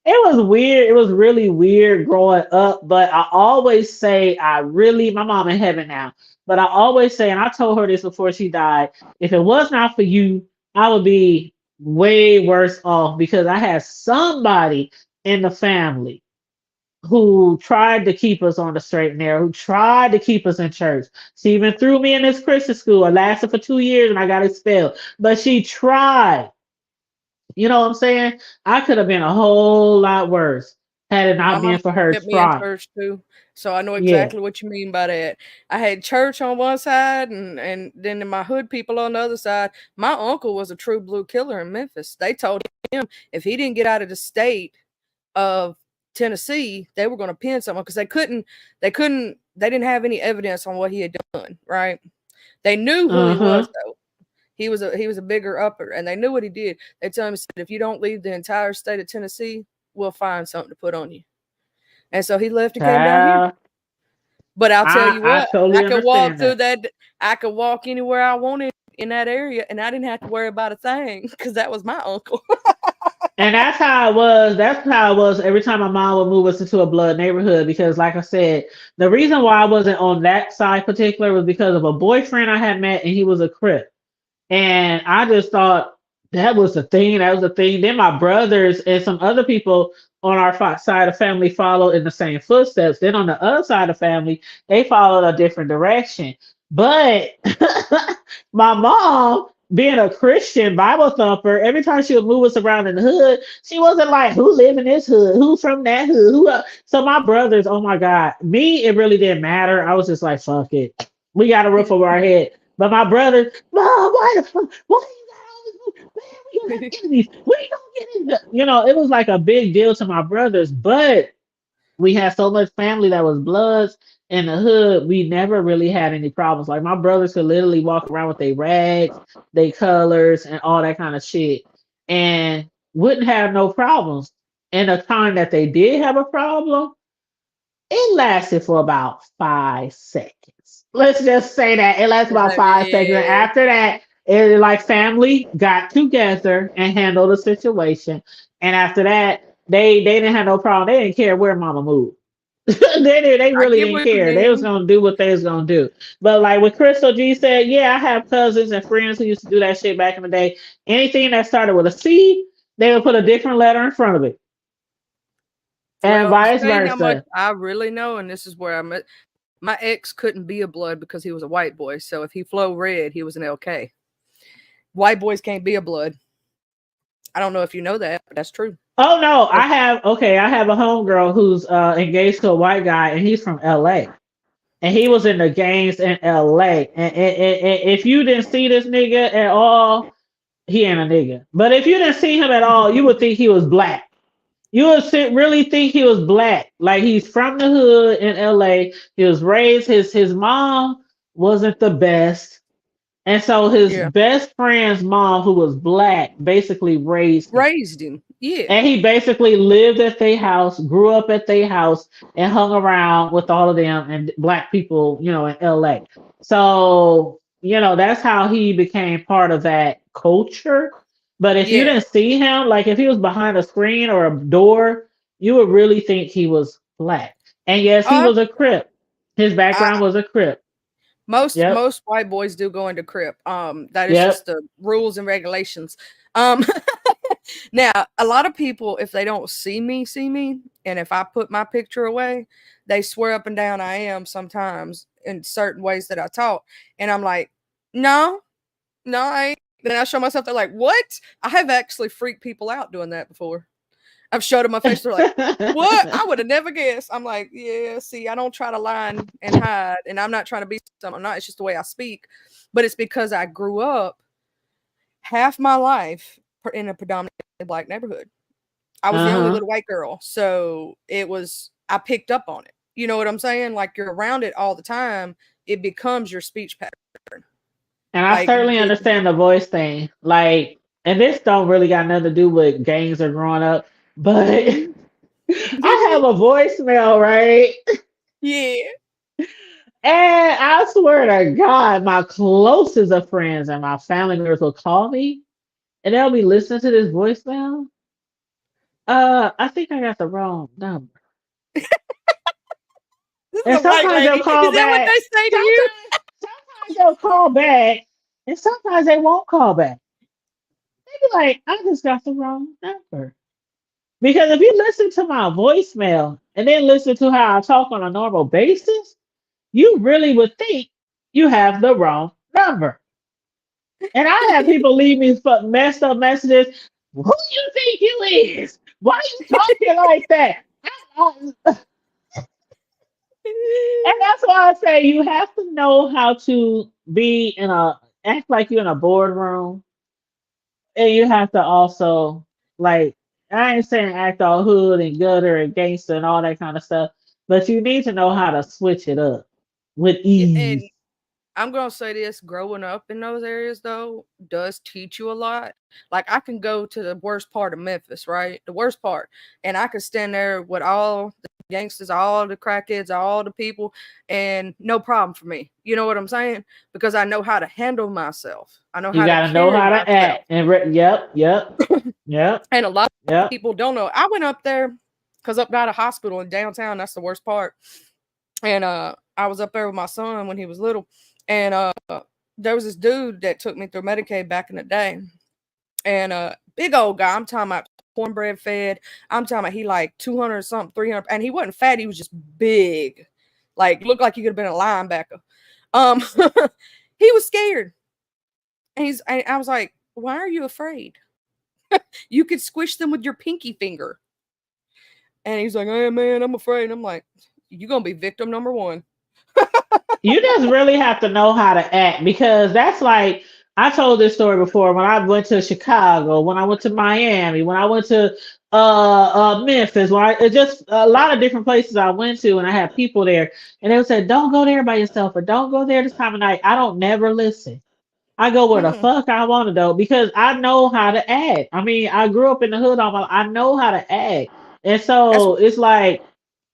it was weird. It was really weird growing up. But I always say, my mom in heaven now, but I always say, and I told her this before she died, if it was not for you, I would be way worse off because I had somebody in the family who tried to keep us on the straight and narrow, who tried to keep us in church. She even threw me in this Christian school. It lasted for 2 years and I got expelled. But she tried. You know what I'm saying? I could have been a whole lot worse had it My not mom been for her kept me in trying. church too, so I know Yeah. exactly what you mean by that. I had church on one side, and then my hood people on the other side. My uncle was a true blue killer in Memphis. They told him if he didn't get out of the state of Tennessee, they were going to pin someone because they didn't have any evidence on what he had done. Right? They knew who he was Uh-huh. though. He was a bigger upper, and they knew what he did. They told him, said, if you don't leave the entire state of Tennessee, we'll find something to put on you. And so he left and came down here. But I'll tell you what, totally I could walk through that. I could walk anywhere I wanted in that area, and I didn't have to worry about a thing because that was my uncle. And that's how it was. That's how it was every time my mom would move us into a blood neighborhood. Because, like I said, the reason why I wasn't on that side particular was because of a boyfriend I had met, and he was a Crip. And I just thought that was the thing. That was the thing. Then my brothers and some other people on our side of family followed in the same footsteps. Then on the other side of family, they followed a different direction. But my mom, being a Christian Bible thumper, every time she would move us around in the hood, she wasn't like, who live in this hood? Who from that hood? Who else? So my brothers, oh my God, me, it really didn't matter. I was just like, fuck it. We got a roof over our head. But my brothers, Mom, why the fuck? Why you got all this? Man, we gonna have enemies. We gonna get into, it was like a big deal to my brothers, but we had so much family that was bloods in the hood. We never really had any problems. Like my brothers could literally walk around with their rags, their colors, and all that kind of shit, and wouldn't have no problems. And the time that they did have a problem, it lasted for about 5 seconds. Let's just say that it lasted about 5 seconds. And after that, it like family got together and handled the situation. And after that, they didn't have no problem. They didn't care where mama moved. they really didn't care. They was gonna do what they was gonna do. But like what Crystal G said, yeah, I have cousins and friends who used to do that shit back in the day. Anything that started with a C, they would put a different letter in front of it. And vice versa. I really know, and this is where I'm at. My ex couldn't be a blood because he was a white boy. So if he flowed red, he was an LK. White boys can't be a blood. I don't know if you know that, but that's true. Oh no, I have a homegirl who's engaged to a white guy, and he's from LA. And he was in the gangs in LA. And if you didn't see this nigga at all, he ain't a nigga. But if you didn't see him at all, you would think he was black. You would really think he was black. Like he's from the hood in LA. He was raised, his mom wasn't the best. And so his best friend's mom, who was black, basically raised him. Yeah. And he basically lived at their house, grew up at their house, and hung around with all of them and black people, in LA. So, that's how he became part of that culture. But if you didn't see him, like if he was behind a screen or a door, you would really think he was black. And yes, he was a Crip. His background was a Crip. Most white boys do go into Crip. That is just the rules and regulations. Now, a lot of people, if they don't see me, and if I put my picture away, they swear up and down I am sometimes in certain ways that I talk. And I'm like, no, I ain't. Then I show myself, they're like, what? I have actually freaked people out doing that before. I've showed them my face, they're like, what? I would have never guessed. I'm like, yeah, see, I don't try to lie and hide, and I'm not trying to be something I'm not. It's just the way I speak. But it's because I grew up half my life in a predominantly black neighborhood. I was the only little white girl. So I picked up on it. You know what I'm saying? Like you're around it all the time. It becomes your speech pattern. And I certainly understand the voice thing. Like, and this don't really got nothing to do with gangs or growing up, but I have a voicemail, right? Yeah. And I swear to God, my closest of friends and my family members will call me and they'll be listening to this voicemail. I think I got the wrong number. And sometimes they'll call back. Is that what they say to you? Sometimes they'll call back, and sometimes they won't call back. They be like, I just got the wrong number. Because if you listen to my voicemail and then listen to how I talk on a normal basis, you really would think you have the wrong number. And I have people leave me messed up messages. Who do you think you is? Why are you talking like that? And that's why I say you have to know how to act like you're in a boardroom. And you have to also, like, I ain't saying act all hood and gutter and gangster and all that kind of stuff, but you need to know how to switch it up with ease. I'm gonna say this: growing up in those areas, though, does teach you a lot. Like I can go to the worst part of Memphis, right? The worst part, and I can stand there with all the gangsters, all the crackheads, all the people, and no problem for me. You know what I'm saying? Because I know how to handle myself. I know You how to gotta know carry how to myself. act. And yep, yep. And a lot of Yep. people don't know. I went up there because up by the hospital in downtown, that's the worst part. And I was up there with my son when he was little. And there was this dude that took me through Medicaid back in the day. And big old guy, I'm talking about cornbread fed. I'm talking about he like 200 something, 300. And he wasn't fat, he was just big. Like looked like he could have been a linebacker. He was scared. And I was like, why are you afraid? You could squish them with your pinky finger. And he's like, hey man, I'm afraid. And I'm like, you're gonna be victim number one. You just really have to know how to act, because that's like, I told this story before when I went to Chicago, when I went to Miami, when I went to Memphis, when it's just a lot of different places I went to, and I had people there, and they would say, don't go there by yourself, or don't go there this time of night. I don't never listen. I go where the fuck I want to go, because I know how to act. I mean, I grew up in the hood. I know how to act, and so it's like,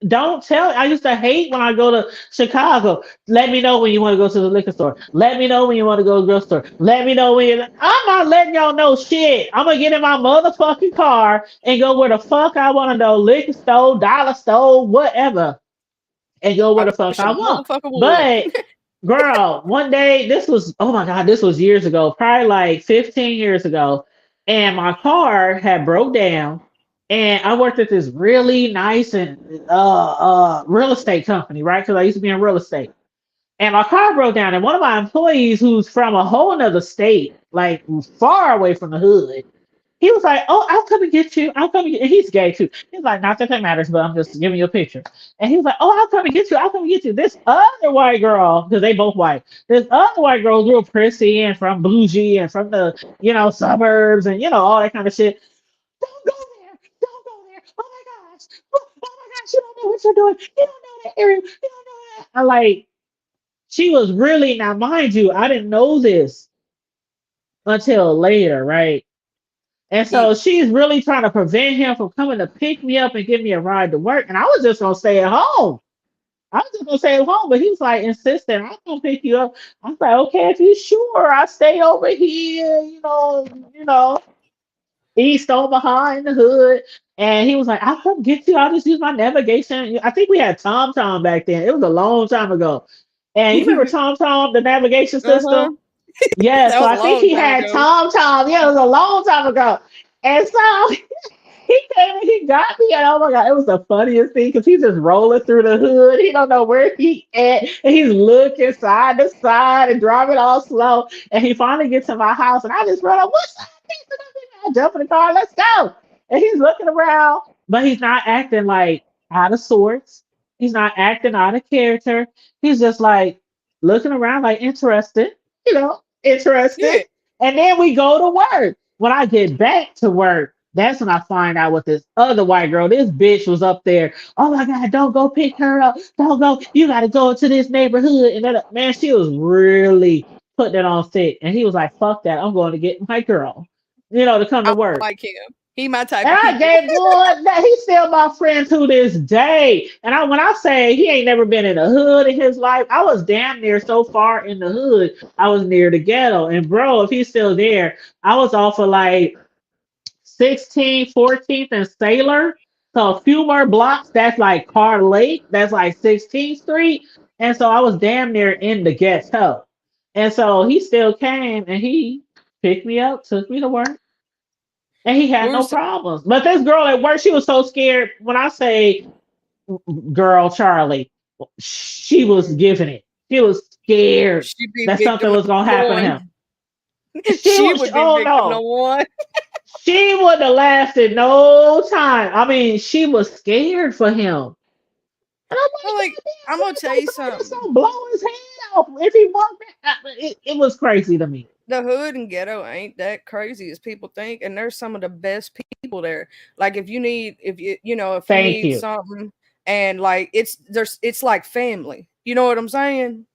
don't tell. I used to hate when I go to Chicago. Let me know when you want to go to the liquor store. Let me know when you want to go to the grocery store. Let me know when I'm not letting y'all know shit. I'm gonna get in my motherfucking car and go where the fuck I want to go. Liquor store, dollar store, whatever, and go where I the fuck wish a I want. motherfucker would. But girl, one day, this was, oh my God, this was years ago, probably like 15 years ago. And my car had broke down. And I worked at this really nice and real estate company, right? Because I used to be in real estate. And my car broke down. And one of my employees, who's from a whole nother state, like far away from the hood, he was like, "Oh, I'll come and get you. I'll come and get." And he's gay too. He's like, "Not that that matters, but I'm just giving you a picture." And he was like, "Oh, I'll come and get you. I'll come and get you." This other white girl, because they both white. This other white girl was real prissy and from bougie and from the suburbs and all that kind of shit. Don't go there. Don't go there. Oh my gosh. Oh my gosh. You don't know what you're doing. You don't know that area. You don't know that. I like. She was really, now, mind you, I didn't know this until later, right? And so she's really trying to prevent him from coming to pick me up and give me a ride to work. And I was just gonna stay at home. I was just gonna stay at home, but he was like insistent, I'm gonna pick you up. I was like, okay, if you sure, I stay over here, east on behind the hood. And he was like, I'll come get you. I'll just use my navigation. I think we had TomTom back then. It was a long time ago. And you remember TomTom, the navigation system? Yeah, That so was I a think long he time had ago. TomTom. Yeah, it was a long time ago. And so he came and he got me, and oh my God, it was the funniest thing, because he's just rolling through the hood. He don't know where he at, and he's looking side to side and driving all slow. And he finally gets to my house, and I just run up, what's up? I jump in the car, let's go. And he's looking around, but he's not acting like out of sorts. He's not acting out of character. He's just like looking around, like interested, Yeah. interested. And then we go to work. When I get back to work, that's when I find out with this other white girl. This bitch was up there. Oh my God, don't go pick her up. Don't go. You got to go to this neighborhood. And then, man, she was really putting it on thick. And he was like, fuck that. I'm going to get my girl, to come I to don't work. like him. He my type And of I people. gave boy that he's still my friend to this day. And when I say he ain't never been in the hood in his life, I was damn near so far in the hood, I was near the ghetto. And bro, if he's still there, I was off of like 16th, 14th, and Sailor. So a few more blocks, that's like Car Lake, that's like 16th Street. And so I was damn near in the ghetto. And so he still came and he picked me up, took me to work. And he We had were no problems. But this girl at work, she was so scared. When I say girl Charlie, she was giving it. She was scared she'd be that something victim was gonna number happen to one. him. She She was, would be oh victim number no, one. she wouldn't have lasted no time. I mean, she was scared for him. And I'm I'm like, like, I'm God gonna damn, tell you somebody just something. gonna blow his head off if he walked back. It was crazy to me. The hood and ghetto ain't that crazy as people think, and there's some of the best people there. Like if you need, if you Thank need you. something, and like it's like family. You know what I'm saying?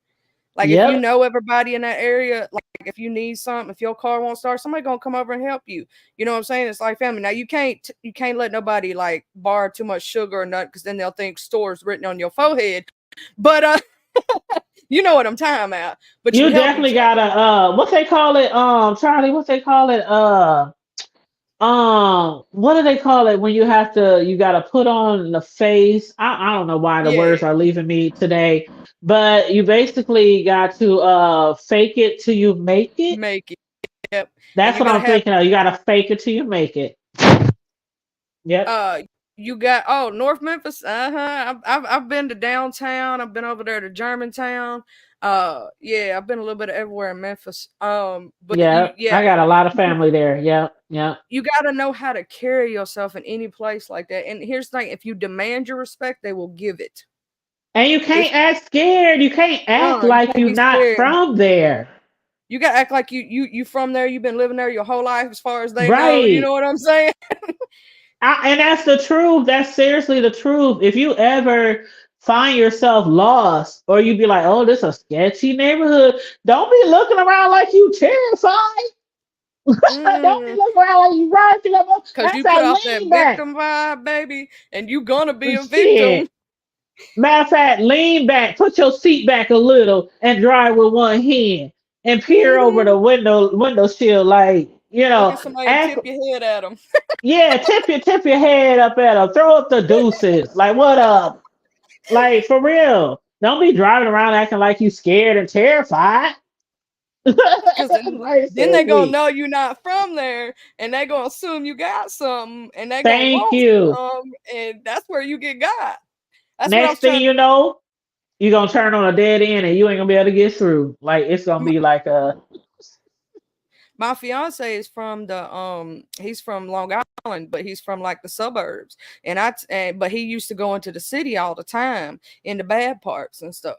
Like if you Yep. know everybody in that area, like if you need something, if your car won't start, somebody gonna come over and help you. You know what I'm saying? It's like family. Now you can't let nobody like borrow too much sugar or nothing, because then they'll think stores written on your forehead. But you know what I'm talking about. But you You help each definitely other. gotta what they call it, Charlie, what they call it, what do they call it when you gotta put on the face? I don't know why the Yeah, words are leaving me today, but you basically got to fake it till you make it. make it. Yep. And That's you what gotta I'm have thinking of. You gotta fake it till you make it. Yep. uh you got North Memphis. I've been to downtown. I've been over there to Germantown. Yeah, I've been a little bit everywhere in Memphis. But Yep. yeah, I got a lot of family there. Yep. Yep. you got to know how to carry yourself in any place like that. And here's the thing: if you demand your respect, they will give it. And you If can't act scared. You can't act you like can't you're be not scared. from there. You got to act like you from there. You've been living there your whole life, as far as they know. You Right. know what I'm saying? And that's the truth. That's seriously the truth. If you ever find yourself lost or you be like, oh, this is a sketchy neighborhood, don't be looking around like you terrified. Don't be Mm, looking around like you running. Cause That's you put that off that lean back. victim vibe, baby, and you gonna be a victim. Shit. Matter of fact, lean back, put your seat back a little and drive with one hand and peer over Hmm. the window shield like, Look at somebody and act. tip your head at them. Yeah, tip your head up at them. Throw up the deuces. Like, what up? Like, for real. Don't be driving around acting like you scared and terrified. Cause then, Like, then they gonna seriously. know you're not from there, and they gonna assume you got something, and they gonna Thank want you. some, and that's where you get got. That's what I Next was thing trying you know, you're gonna turn on a dead end and you ain't gonna be able to get through. Like, it's gonna to. be like a My fiance is from he's from Long Island, but he's from like the suburbs, but he used to go into the city all the time in the bad parts and stuff.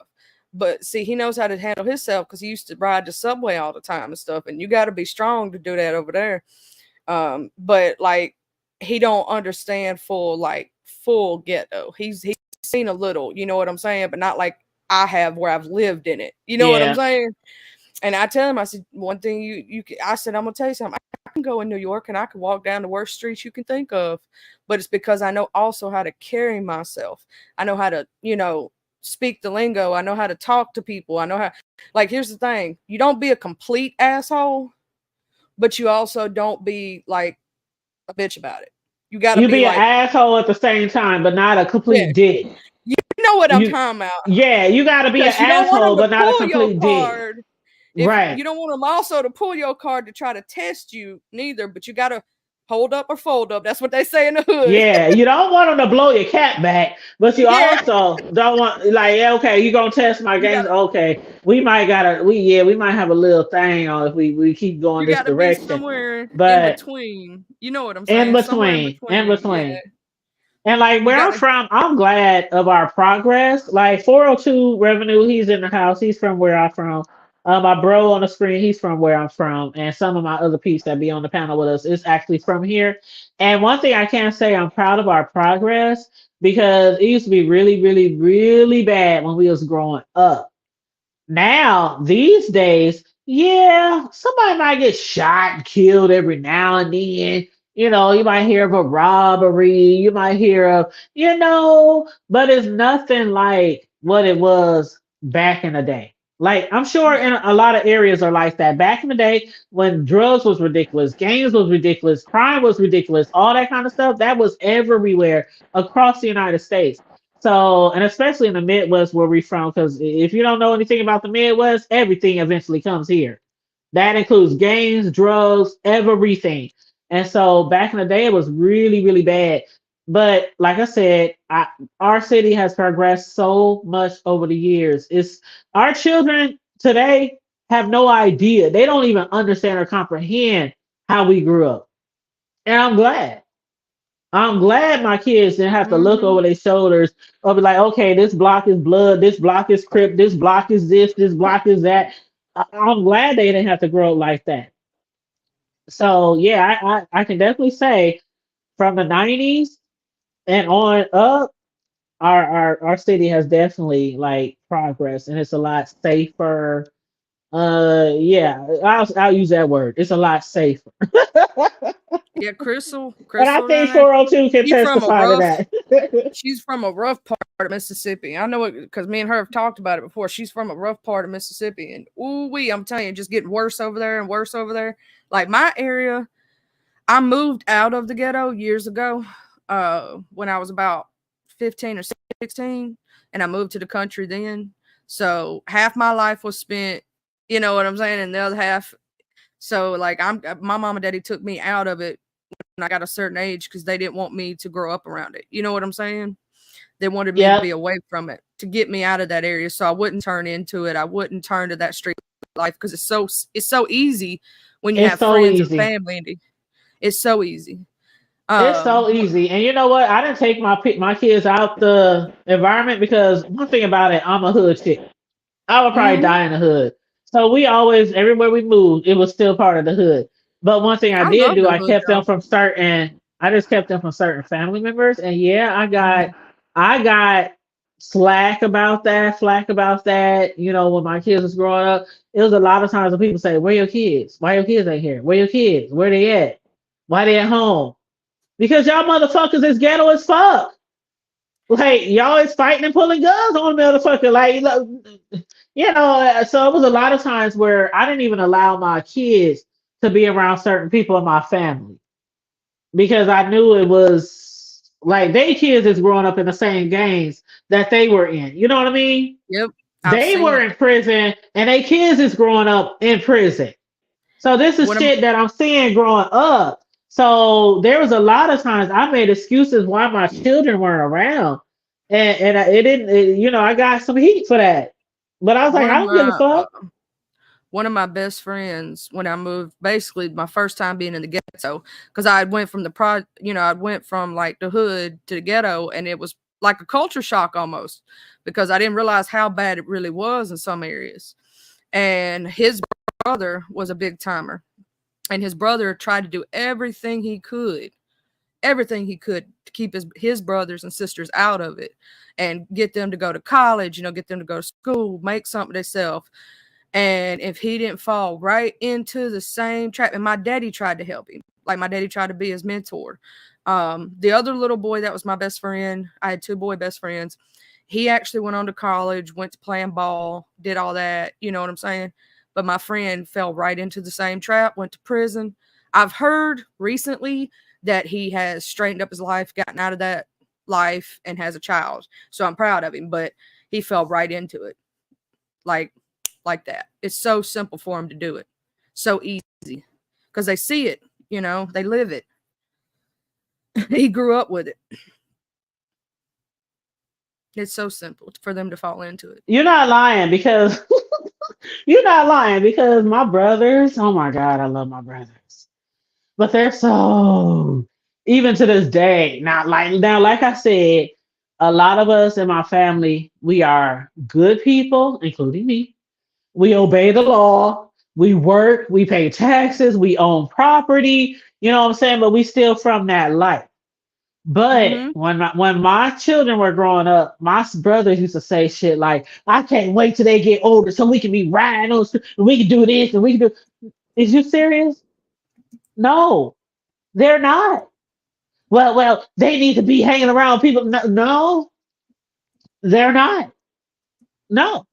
But see, he knows how to handle himself because he used to ride the subway all the time and stuff. And you got to be strong to do that over there. But like he don't understand full ghetto. He's seen a little, you know what I'm saying, but not like I have where I've lived in it. You know what I'm yeah. saying? And I tell him, I said, one thing I said, I'm gonna tell you something. I can go in New York and I can walk down the worst streets you can think of, but it's because I know also how to carry myself. I know how to, speak the lingo. I know how to talk to people. I know how. Like, here's the thing: you don't be a complete asshole, but you also don't be like a bitch about it. You got to You be be an like, asshole at the same time, but not a yeah, complete dick. you know what I'm You talking about, yeah, you gotta be an because you don't want asshole, them to but not a pull your complete dick. card. If Right. you don't want them also to pull your card to try to test you, neither, but you got to hold up or fold up. That's what they say in the hood. Yeah, you don't want them to blow your cat back, but you Yeah, also don't want like, yeah, okay, you gonna test my you games. got to Okay, we might have a little thing on if we keep going you this got to be direction. somewhere in But between. You know what I'm in saying? Somewhere in between, in between. Yeah, between. And like you where got I'm to. from, I'm glad of our progress. Like 402 revenue, he's in the house. He's from where I'm from. My bro on the screen, he's from where I'm from, and some of my other peeps that be on the panel with us is actually from here. And one thing I can say, I'm proud of our progress because it used to be really, really, really bad when we was growing up. Now, these days, yeah, somebody might get shot and killed every now and then. You might hear of a robbery, you might hear of, but it's nothing like what it was back in the day. Like, I'm sure Yeah, in a lot of areas are like that. Back in the day, when drugs was ridiculous, gangs was ridiculous, crime was ridiculous, all that kind of stuff, that was everywhere across the United States. So, and especially in the Midwest where we're from, because if you don't know anything about the Midwest, everything eventually comes here. That includes gangs, drugs, everything. And so back in the day, it was really, really bad. But like I said, our city has progressed so much over the years. It's our children today have no idea. They don't even understand or comprehend how we grew up. And I'm glad. I'm glad my kids didn't have to look mm-hmm. over their shoulders or be like, okay, this block is blood, this block is crip, this block is this block is that. I'm glad they didn't have to grow up like that. So yeah, I can definitely say from the 90s and on up, our city has definitely like progressed, and it's a lot safer. Yeah, I'll use that word. It's a lot safer. Yeah, Crystal And I think down there. 402 can She's from a testify to rough. that. She's from a rough part of Mississippi. I know it because me and her have talked about it before. She's from a rough part of Mississippi, and I'm telling you, just getting worse over there and worse over there. Like my area, I moved out of the ghetto years ago, when I was about 15 or 16, and I moved to the country then. So half my life was spent, you know what I'm saying, and the other half. So like my mom and daddy took me out of it when I got a certain age because they didn't want me to grow up around it. You know what I'm saying? They wanted me to be away from it to get me out of that area so I wouldn't turn into it. I wouldn't turn to that street life because it's so easy when you have friends and family. It's so easy. It's so easy. And you know what? I didn't take my kids out the environment because one thing about it, I'm a hood chick. I would probably die in the hood. So we always, everywhere we moved, it was still part of the hood. But one thing I did do, I kept them from I just kept them from certain family members. And yeah, I got flack about that. You know, when my kids was growing up, it was a lot of times when people say, "Where your kids? Why your kids ain't here? Where your kids? Where they at? Why they at home?" Because y'all motherfuckers is ghetto as fuck. Like y'all is fighting and pulling guns on the motherfucker. Like, you know, so it was a lot of times where I didn't even allow my kids to be around certain people in my family because I knew it was like they kids is growing up in the same gangs that they were in. You know what I mean? Yep. They were in prison and they kids is growing up in prison. So this is shit that I'm seeing growing up. So there was a lot of times I made excuses why my children weren't around, and it didn't. You know, I got some heat for that, but I was like, I don't give a fuck. One of my best friends when I moved, basically my first time being in the ghetto, because I went from I went from like the hood to the ghetto, and it was like a culture shock almost because I didn't realize how bad it really was in some areas. And his brother was a big timer. And his brother tried to do everything he could to keep his brothers and sisters out of it and get them to go to college, you know, get them to go to school, make something themselves. And if he didn't fall right into the same trap, and my daddy tried to help him, like my daddy tried to be his mentor. The other little boy that was my best friend, I had 2 boy best friends. He actually went on to college, went to playing ball, did all that, you know what I'm saying? But my friend fell right into the same trap, went to prison. I've heard recently that he has straightened up his life, gotten out of that life, and has a child. So I'm proud of him, but he fell right into it. Like that. It's so simple for him to do it. So easy. Because they see it, you know, they live it. He grew up with it. It's so simple for them to fall into it. You're not lying because my brothers, oh my God, I love my brothers. But they're so, even to this day, like I said, a lot of us in my family, we are good people, including me. We obey the law. We work, we pay taxes, we own property, you know what I'm saying? But we still from that life. But when my children were growing up, my brothers used to say shit like, "I can't wait till they get older so we can be riding on, and we can do this and we can do." Is you serious? No, they're not. Well, they need to be hanging around people. No, they're not. No.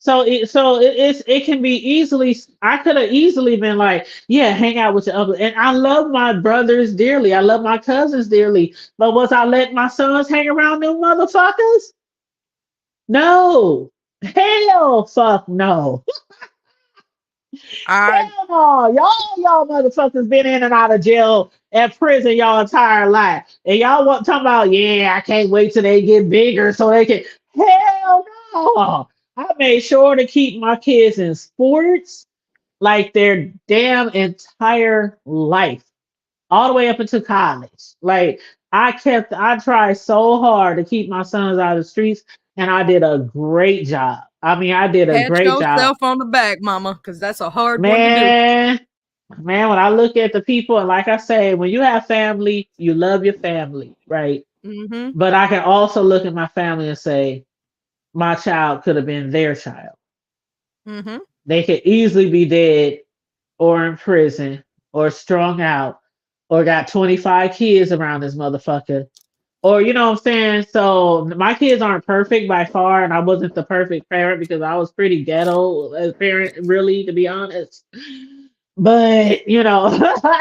So it can be easily. I could have easily been like, yeah, hang out with your other. And I love my brothers dearly. I love my cousins dearly. But was I letting my sons hang around them motherfuckers? No. Hell, fuck no. Hell no. Y'all motherfuckers been in and out of jail and prison y'all entire life, and y'all want talking about, yeah, I can't wait till they get bigger so they can. Hell no. I made sure to keep my kids in sports like their damn entire life, all the way up into college. Like I tried so hard to keep my sons out of the streets, and I did a great job. I mean, I did a great job. Pat yourself on the back, mama, because that's a hard one to do. Man, when I look at the people, and like I say, when you have family, you love your family, right? Mm-hmm. But I can also look at my family and say, my child could have been their child. Mm-hmm. They could easily be dead or in prison or strung out or got 25 kids around this motherfucker. Or you know what I'm saying? So my kids aren't perfect by far, and I wasn't the perfect parent because I was pretty ghetto as a parent, really, to be honest. But I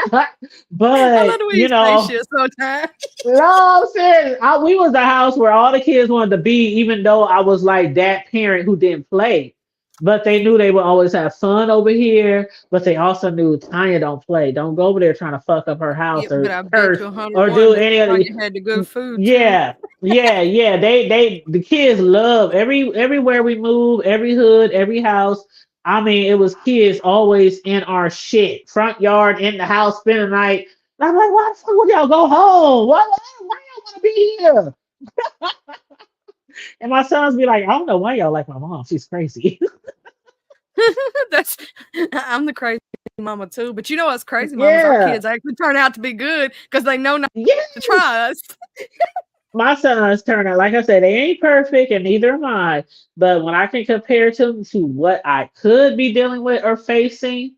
love but the way you say shit sometimes. no, I'm saying we was the house where all the kids wanted to be, even though I was like that parent who didn't play. But they knew they would always have fun over here. But they also knew Tanya don't play. Don't go over there trying to fuck up her Yeah, house but or I bet curse you or 101 do that any other. Tanya had the good food too. Yeah, yeah. The kids love everywhere we move, every hood, every house. I mean, it was kids always in our shit, front yard, in the house, spending the night. And I'm like, why the fuck would y'all go home? Why y'all want to be here? And my sons be like, I don't know why y'all like my mom. She's crazy. That's I'm the crazy mama too. But you know what's crazy, mamas? Our Yeah, kids actually turn out to be good because they know not yeah. to try us. My sons turn out, like I said, they ain't perfect, and neither am I. But when I can compare them to what I could be dealing with or facing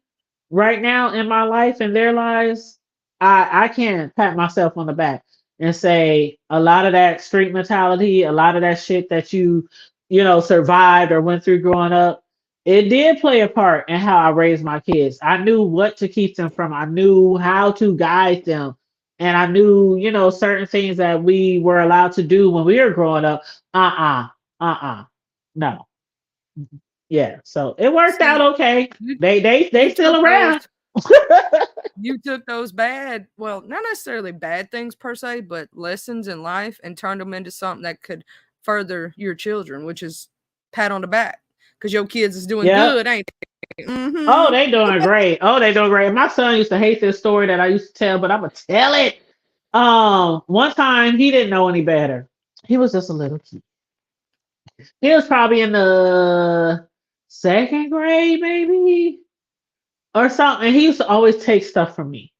right now in my life and their lives, I can pat myself on the back and say a lot of that street mentality, a lot of that shit that survived or went through growing up, it did play a part in how I raised my kids. I knew what to keep them from. I knew how to guide them. And I knew, certain things that we were allowed to do when we were growing up. Uh-uh. Uh-uh. No. Yeah. So it worked out See, okay. you They you took still those around. you took those bad, well, not necessarily bad things per se, but lessons in life and turned them into something that could further your children, which is pat on the back because your kids is doing Yep. good, ain't they? Oh, Mm-hmm. they doing great. Oh, they doing great. My son used to hate this story that I used to tell, but I'm gonna tell it. One time he didn't know any better. He was just a little kid. He was probably in the second grade, maybe, or something. And he used to always take stuff from me.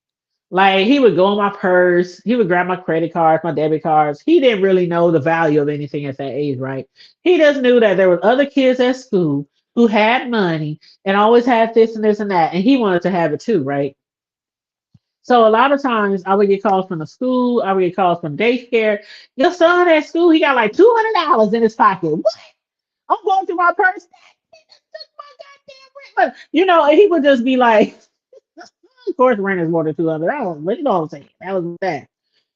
Like he would go in my purse, he would grab my credit cards, my debit cards. He didn't really know the value of anything at that age, right? He just knew that there were other kids at school who had money and always had this and this and that, and he wanted to have it too, right? So a lot of times I would get calls from the school, I would get calls from daycare. Your son at school, he got like $200 in his pocket. What? I'm going through my purse. He just took my goddamn rent. And he would just be like, of course, rent is more than 200. But you know what I'm saying? That was that.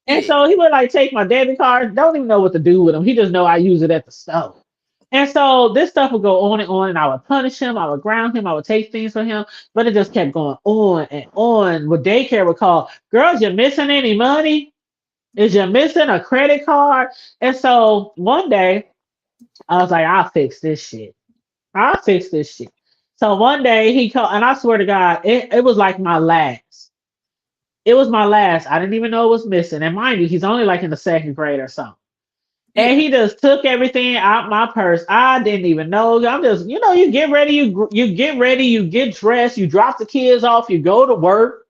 And Yeah. so he would like take my debit card, don't even know what to do with them. He just know I use it at the store. And so this stuff would go on, and I would punish him, I would ground him, I would take things from him, but it just kept going on and on. What daycare would call, girls, you missing any money? Is you missing a credit card? And so one day I was like, I'll fix this shit. I'll fix this shit. So one day he called, and I swear to God, it was like my last. It was my last. I didn't even know it was missing. And mind you, he's only like in the second grade or something. And Yeah. he just took everything out my purse. I didn't even know. I'm just, you get ready, you get ready, you get dressed, you drop the kids off, you go to work,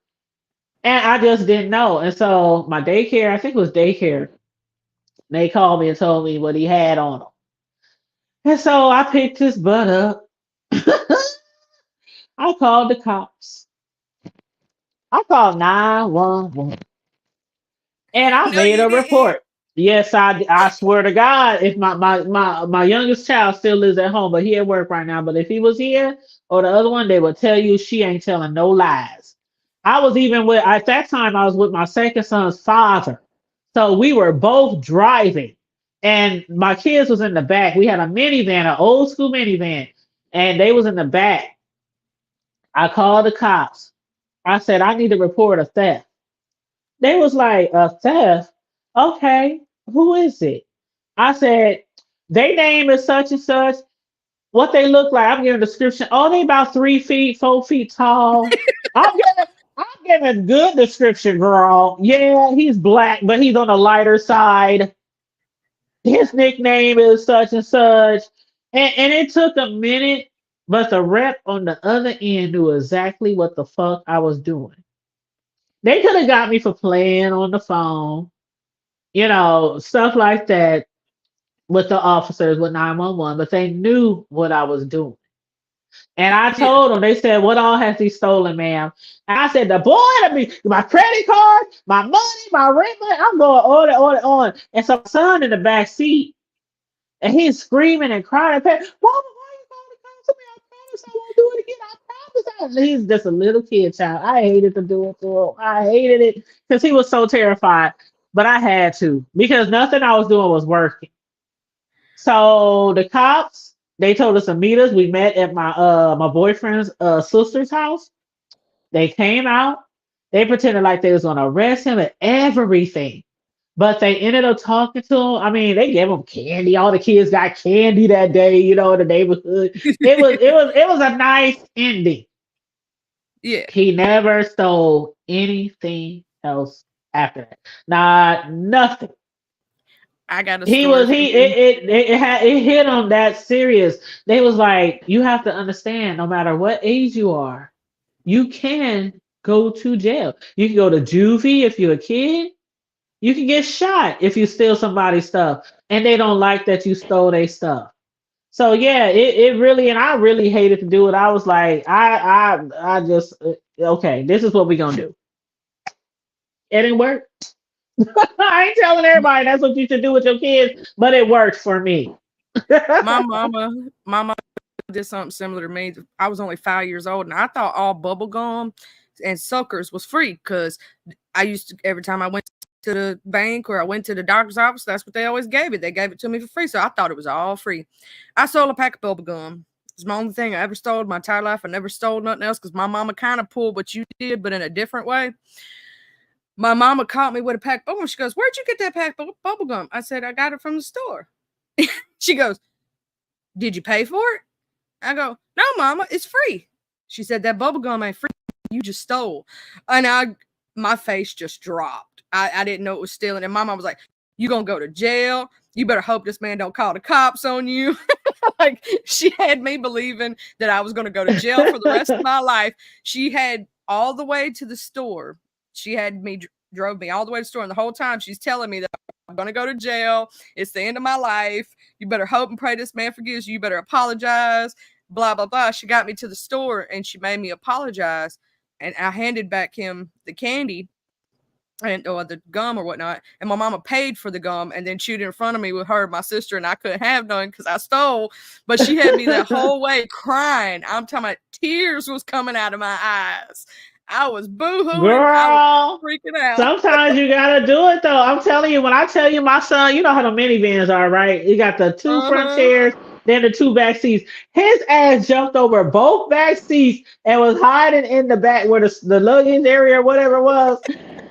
and I just didn't know. And so my daycare, I think it was daycare, they called me and told me what he had on him. And so I picked his butt up. I called the cops. I called 911. And I No, made you a didn't. report. Yes, I swear to God, if my youngest child still lives at home, but he at work right now. But if he was here or the other one, they would tell you she ain't telling no lies. I was even with at that time I was with my second son's father. So we were both driving and my kids was in the back. We had a minivan, an old school minivan, and they was in the back. I called the cops. I said, I need to report a theft. They was like, a theft? Okay, who is it? I said, they name is such and such. What they look like, I'm giving a description. Oh, they about 3 feet, 4 feet tall. I'm giving good description, girl. Yeah, he's black, but he's on the lighter side. His nickname is such and such. And it took a minute, but the rep on the other end knew exactly what the fuck I was doing. They could have got me for playing on the phone. you know, stuff like that with the officers with 911, but they knew what I was doing. And I Yeah. told them, they said, "What all has he stolen, ma'am?" And I said, "The boy, my credit card, my money, my rent money." I'm going on and on. And so my son in the back seat, and he's screaming and crying. "Mama, why you calling the cops on me? I promise I won't do it again. I promise." He's just a little kid, child. I hated to do it to him. I hated it because he was so terrified. But I had to because nothing I was doing was working. So the cops, they told us to meet us. We met at my boyfriend's sister's house. They came out. They pretended like they was gonna arrest him and everything. But they ended up talking to him. I mean, they gave him candy. All the kids got candy that day, you know, in the neighborhood. It was a nice ending. Yeah. He never stole anything else after that. Not nothing. I got a He story was for he you. it hit him that serious. They was like, you have to understand, no matter what age you are, you can go to jail. You can go to juvie if you're a kid. You can get shot if you steal somebody's stuff, and they don't like that you stole their stuff. So yeah, it really, and I really hated to do it. I was like, I just okay, this is what we gonna do. It didn't work. I ain't telling everybody that's what you should do with your kids, but it worked for me. My mama did something similar to me. I was only 5 years old, and I thought all bubble gum and suckers was free because I used to, every time I went to the bank or I went to the doctor's office, that's what they always gave it. They gave it to me for free, so I thought it was all free. I stole a pack of bubble gum. It's my only thing I ever stole in my entire life. I never stole nothing else because my mama kind of pulled what you did, but in a different way. My mama caught me with a pack of bubble gum. She goes, "Where'd you get that pack of bubble gum?" I said, "I got it from the store." She goes, "Did you pay for it?" I go, "No, mama, it's free." She said, "That bubble gum ain't free. You just stole." And my face just dropped. I didn't know it was stealing. And my mom was like, "You gonna go to jail. You better hope this man don't call the cops on you." Like, she had me believing that I was gonna go to jail for the rest of my life. She had all the way to the store. She had me drove me all the way to the store, and the whole time she's telling me that I'm gonna go to jail. It's the end of my life. You better hope and pray this man forgives you. You better apologize. Blah blah blah. She got me to the store and she made me apologize, and I handed back him the candy and or the gum or whatnot. And my mama paid for the gum and then chewed in front of me with her, my sister, and I couldn't have none because I stole. But she had me that whole way crying. I'm talking about tears was coming out of my eyes. I was boo-hooing. I was Girl, freaking out. sometimes you gotta do it though. I'm telling you, when I tell you my son, you know how the minivans are, right? You got the two front chairs, then the two back seats. His ass jumped over both back seats and was hiding in the back where the luggage area or whatever it was.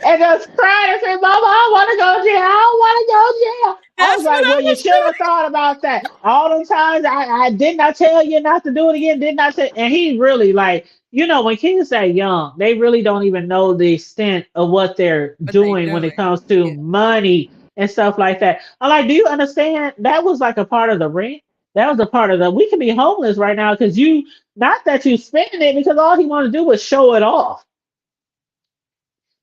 And just crying and said, "Mama, I want to go to jail. I don't want to go to jail." I was like, "Well, you should have thought about that." All the times I did not tell you not to do it again, did not say. And he really, like, you know, when kids are young, they really don't even know the extent of what they're doing when it comes to money and stuff like that. I'm like, "Do you understand? That was like a part of the rent. That was a part of the. We could be homeless right now because you, not that you spending it, because all he wanted to do was show it off.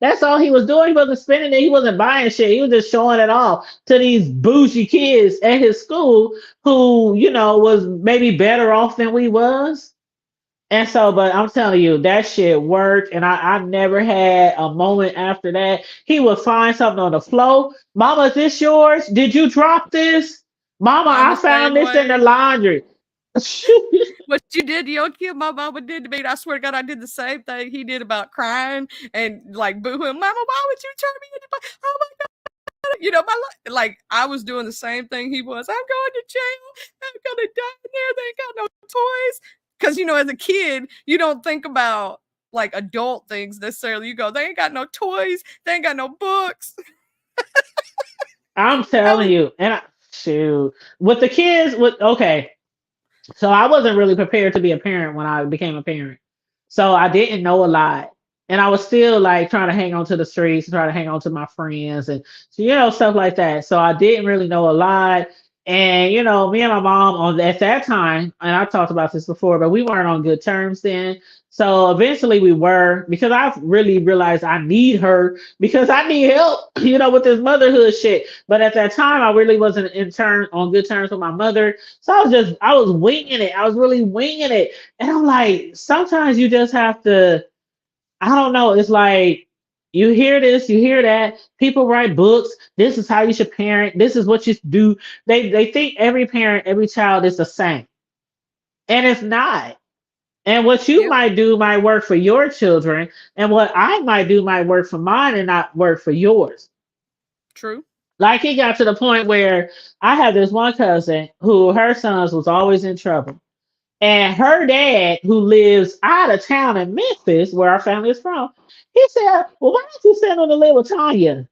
That's all he was doing. He wasn't spending it. He wasn't buying shit. He was just showing it off to these bougie kids at his school who, you know, was maybe better off than we was." And so, but I'm telling you, that shit worked. And I never had a moment after that. He would find something on the floor. "Mama, is this yours? Did you drop this? Mama, I found this in the laundry." What you did to your kid, my mama did to me. And I swear to God, I did the same thing he did about crying and like boohooing. "Mama, why would you turn me into oh my God?" You know, like I was doing the same thing he was. "I'm going to jail. I'm gonna die in there. They ain't got no toys." Because, you know, as a kid, you don't think about like adult things necessarily. You go, "They ain't got no toys. They ain't got no books." I'm telling you. And shoot, with the kids, okay. So I wasn't really prepared to be a parent when I became a parent. So I didn't know a lot. And I was still like trying to hang on to the streets, trying to hang on to my friends and you know, stuff like that. So I didn't really know a lot. And you know, me and my mom at that time, and I talked about this before, but we weren't on good terms then. So eventually we were, because I really realized I need her because I need help, with this motherhood shit. But at that time, I really wasn't on good terms with my mother. So I was winging it. I was really winging it. And I'm like, sometimes you just have to, I don't know. It's like you hear this, you hear that. People write books. This is how you should parent. This is what you should do. They think every parent, every child is the same. And it's not. And what you Yep. might do might work for your children, and what I might do might work for mine and not work for yours. True. Like it got to the point where I had this one cousin who her sons was always in trouble. And her dad, who lives out of town in Memphis, where our family is from, he said, well, why don't you send her to live with Tanya?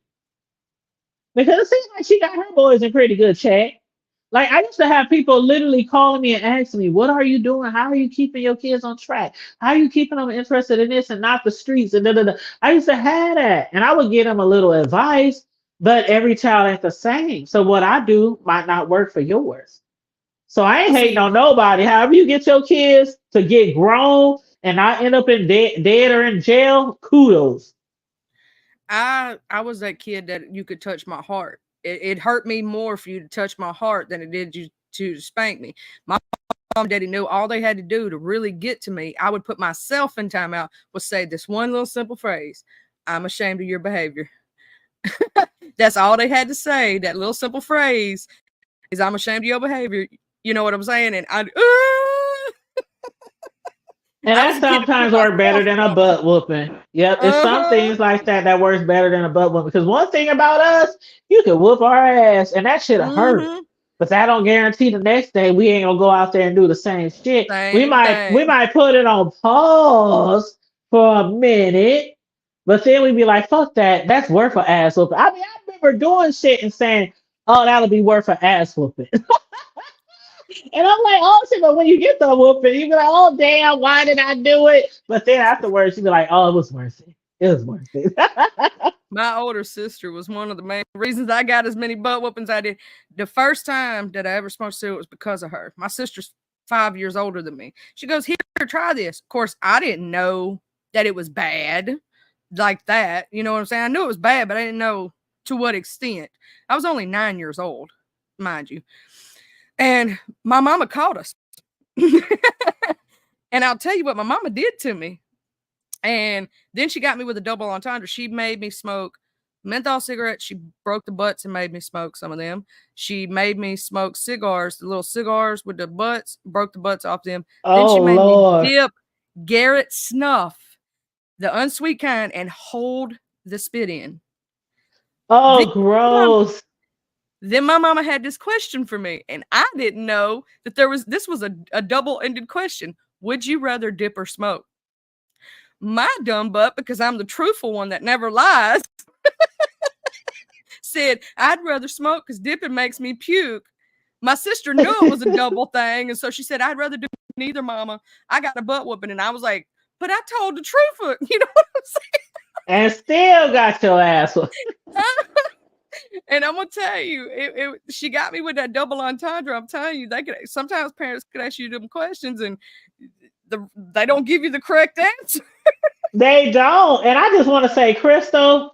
Because it seems like she got her boys in pretty good check. Like I used to have people literally calling me and asking me, "What are you doing? How are you keeping your kids on track? How are you keeping them interested in this and not the streets?" And da, da, da. I used to have that, and I would give them a little advice, but every child ain't the same. So what I do might not work for yours. So I ain't hating See, on nobody. However you get your kids to get grown and not end up in dead or in jail, kudos. I was that kid that you could touch my heart. It hurt me more for you to touch my heart than it did you to spank me. My mom and daddy knew all they had to do to really get to me. I would put myself in timeout, would say this one little simple phrase: "I'm ashamed of your behavior." That's all they had to say. That little simple phrase is, "I'm ashamed of your behavior." You know what I'm saying? And And I was that a kid that put sometimes work better myself than a on. butt whooping. Yep, it's some things like that works better than a butt whooping. Because one thing about us, you can whoop our ass and that shit'll hurt. Mm-hmm. But that don't guarantee the next day we ain't gonna go out there and do the same shit. We Same thing. might put it on pause for a minute, but then we be like, fuck that, that's worth an ass whooping. I mean, I remember doing shit and saying, oh, that'll be worth an ass whooping. And I'm like, oh shit, but when you get the whooping, you be like, oh damn, why did I do it? But then afterwards, you be like, oh, it was worth it. It was worth it. My older sister was one of the main reasons I got as many butt whoopings I did. The first time that I ever smoked cigarette was because of her. My sister's 5 years older than me. She goes, here, try this. Of course, I didn't know that it was bad like that. You know what I'm saying? I knew it was bad, but I didn't know to what extent. I was only 9 years old, mind you. And my mama caught us. And I'll tell you what my mama did to me. And then she got me with a double entendre. She made me smoke menthol cigarettes. She broke the butts and made me smoke some of them. She made me smoke cigars, the little cigars with the butts, broke the butts off them. Then Oh she made Lord. me dip Garrett snuff, the unsweet kind, and hold the spit in. Oh, gross. Then my mama had this question for me, and I didn't know that this was a double-ended question. Would you rather dip or smoke? My dumb butt, because I'm the truthful one that never lies, said, I'd rather smoke because dipping makes me puke. My sister knew it was a double thing, and so she said, I'd rather do neither, mama. I got a butt whooping, and I was like, but I told the truth. You know what I'm saying? And still got your ass whooped. And I'm gonna tell you, she got me with that double entendre. I'm telling you, sometimes parents could ask you them questions and they don't give you the correct answer. They don't. And I just want to say, Crystal,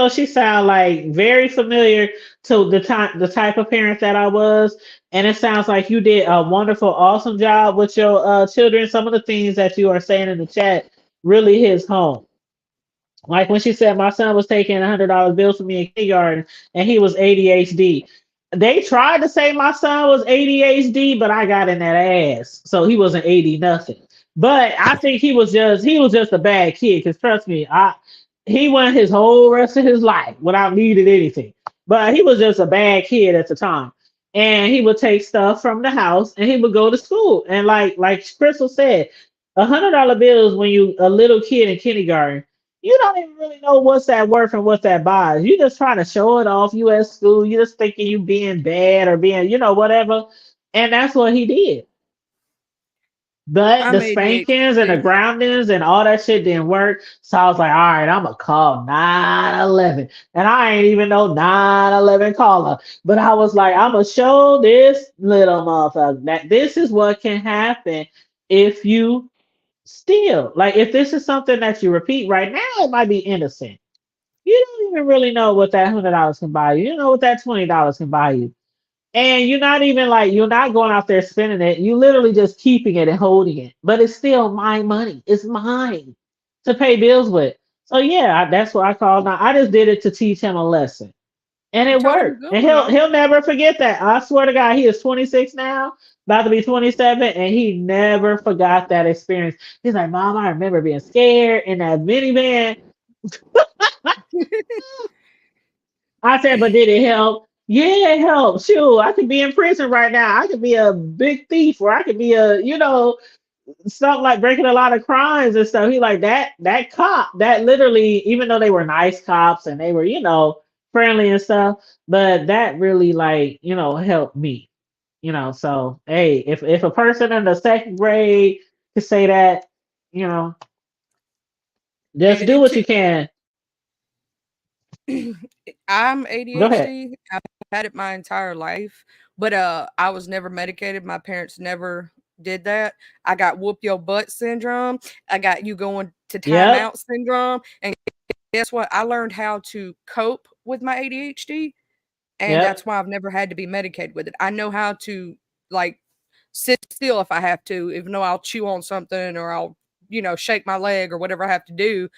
she sounds like very familiar to the type of parent that I was. And it sounds like you did a wonderful, awesome job with your children. Some of the things that you are saying in the chat really hits home. Like when she said my son was taking $100 bills from me in kindergarten and he was ADHD. They tried to say my son was ADHD, but I got in that ass. So he wasn't AD nothing. But I think he was just a bad kid. Because trust me, he went his whole rest of his life without needing anything. But he was just a bad kid at the time. And he would take stuff from the house and he would go to school. And like Crystal said, $100 bills when you a little kid in kindergarten, you don't even really know what's that worth and what's that buys. You just trying to show it off. You at school, you just thinking you being bad or being, whatever. And that's what he did. But I'm the spankings and the ADHD. groundings and all that shit didn't work. So I was like, all right, I'm going to call 911. And I ain't even know 911 caller. But I was like, I'm going to show this little motherfucker that this is what can happen if you still, like if this is something that you repeat right now, it might be innocent. You don't even really know what that $100 can buy you. You know what that $20 can buy you. And you're not even like, you're not going out there spending it. You literally just keeping it and holding it. But it's still my money. It's mine to pay bills with. So yeah, that's what I call now. I just did it to teach him a lesson. And You it taught him a worked. good And one, he'll though. never forget that. I swear to God, he is 26 now, about to be 27, and he never forgot that experience. He's like, Mom, I remember being scared in that minivan. I said, but did it help? Yeah, it helped. Shoot, I could be in prison right now. I could be a big thief, or I could be a, something like breaking a lot of crimes and stuff. He like that cop that literally, even though they were nice cops and they were, friendly and stuff, but that really like, helped me. So hey, if a person in the second grade could say that, you know, just And do what you can. I'm Go ahead. ADHD. I've had it my entire life, but I was never medicated. My parents never did that. I got whoop your butt syndrome. I got you going to Yep. timeout syndrome. And guess what? I learned how to cope with my ADHD, and Yep. that's why I've never had to be medicated with it. I know how to like sit still if I have to, even though I'll chew on something or I'll, shake my leg or whatever I have to do.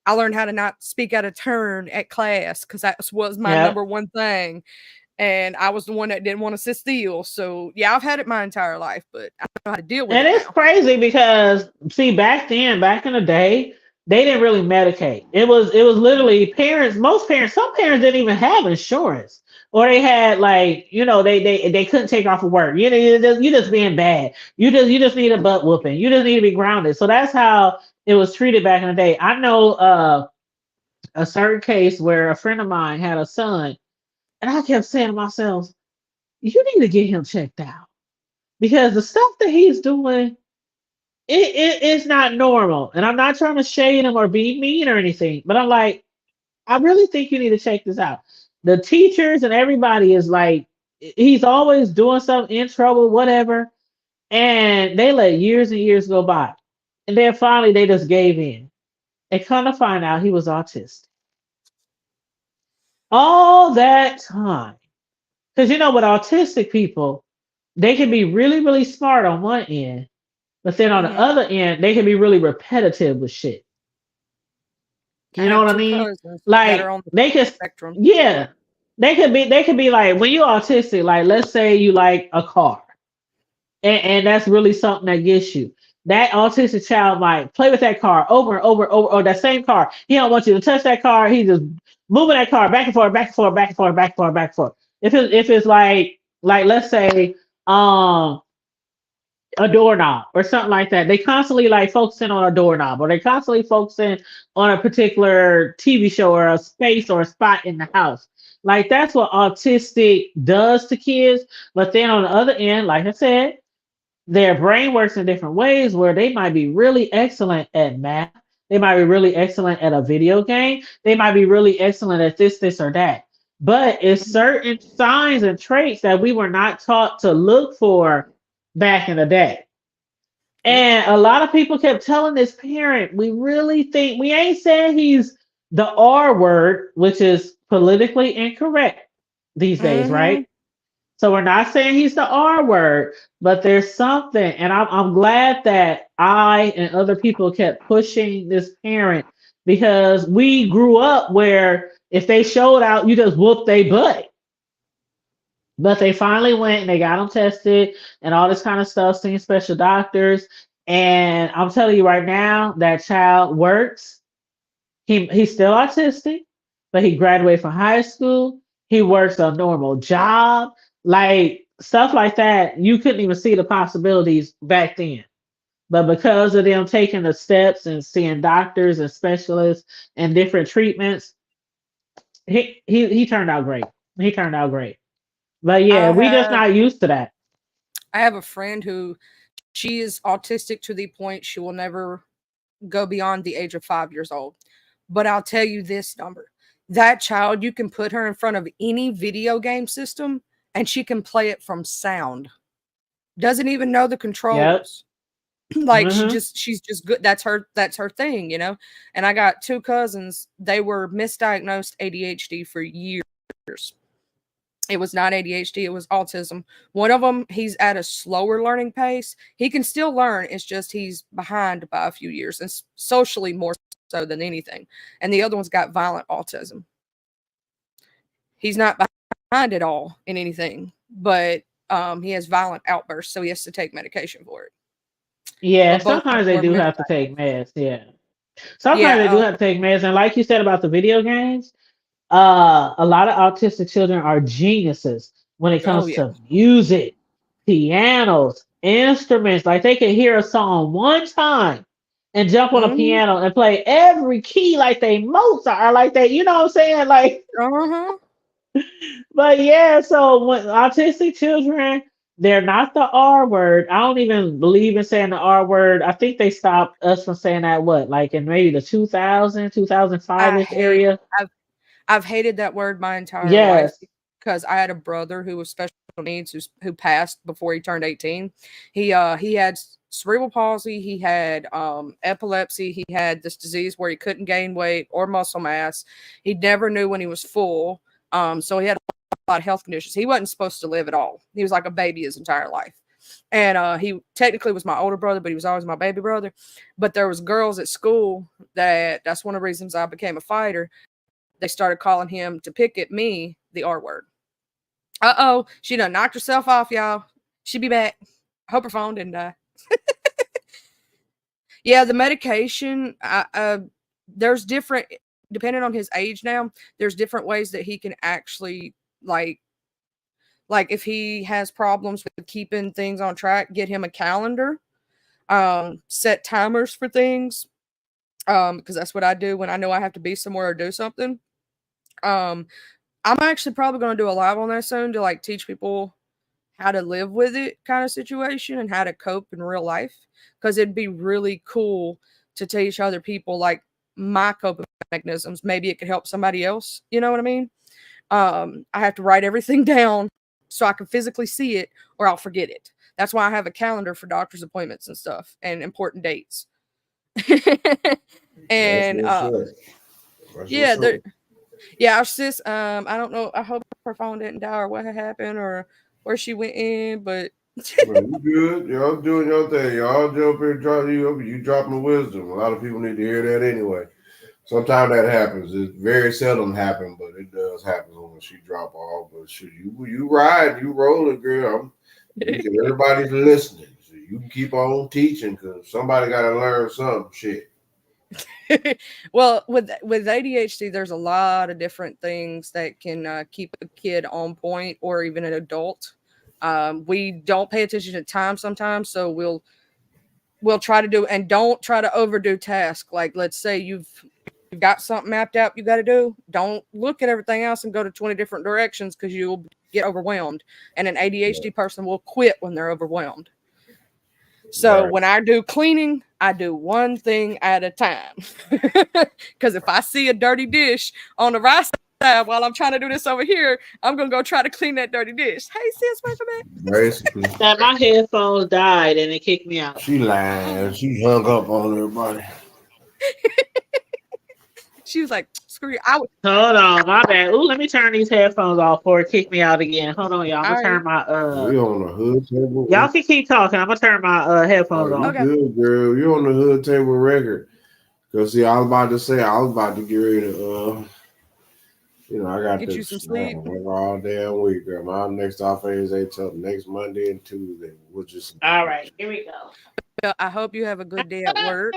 I learned how to not speak out of turn at class because that was my Yep. number one thing. And I was the one that didn't want to sit still. So yeah, I've had it my entire life, but I know how to deal with And it it's now. crazy because see, back in the day, they didn't really medicate. It was literally parents, most parents, some parents didn't even have insurance. Or they had like, they couldn't take off of work. You just being bad. You just need a butt whooping. You just need to be grounded. So that's how it was treated back in the day. I know a certain case where a friend of mine had a son, and I kept saying to myself, you need to get him checked out. Because the stuff that he's doing, it's not normal. And I'm not trying to shade him or be mean or anything, but I'm like, I really think you need to check this out. The teachers and everybody is like, he's always doing something in trouble, whatever. And they let years and years go by. And then finally they just gave in. And come to find out he was autistic. All that time. Because with autistic people, they can be really, really smart on one end, but then on the Hmm. other end, they can be really repetitive with shit. I You know have what I two mean? cousins that are Like on the they could, spectrum. yeah, they could be like when you're autistic. Like let's say you like a car, and that's really something that gets you. That autistic child might play with that car over and over and over, or that same car. He don't want you to touch that car. He just moving that car back and forth, back and forth, back and forth, back and forth, back and forth. If it's like let's say um a doorknob or something like that. They constantly like focusing on a doorknob, or they constantly focusing on a particular TV show or a space or a spot in the house. Like that's what autistic does to kids. But then on the other end, like I said, their brain works in different ways where they might be really excellent at math. They might be really excellent at a video game. They might be really excellent at this, or that. But it's Mhm. certain signs and traits that we were not taught to look for back in the day. Yep. And a lot of people kept telling this parent, we really think, we ain't saying he's the R word, which is politically incorrect these days, Hmm. right? So we're not saying he's the R word, but there's something. And I'm glad that I and other people kept pushing this parent, because we grew up where if they showed out, you just whoop their butt. But they finally went and they got them tested and all this kind of stuff, seeing special doctors. And I'm telling you right now, that child works. He's still autistic, but he graduated from high school. He works a normal job, like stuff like that. You couldn't even see the possibilities back then. But because of them taking the steps and seeing doctors and specialists and different treatments, he turned out great. He turned out great. But yeah, I we just have not used to that. I have a friend who she is autistic to the point she will never go beyond the age of 5 years old. But I'll tell you this number. That child, you can put her in front of any video game system and she can play it from sound. Doesn't even know the Yep. controls. Like Mhm. she's just good. That's her thing, you know. And I got 2 cousins. They were misdiagnosed ADHD for years. It was not ADHD, it was autism. One of them, he's at a slower learning pace. He can still learn, it's just he's behind by a few years, and socially more so than anything. And the other one's got violent autism. He's not behind at all in anything, but he has violent outbursts, so he has to take medication for it. Yeah, But both of sometimes them they were do have to misdiagnosed. take meds. Yeah. Sometimes they do Yeah, have to take meds. And like you said about the video games, a lot of autistic children are geniuses when it oh comes yeah. to music, pianos, instruments. Like they can hear a song one time and jump on a Mhm. piano and play every key like they Mozart or like they, you know what I'm saying? Like, Uh-huh. but yeah, so when autistic children, they're not the R word. I don't even believe in saying the R word. I think they stopped us from saying that what, like in maybe the 2000, I 2005-ish hate area. I've hated that word my entire life Yes. because I had a brother who was special needs who passed before he turned 18. He had cerebral palsy, he had epilepsy, he had this disease where he couldn't gain weight or muscle mass. He never knew when he was full. So he had a lot of health conditions. He wasn't supposed to live at all. He was like a baby his entire life. And he technically was my older brother, but he was always my baby brother. But there was girls at school that's one of the reasons I became a fighter. They started calling him to pick at me the R word. Uh-oh, she done knocked herself off, y'all. She'll be back. Hope her phone didn't die. Yeah, the medication, there's different, depending on his age now, there's different ways that he can actually, like if he has problems with keeping things on track, get him a calendar, set timers for things, because that's what I do when I know I have to be somewhere or do something. I'm actually probably going to do a live on that soon to like teach people how to live with it kind of situation and how to cope in real life, because it'd be really cool to teach other people like my coping mechanisms. Maybe it could help somebody else. You know what I mean? I have to write everything down so I can physically see it or I'll forget it. That's why I have a calendar for doctor's appointments and stuff and important dates. And yeah, yeah, our sis, I don't know. I hope her phone didn't die or what had happened or where she went in, but Well, you good. Y'all doing your thing. Y'all jump in, drop you up, you dropping wisdom. A lot of people need to hear that anyway. Sometimes that happens. It very seldom happens, but it does happen when she drop off. But shoot, you ride, you rolling, girl. Everybody's listening. So you can keep on teaching because somebody got to learn something. Shit. well, with ADHD, there's a lot of different things that can keep a kid on point or even an adult. We don't pay attention to time sometimes, so we'll try to do, and don't try to overdo tasks. Like, let's say you've got something mapped out you got to do. Don't look at everything else and go to 20 different directions because you'll get overwhelmed. And an ADHD person will quit when they're overwhelmed. So when I do cleaning, I do one thing at a time. Because if I see a dirty dish on the right side while I'm trying to do this over here, I'm going to go try to clean that dirty dish. Hey, sis, wait for me. Basically. That my headphones died and it kicked me out. She lying. She hung up on everybody. She was like, screw you. Hold on, my bad. Ooh, let me turn these headphones off before it kick me out again. Hold on, y'all. I'm gonna turn my We on the hood table. Y'all can keep talking. I'm gonna turn my headphones you off. good, girl. You on the hood table record. Cause see, I was about to get ready to I got get to you some sleep work all damn week, girl. My next off is till next Monday and Tuesday. We'll just all right, here we go. Well, I hope you have a good day at work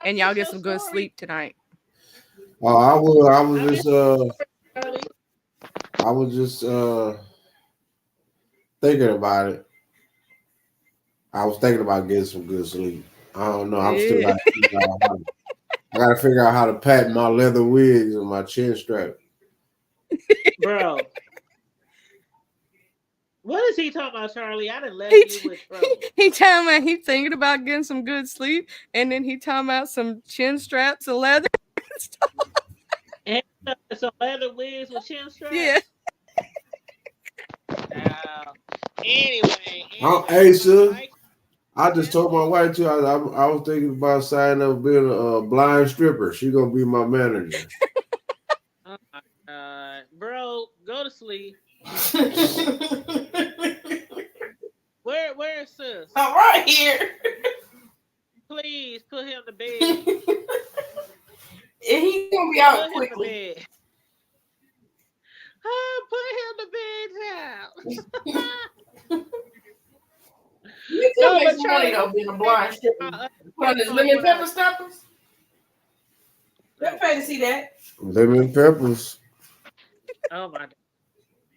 and y'all get some good sleep tonight. Oh, I was just thinking about it. I was thinking about getting some good sleep. I don't know. I'm still got to figure out how to pattern my leather wigs and my chin strap. Bro. What is he talking about, Charlie? I didn't let you with trouble. He talking about he thinking about getting some good sleep, and then he talking about some chin straps and leather and stuff. And some leather wigs with chin straps? Yeah. Anyway. Hey, sir. I just told my wife too. I was thinking about signing up being a blind stripper. She gonna be my manager. Oh my God, bro, go to sleep. Where is sis? I'm right here. Please put him to bed. He's gonna be out Put him to quickly. bed. Put him to bed now. You still No, make but some money Charlie, though being a blind stripper. Put on his headphones lemon went pepper out. stoppers. Let's pay to see that. Lemon peppers. Oh my God.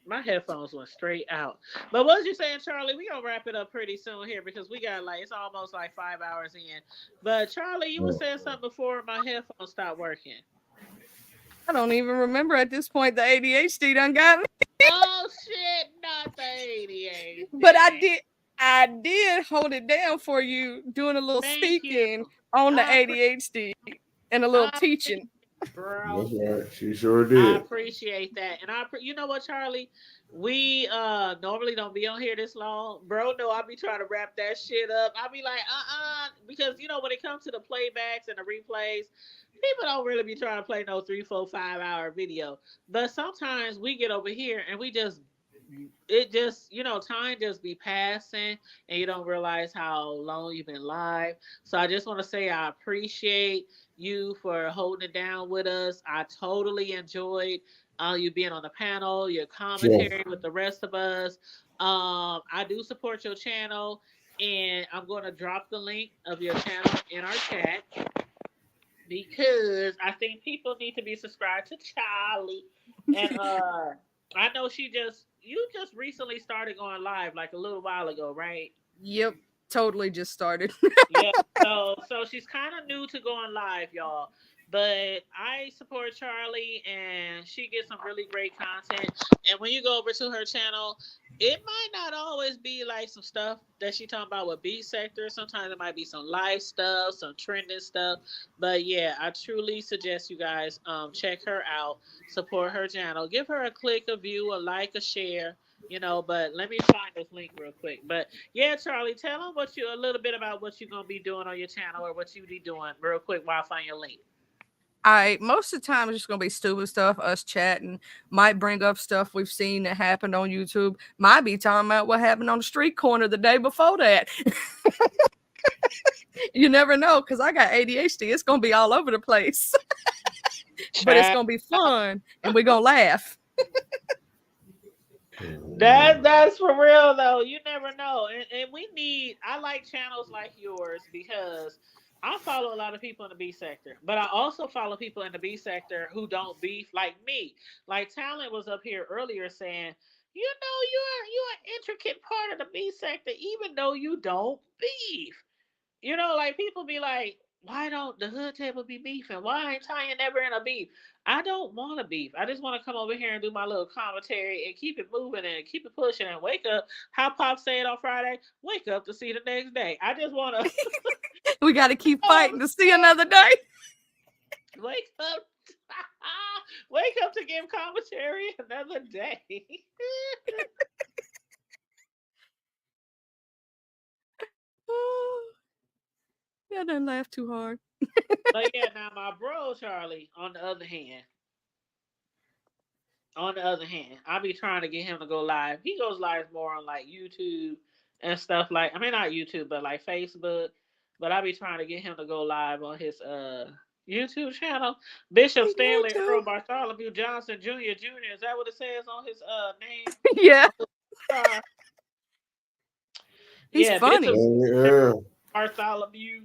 My headphones went straight out. But what was you saying, Charlie? We gonna wrap it up pretty soon here because we got like it's almost like 5 hours in. But Charlie, you were saying something before my headphones stopped working. I don't even remember at this point. The ADHD done got me. Oh shit, not the ADHD. But I did hold it down for you doing a little Thank speaking you. on the I ADHD and a little teaching. Bro, That's right. She sure I did. appreciate that. And you know what, Charlie? We normally don't be on here this long. Bro, no, I be trying to wrap that shit up. I be like, because you know when it comes to the playbacks and the replays, people don't really be trying to play no 3, 4, 5 hour video. But sometimes we get over here and time just be passing and you don't realize how long you've been live. So I just want to say I appreciate you for holding it down with us. I totally enjoyed you being on the panel, your commentary with the rest of us. I do support your channel, and I'm going to drop the link of your channel in our chat because I think people need to be subscribed to Charlie. And I know you just recently started going live like a little while ago, right? Yep, totally just started. Yeah, so she's kind of new to going live, y'all. But I support Charlie, and she gets some really great content. And when you go over to her channel, it might not always be like some stuff that she talking about with B sector. Sometimes it might be some life stuff, some trending stuff. But yeah, I truly suggest you guys check her out, support her channel, give her a click, a view, a like, a share. But let me find this link real quick. But yeah, Charlie, tell them a little bit about what you're gonna be doing on your channel or what you be doing real quick while I find your link. Most of the time it's just gonna be stupid stuff, us chatting, might bring up stuff we've seen that happened on YouTube, might be talking about what happened on the street corner the day before that. You never know, because I got ADHD. It's gonna be all over the place. But it's gonna be fun and we're gonna laugh. That's for real though. You never know. And I like channels like yours because I follow a lot of people in the B sector, but I also follow people in the B sector who don't beef like me. Like Talent was up here earlier saying, you're an intricate part of the B sector, even though you don't beef. Like people be like, why don't the hood table be beefing? Why ain't Tanya never in a beef? I don't want to beef. I just want to come over here and do my little commentary and keep it moving and keep it pushing and wake up. How Pop said on Friday, wake up to see the next day. I just want to. We got to keep fighting to see another day. Wake up. Wake up to give commentary another day. Yeah, don't laugh too hard. But yeah, now my bro Charlie, on the other hand, I be trying to get him to go live. He goes live more on like YouTube and stuff not YouTube, but like Facebook. But I be trying to get him to go live on his YouTube channel. Bishop Stanley Earl Bartholomew Johnson Jr. Jr. Is that what it says on his name? Yeah. He's funny. Bishop Bartholomew.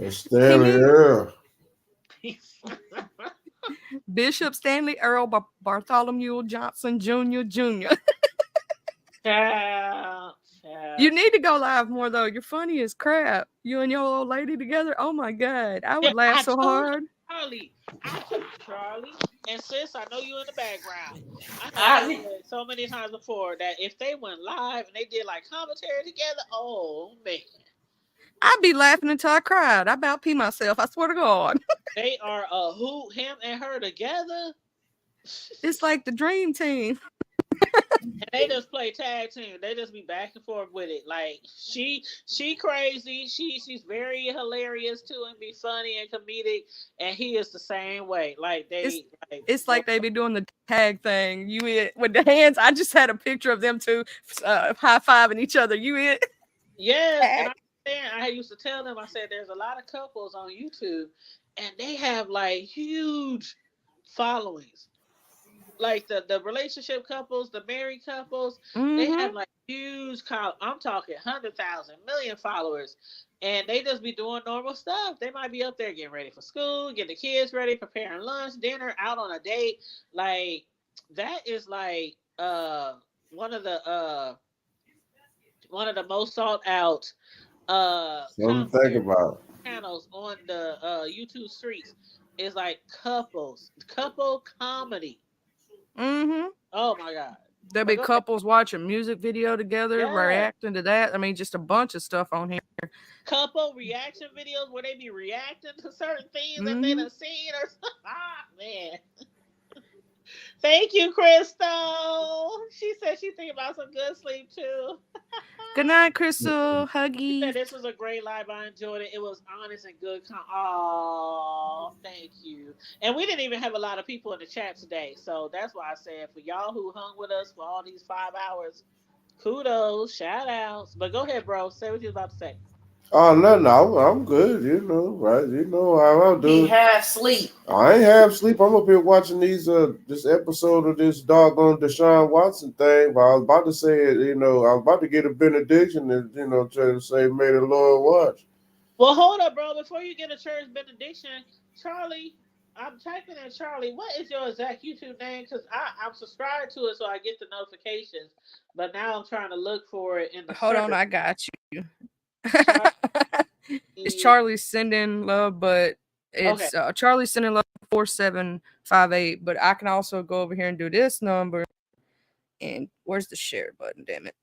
Stanley Earl. Bishop Stanley Earl Bartholomew Johnson Jr. Jr. You need to go live more though. You're funny as crap. You and your old lady together. Oh my God. I would laugh so hard. Charlie, and sis, I know you in the background. I know so many times before that if they went live and they did like commentary together, oh man. I'd be laughing until I cried. I about pee myself. I swear to God. They are him and her together. It's like the dream team. And they just play tag team. They just be back and forth with it. Like she crazy. She's very hilarious too and be funny and comedic. And he is the same way. Like it's like they be doing the tag thing. You it with the hands. I just had a picture of them two high fiving each other. You it? Yeah. And I used to tell them, I said, there's a lot of couples on YouTube and they have like huge followings. Like the relationship couples, the married couples, they have like huge. I'm talking 100,000, million followers, and they just be doing normal stuff. They might be up there getting ready for school, getting the kids ready, preparing lunch, dinner, out on a date. Like that is like one of the most sought out something to think about channels on the YouTube streets is like couple comedy. Oh my God. There'll be couples watching music video together, reacting to that. I mean, just a bunch of stuff on here. Couple reaction videos where they be reacting to certain things that they done seen or something. Ah, man. Thank you, Crystal. She said she thinking about some good sleep too. Good night, Crystal. Huggy. She said this was a great live. I enjoyed it. It was honest and good. Oh, thank you. And we didn't even have a lot of people in the chat today. So that's why I said for y'all who hung with us for all these 5 hours, kudos, shout outs. But go ahead, bro. Say what you was about to say. Oh no, I'm good. You know, right? You know how I do. He have sleep. I ain't have sleep. I'm up here watching these this episode of this doggone Deshaun Watson thing. But I was about to say it. You know, I was about to get a benediction and try to say, "May the Lord watch." Well, hold up, bro. Before you get a church benediction, Charlie, I'm typing in Charlie. What is your exact YouTube name? Because I'm subscribed to it, so I get the notifications. But now I'm trying to look for it in the. Hold on, I got you. It's Charlie sending love, but it's Charlie sending love 4758. But I can also go over here and do this number. And where's the share button? Damn it!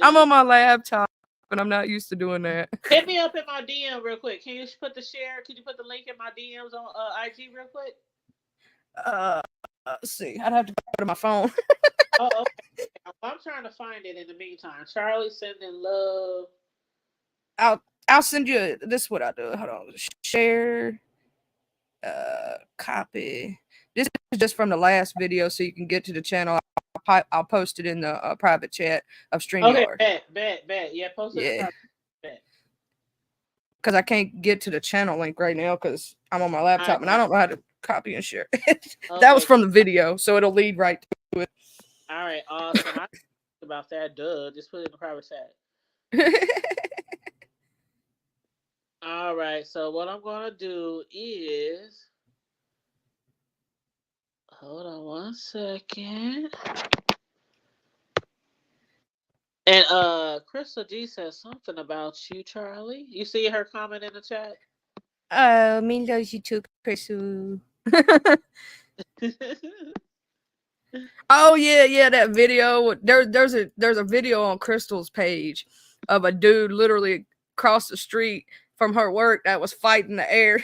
I'm on my laptop, and I'm not used to doing that. Hit me up in my DM real quick. Can you put the share? Could you put the link in my DMs on IG real quick? Let's see. I'd have to go to my phone. Oh, okay. I'm trying to find it in the meantime. Charlie sending love. I'll send you. This is what I do. Hold on. Share. Copy. This is just from the last video, so you can get to the channel. I'll post it in the private chat of StreamYard. Okay, bet. Yeah, post it. Yeah. Because I can't get to the channel link right now because I'm on my laptop and I don't know how to copy and share. That was from the video, so it'll lead right to it. All right, awesome. I about that. Duh, just put it in the private chat. All right, so what I'm gonna do is hold on one second. And Crystal G says something about you, Charlie. You see her comment in the chat? Me loves you too, Crystal. Oh yeah, that video. There's a video on Crystal's page of a dude literally across the street from her work that was fighting the air.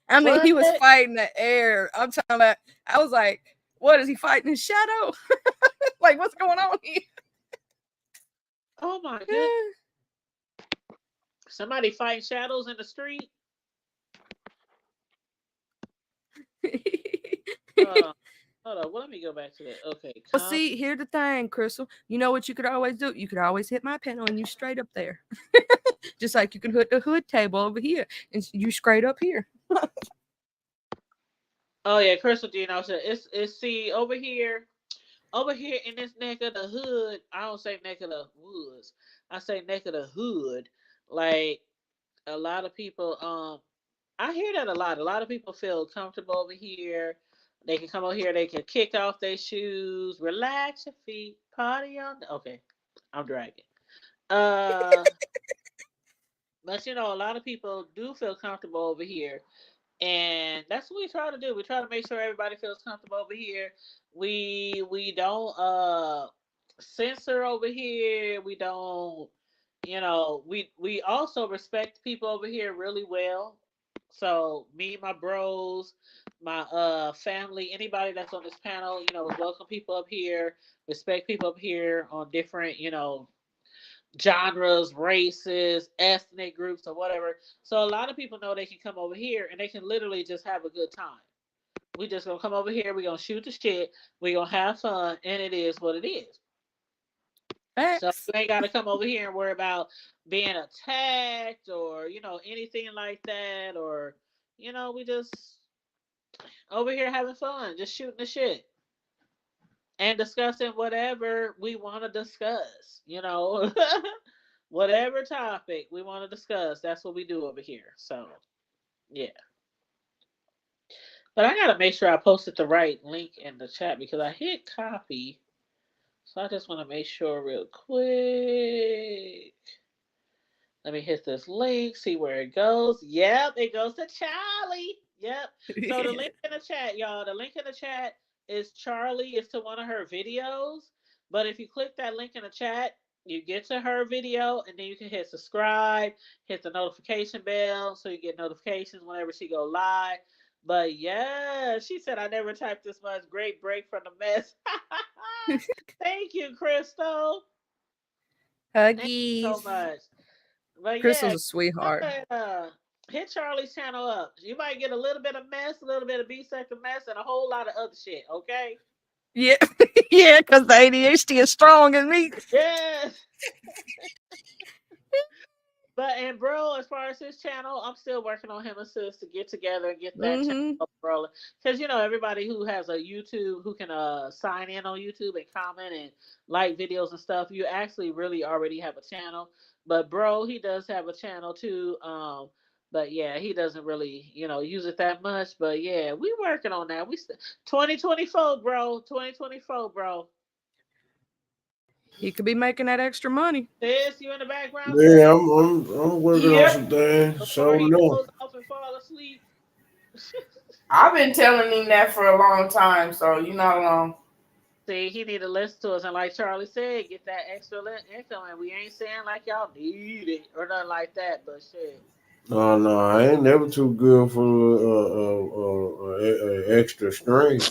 I mean, he was fighting the air. I'm talking about. I was like, "What is he fighting his shadow? Like, what's going on here?" Oh my goodness! Somebody fighting shadows in the street. Hold on. Well, let me go back to that. Okay. Well, see, here's the thing, Crystal. You know what you could always do? You could always hit my panel and you straight up there. Just like you can hit the hood table over here and you straight up here. Oh yeah, Crystal Gino said it's see over here in this neck of the hood. I don't say neck of the woods. I say neck of the hood. Like a lot of people, I hear that a lot. A lot of people feel comfortable over here. They can come over here. They can kick off their shoes, relax your feet, party on. Okay, I'm dragging. But a lot of people do feel comfortable over here, and that's what we try to do. We try to make sure everybody feels comfortable over here. We don't censor over here. We don't. We also respect people over here really well. So me, my bros, my family, anybody that's on this panel, welcome people up here, respect people up here on different, genres, races, ethnic groups, or whatever. So a lot of people know they can come over here and they can literally just have a good time. We just gonna come over here, we gonna shoot the shit, we gonna have fun, and it is what it is. So you ain't gotta come over here and worry about being attacked or anything like that, or we just over here having fun, just shooting the shit and discussing whatever we want to discuss. Whatever topic we want to discuss, that's what we do over here. So yeah. But I gotta make sure I posted the right link in the chat because I hit copy. So I just want to make sure real quick. Let me hit this link, see where it goes. Yep, it goes to Charlie. Yep. So the link in the chat, y'all, the link in the chat is Charlie. It's to one of her videos. But if you click that link in the chat, you get to her video, and then you can hit subscribe, hit the notification bell so you get notifications whenever she go live. But yeah, she said I never typed this much. Great break from the mess. Thank you, Crystal. Huggies. Thank you so much. But Crystal's a sweetheart. Hit Charlie's channel up. You might get a little bit of mess, a little bit of B-sector mess, and a whole lot of other shit, okay? Yeah, yeah, because the ADHD is strong in me. Yes. And bro, as far as his channel, I'm still working on him and sis to get together and get that channel up rolling. Because everybody who has a YouTube, who can sign in on YouTube and comment and like videos and stuff, you actually really already have a channel. But bro, he does have a channel too. But yeah, he doesn't really, use it that much. But yeah, we working on that. 2024, bro. 2024, bro. He could be making that extra money. Sis, you in the background? Yeah, I'm working on some things. So he goes off and fall asleep. I've been telling him that for a long time, so you're not alone. See, he need to listen to us, and like Charlie said, get that extra income. And we ain't saying like y'all need it or nothing like that, but shit. No, I ain't never too good for extra string.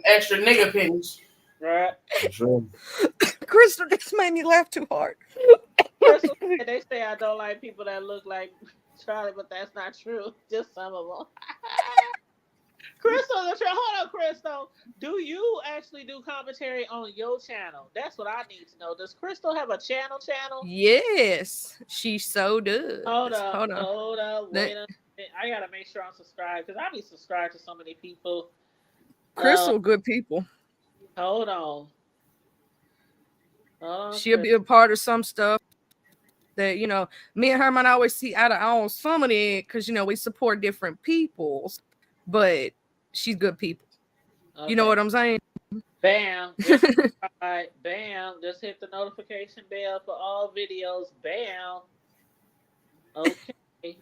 Extra nigga pennies. Right. Sure. Crystal just made me laugh too hard. Crystal, they say I don't like people that look like Charlie, but that's not true. Just some of them. Crystal, hold on, Crystal. Do you actually do commentary on your channel? That's what I need to know. Does Crystal have a channel? Yes, she so does. Hold up. Wait a minute. I gotta make sure I'm subscribed because I be subscribed to so many people. Crystal, good people. Hold on. She'll be a part of some stuff that me and her might always see eye to eye on some of it because we support different peoples, but she's good people. Okay. You know what I'm saying? Bam. Right. Bam. Just hit the notification bell for all videos. Bam. Okay.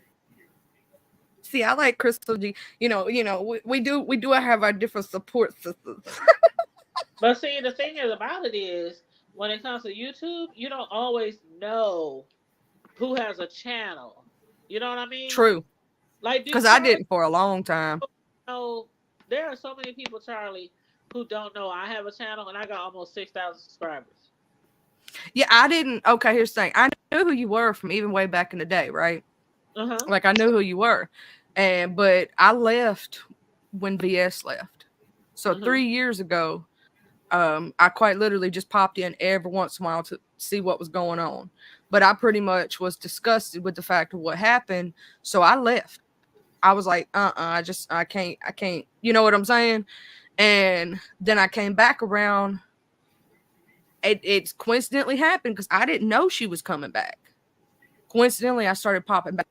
See, I like Crystal G. We do have our different support systems. But see, the thing about it is, when it comes to YouTube, you don't always know who has a channel. You know what I mean? True. Like, because I didn't for a long time. There are so many people, Charlie, who don't know I have a channel, and I got almost 6,000 subscribers. Yeah, I didn't. Okay, here's the thing. I knew who you were from even way back in the day, right? Like, I knew who you were. But I left when VS left. So 3 years ago, I quite literally just popped in every once in a while to see what was going on. But I pretty much was disgusted with the fact of what happened. So I left. I was like, I can't, you know what I'm saying? And then I came back around. It's coincidentally happened because I didn't know she was coming back. Coincidentally, I started popping back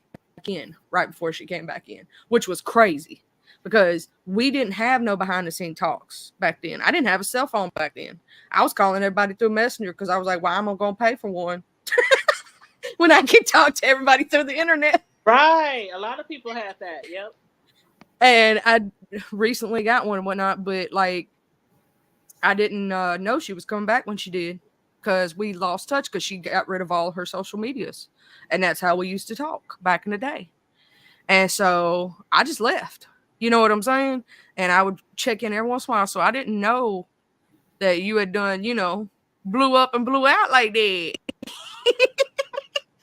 in right before she came back in, which was crazy because we didn't have no behind the scene talks back then. I didn't have a cell phone back then. I was calling everybody through Messenger because I was like, well, I'm going to pay for one when I can talk to everybody through the internet. Right. A lot of people have that. Yep. And I recently got one and whatnot, but like I didn't know she was coming back when she did because we lost touch because she got rid of all her social medias. And that's how we used to talk back in the day. And so I just left. You know what I'm saying? And I would check in every once in a while. So I didn't know that you had done, blew up and blew out like that.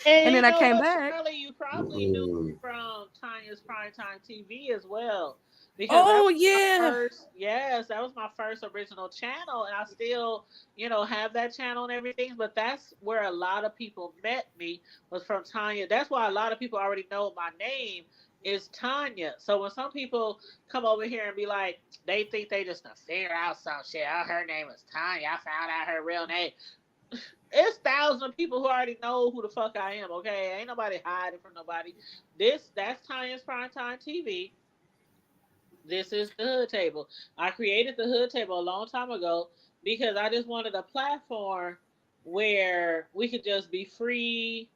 And then I came back. Shirley, you probably knew from Tanya's Primetime TV as well. Because that was my first original channel, and I still, have that channel and everything. But that's where a lot of people met me, was from Tanya. That's why a lot of people already know my name is Tanya. So when some people come over here and be like, they think they just figure out some shit. Oh, her name is Tanya. I found out her real name. It's thousands of people who already know who the fuck I am, okay? Ain't nobody hiding from nobody. That's Tanya's Primetime TV. This is the Hood Table. I created the Hood Table a long time ago because I just wanted a platform where we could just be free,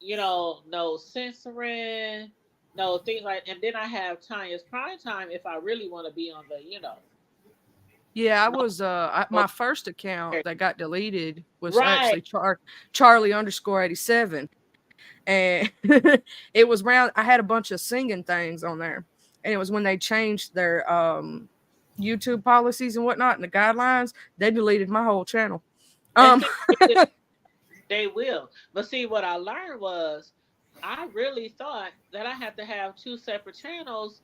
no censoring, no things like. And then I have Tanya's Primetime if I really want to be on the, Yeah, I was my first account that got deleted was actually Charlie_87. And it was around, I had a bunch of singing things on there. And it was when they changed their YouTube policies and whatnot and the guidelines, they deleted my whole channel. They will. But see, what I learned was I really thought that I had to have 2 separate channels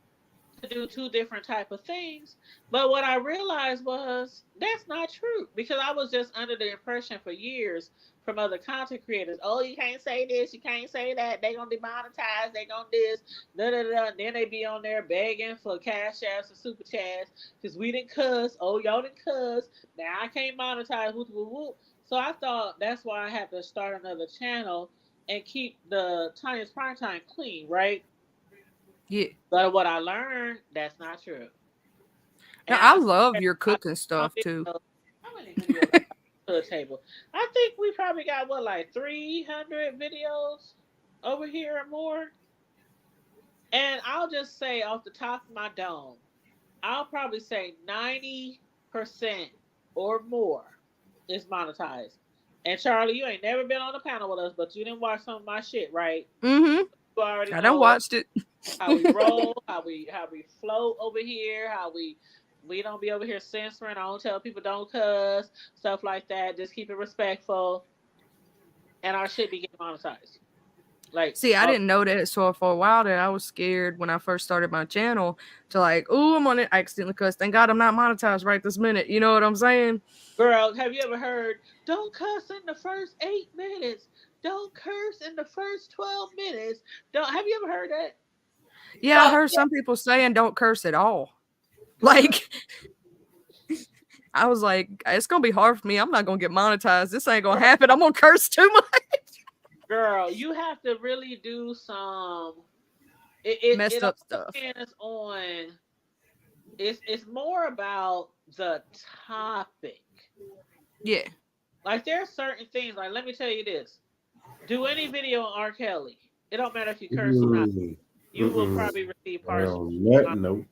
to do 2 different type of things. But what I realized was that's not true, because I was just under the impression for years from other content creators, oh, you can't say this, you can't say that, they gonna demonetize, they gonna this, da da da. Then they be on there begging for cash apps and super chats because we didn't cuss. Oh, y'all didn't cuss. Now I can't monetize. Whoop, whoop, whoop. So I thought that's why I had to start another channel and keep the Tanya's Primetime clean, right? Yeah. But what I learned, that's not true. Now, I love your cooking stuff too. How many videos to the table? I think we probably got 300 videos over here or more. And I'll just say off the top of my dome, I'll probably say 90% or more is monetized. And Charlie, you ain't never been on a panel with us, but you didn't watch some of my shit, right? Mm-hmm. You already I done watched it. How we roll, how we float over here, how we don't be over here censoring. I don't tell people don't cuss, stuff like that. Just keep it respectful, and our shit be getting monetized. See, I didn't know that, so for a while there, I was scared when I first started my channel to I'm on it. I accidentally cussed. Thank God I'm not monetized right this minute. You know what I'm saying? Girl, have you ever heard, don't cuss in the first 8 minutes. Don't curse in the first 12 minutes. Have you ever heard that? Yeah, I heard some people saying don't curse at all. I was like, it's going to be hard for me. I'm not going to get monetized. This ain't going to happen. I'm going to curse too much. Girl, you have to really do some messed up stuff. It's more about the topic. Yeah. There are certain things, let me tell you this. Do any video on R. Kelly. It don't matter if you curse or not. You will probably receive partial. No.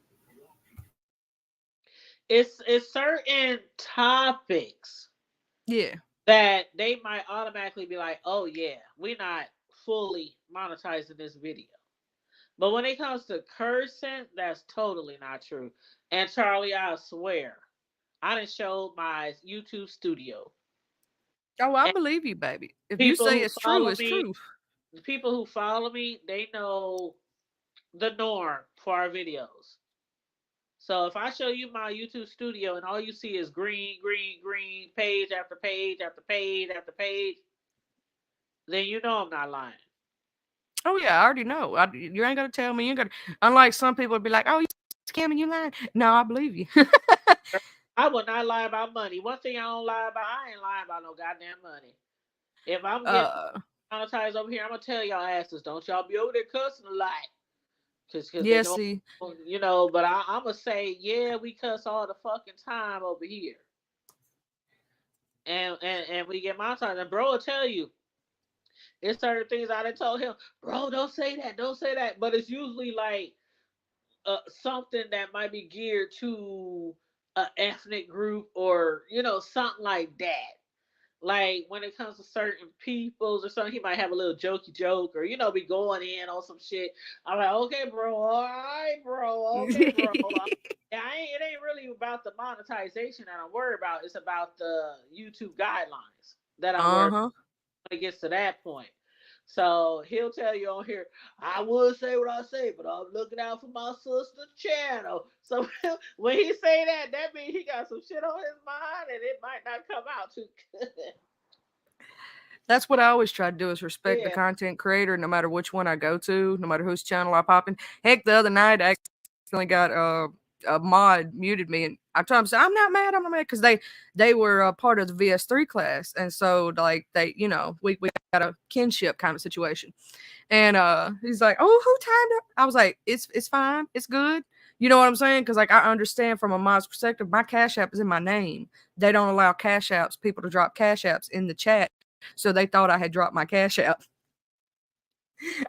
It's certain topics. Yeah. That they might automatically be like, oh yeah, we're not fully monetizing this video. But when it comes to cursing, that's totally not true. And Charlie, I swear, I done showed my YouTube studio. Oh, I believe you, baby. If you say it's true, it's true. The people who follow me, they know the norm for our videos. So if I show you my YouTube studio and all you see is green, green, green, page after page after page after page, then you know I'm not lying. Oh yeah, I already know. You ain't gonna tell me. You ain't gonna. Unlike some people would be like, "Oh, you scamming? You lying?" No, I believe you. I will not lie about money. One thing I don't lie about, I ain't lying about no goddamn money. If I'm getting monetized over here, I'm gonna tell y'all asses, don't y'all be over there cussing a lot. Cause yeah, see, but I'm gonna say, yeah, we cuss all the fucking time over here, and we get monetized. And bro will tell you, it's certain things I done told him, bro, don't say that. But it's usually something that might be geared to an ethnic group or something like that. like when it comes to certain peoples or something, he might have a little jokey joke or be going in on some shit. I'm like, okay, bro, all right, bro, okay, bro. It ain't really about the monetization that I'm worried about. It's about the YouTube guidelines that I'm worried about when it gets to that point. So he'll tell you on here, I would say what I say, but I'm looking out for my sister's channel. So when he say that, that means he got some shit on his mind and it might not come out too good. That's what I always try to do, is respect the Yeah. content creator, no matter which one I go to, no matter whose channel I pop in. Heck, the other night I accidentally got a mod muted me, and I told him, "I'm not mad, because they were a part of the VS3 class, and so like they, we got a kinship kind of situation." And he's like, "Oh, who timed up?" I was like, "It's fine, it's good." You know what I'm saying? Because like I understand from a mod's perspective, my Cash App is in my name. They don't allow Cash Apps, people to drop Cash Apps in the chat. So they thought I had dropped my Cash App.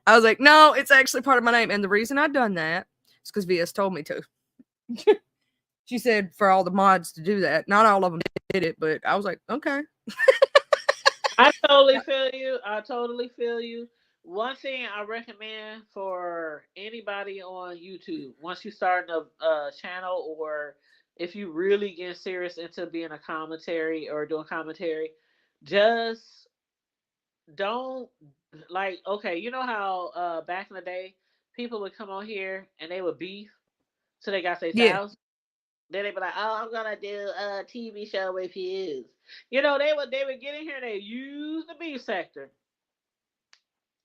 I was like, no, it's actually part of my name. And the reason I done that is because VS told me to. She said for all the mods to do that. Not all of them did it, but I was like, okay. I totally feel you. One thing I recommend for anybody on YouTube, once you start a channel, or if you really get serious into being a commentary or doing commentary, just don't, like, okay, you know how back in the day people would come on here and they would beef so they got their thousand. Then they be like, oh, I'm gonna do a TV show with you. They would get in here and they use the beef sector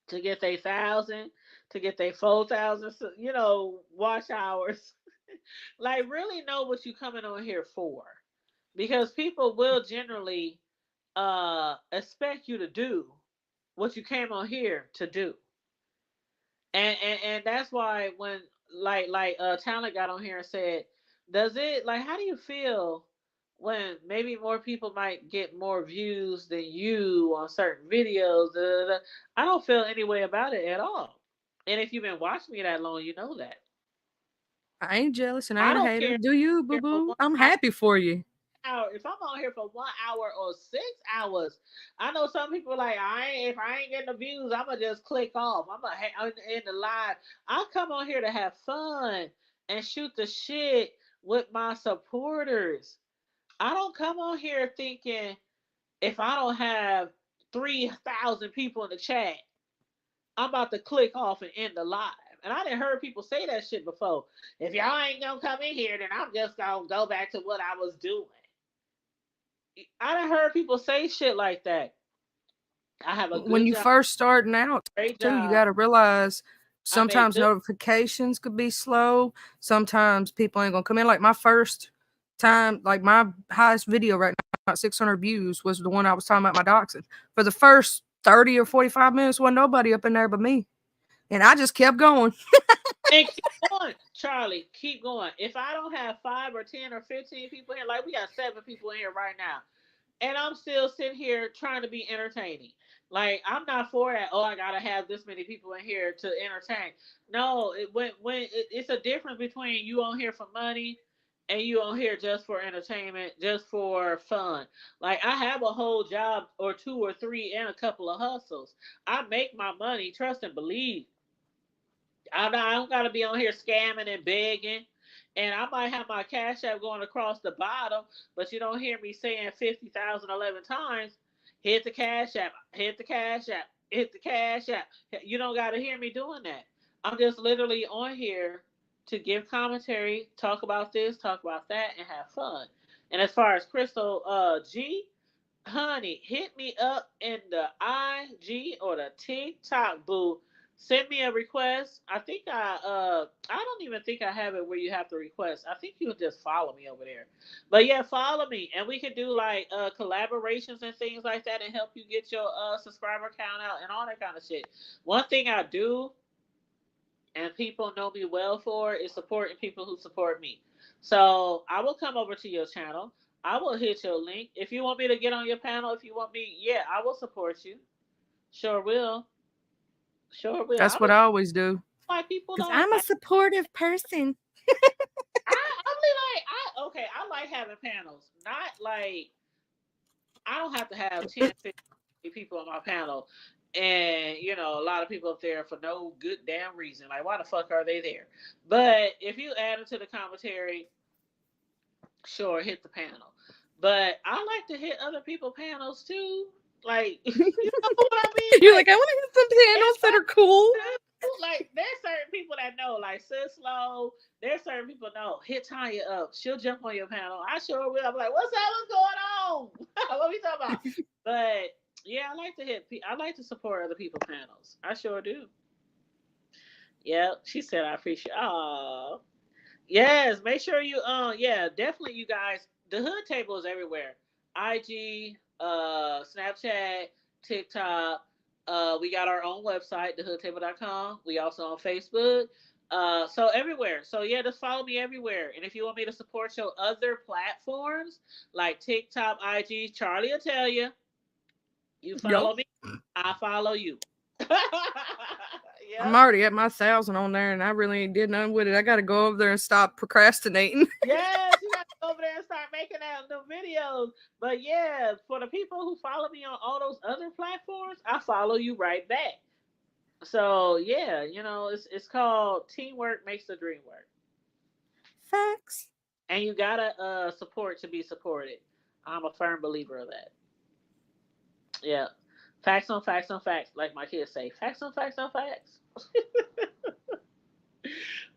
to get their 1,000, to get their 4,000, watch hours. Like, really know what you coming on here for, because people will generally expect you to do what you came on here to do. And that's why when Talent got on here and said, does it, like, how do you feel when maybe more people might get more views than you on certain videos? I don't feel any way about it at all. And if you've been watching me that long, you know that. I ain't jealous and I ain't a hater. Care Do you, boo boo? I'm happy for you. If I'm on here for 1 hour or 6 hours, I know some people like, if I ain't getting the views, I'ma just click off. I'm in the live. I come on here to have fun and shoot the shit with my supporters. I don't come on here thinking if I don't have 3,000 people in the chat, I'm about to click off and end the live. And I done heard people say that shit before. If y'all ain't gonna come in here, then I'm just gonna go back to what I was doing. I done heard people say shit like that. I have a good when you job. first starting out, Great too, job. you got to realize sometimes notifications could be slow. Sometimes people ain't gonna come in. Like my first time, like my highest video right now, 600 views, was the one I was talking about my doxing. For the first 30 or 45 minutes, wasn't nobody up in there but me, and I just kept going. And keep going, Charlie. Keep going. If I don't have 5 or 10 or 15 people here, like we got 7 people in here right now, and I'm still sitting here trying to be entertaining. Like, I'm not for that. Oh, I gotta have this many people in here to entertain. No, it's a difference between you on here for money and you on here just for entertainment, just for fun. Like, I have a whole job or 2 or 3 and a couple of hustles. I make my money, trust and believe. I don't gotta be on here scamming and begging. And I might have my Cash App going across the bottom, but you don't hear me saying 50,000 11 times. Hit the Cash App, hit the Cash App, hit the Cash App. You don't got to hear me doing that. I'm just literally on here to give commentary, talk about this, talk about that, and have fun. And as far as Crystal G, honey, hit me up in the IG or the TikTok, boo. Send me a request. I think I don't even think I have it where you have to request. I think you'll just follow me over there. But yeah, follow me and we could do like collaborations and things like that and help you get your subscriber count out and all that kind of shit. One thing I do, and people know me well for, is supporting people who support me. So I will come over to your channel. I will hit your link. If you want me to get on your panel, if you want me, yeah, I will support you. Sure will. Sure will. That's what I always do. Why people don't? I'm a supportive person. I like having panels. Not like, I don't have to have 10, 50 people on my panel. And a lot of people up there for no good damn reason. Like, why the fuck are they there? But if you add them to the commentary, sure, hit the panel. But I like to hit other people's panels too. Like, you know what I mean? You're like, I want to hit some panels that are cool. Like, there's certain people that know, like Sis Low. There's certain people know. Hit Tanya up. She'll jump on your panel. I sure will. I'm like, what's up? What's going on? What we talking about? But yeah, I like to support other people's panels. I sure do. Yeah, she said I appreciate. Oh, yes. Make sure you yeah, definitely you guys. The Hood Table is everywhere. IG, Snapchat, TikTok. We got our own website, thehoodtable.com. We also on Facebook. So everywhere. So yeah, just follow me everywhere. And if you want me to support your other platforms like TikTok, IG, Charlie will tell you. You follow me, I follow you. I'm already at my 1,000 on there, and I really ain't did nothing with it. I got to go over there and stop procrastinating. Yes, you got to go over there and start making the videos. But yeah, for the people who follow me on all those other platforms, I follow you right back. So yeah, it's called Teamwork Makes the Dream Work. Facts. And you gotta support to be supported. I'm a firm believer of that. Yeah. Facts on facts on facts, like my kids say. Facts on facts on facts.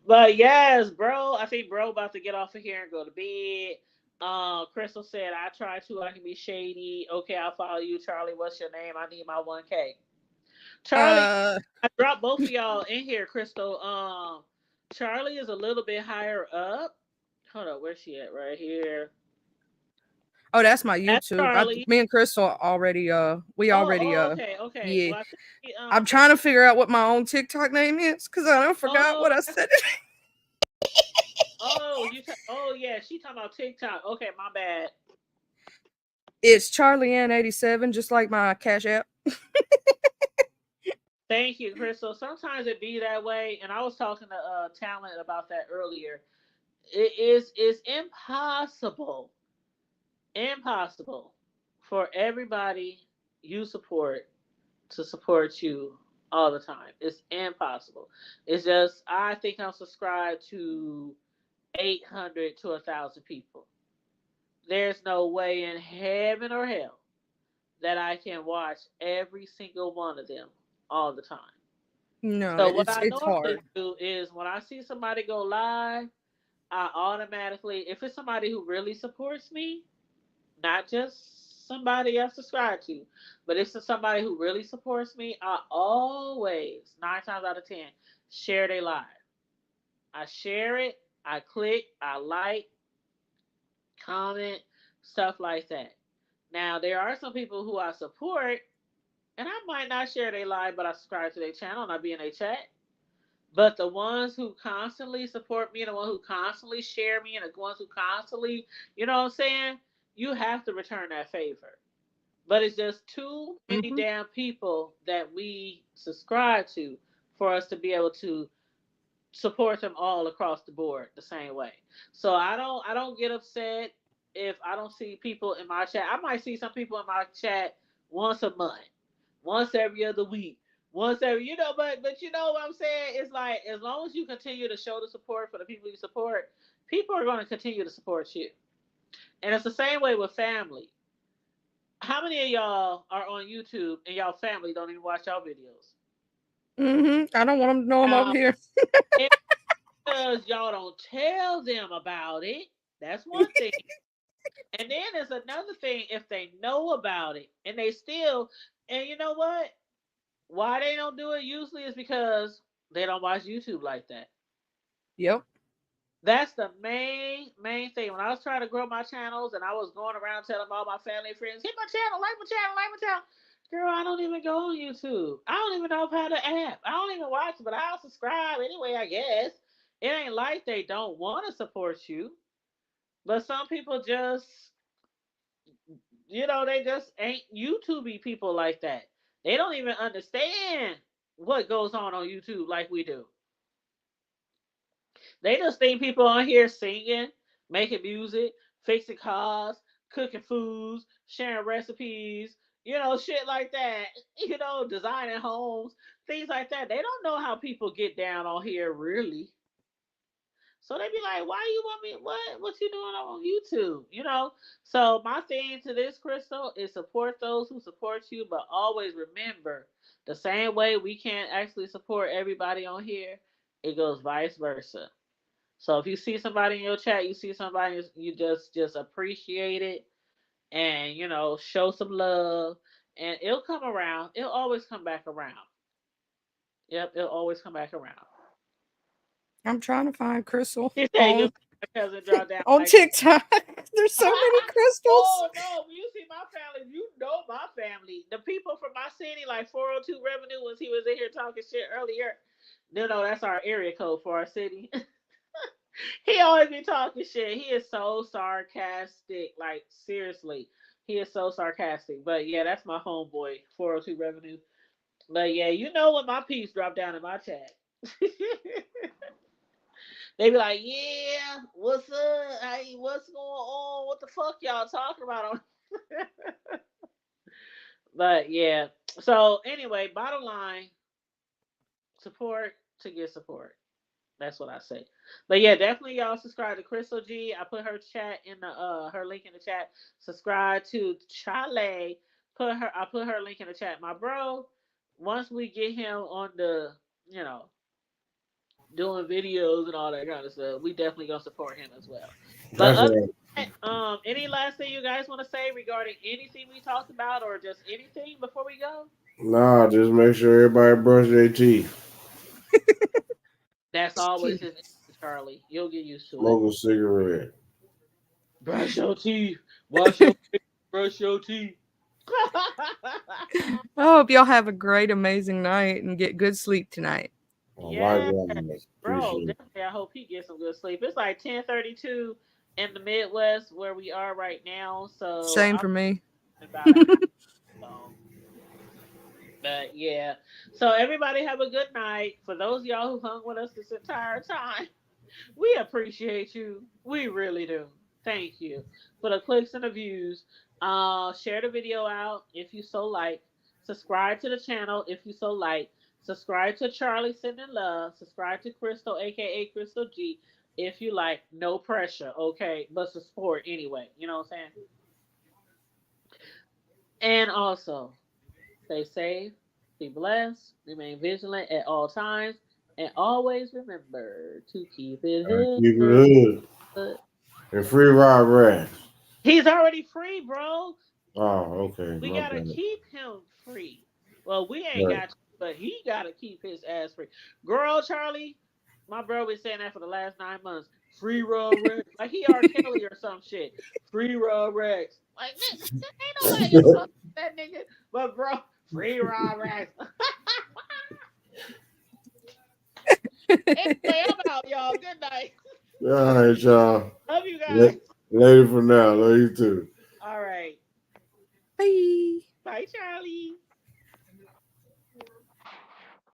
But yes, bro, I think bro about to get off of here and go to bed. Crystal said, I try to. I can be shady. Okay, I'll follow you. Charlie, what's your name? I need my 1K. Charlie, I dropped both of y'all in here, Crystal. Charlie is a little bit higher up. Hold on, where's she at? Right here. Oh, that's my YouTube. Me and Crystal already okay. Yeah. Well, I'm trying to figure out what my own TikTok name is because I don't forgot what I said. Yeah, she talking about TikTok. Okay, my bad. It's Charlie Ann 87, just like my Cash App. Thank you, Crystal. Sometimes it be that way, and I was talking to Talent about that earlier. It's impossible for everybody you support to support you all the time. It's impossible. It's just, I think I'm subscribed to 800 to 1,000 people. There's no way in heaven or hell that I can watch every single one of them all the time. No, so what I it's normally hard. do is when I see somebody go live, I automatically, if it's somebody who really supports me, not just somebody I subscribe to, but if it's somebody who really supports me, I always, 9 times out of 10, share their live. I share it, I click, I like, comment, stuff like that. Now, there are some people who I support, and I might not share their live, but I subscribe to their channel and I be in their chat. But the ones who constantly support me, the ones who constantly share me, and the ones who constantly, you know what I'm saying? You have to return that favor. But it's just too many damn people that we subscribe to for us to be able to support them all across the board the same way. So I don't get upset if I don't see people in my chat. I might see some people in my chat once a month, once every other week, once every, but you know what I'm saying? It's like, as long as you continue to show the support for the people you support, people are going to continue to support you. And it's the same way with family. How many of y'all are on YouTube and y'all family don't even watch y'all videos? I don't want them to know I'm over here. Because y'all don't tell them about it. That's one thing. And then there's another thing, if they know about it and they still, and you know what? Why they don't do it usually is because they don't watch YouTube like that. Yep. That's the main thing. When I was trying to grow my channels and I was going around telling all my family and friends, hit my channel, like my channel, like my channel. Girl, I don't even go on YouTube. I don't even know how the app. I don't even watch it, but I'll subscribe anyway, I guess. It ain't like they don't want to support you. But some people just, they just ain't YouTubey people like that. They don't even understand what goes on YouTube like we do. They just think people on here singing, making music, fixing cars, cooking foods, sharing recipes, shit like that, designing homes, things like that. They don't know how people get down on here, really. So they be like, why you want me? What you doing on YouTube? So my thing to this, Crystal, is support those who support you, but always remember the same way we can't actually support everybody on here, it goes vice versa. So if you see somebody in your chat, you see somebody, you just appreciate it and show some love, and it'll come around. It'll always come back around. Yep, it'll always come back around. I'm trying to find Crystal on like TikTok. There's so many Crystals. Oh no, you see my family, my family. The people from my city, like 402 Revenue, was he was in here talking shit earlier. No, that's our area code for our city. He always be talking shit. He is so sarcastic. Like, seriously. He is so sarcastic. But yeah, that's my homeboy, 402 Revenue. But yeah, when my piece dropped down in my chat. They be like, yeah, what's up? Hey, what's going on? What the fuck y'all talking about? But yeah. So anyway, bottom line, support to get support. That's what I say. But yeah, definitely y'all subscribe to Crystal G. I put her chat in the her link in the chat. Subscribe to Charlie. I put her link in the chat. My bro, once we get him on the, doing videos and all that kind of stuff, we definitely gonna support him as well. But other than that, any last thing you guys want to say regarding anything we talked about, or just anything before we go? Nah, just make sure everybody brush their teeth. That's always his answer, Charlie. You'll get used to Smoke a cigarette. Brush your teeth. Wash your teeth. Brush your teeth. I hope y'all have a great, amazing night and get good sleep tonight. Yeah, bro, definitely. I hope he gets some good sleep. It's like 10:32 in the Midwest where we are right now. So same for me. But yeah, so everybody have a good night. For those of y'all who hung with us this entire time, we appreciate you. We really do. Thank you for the clicks and the views. Share the video out if you so like. Subscribe to the channel if you so like. Subscribe to Charlie Sending Love. Subscribe to Crystal, aka Crystal G, if you like. No pressure, okay? But support anyway. You know what I'm saying? And also, stay safe, be blessed, remain vigilant at all times, and always remember to keep it hood. And free Rob Rash. He's already free, bro. Oh, okay. We gotta keep him free. Well, we ain't got to, but he gotta keep his ass free. Girl, Charlie, my bro been saying that for the last 9 months. Free Rob Rex. Like he R. Kelly or some shit. Free Rob Rex. Like, ain't nobody fuck that nigga. But bro, free Rob Rex. Anyway, I'm out, y'all. Good night. All right, y'all. Love you guys. Later for now. Love you too. All right. Bye. Bye, Charlie.